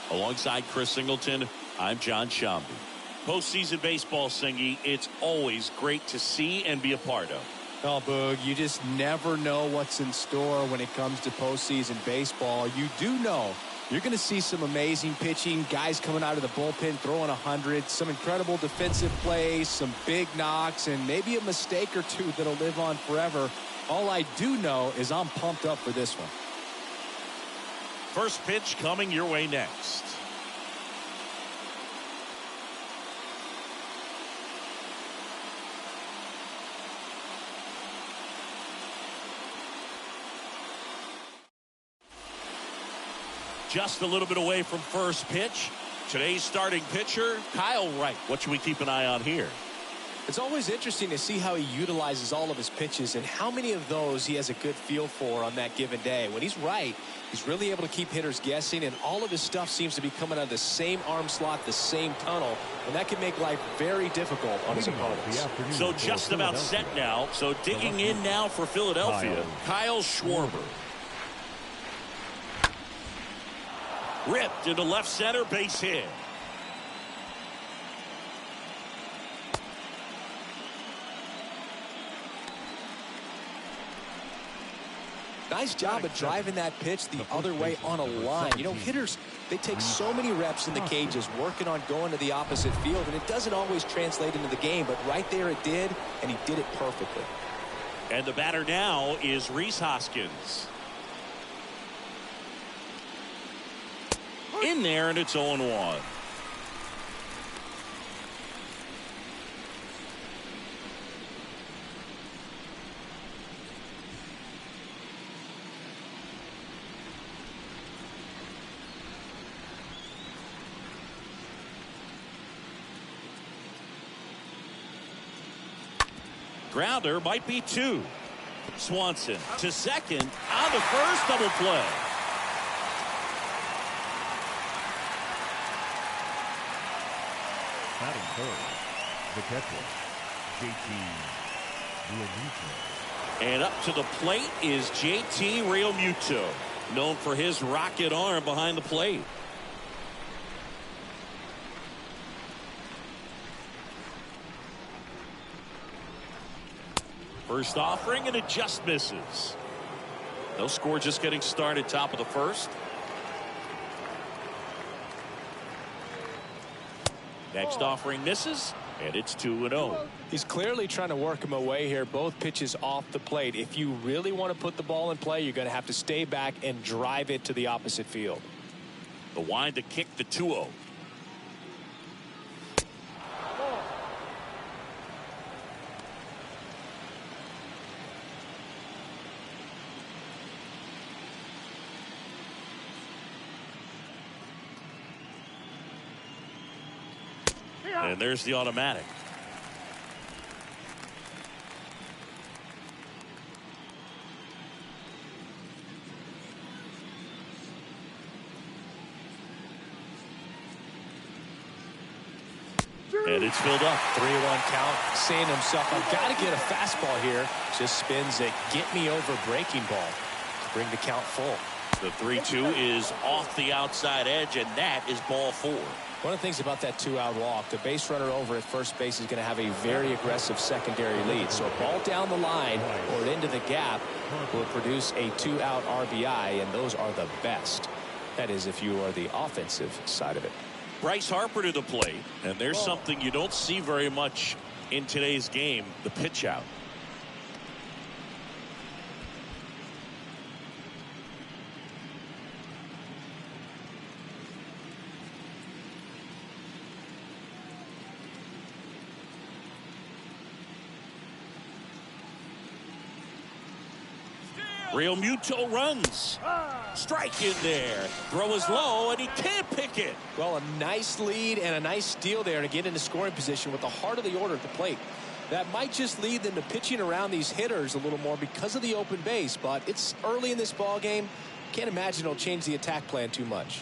Alongside Chris Singleton, I'm John Shambi. Postseason baseball, Singy, it's always great to see and be a part of. Oh, Boog, you just never know what's in store when it comes to postseason baseball. You do know you're going to see some amazing pitching, guys coming out of the bullpen throwing 100, some incredible defensive plays, some big knocks, and maybe a mistake or two that'll live on forever. All I do know is I'm pumped up for this one. First pitch coming your way next. Just a little bit away from first pitch. Today's starting pitcher, Kyle Wright. What should we keep an eye on here? It's always interesting to see how he utilizes all of his pitches and how many of those he has a good feel for on that given day. When he's right, he's really able to keep hitters guessing, and all of his stuff seems to be coming out of the same arm slot, the same tunnel, and that can make life very difficult on his opponents. So just about set now. So digging in now for Philadelphia, Kyle Schwarber. Ripped into left center, base hit. Nice job of driving that pitch the other way on a line. You know, hitters, they take so many reps in the cages working on going to the opposite field, and it doesn't always translate into the game, but right there it did, and he did it perfectly. And the batter now is Rhys Hoskins. In there, and it's 0-1. Grounder might be 2. Swanson to second on the first, double play. Batting third, the catcher, JT Realmuto. And up to the plate is JT Realmuto, known for his rocket arm behind the plate. First offering, and it just misses. No score, just getting started, top of the first. Next offering misses, and it's 2-0. He's clearly trying to work him away here. Both pitches off the plate. If you really want to put the ball in play, you're going to have to stay back and drive it to the opposite field. The wind to kick the 2-0. And there's the automatic. And it's filled up. 3-1 count. Saying to himself, I've got to get a fastball here. Just spins a get me over breaking ball to bring the count full. The 3-2 is off the outside edge, and that is ball 4. One of the things about that 2-out walk, the base runner over at first base is going to have a very aggressive secondary lead. So a ball down the line or into the gap will produce a 2-out RBI, and those are the best. That is if you are the offensive side of it. Bryce Harper to the plate, and there's something you don't see very much in today's game, the pitch out. Realmuto runs. Strike in there. Throw is low, and he can't pick it. Well, a nice lead and a nice steal there to get into scoring position with the heart of the order at the plate. That might just lead them to pitching around these hitters a little more because of the open base, but it's early in this ball game. Can't imagine it'll change the attack plan too much.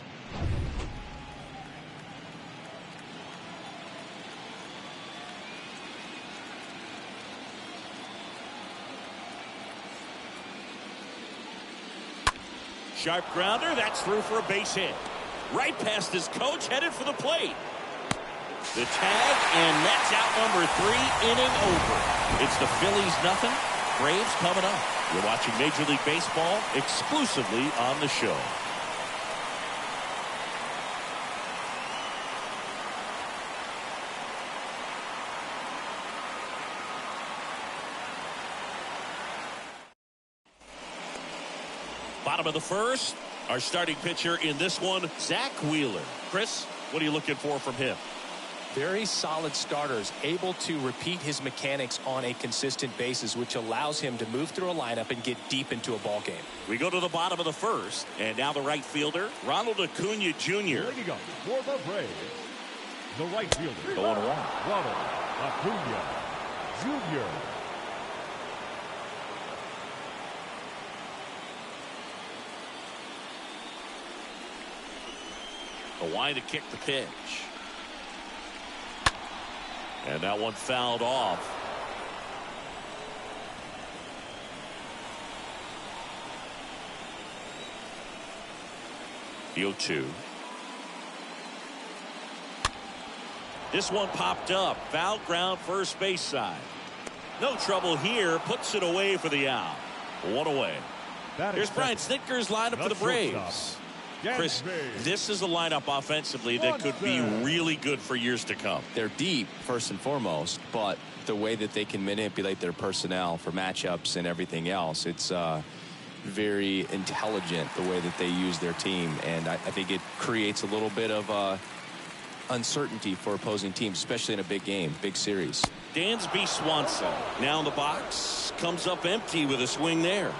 Sharp grounder. That's through for a base hit. Right past his coach, headed for the plate. The tag, and that's out number 3, inning over. It's the Phillies nothing, Braves coming up. You're watching Major League Baseball exclusively on the show. Bottom of the first, our starting pitcher in this one, Zach Wheeler. Chris, what are you looking for from him? Very solid starters, able to repeat his mechanics on a consistent basis, which allows him to move through a lineup and get deep into a ball game. We go to the bottom of the first, and now the right fielder, Ronald Acuna Jr. Leading up for the Braves, the right fielder, The 1-1. Ronald Acuna Jr. A wind to kick the pitch. And that one fouled off. The 0-2. This one popped up. Foul ground first base side. No trouble here. Puts it away for the out. One away. Here's Brian Snitker's lineup for the Braves. Chris, this is a lineup offensively that could be really good for years to come. They're deep, first and foremost, but the way that they can manipulate their personnel for matchups and everything else, it's very intelligent the way that they use their team, and I think it creates a little bit of uncertainty for opposing teams, especially in a big game, big series. Dansby Swanson now in the box, comes up empty with a swing there.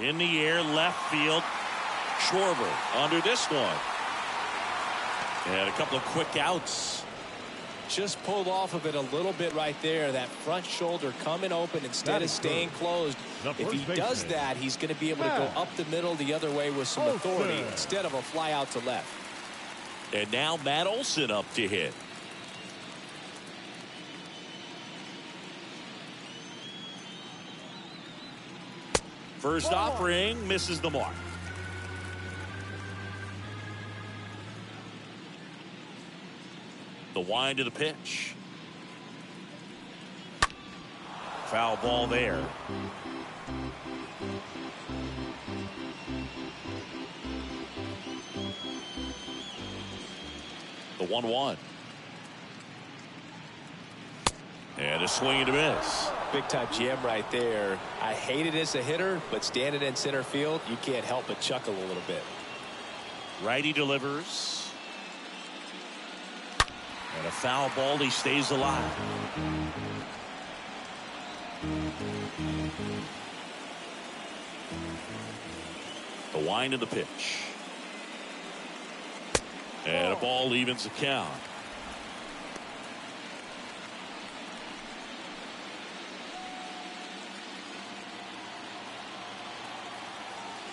In the air, left field. Schwarber under this one. And a couple of quick outs. Just pulled off of it a little bit right there. That front shoulder coming open instead of staying closed. If he does that, he's going to be able to go up the middle the other way with some authority instead of a fly out to left. And now Matt Olson up to hit. First offering misses the mark. The wind to the pitch. Foul ball there. The 1-1. And a swing and a miss. Big time jam right there. I hate it as a hitter, but standing in center field, you can't help but chuckle a little bit. Righty delivers. And a foul ball. He stays alive. The wind of the pitch. And a ball evens the count.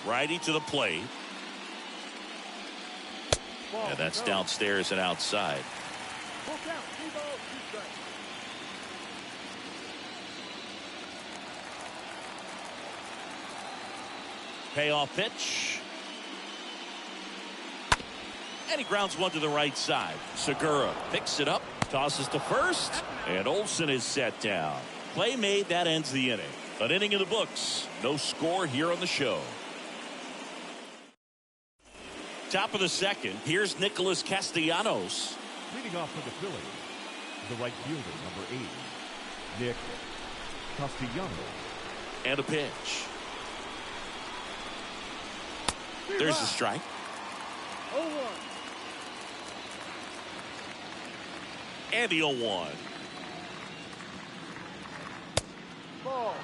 Righty to the plate. And that's downstairs and outside. Payoff pitch. And he grounds one to the right side. Segura picks it up, tosses to first, and Olson is set down. Play made, that ends the inning. An inning in the books. No score here on the show. Top of the second, here's Nicholas Castellanos. Leading off for the Phillies, the right fielder, number 8, Nick Castellanos. And a pitch. There's the strike. 0-1. And the 0-1. Ball.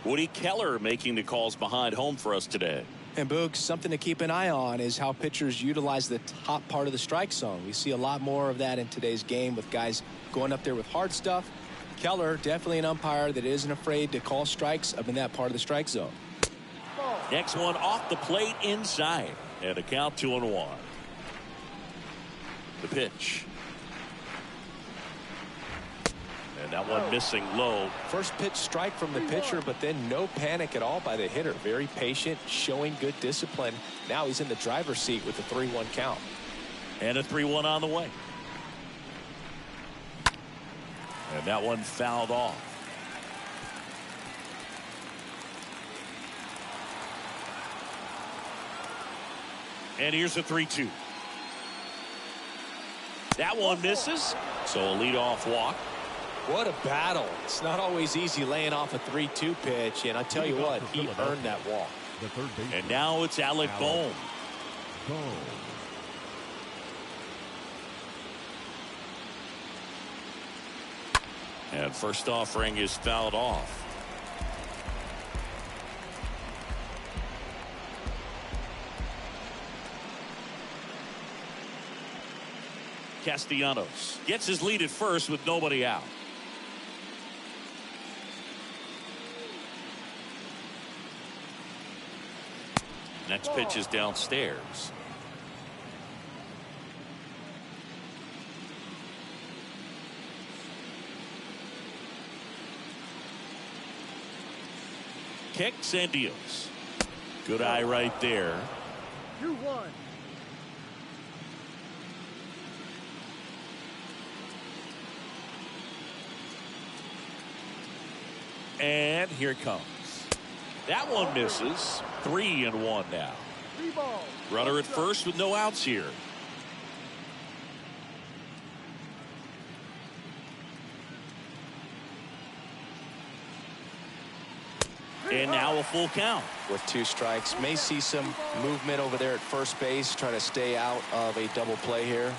Woody Keller making the calls behind home for us today. And Boog, something to keep an eye on is how pitchers utilize the top part of the strike zone. We see a lot more of that in today's game with guys going up there with hard stuff. Keller, definitely an umpire that isn't afraid to call strikes up in that part of the strike zone. Next one off the plate inside. And a count 2-1. The pitch. And that one missing low. First pitch strike from the pitcher, but then no panic at all by the hitter. Very patient, showing good discipline. Now he's in the driver's seat with the 3-1 count. And a 3-1 on the way. And that one fouled off. And here's a 3-2. That one misses. So a leadoff walk. What a battle. It's not always easy laying off a 3-2 pitch, and I tell you what, he earned that walk. The third baseman. And now it's Alec Bohm. And first offering is fouled off. Castellanos gets his lead at first with nobody out. Next pitch is downstairs. Kicks and deals. Good eye right there. 2-1. And here it comes. That one misses. 3-1 now. 3 balls. Runner at first with no outs here. And now a full count. With 2 strikes, may see some movement over there at first base, trying to stay out of a double play here.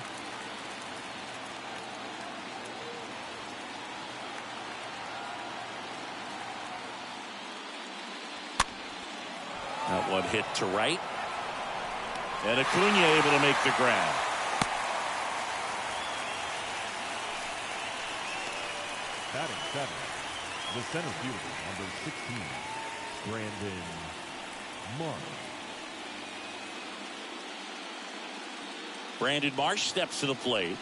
That one hit to right. And Acuna able to make the grab. Batting 7, the center fielder, number 16, Brandon Marsh. Brandon Marsh steps to the plate.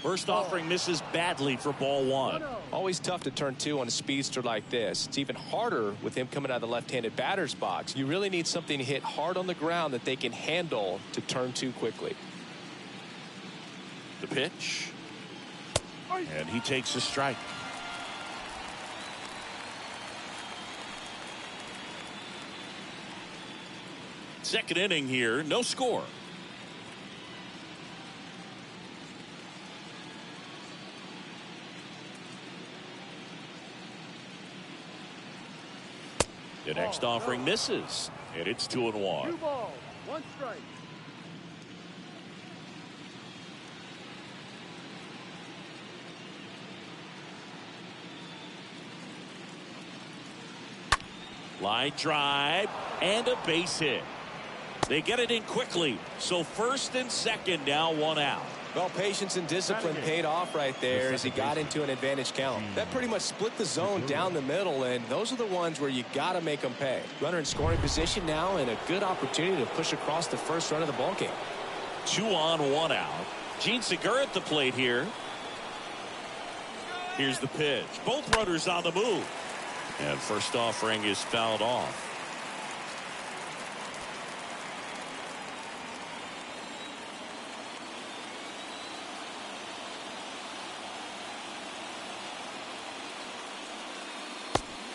First offering misses badly for ball 1. Always tough to turn 2 on a speedster like this. It's even harder with him coming out of the left-handed batter's box. You really need something to hit hard on the ground that they can handle to turn 2 quickly. The pitch. And he takes a strike. Second inning here, no score. The next offering misses, and it's 2-1. 2 balls, 1 strike. Line drive and a base hit. They get it in quickly, so first and second now 1 out. Well, patience and discipline paid off right there as he got into an advantage count. That pretty much split the zone down the middle, and those are the ones where you got to make them pay. Runner in scoring position now, and a good opportunity to push across the first run of the ball game. 2 on, 1 out. Gene Segura at the plate here. Here's the pitch. Both runners on the move. And first offering is fouled off.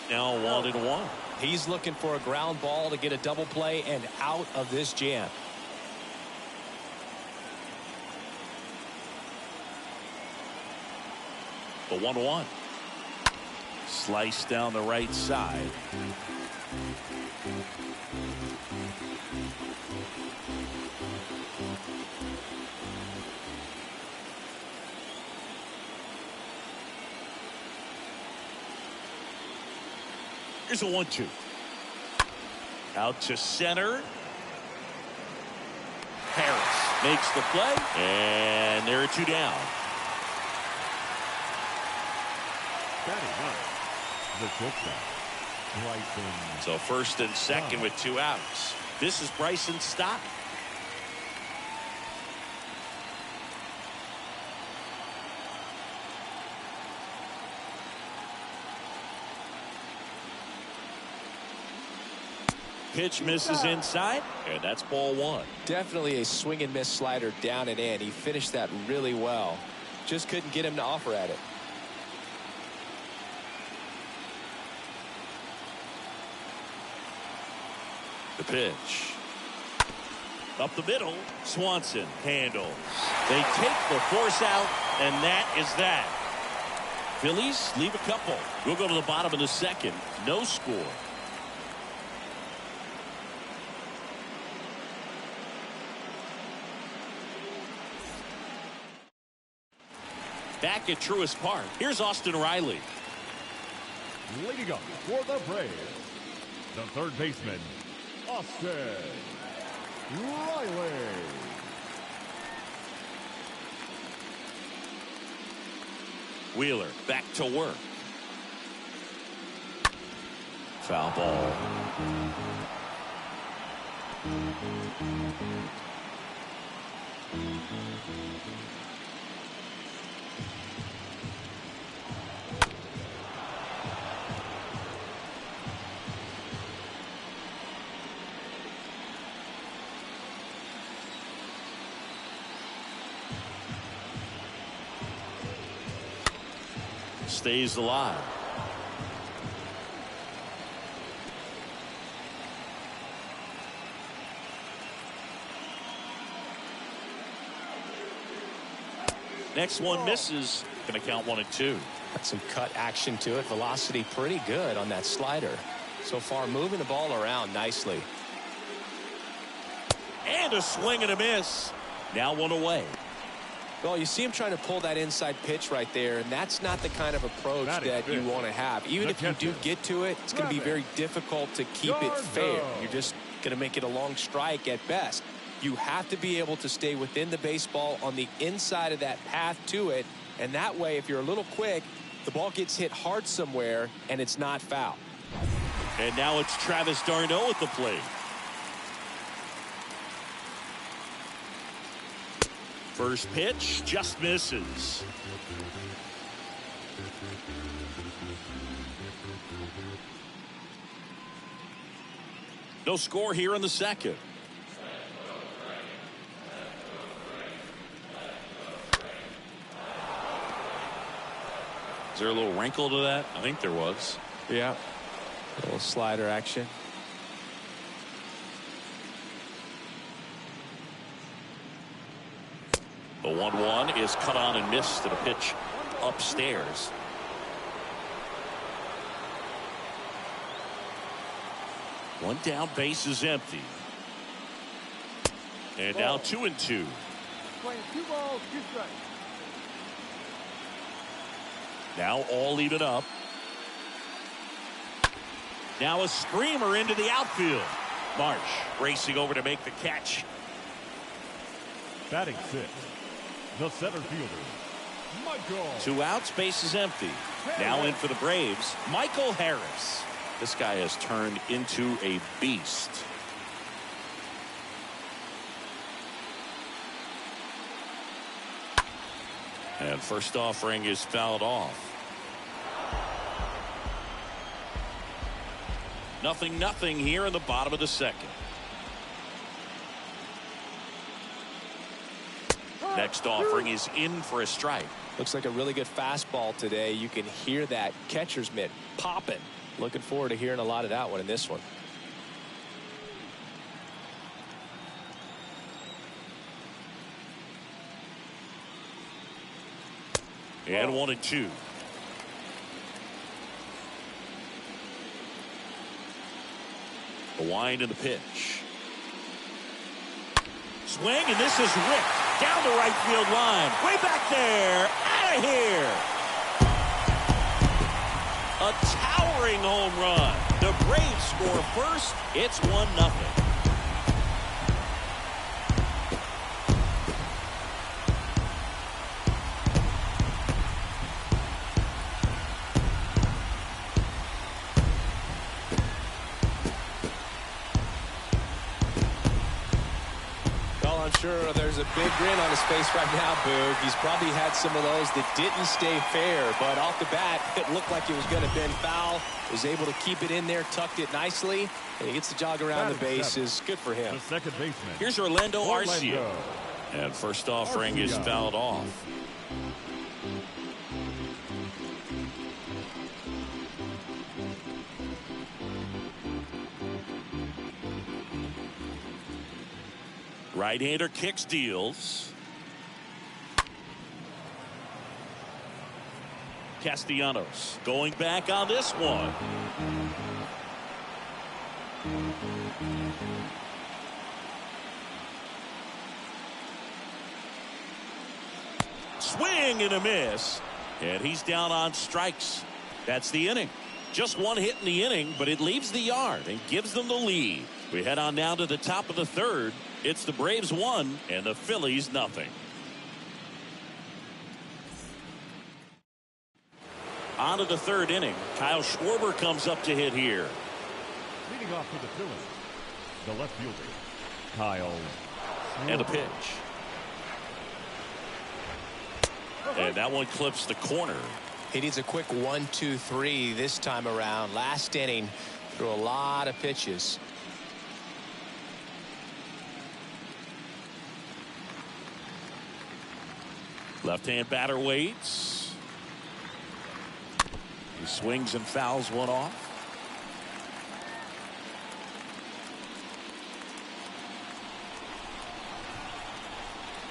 Now 1-1. He's looking for a ground ball to get a double play and out of this jam. The 1-1. Slice down the right side. Here's a 1-2. Out to center. Harris makes the play, and there are 2 down. Batting ninth, the shortstop, Bryson. So first and second with 2 outs. This is Bryson Stott. Pitch misses inside, and that's ball 1. Definitely a swing and miss slider down and in. He finished that really well. Just couldn't get him to offer at it. The pitch. Up the middle, Swanson handles. They take the force out, and that is that. Phillies leave a couple. We'll go to the bottom of the second. No score. Back at Truist Park, here's Austin Riley. Leading up for the Braves, the third baseman, Austin Riley. Wheeler back to work. Foul ball. Stays alive. Next one misses. Going to count 1 and 2. Got some cut action to it. Velocity pretty good on that slider. So far moving the ball around nicely. And a swing and a miss. Now 1 away. Well, you see him trying to pull that inside pitch right there, and that's not the kind of approach that you want to have. Even if you do get to it, it's going to be very difficult to keep it fair. You're just going to make it a long strike at best. You have to be able to stay within the baseball on the inside of that path to it, and that way, if you're a little quick, the ball gets hit hard somewhere, and it's not foul. And now it's Travis d'Arnaud at the plate. First pitch just misses. No score here in the second. Is there a little wrinkle to that? I think there was. Yeah. A little slider action. The 1-1 is cut on and missed to the pitch upstairs. One down, base is empty. And now 2 and 2. Playing 2 balls, 2 strikes. Now all even up. Now a screamer into the outfield. Marsh racing over to make the catch. Batting 6th, the center fielder, Michael. 2 outs, base is empty. Now in for the Braves, Michael Harris. This guy has turned into a beast. And first offering is fouled off. 0-0 here in the bottom of the second. Next offering is in for a strike. Looks like a really good fastball today. You can hear that catcher's mitt popping. Looking forward to hearing a lot of that one in this one. And 1 and 2. The wind and the pitch. Swing, and this is ripped down the right field line. Way back there. Out of here. A towering home run. The Braves score first. It's 1-0. I'm sure there's a big grin on his face right now, Boog. He's probably had some of those that didn't stay fair, but off the bat, it looked like it was going to bend foul. Was able to keep it in there, tucked it nicely, and he gets the jog around the bases. Good for him. The second baseman. Here's Orlando Arcia. And first offering is fouled off. Right-hander kicks, deals. Castellanos going back on this one. Swing and a miss. And he's down on strikes. That's the inning. Just one hit in the inning, but it leaves the yard and gives them the lead. We head on down to the top of the third. It's the Braves 1 and the Phillies nothing. On to the third inning. Kyle Schwarber comes up to hit here. Leading off for the Phillies, the left fielder, Kyle Schwarber. And a pitch. And that one clips the corner. He needs a quick 1-2-3 this time around. Last inning, threw a lot of pitches. Left-hand batter waits. He swings and fouls one off.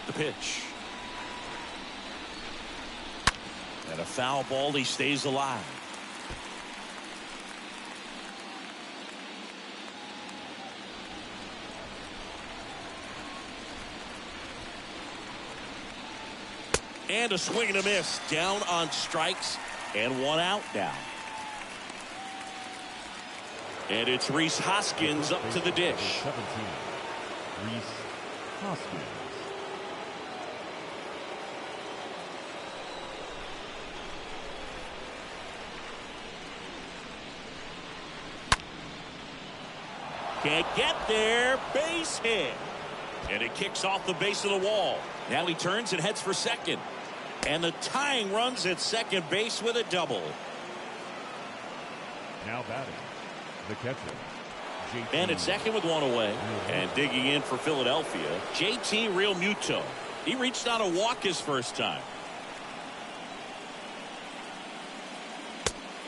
The pitch. And a foul ball. He stays alive. And a swing and a miss. Down on strikes and one out now. And it's Rhys Hoskins up to the dish. 17, Rhys Hoskins. Can't get there. Base hit. And it kicks off the base of the wall. Now he turns and heads for second. And the tying runs at second base with a double. Now batting, the catcher, JT. And at second with one away. And digging in for Philadelphia, JT Realmuto. He reached on a walk his first time.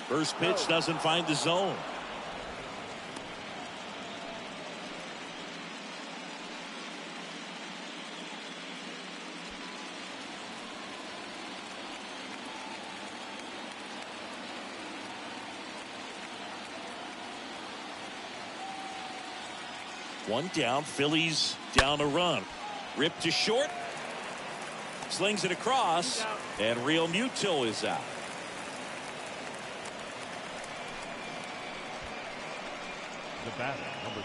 First pitch doesn't find the zone. One down. Phillies down a run. Ripped to short. Slings it across. And Realmuto is out. The batter, number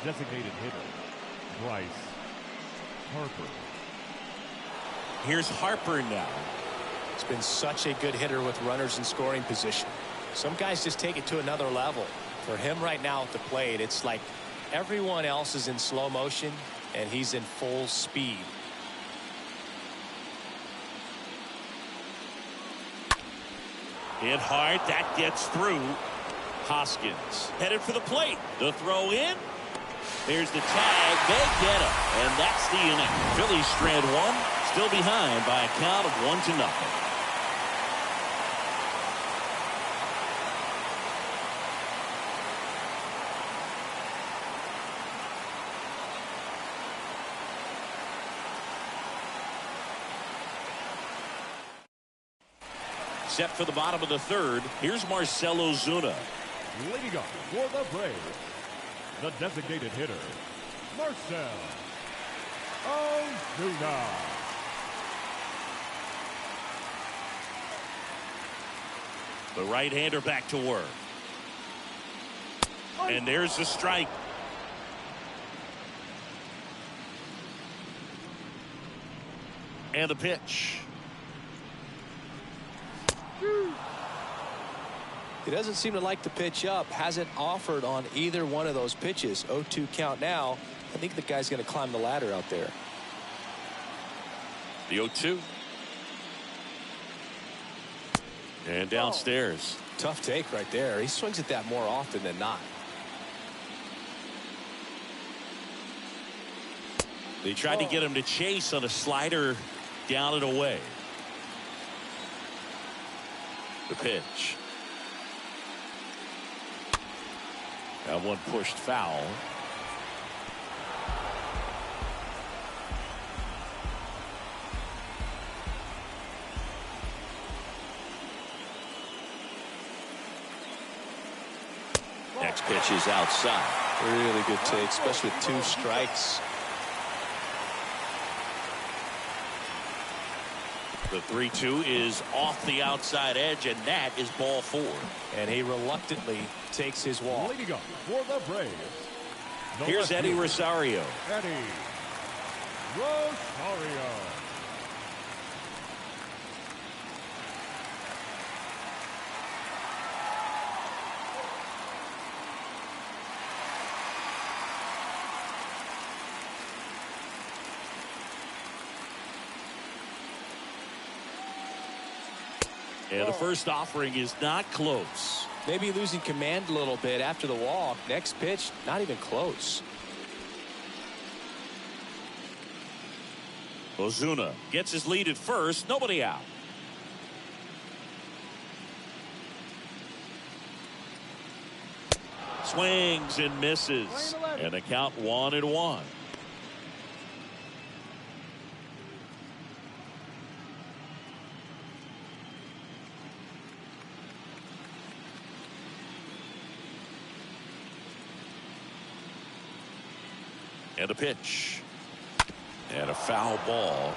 3, designated hitter, Bryce Harper. Here's Harper now. He's been such a good hitter with runners in scoring position. Some guys just take it to another level. For him right now at the plate, it's like everyone else is in slow motion and he's in full speed. Hit hard. That gets through. Hoskins headed for the plate. The throw in. There's the tag. They get him. And that's the inning. Phillies strand one. Still behind by a count of 1-0. Set for the bottom of the third. Here's Marcell Ozuna. Leading up for the Braves, the designated hitter, Marcell Ozuna. The right-hander back to work. And there's the strike. And the pitch. He doesn't seem to like the pitch up. Hasn't offered on either one of those pitches. 0-2 count now. I think the guy's going to climb the ladder out there. The 0-2. And downstairs. Tough take right there. He swings at that more often than not. They tried to get him to chase on a slider down and away. The pitch. That one pushed foul. Next pitch is outside. Really good take, especially with 2 strikes. The 3-2 is off the outside edge, and that is ball 4. And he reluctantly takes his walk. Leading up for the Braves. The Here's left Eddie fielder, Rosario. Eddie Rosario. And the first offering is not close. Maybe losing command a little bit after the walk. Next pitch, not even close. Ozuna gets his lead at first. Nobody out. Swings and misses. And the count 1-1. And a pitch. And a foul ball.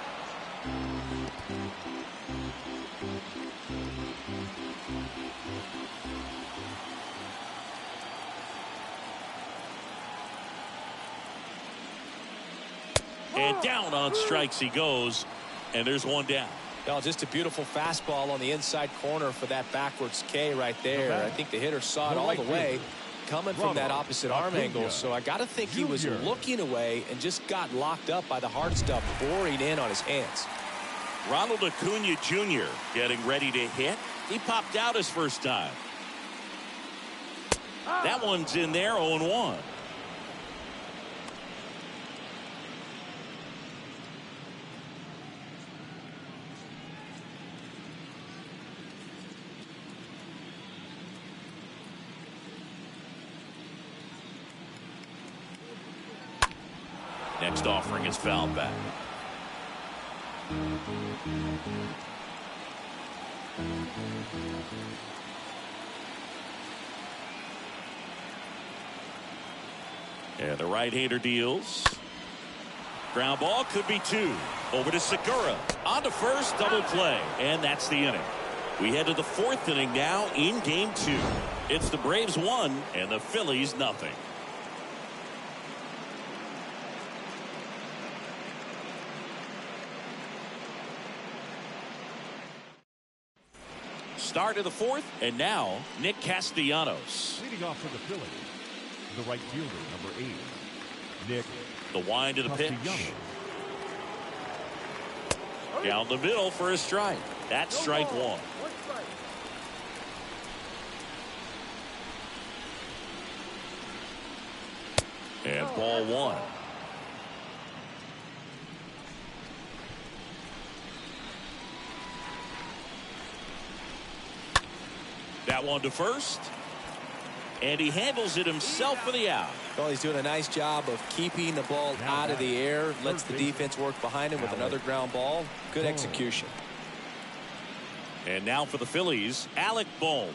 And down on strikes he goes. And there's one down. Well, just a beautiful fastball on the inside corner for that backwards K right there. I think the hitter saw it all the way coming from that opposite arm angle. So I got to think he was looking away and just got locked up by the hard stuff pouring in on his hands. Ronald Acuna Jr. getting ready to hit. He popped out his first time. That one's in there, 0-1. Next offering is fouled back. And the right-hander deals. Ground ball could be 2. Over to Segura. On to first, double play. And that's the inning. We head to the 4th inning now in game 2. It's the Braves 1 and the Phillies nothing. Start of the 4th, and now Nick Castellanos. Leading off for the Phillies, the right fielder, number 8, Nick. The wind to the pitch. Castellanos. Down the middle for a strike. That's strike 1. And ball 1. That one to first. And he handles it himself for the out. Well, he's doing a nice job of keeping the ball out of the air. Lets the defense work behind him with another ground ball. Good execution. And now for the Phillies, Alec Bohm.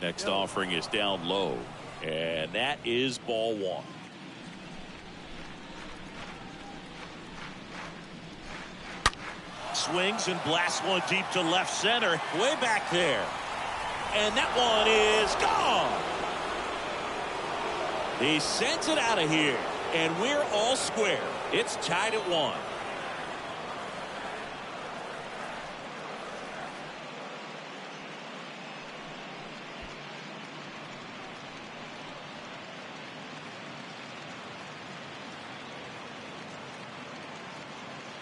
Next offering is down low. And that is ball 1. Swings and blasts one deep to left center. Way back there. And that one is gone. He sends it out of here. And we're all square. It's tied at 1.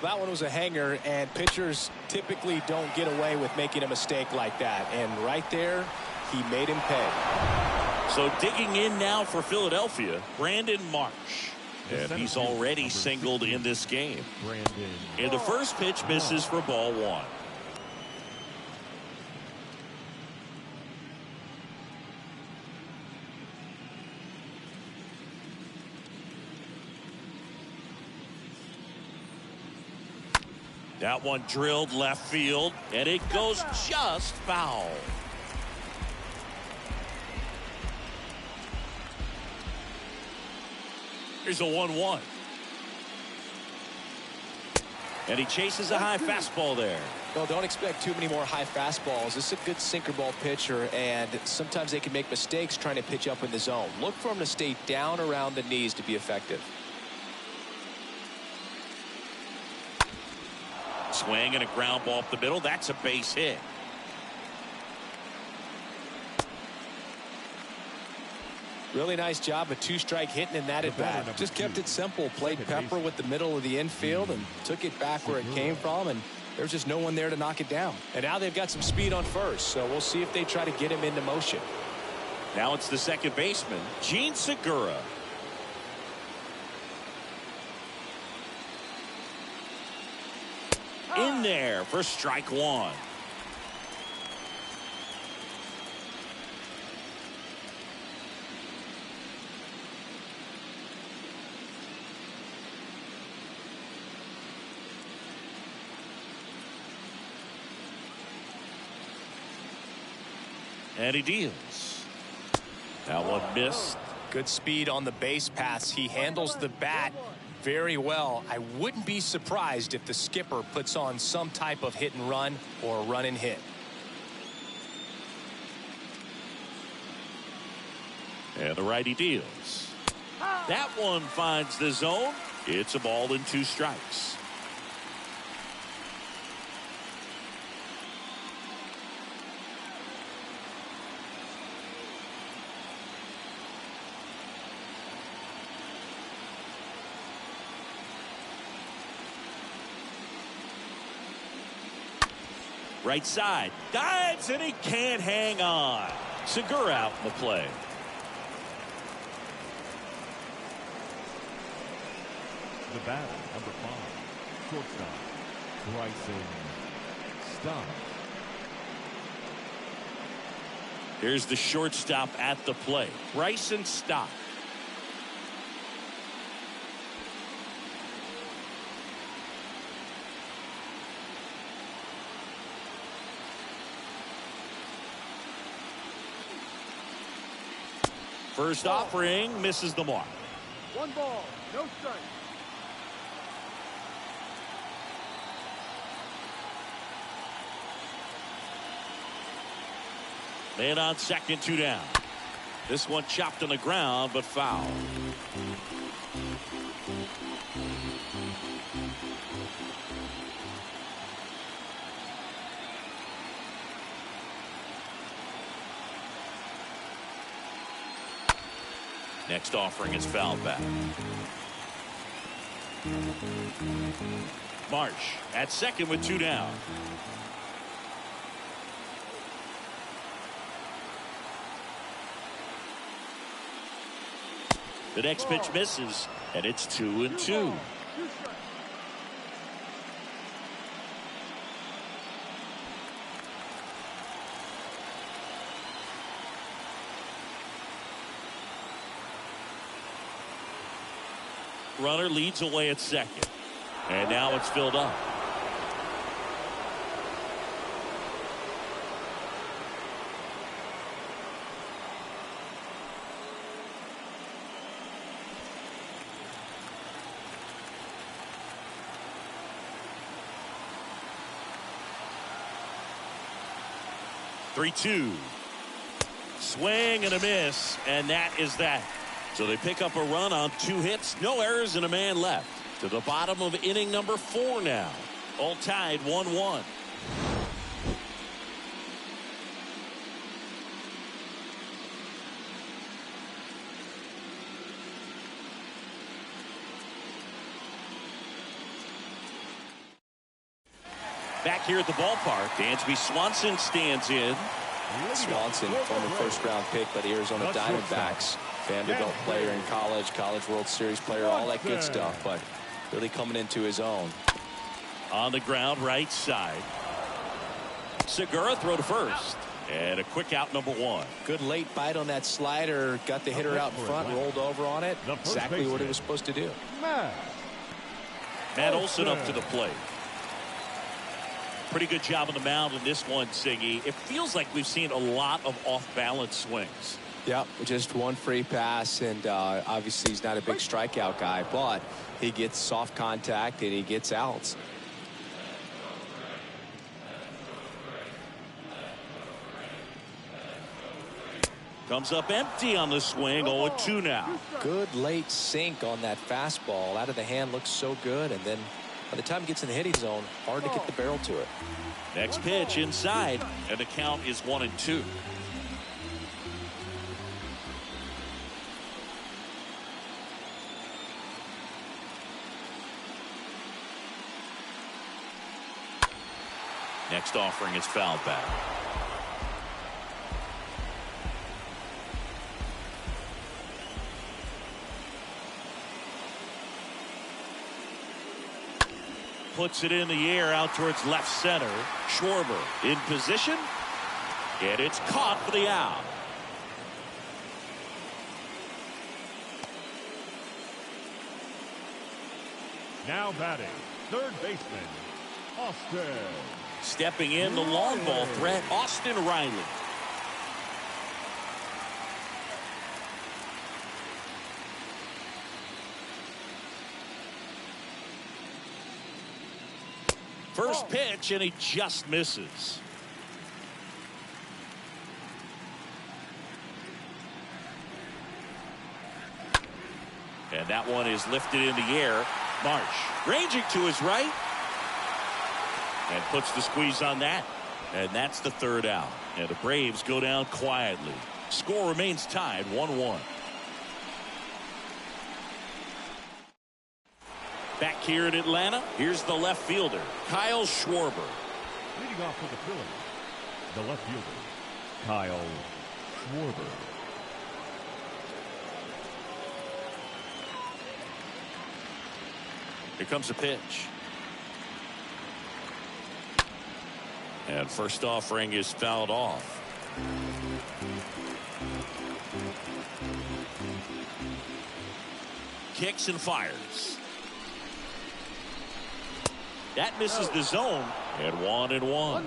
that one was a hanger, and pitchers typically don't get away with making a mistake like that. And right there, he made him pay. So digging in now for Philadelphia, Brandon Marsh. And he's already singled in this game. And the first pitch misses for ball one. That one drilled left field, and it goes just foul. Here's a 1-1. And he chases a high fastball there. No, don't expect too many more high fastballs. This is a good sinker ball pitcher, and sometimes they can make mistakes trying to pitch up in the zone. Look for him to stay down around the knees to be effective. Swing and a ground ball up the middle. That's a base hit. Really nice job of two-strike hitting in that at bat. Just kept it simple. Played Pepper with the middle of the infield and took it back where it came from, and there's just no one there to knock it down. And now they've got some speed on first, so we'll see if they try to get him into motion. Now it's the second baseman, Gene Segura. In there for strike one. And he deals. That one missed. Good speed on the base paths. He handles the bat very well. I wouldn't be surprised if the skipper puts on some type of hit and run or run and hit. And the righty deals. That one finds the zone. It's a ball and 2 strikes. Right side, dives, and he can't hang on. Segura out in the play. The batter, number 5, shortstop, Bryson Stott. Here's the shortstop at the plate, Bryson Stott. First offering misses the mark. 1 ball, no strike. Man on second, 2 down. This one chopped on the ground, but foul. Next offering is fouled back. Marsh at second with 2 down. The next pitch misses, and it's 2-2. Runner leads away at second, and now it's filled up. Three-two. Swing and a miss, and that is that. So they pick up a run on 2 hits, no errors, and a man left. To the bottom of inning number 4 now. All tied 1-1. Back here at the ballpark, Dansby Swanson stands in. Swanson, former first-round pick by the Arizona Diamondbacks. Vanderbilt player in college, College World Series player, all that good stuff, but really coming into his own. On the ground, right side. Segura throw to first. And a quick out, number 1. Good late bite on that slider. Got the hitter out in front, rolled over on it. Exactly what it was supposed to do. Matt Olson up to the plate. Pretty good job on the mound in this one, Siggy. It feels like we've seen a lot of off-balance swings. Yep, just one free pass, and obviously he's not a big strikeout guy, but he gets soft contact and he gets outs. Comes up empty on the swing. 0-2 now. Good late sink on that fastball. Out of the hand, looks so good, and then by the time it gets in the hitting zone, hard to get the barrel to it. Next pitch inside, and the count is 1-2. Next offering is fouled back. Puts it in the air out towards left center. Schwarber in position. And it's caught for the out. Now batting, third baseman, Austin. Stepping in the long ball threat, Austin Riley. First pitch, and he just misses. And that one is lifted in the air. Marsh ranging to his right. And puts the squeeze on that. And that's the third out. And the Braves go down quietly. Score remains tied 1-1. Back here in Atlanta, here's the left fielder, Kyle Schwarber. Leading off for the Phillies, the left fielder, Kyle Schwarber. Here comes the pitch. And first offering is fouled off. Kicks and fires. That misses the zone. And 1-1. 1-1.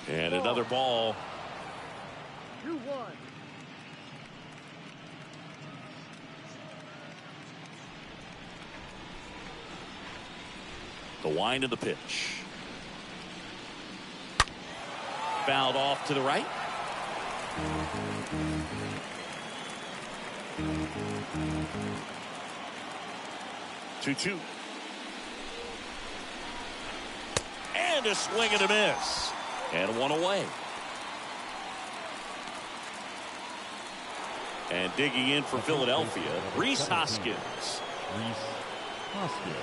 And another ball. 2-1. The wind of the pitch. Fouled off to the right. 2-2. And a swing and a miss. And one away. And digging in for Philadelphia, Rhys Hoskins. Rhys Hoskins.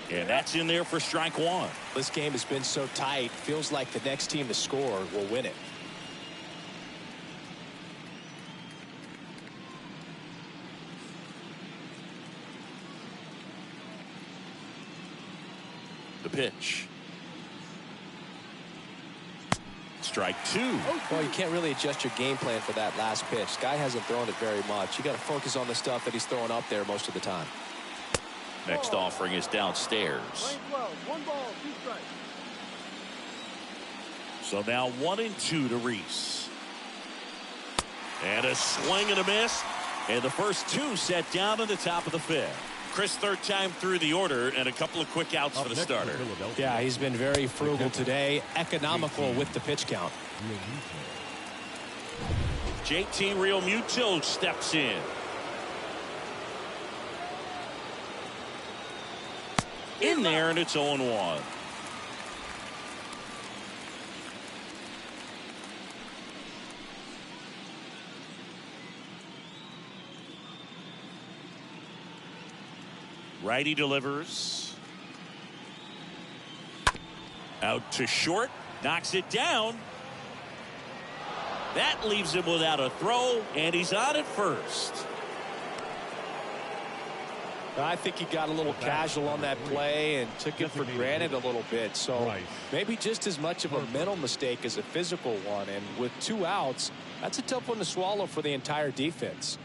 And that's in there for strike one. This game has been so tight. Feels like the next team to score will win it. The pitch. Strike two. Well, you can't really adjust your game plan for that last pitch. Guy hasn't thrown it very much. You got to focus on the stuff that he's throwing up there most of the time. Next offering is downstairs. Line 12, 1 ball, 2 strikes. So now 1-2 to Rhys. And a swing and a miss. And the first two set down in the top of the fifth. Chris, third time through the order, and a couple of quick outs for the starter. Yeah, he's been very frugal today. Economical with the pitch count. JT Realmuto steps in. In there, and it's 0-1. Righty delivers. Out to short. Knocks it down. That leaves him without a throw, and he's on at first. I think he got a little casual on that play and took it for granted a little bit. So maybe just as much of a mental mistake as a physical one. And with 2 outs, that's a tough one to swallow for the entire defense.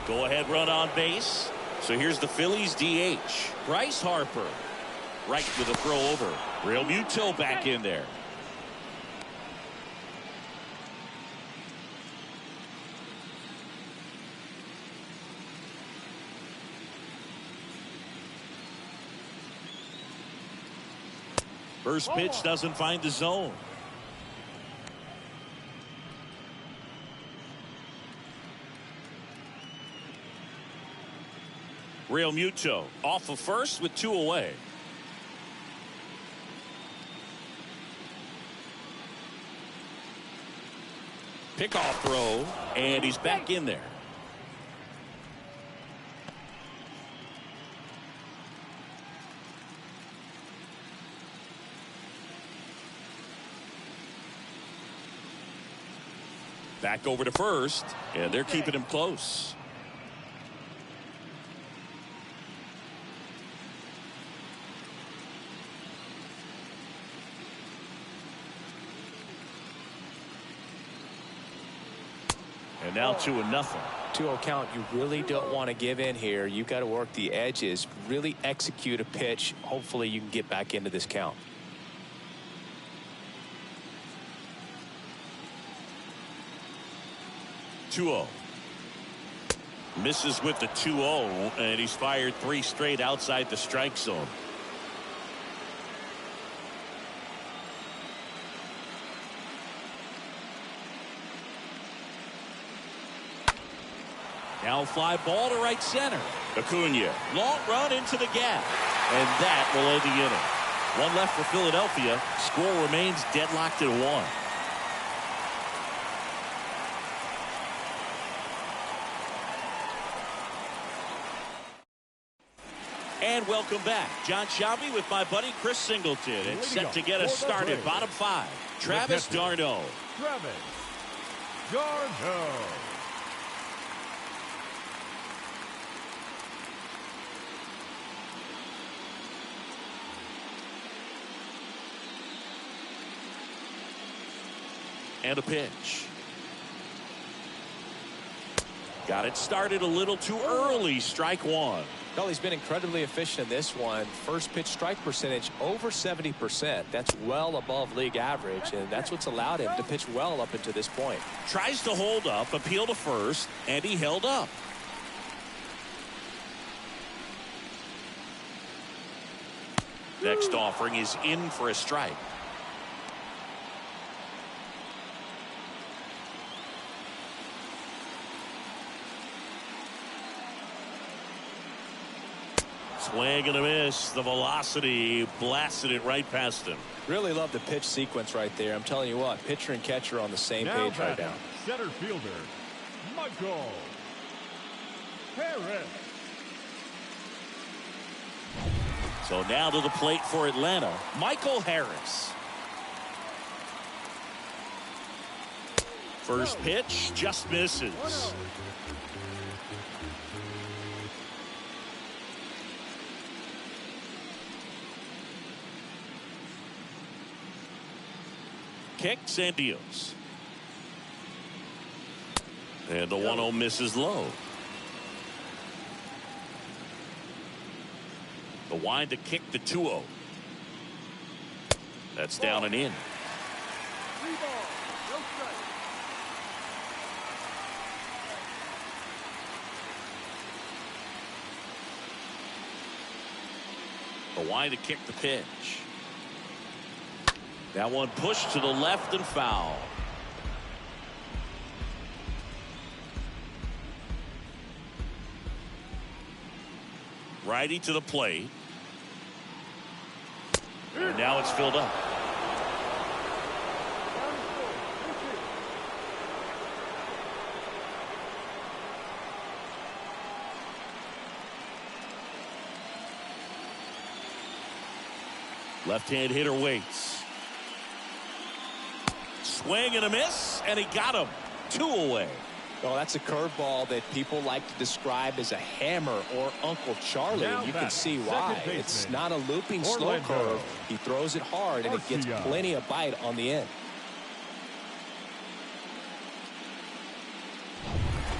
Go ahead run on base. So here's the Phillies DH. Bryce Harper. Wright with a throw over. Real Muto back in there. First pitch doesn't find the zone. Real Muto off of first with 2 away. Pickoff throw, and he's back in there. Back over to first, and they're keeping him close. And now 2-0. 2-0 count. You really don't want to give in here. You've got to work the edges, really execute a pitch. Hopefully you can get back into this count. 2-0. Misses with the 2-0, and he's fired 3 straight outside the strike zone. Now fly ball to right center. Acuna, long run into the gap, and that will end the inning. 1 left for Philadelphia. Score remains deadlocked at 1. And welcome back. John Shelby with my buddy Chris Singleton. And set to get us started. Bottom 5. Travis d'Arnaud. Travis d'Arnaud. And a pitch. Got it started a little too early. Strike 1. Well, he's been incredibly efficient in this one. First pitch strike percentage over 70%. That's well above league average, and that's what's allowed him to pitch well up until this point. Tries to hold up, appeal to first, and he held up. Next offering is in for a strike. Swing and a miss. The velocity blasted it right past him. Really love the pitch sequence right there. I'm telling you what, pitcher and catcher on the same page right now. Center fielder, Michael Harris. So now to the plate for Atlanta, Michael Harris. First pitch just misses. Kicks and deals. And the 1-0 misses low. The wind to kick the 2-0. That's down and in. 3 balls, no strike. The wind to kick the pitch. That one pushed to the left and foul. Righty to the plate. And now it's filled up. Left-hand hitter waits. Swing and a miss, and he got him. 2 away. Oh, that's a curveball that people like to describe as a hammer or Uncle Charlie. Now And you can back, see why. second baseman, It's not a looping slow Orlando curve. He throws it hard, and it gets Arcia. plenty of bite on the end.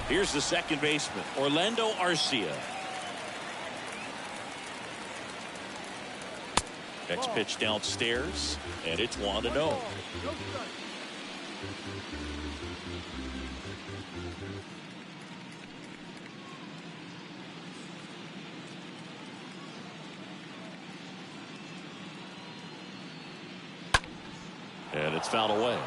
Here's the second baseman, Orlando Arcia. Next pitch downstairs, and it's 1-0. No strike. And it's fouled away.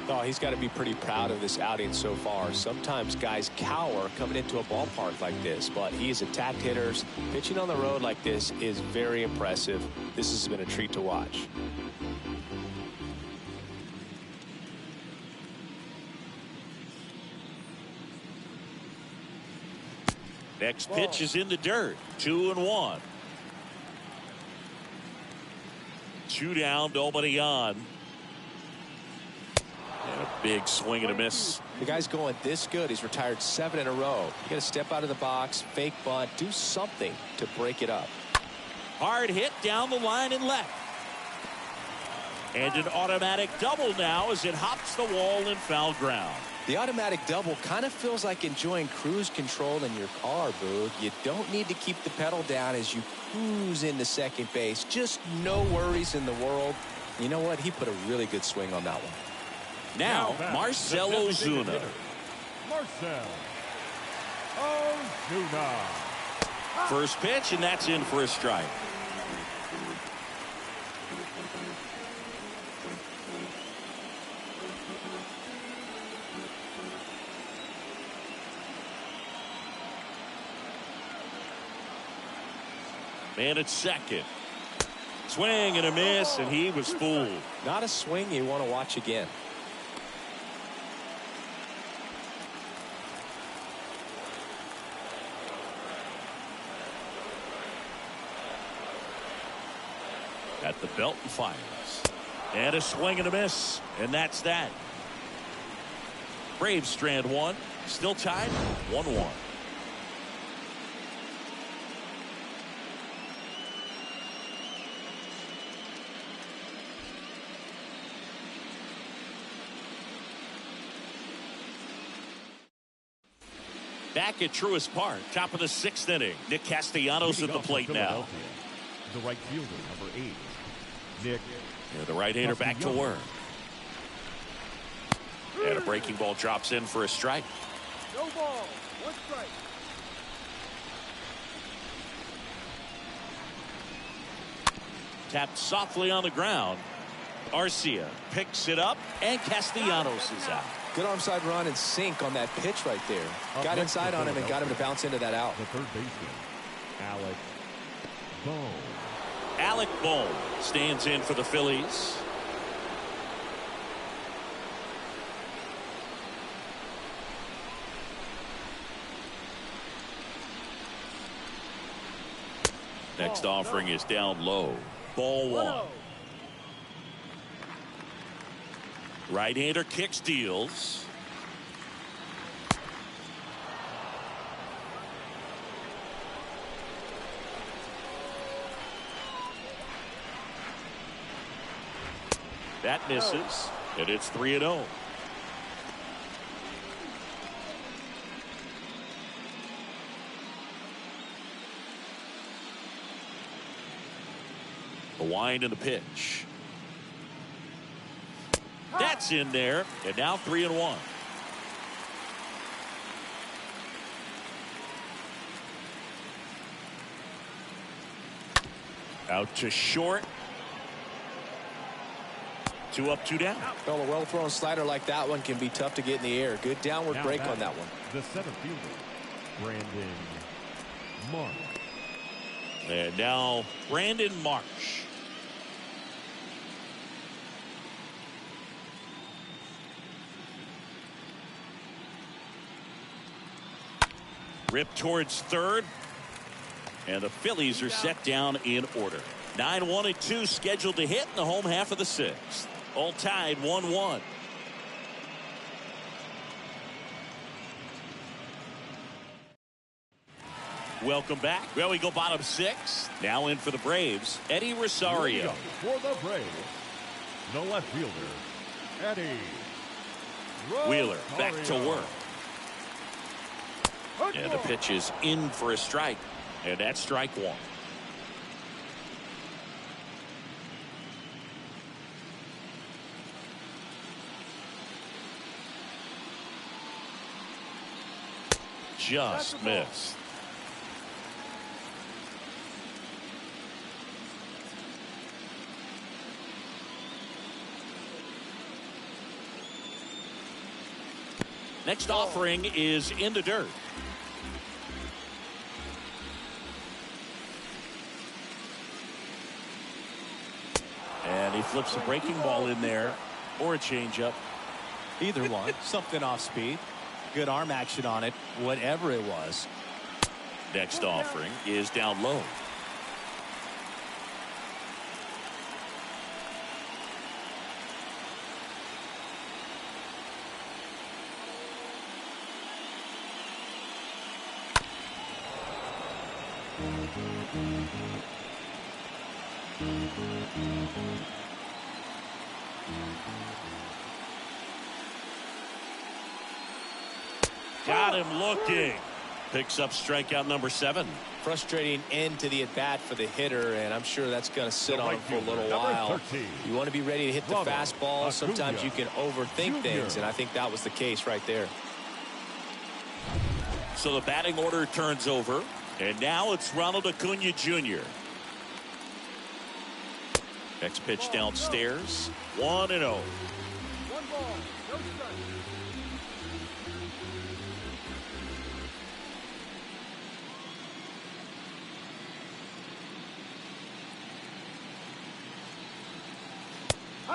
Oh, he's got to be pretty proud of this outing so far. Sometimes guys cower coming into a ballpark like this, but he's attacked hitters. Pitching on the road like this is very impressive. This has been a treat to watch. Next pitch is in the dirt. 2-1. 2 down, nobody on. And a big swing and a miss. The guy's going this good. He's retired 7 in a row. You got to step out of the box, fake bunt, do something to break it up. Hard hit down the line and left. And an automatic double now as it hops the wall in foul ground. The automatic double kind of feels like enjoying cruise control in your car, Boog. You don't need to keep the pedal down as you cruise into second base. Just no worries in the world. You know what? He put a really good swing on that one. Now, back, Marcell the designated Ozuna. hitter, Marcell Ozuna. First pitch, and that's in for a strike. Man at second. Swing and a miss, and he was fooled. Not a swing you want to watch again. At the belt and fires. And a swing and a miss, and that's that. Braves strand 1. Still tied 1-1. Back at Truist Park, top of the 6th inning. Nick Castellanos at the plate now. The right fielder, number 8, Nick. The right-hander back to work. And a breaking ball drops in for a strike. No ball. 1 strike. Tapped softly on the ground. Arcia picks it up, and Castellanos is out. Good arm side run and sink on that pitch right there. Got inside on him and got him to bounce into that out. The third baseman, Alec Bohm. Alec Bohm stands in for the Phillies. Next offering is down low. Ball 1. Right-hander kicks, deals. That misses, and it's 3-0. The wind and the pitch. That's in there, and now 3-1. Out to short. 2 up, 2 down. Well, a well-thrown slider like that one can be tough to get in the air. Good downward break on that one. The center fielder, Brandon Marsh. And now Brandon Marsh. Ripped towards third. And the Phillies are set down in order. 9-1 and 2 scheduled to hit in the home half of the sixth. All tied 1-1. Welcome back. Well, we go bottom six. Now in for the Braves, Eddie Rosario. For the Braves, the left fielder, Eddie Wheeler back to Rosario. work. And the pitch is in for a strike. And that's strike one. Just missed. Next offering is in the dirt. And he flips a breaking ball in there or a changeup. Either one. Something off speed. Good arm action on it. Whatever it was. Next offering is down low. Got him looking. Picks up strikeout number 7. Frustrating end to the at-bat for the hitter, and I'm sure that's going to sit on him for a little Number while. 13. You want to be ready to hit the Robert fastball. Sometimes you can overthink Jr. things, and I think that was the case right there. So the batting order turns over, and now it's Ronald Acuna Jr. Next pitch downstairs, 1-0. 1 ball, no strike.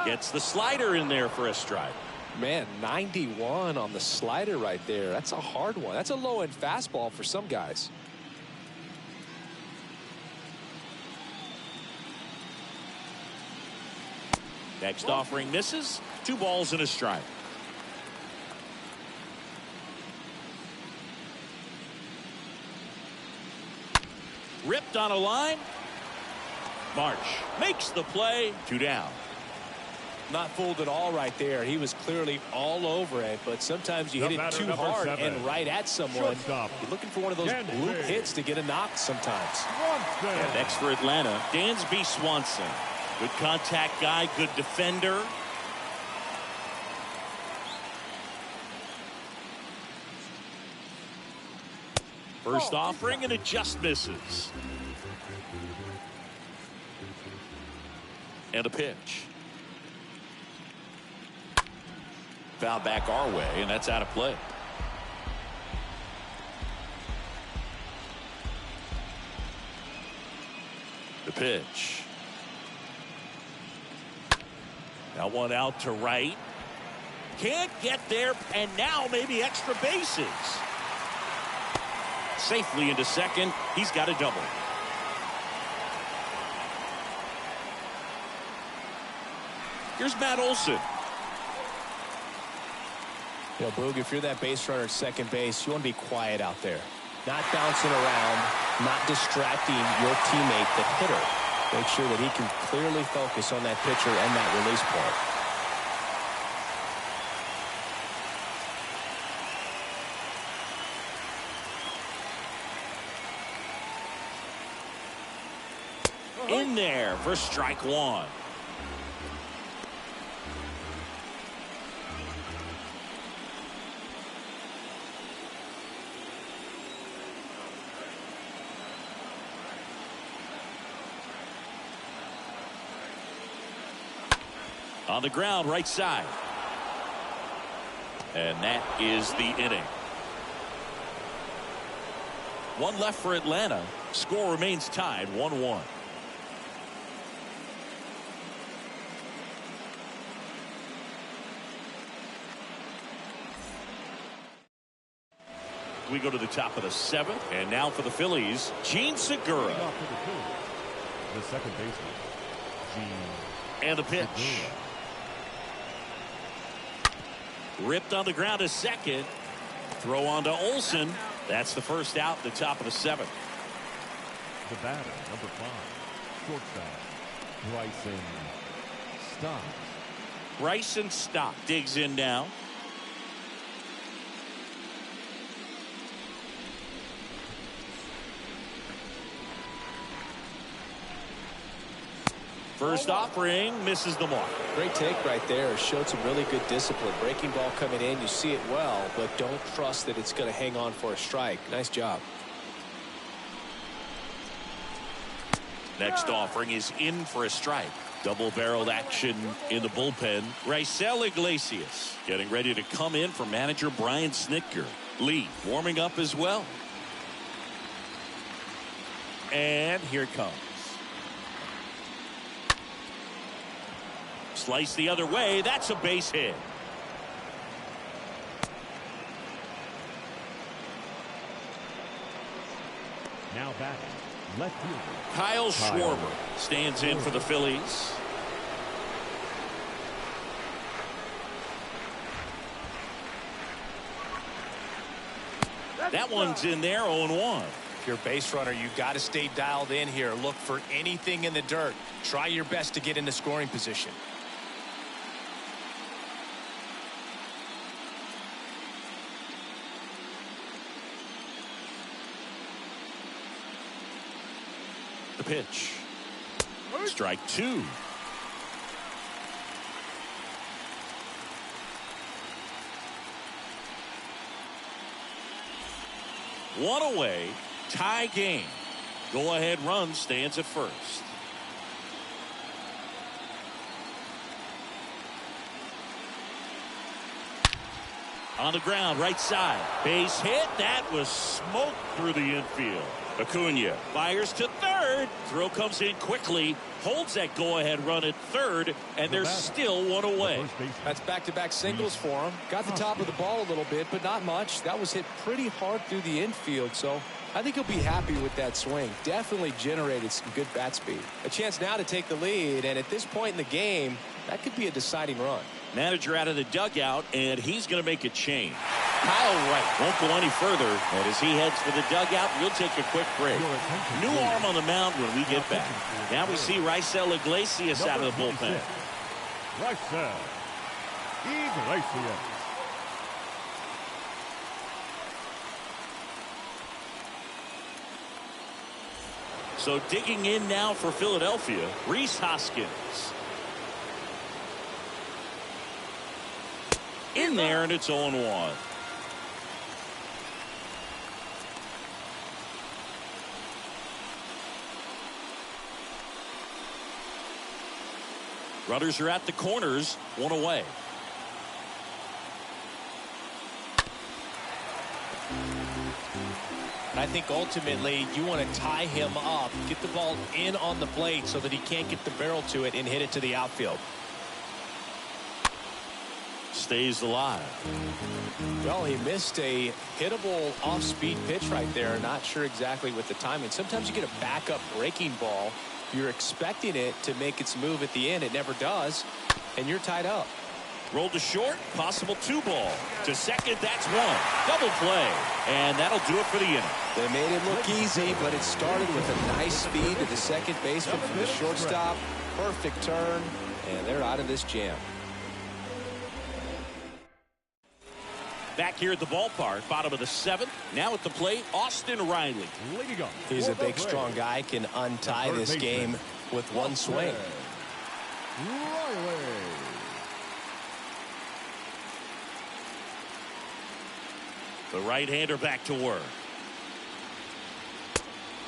Gets the slider in there for a strike. Man, 91 on the slider right there. That's a hard one. That's a low-end fastball for some guys. Next offering misses. 2 balls and a strike. Ripped on a line. Marsh makes the play. 2 down. Not fooled at all right there. He was clearly all over it, but sometimes you The hit it batter, too number hard 7. and right at someone. Shortstop. You're looking for one of those Dansby bloop hits to get a knock sometimes. Swanson. And next for Atlanta, Dansby Swanson. Good contact guy, good defender. First offering, and it just misses. And a pitch. Foul back our way, and that's out of play. The pitch. Now one out to Wright. Can't get there, and now maybe extra bases. Safely into second. He's got a double. Here's Matt Olson. You know, Boog, if you're that base runner at second base, you want to be quiet out there. Not bouncing around, not distracting your teammate, the hitter. Make sure that he can clearly focus on that pitcher and that release point. In there for strike 1. On the ground, right side. And that is the inning. 1 left for Atlanta. Score remains tied 1-1. We go to the top of the 7th, and now for the Phillies, Gene Segura. The second baseman, And the pitch. Ripped on the ground to second. Throw on to Olsen. That's the first out at the top of the 7th. The batter, number 5, shortstop, Bryson Stott. Bryson Stott digs in now. First offering misses the mark. Great take right there. Showed some really good discipline. Breaking ball coming in. You see it well, but don't trust that it's going to hang on for a strike. Nice job. Next offering is in for a strike. Double-barreled action in the bullpen. Raisel Iglesias getting ready to come in for manager Brian Snitker. Lee warming up as well. And here it comes. Slice the other way. That's a base hit. Now batting, left fielder, Kyle Schwarber stands in for the Phillies. That one's in there, 0-1. If you're a base runner, you've got to stay dialed in here. Look for anything in the dirt. Try your best to get into scoring position. The pitch. Strike 2. One away. Tie game. Go ahead run stands at first. On the ground, right side. Base hit. That was smoked through the infield. Acuna fires to third. Throw comes in quickly. Holds that go-ahead run at third, and there's still one away. That's back-to-back singles for him. Got the top of the ball a little bit, but not much. That was hit pretty hard through the infield, so I think he'll be happy with that swing. Definitely generated some good bat speed. A chance now to take the lead, and at this point in the game, that could be a deciding run. Manager out of the dugout, and he's going to make a change. Kyle Wright won't go any further, and as he heads for the dugout, we'll take a quick break. New arm on the mound when we get back. Now we see Raisel Iglesias out of the bullpen. Raisel Iglesias. So digging in now for Philadelphia, Rhys Hoskins. In there, and it's 0-1. Runners are at the corners, one away. I think ultimately you want to tie him up, get the ball in on the plate so that he can't get the barrel to it and hit it to the outfield. Stays alive. Well, he missed a hittable off-speed pitch right there. Not sure exactly with the timing. Sometimes you get a backup breaking ball. You're expecting it to make its move at the end. It never does, and you're tied up. Rolled to short, possible 2-ball. To second, that's one. Double play, and that'll do it for the inning. They made it look easy, but it started with a nice speed to the second baseman from the shortstop. Perfect turn, and they're out of this jam. Back here at the ballpark, bottom of the 7th. Now at the plate, Austin Riley. He's a big, strong guy, can untie this game with one swing. The right-hander back to work.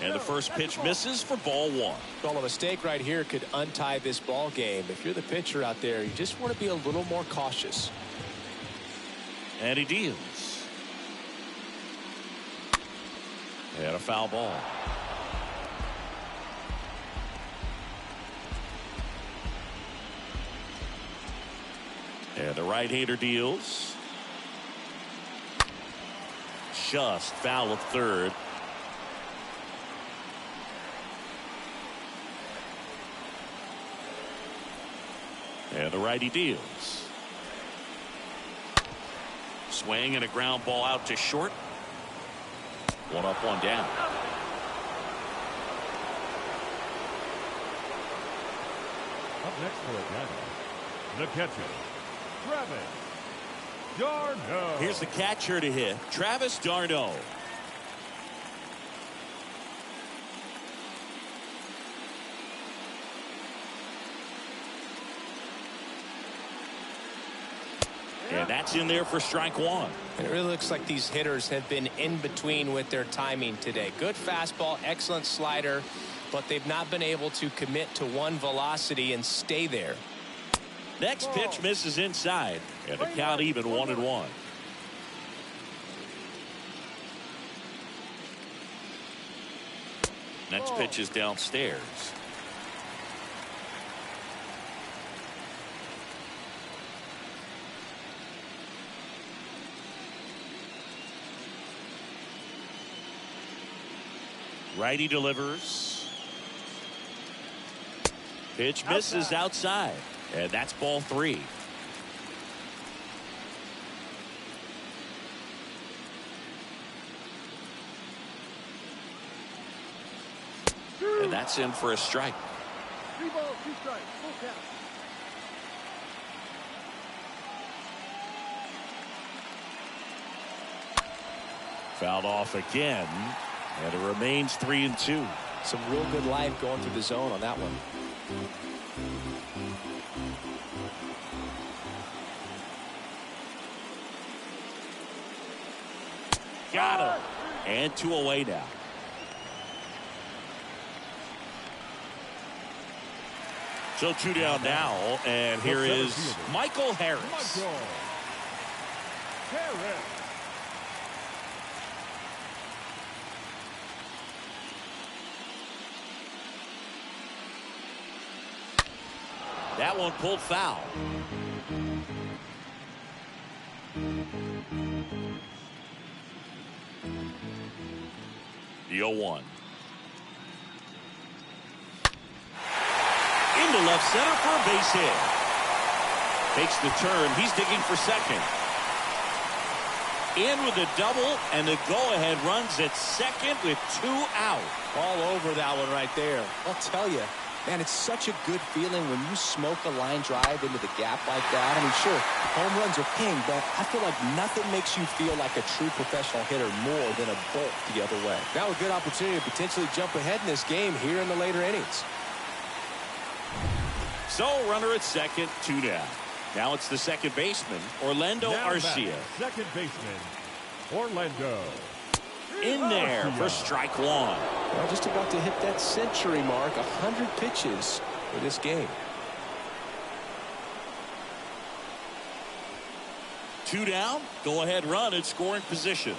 And the first pitch misses for ball 1. Well, a mistake right here could untie this ball game. If you're the pitcher out there, you just want to be a little more cautious. And he deals. And a foul ball. And the right-hander deals. Just foul of third. And the righty deals. Swing and a ground ball out to short. One up, one down. Up next for Atlanta, the catcher, Travis d'Arnaud. Here's the catcher to hit, Travis d'Arnaud. And that's in there for strike one. It really looks like these hitters have been in between with their timing today. Good fastball, excellent slider, but they've not been able to commit to one velocity and stay there. Next pitch misses inside, and the count even 1-1. Next pitch is downstairs. Righty delivers. Pitch misses outside. And that's ball 3. And that's in for a strike. 3 balls, 2 strikes, full count. Fouled off again. And it remains 3-2. Some real good life going through the zone on that one. Got him. And 2 away now. So 2 down now. And here is Michael Harris. Michael Harris. That one pulled foul. The 0-1. Into left center for a base hit. Takes the turn. He's digging for second. In with a double, and the go-ahead runs at second with 2 out. All over that one right there. I'll tell you, man, it's such a good feeling when you smoke a line drive into the gap like that. I mean, sure, home runs are king, but I feel like nothing makes you feel like a true professional hitter more than a bolt the other way. Now a good opportunity to potentially jump ahead in this game here in the later innings. So runner at second, 2 down. Now it's the second baseman, Orlando Arcia. Second baseman, Orlando. In there for strike 1. Well, just about to hit that century mark, 100 pitches for this game. 2 down, go ahead run in scoring position.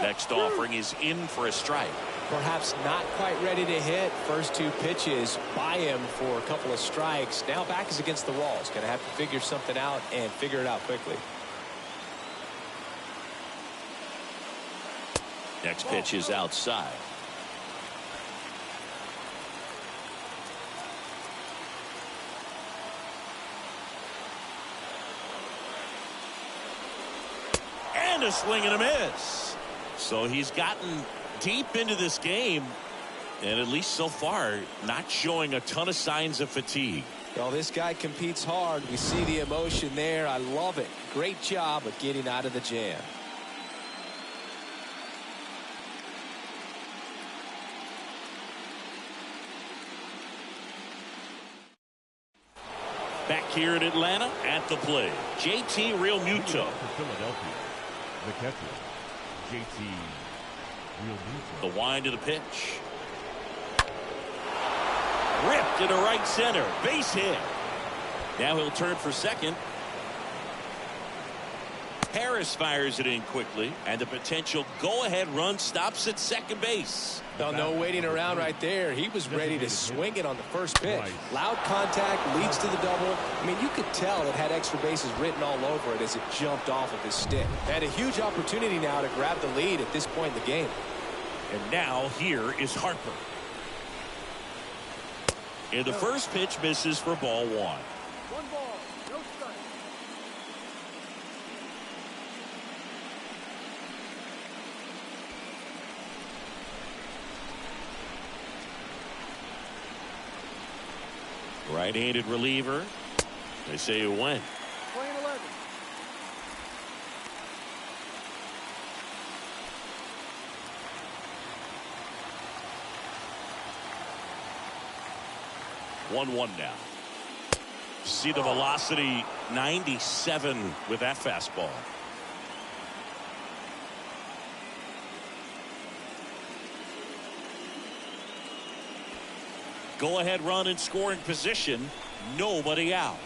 Next offering is in for a strike. Perhaps not quite ready to hit. First 2 pitches by him for a couple of strikes. Now back is against the walls. Going to have to figure something out and figure it out quickly. Next pitch is outside. And a swing and a miss. So he's gotten deep into this game, and at least so far, not showing a ton of signs of fatigue. Well, this guy competes hard. We see the emotion there. I love it. Great job of getting out of the jam. Back here in Atlanta at the plate, JT Realmuto. For Philadelphia, the catcher, JT Realmuto. The wind of the pitch. Ripped into right center. Base hit. Now he'll turn for second. Harris fires it in quickly, and the potential go-ahead run stops at second base. Well, no waiting around right there. He was ready to swing it on the first pitch. Loud contact leads to the double. I mean, you could tell it had extra bases written all over it as it jumped off of his stick. Had a huge opportunity now to grab the lead at this point in the game. And now here is Harper. And the first pitch misses for ball 1. 1 ball, no strike. Right-handed reliever. They say it went. Playing 11. One now. See the velocity, 97 with that fastball. Go ahead run in scoring position. Nobody out.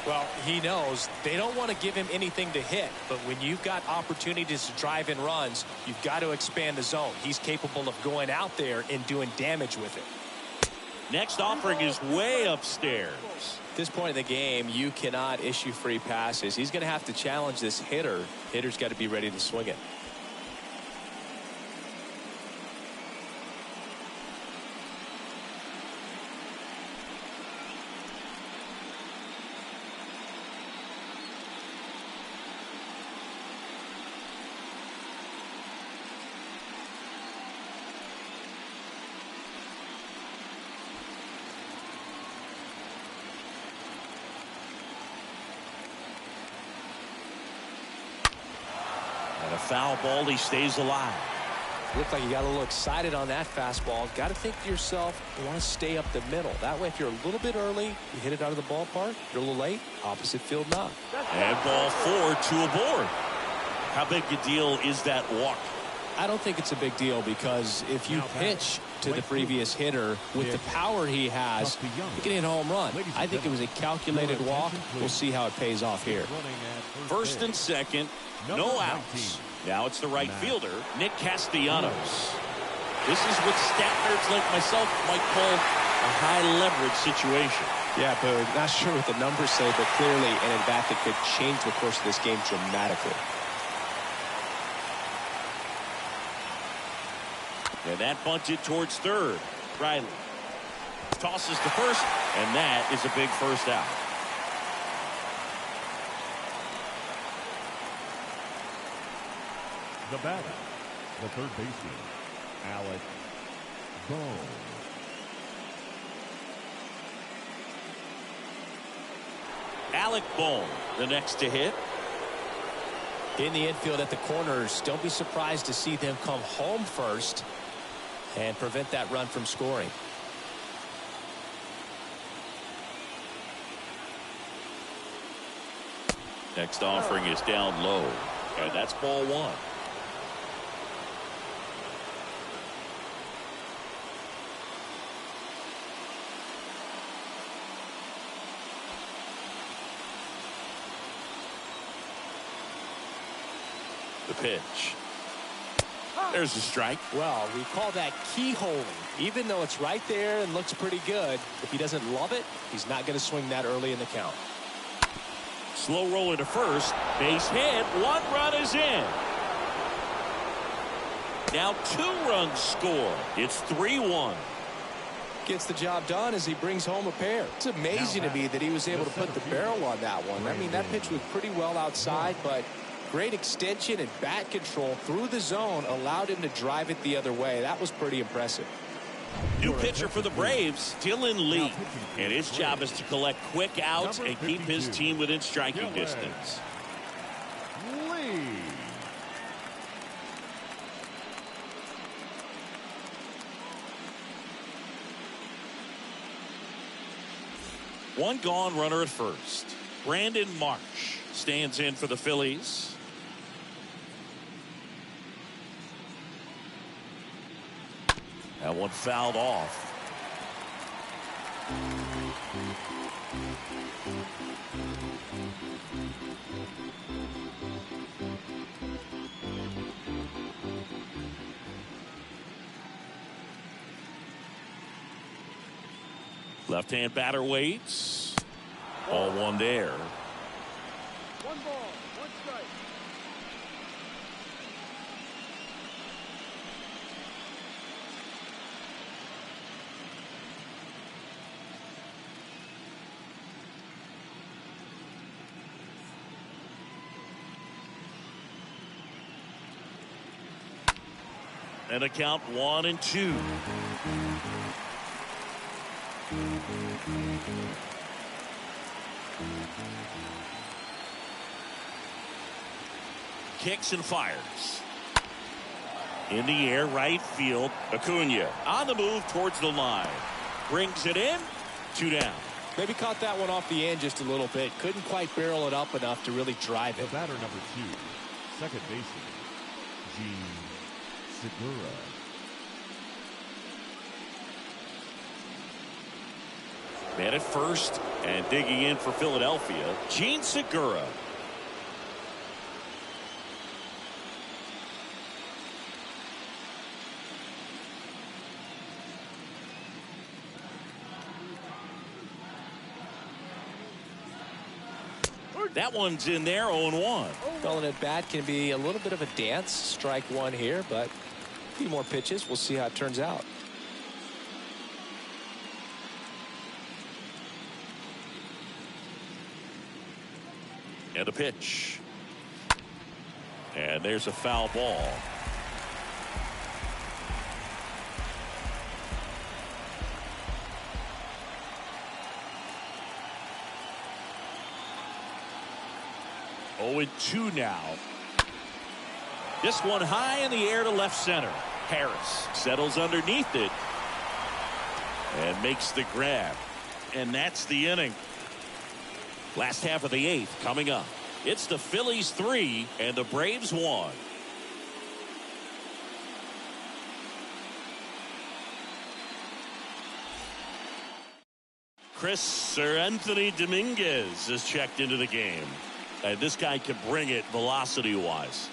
Well, he knows they don't want to give him anything to hit, but when you've got opportunities to drive in runs, you've got to expand the zone. He's capable of going out there and doing damage with it. Next offering is way upstairs. At this point in the game, you cannot issue free passes. He's going to have to challenge this hitter. Hitter's got to be ready to swing it. A foul ball, he stays alive. Looked like you got a little excited on that fastball. Got to think to yourself, you want to stay up the middle. That way, if you're a little bit early, you hit it out of the ballpark. You're a little late, opposite field knock. And ball 4, 2 aboard. How big a deal is that walk? I don't think it's a big deal because if you pitch to the previous hitter with the power he has, you can hit a home run. I think it was a calculated walk. We'll see how it pays off here. First and second, no outs. Now it's the right fielder, Nick Castellanos. This is what stat nerds like myself might call a high leverage situation. Yeah, but not sure what the numbers say, but clearly an at-bat that could change the course of this game dramatically. And that bunted towards third. Riley tosses to first, and that is a big first out. The batter, the third baseman, Alec Bohm. Alec Bohm, the next to hit. In the infield at the corners, don't be surprised to see them come home first and prevent that run from scoring. Next offering is down low, and that's ball 1. The pitch. There's a strike. Well, we call that keyholing. Even though it's right there and looks pretty good, if he doesn't love it, he's not going to swing that early in the count. Slow roller to first. Base hit. 1 run is in. Now 2 runs score. It's 3-1. Gets the job done as he brings home a pair. It's amazing to me that he was able to put the barrel on that one. I mean, that pitch was pretty well outside, but great extension and bat control through the zone allowed him to drive it the other way. That was pretty impressive. New pitcher for the Braves, Dylan Lee. And his job is to collect quick outs and keep his team within striking distance. Lee. One gone, runner at first. Brandon Marsh stands in for the Phillies. That one fouled off. Left-hand batter waits. Ball 1 there. 1 ball. One strike. And a count 1-2. Kicks and fires. In the air, right field. Acuna on the move towards the line. Brings it in. 2 down. Maybe caught that one off the end just a little bit. Couldn't quite barrel it up enough to really drive The it. batter number 2, second baseman, Segura. Man at first and digging in for Philadelphia, Gene Segura. That one's in there, 0-1. Well, an at bat can be a little bit of a dance. Strike one here, but a few more pitches. We'll see how it turns out. And a pitch. And there's a foul ball. Oh, 2 now. This one high in the air to left center. Harris settles underneath it and makes the grab. And that's the inning. Last half of the 8th coming up. It's the Phillies 3 and the Braves 1. Sir Anthony Dominguez is checked into the game. And this guy can bring it velocity-wise.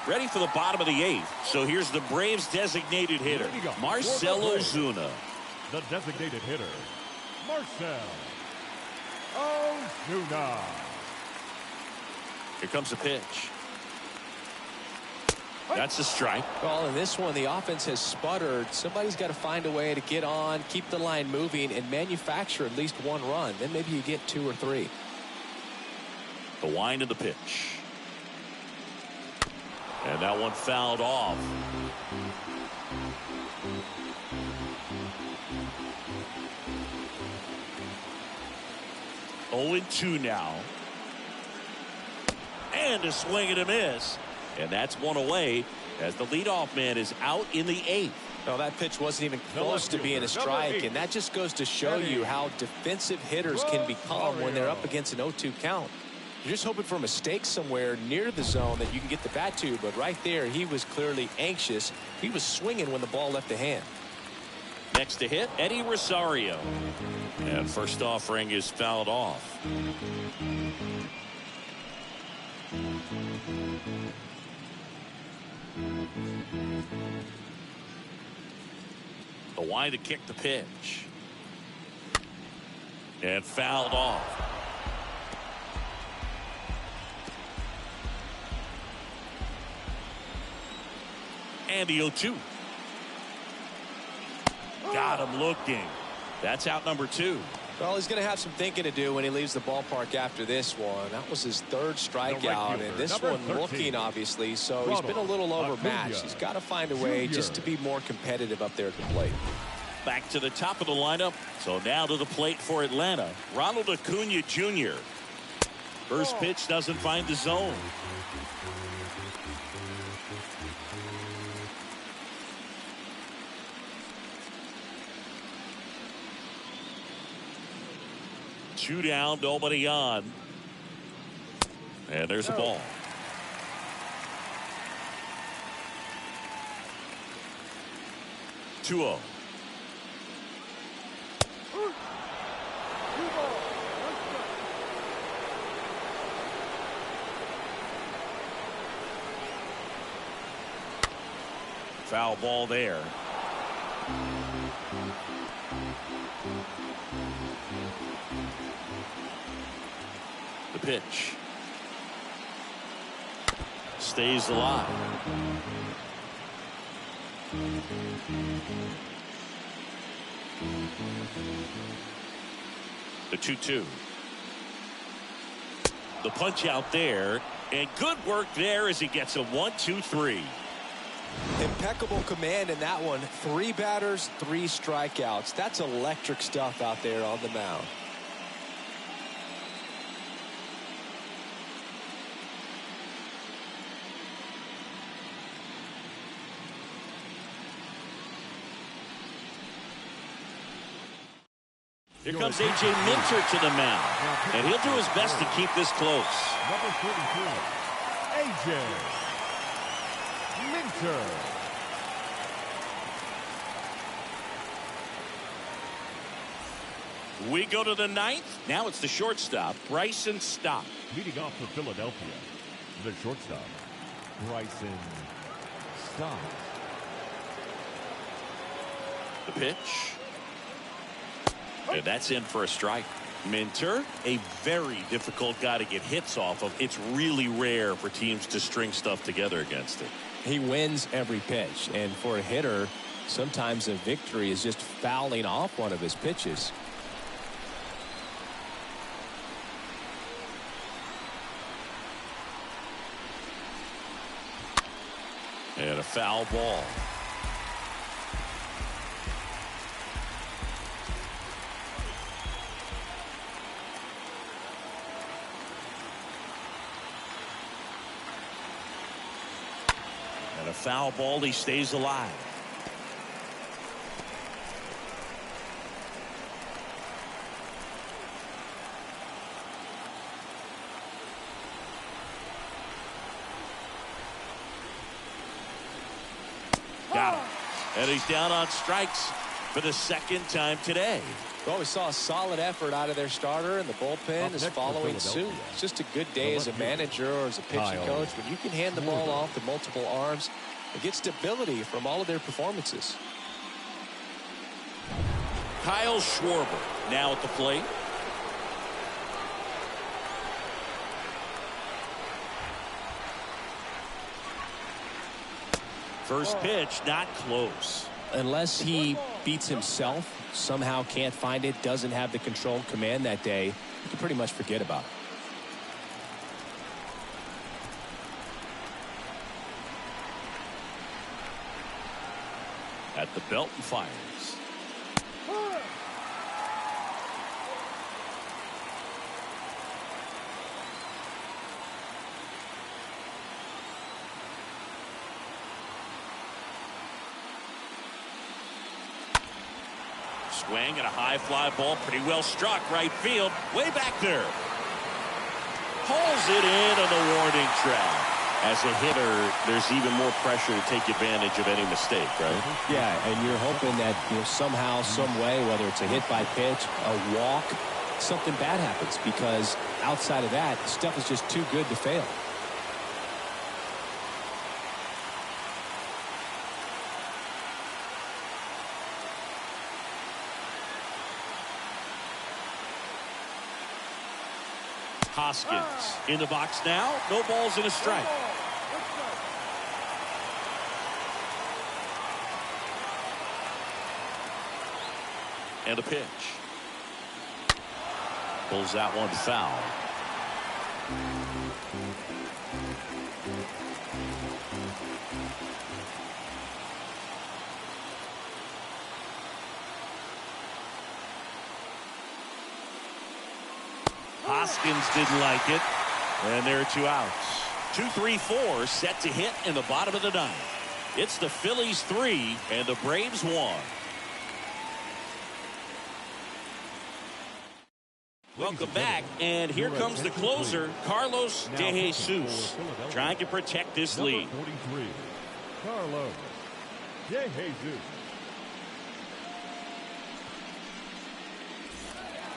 Ready for the bottom of the 8th. So here's the Braves designated hitter, Marcell Ozuna. The designated hitter, Marcell Ozuna. Here comes the pitch. That's a strike. Well, in this one, the offense has sputtered. Somebody's got to find a way to get on, keep the line moving, and manufacture at least one run. Then maybe you get 2 or 3. The wind of the pitch. And that one fouled off. Oh, 2 now. And a swing and a miss. And that's one away as the leadoff man is out in the 8th. Well, that pitch wasn't even close to being a strike, and that just goes to show you how defensive hitters can become when they're up against an 0-2 count. You're just hoping for a mistake somewhere near the zone that you can get the bat to, but right there, he was clearly anxious. He was swinging when the ball left the hand. Next to hit, Eddie Rosario. And first offering is fouled off. The wide to kick the pitch. And fouled off. And the 0-2. Got him looking. That's out number 2. Well, he's going to have some thinking to do when he leaves the ballpark after this one. That was his 3rd strikeout, and this one looking, obviously, so he's been a little overmatched. He's got to find a way just to be more competitive up there at the plate. Back to the top of the lineup. So now to the plate for Atlanta, Ronald Acuna Jr. First pitch doesn't find the zone. Two down, nobody on. And there's a ball. Two-oh. Foul ball there. The pitch. Stays alive. The 2-2. The punch out there, and good work there as he gets a 1-2-3. Impeccable command in that one. 3 batters, 3 strikeouts. That's electric stuff out there on the mound. Here comes A.J. Minter to the mound, and he'll do his best to keep this close. Number 33, A.J. Minter. We go to the 9th. Now it's the shortstop, Bryson Stott. Leading off for Philadelphia, the shortstop, Bryson Stott. The pitch. And that's in for a strike. Minter, a very difficult guy to get hits off of. It's really rare for teams to string stuff together against him. He wins every pitch, and for a hitter, sometimes a victory is just fouling off one of his pitches. And a foul ball. And a foul ball, he stays alive. Got him. And he's down on strikes for the 2nd time today. Well, we saw a solid effort out of their starter, and the bullpen is following suit. It's just a good day as a manager or as a pitching coach when you can hand the ball off to multiple arms and get stability from all of their performances. Kyle Schwarber now at the plate. First pitch, not close. Unless he beats himself, somehow can't find it, doesn't have the control command that day, you can pretty much forget about it. At the belt and fires. Swing and a high fly ball, pretty well struck, right field, way back there. Pulls it in on the warning track. As a hitter, there's even more pressure to take advantage of any mistake, right? Yeah, and you're hoping that somehow, some way, whether it's a hit by pitch, a walk, something bad happens, because outside of that, stuff is just too good to fail. Hoskins in the box now. No balls and a strike. And a pitch. Pulls that one foul. Hoskins didn't like it, and there are 2 outs. 2-3-4 set to hit in the bottom of the 9th. It's the Phillies 3 and the Braves 1. Welcome back, and here comes the closer, Carlos De Jesus, trying to protect this lead. Number 43, Carlos De Jesus.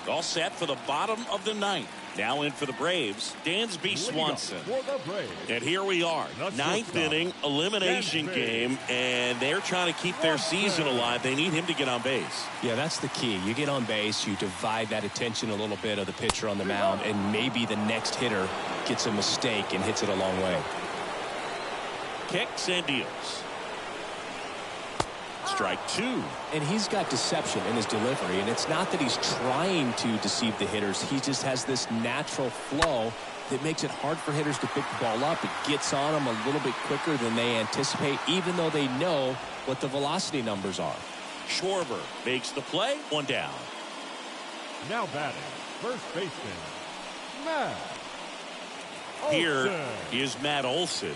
All set for the bottom of the 9th. Now in for the Braves, Dansby Swanson. For the Braves, And here we are, ninth inning elimination game, and they're trying to keep their season alive. They need him to get on base. Yeah, that's the key. You get on base, you divide that attention a little bit of the pitcher on the mound, and maybe the next hitter gets a mistake and hits it a long way. Kicks and deals. Strike two. And he's got deception in his delivery, and it's not that he's trying to deceive the hitters. He just has this natural flow that makes it hard for hitters to pick the ball up. It gets on them a little bit quicker than they anticipate, even though they know what the velocity numbers are. Schwarber makes the play. One down. now batting, first baseman, Matt Olson. Here is Matt Olson.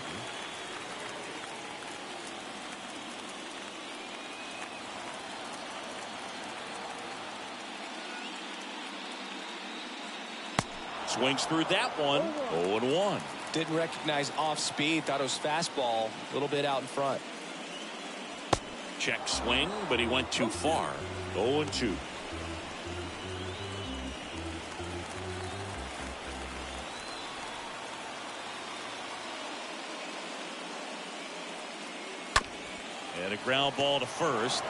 Swings through that one. 0-1. Didn't recognize off speed. Thought it was fastball. A little bit out in front. Check swing, but he went too far. 0-2. And a ground ball to first.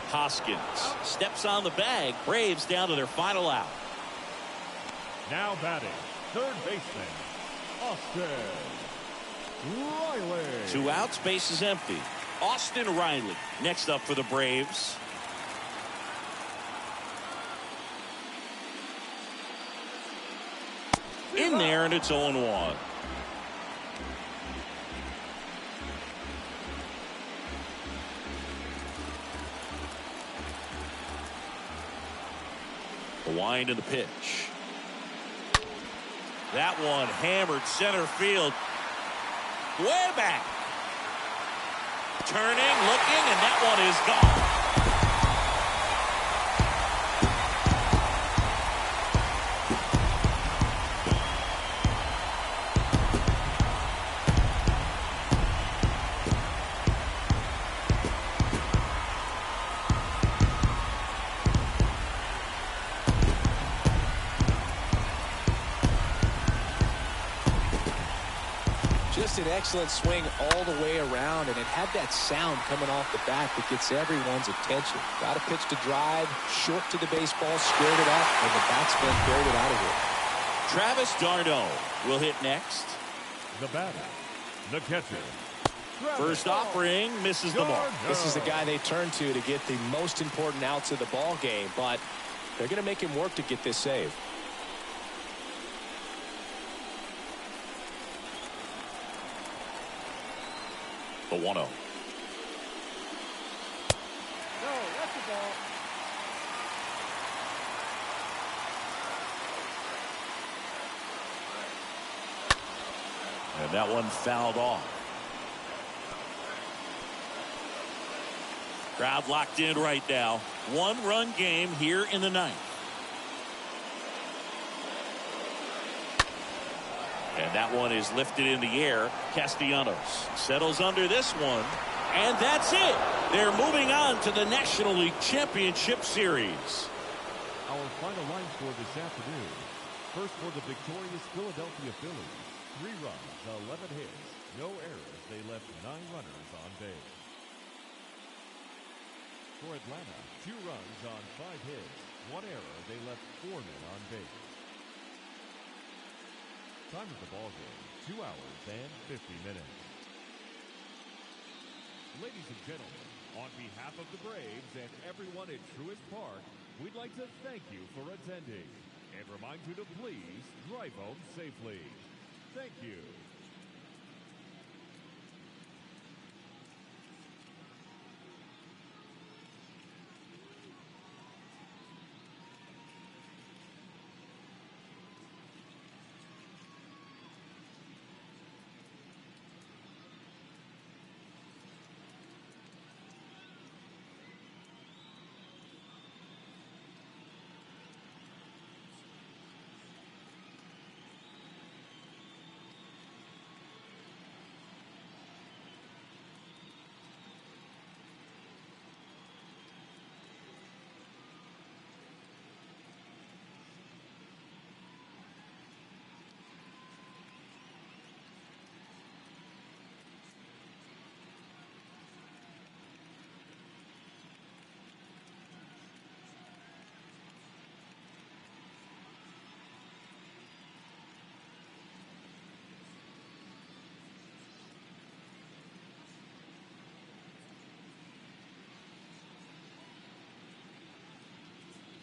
Hoskins steps on the bag. Braves down to their final out. Now batting, third baseman, Austin Riley. 2 outs, base is empty. Austin Riley next up for the Braves. In there, and it's 0-1. The wind and the pitch. That one hammered center field. Way back. Turning, looking, and that one is gone. Just an excellent swing all the way around, and it had that sound coming off the bat that gets everyone's attention. Got a pitch to drive, short to the baseball, squared it up, and the batsman carried it out of here. Travis d'Arnaud will hit next. The batter, the catcher. First offering, misses the mark. This is the guy they turn to get the most important outs of the ball game, but they're going to make him work to get this save. The 1-0. No, that's the ball. And that one fouled off. Crowd locked in right now. 1-run game here in the 9th. And that one is lifted in the air. Castellanos settles under this one. And that's it. They're moving on to the National League Championship Series. Our final line score this afternoon. First for the victorious Philadelphia Phillies. 3 runs, 11 hits, no errors. They left 9 runners on base. For Atlanta, 2 runs on 5 hits, 1 error. They left 4 men on base. Time of the ball game, 2 hours and 50 minutes. Ladies and gentlemen, on behalf of the Braves and everyone at Truist Park, we'd like to thank you for attending and remind you to please drive home safely. Thank you.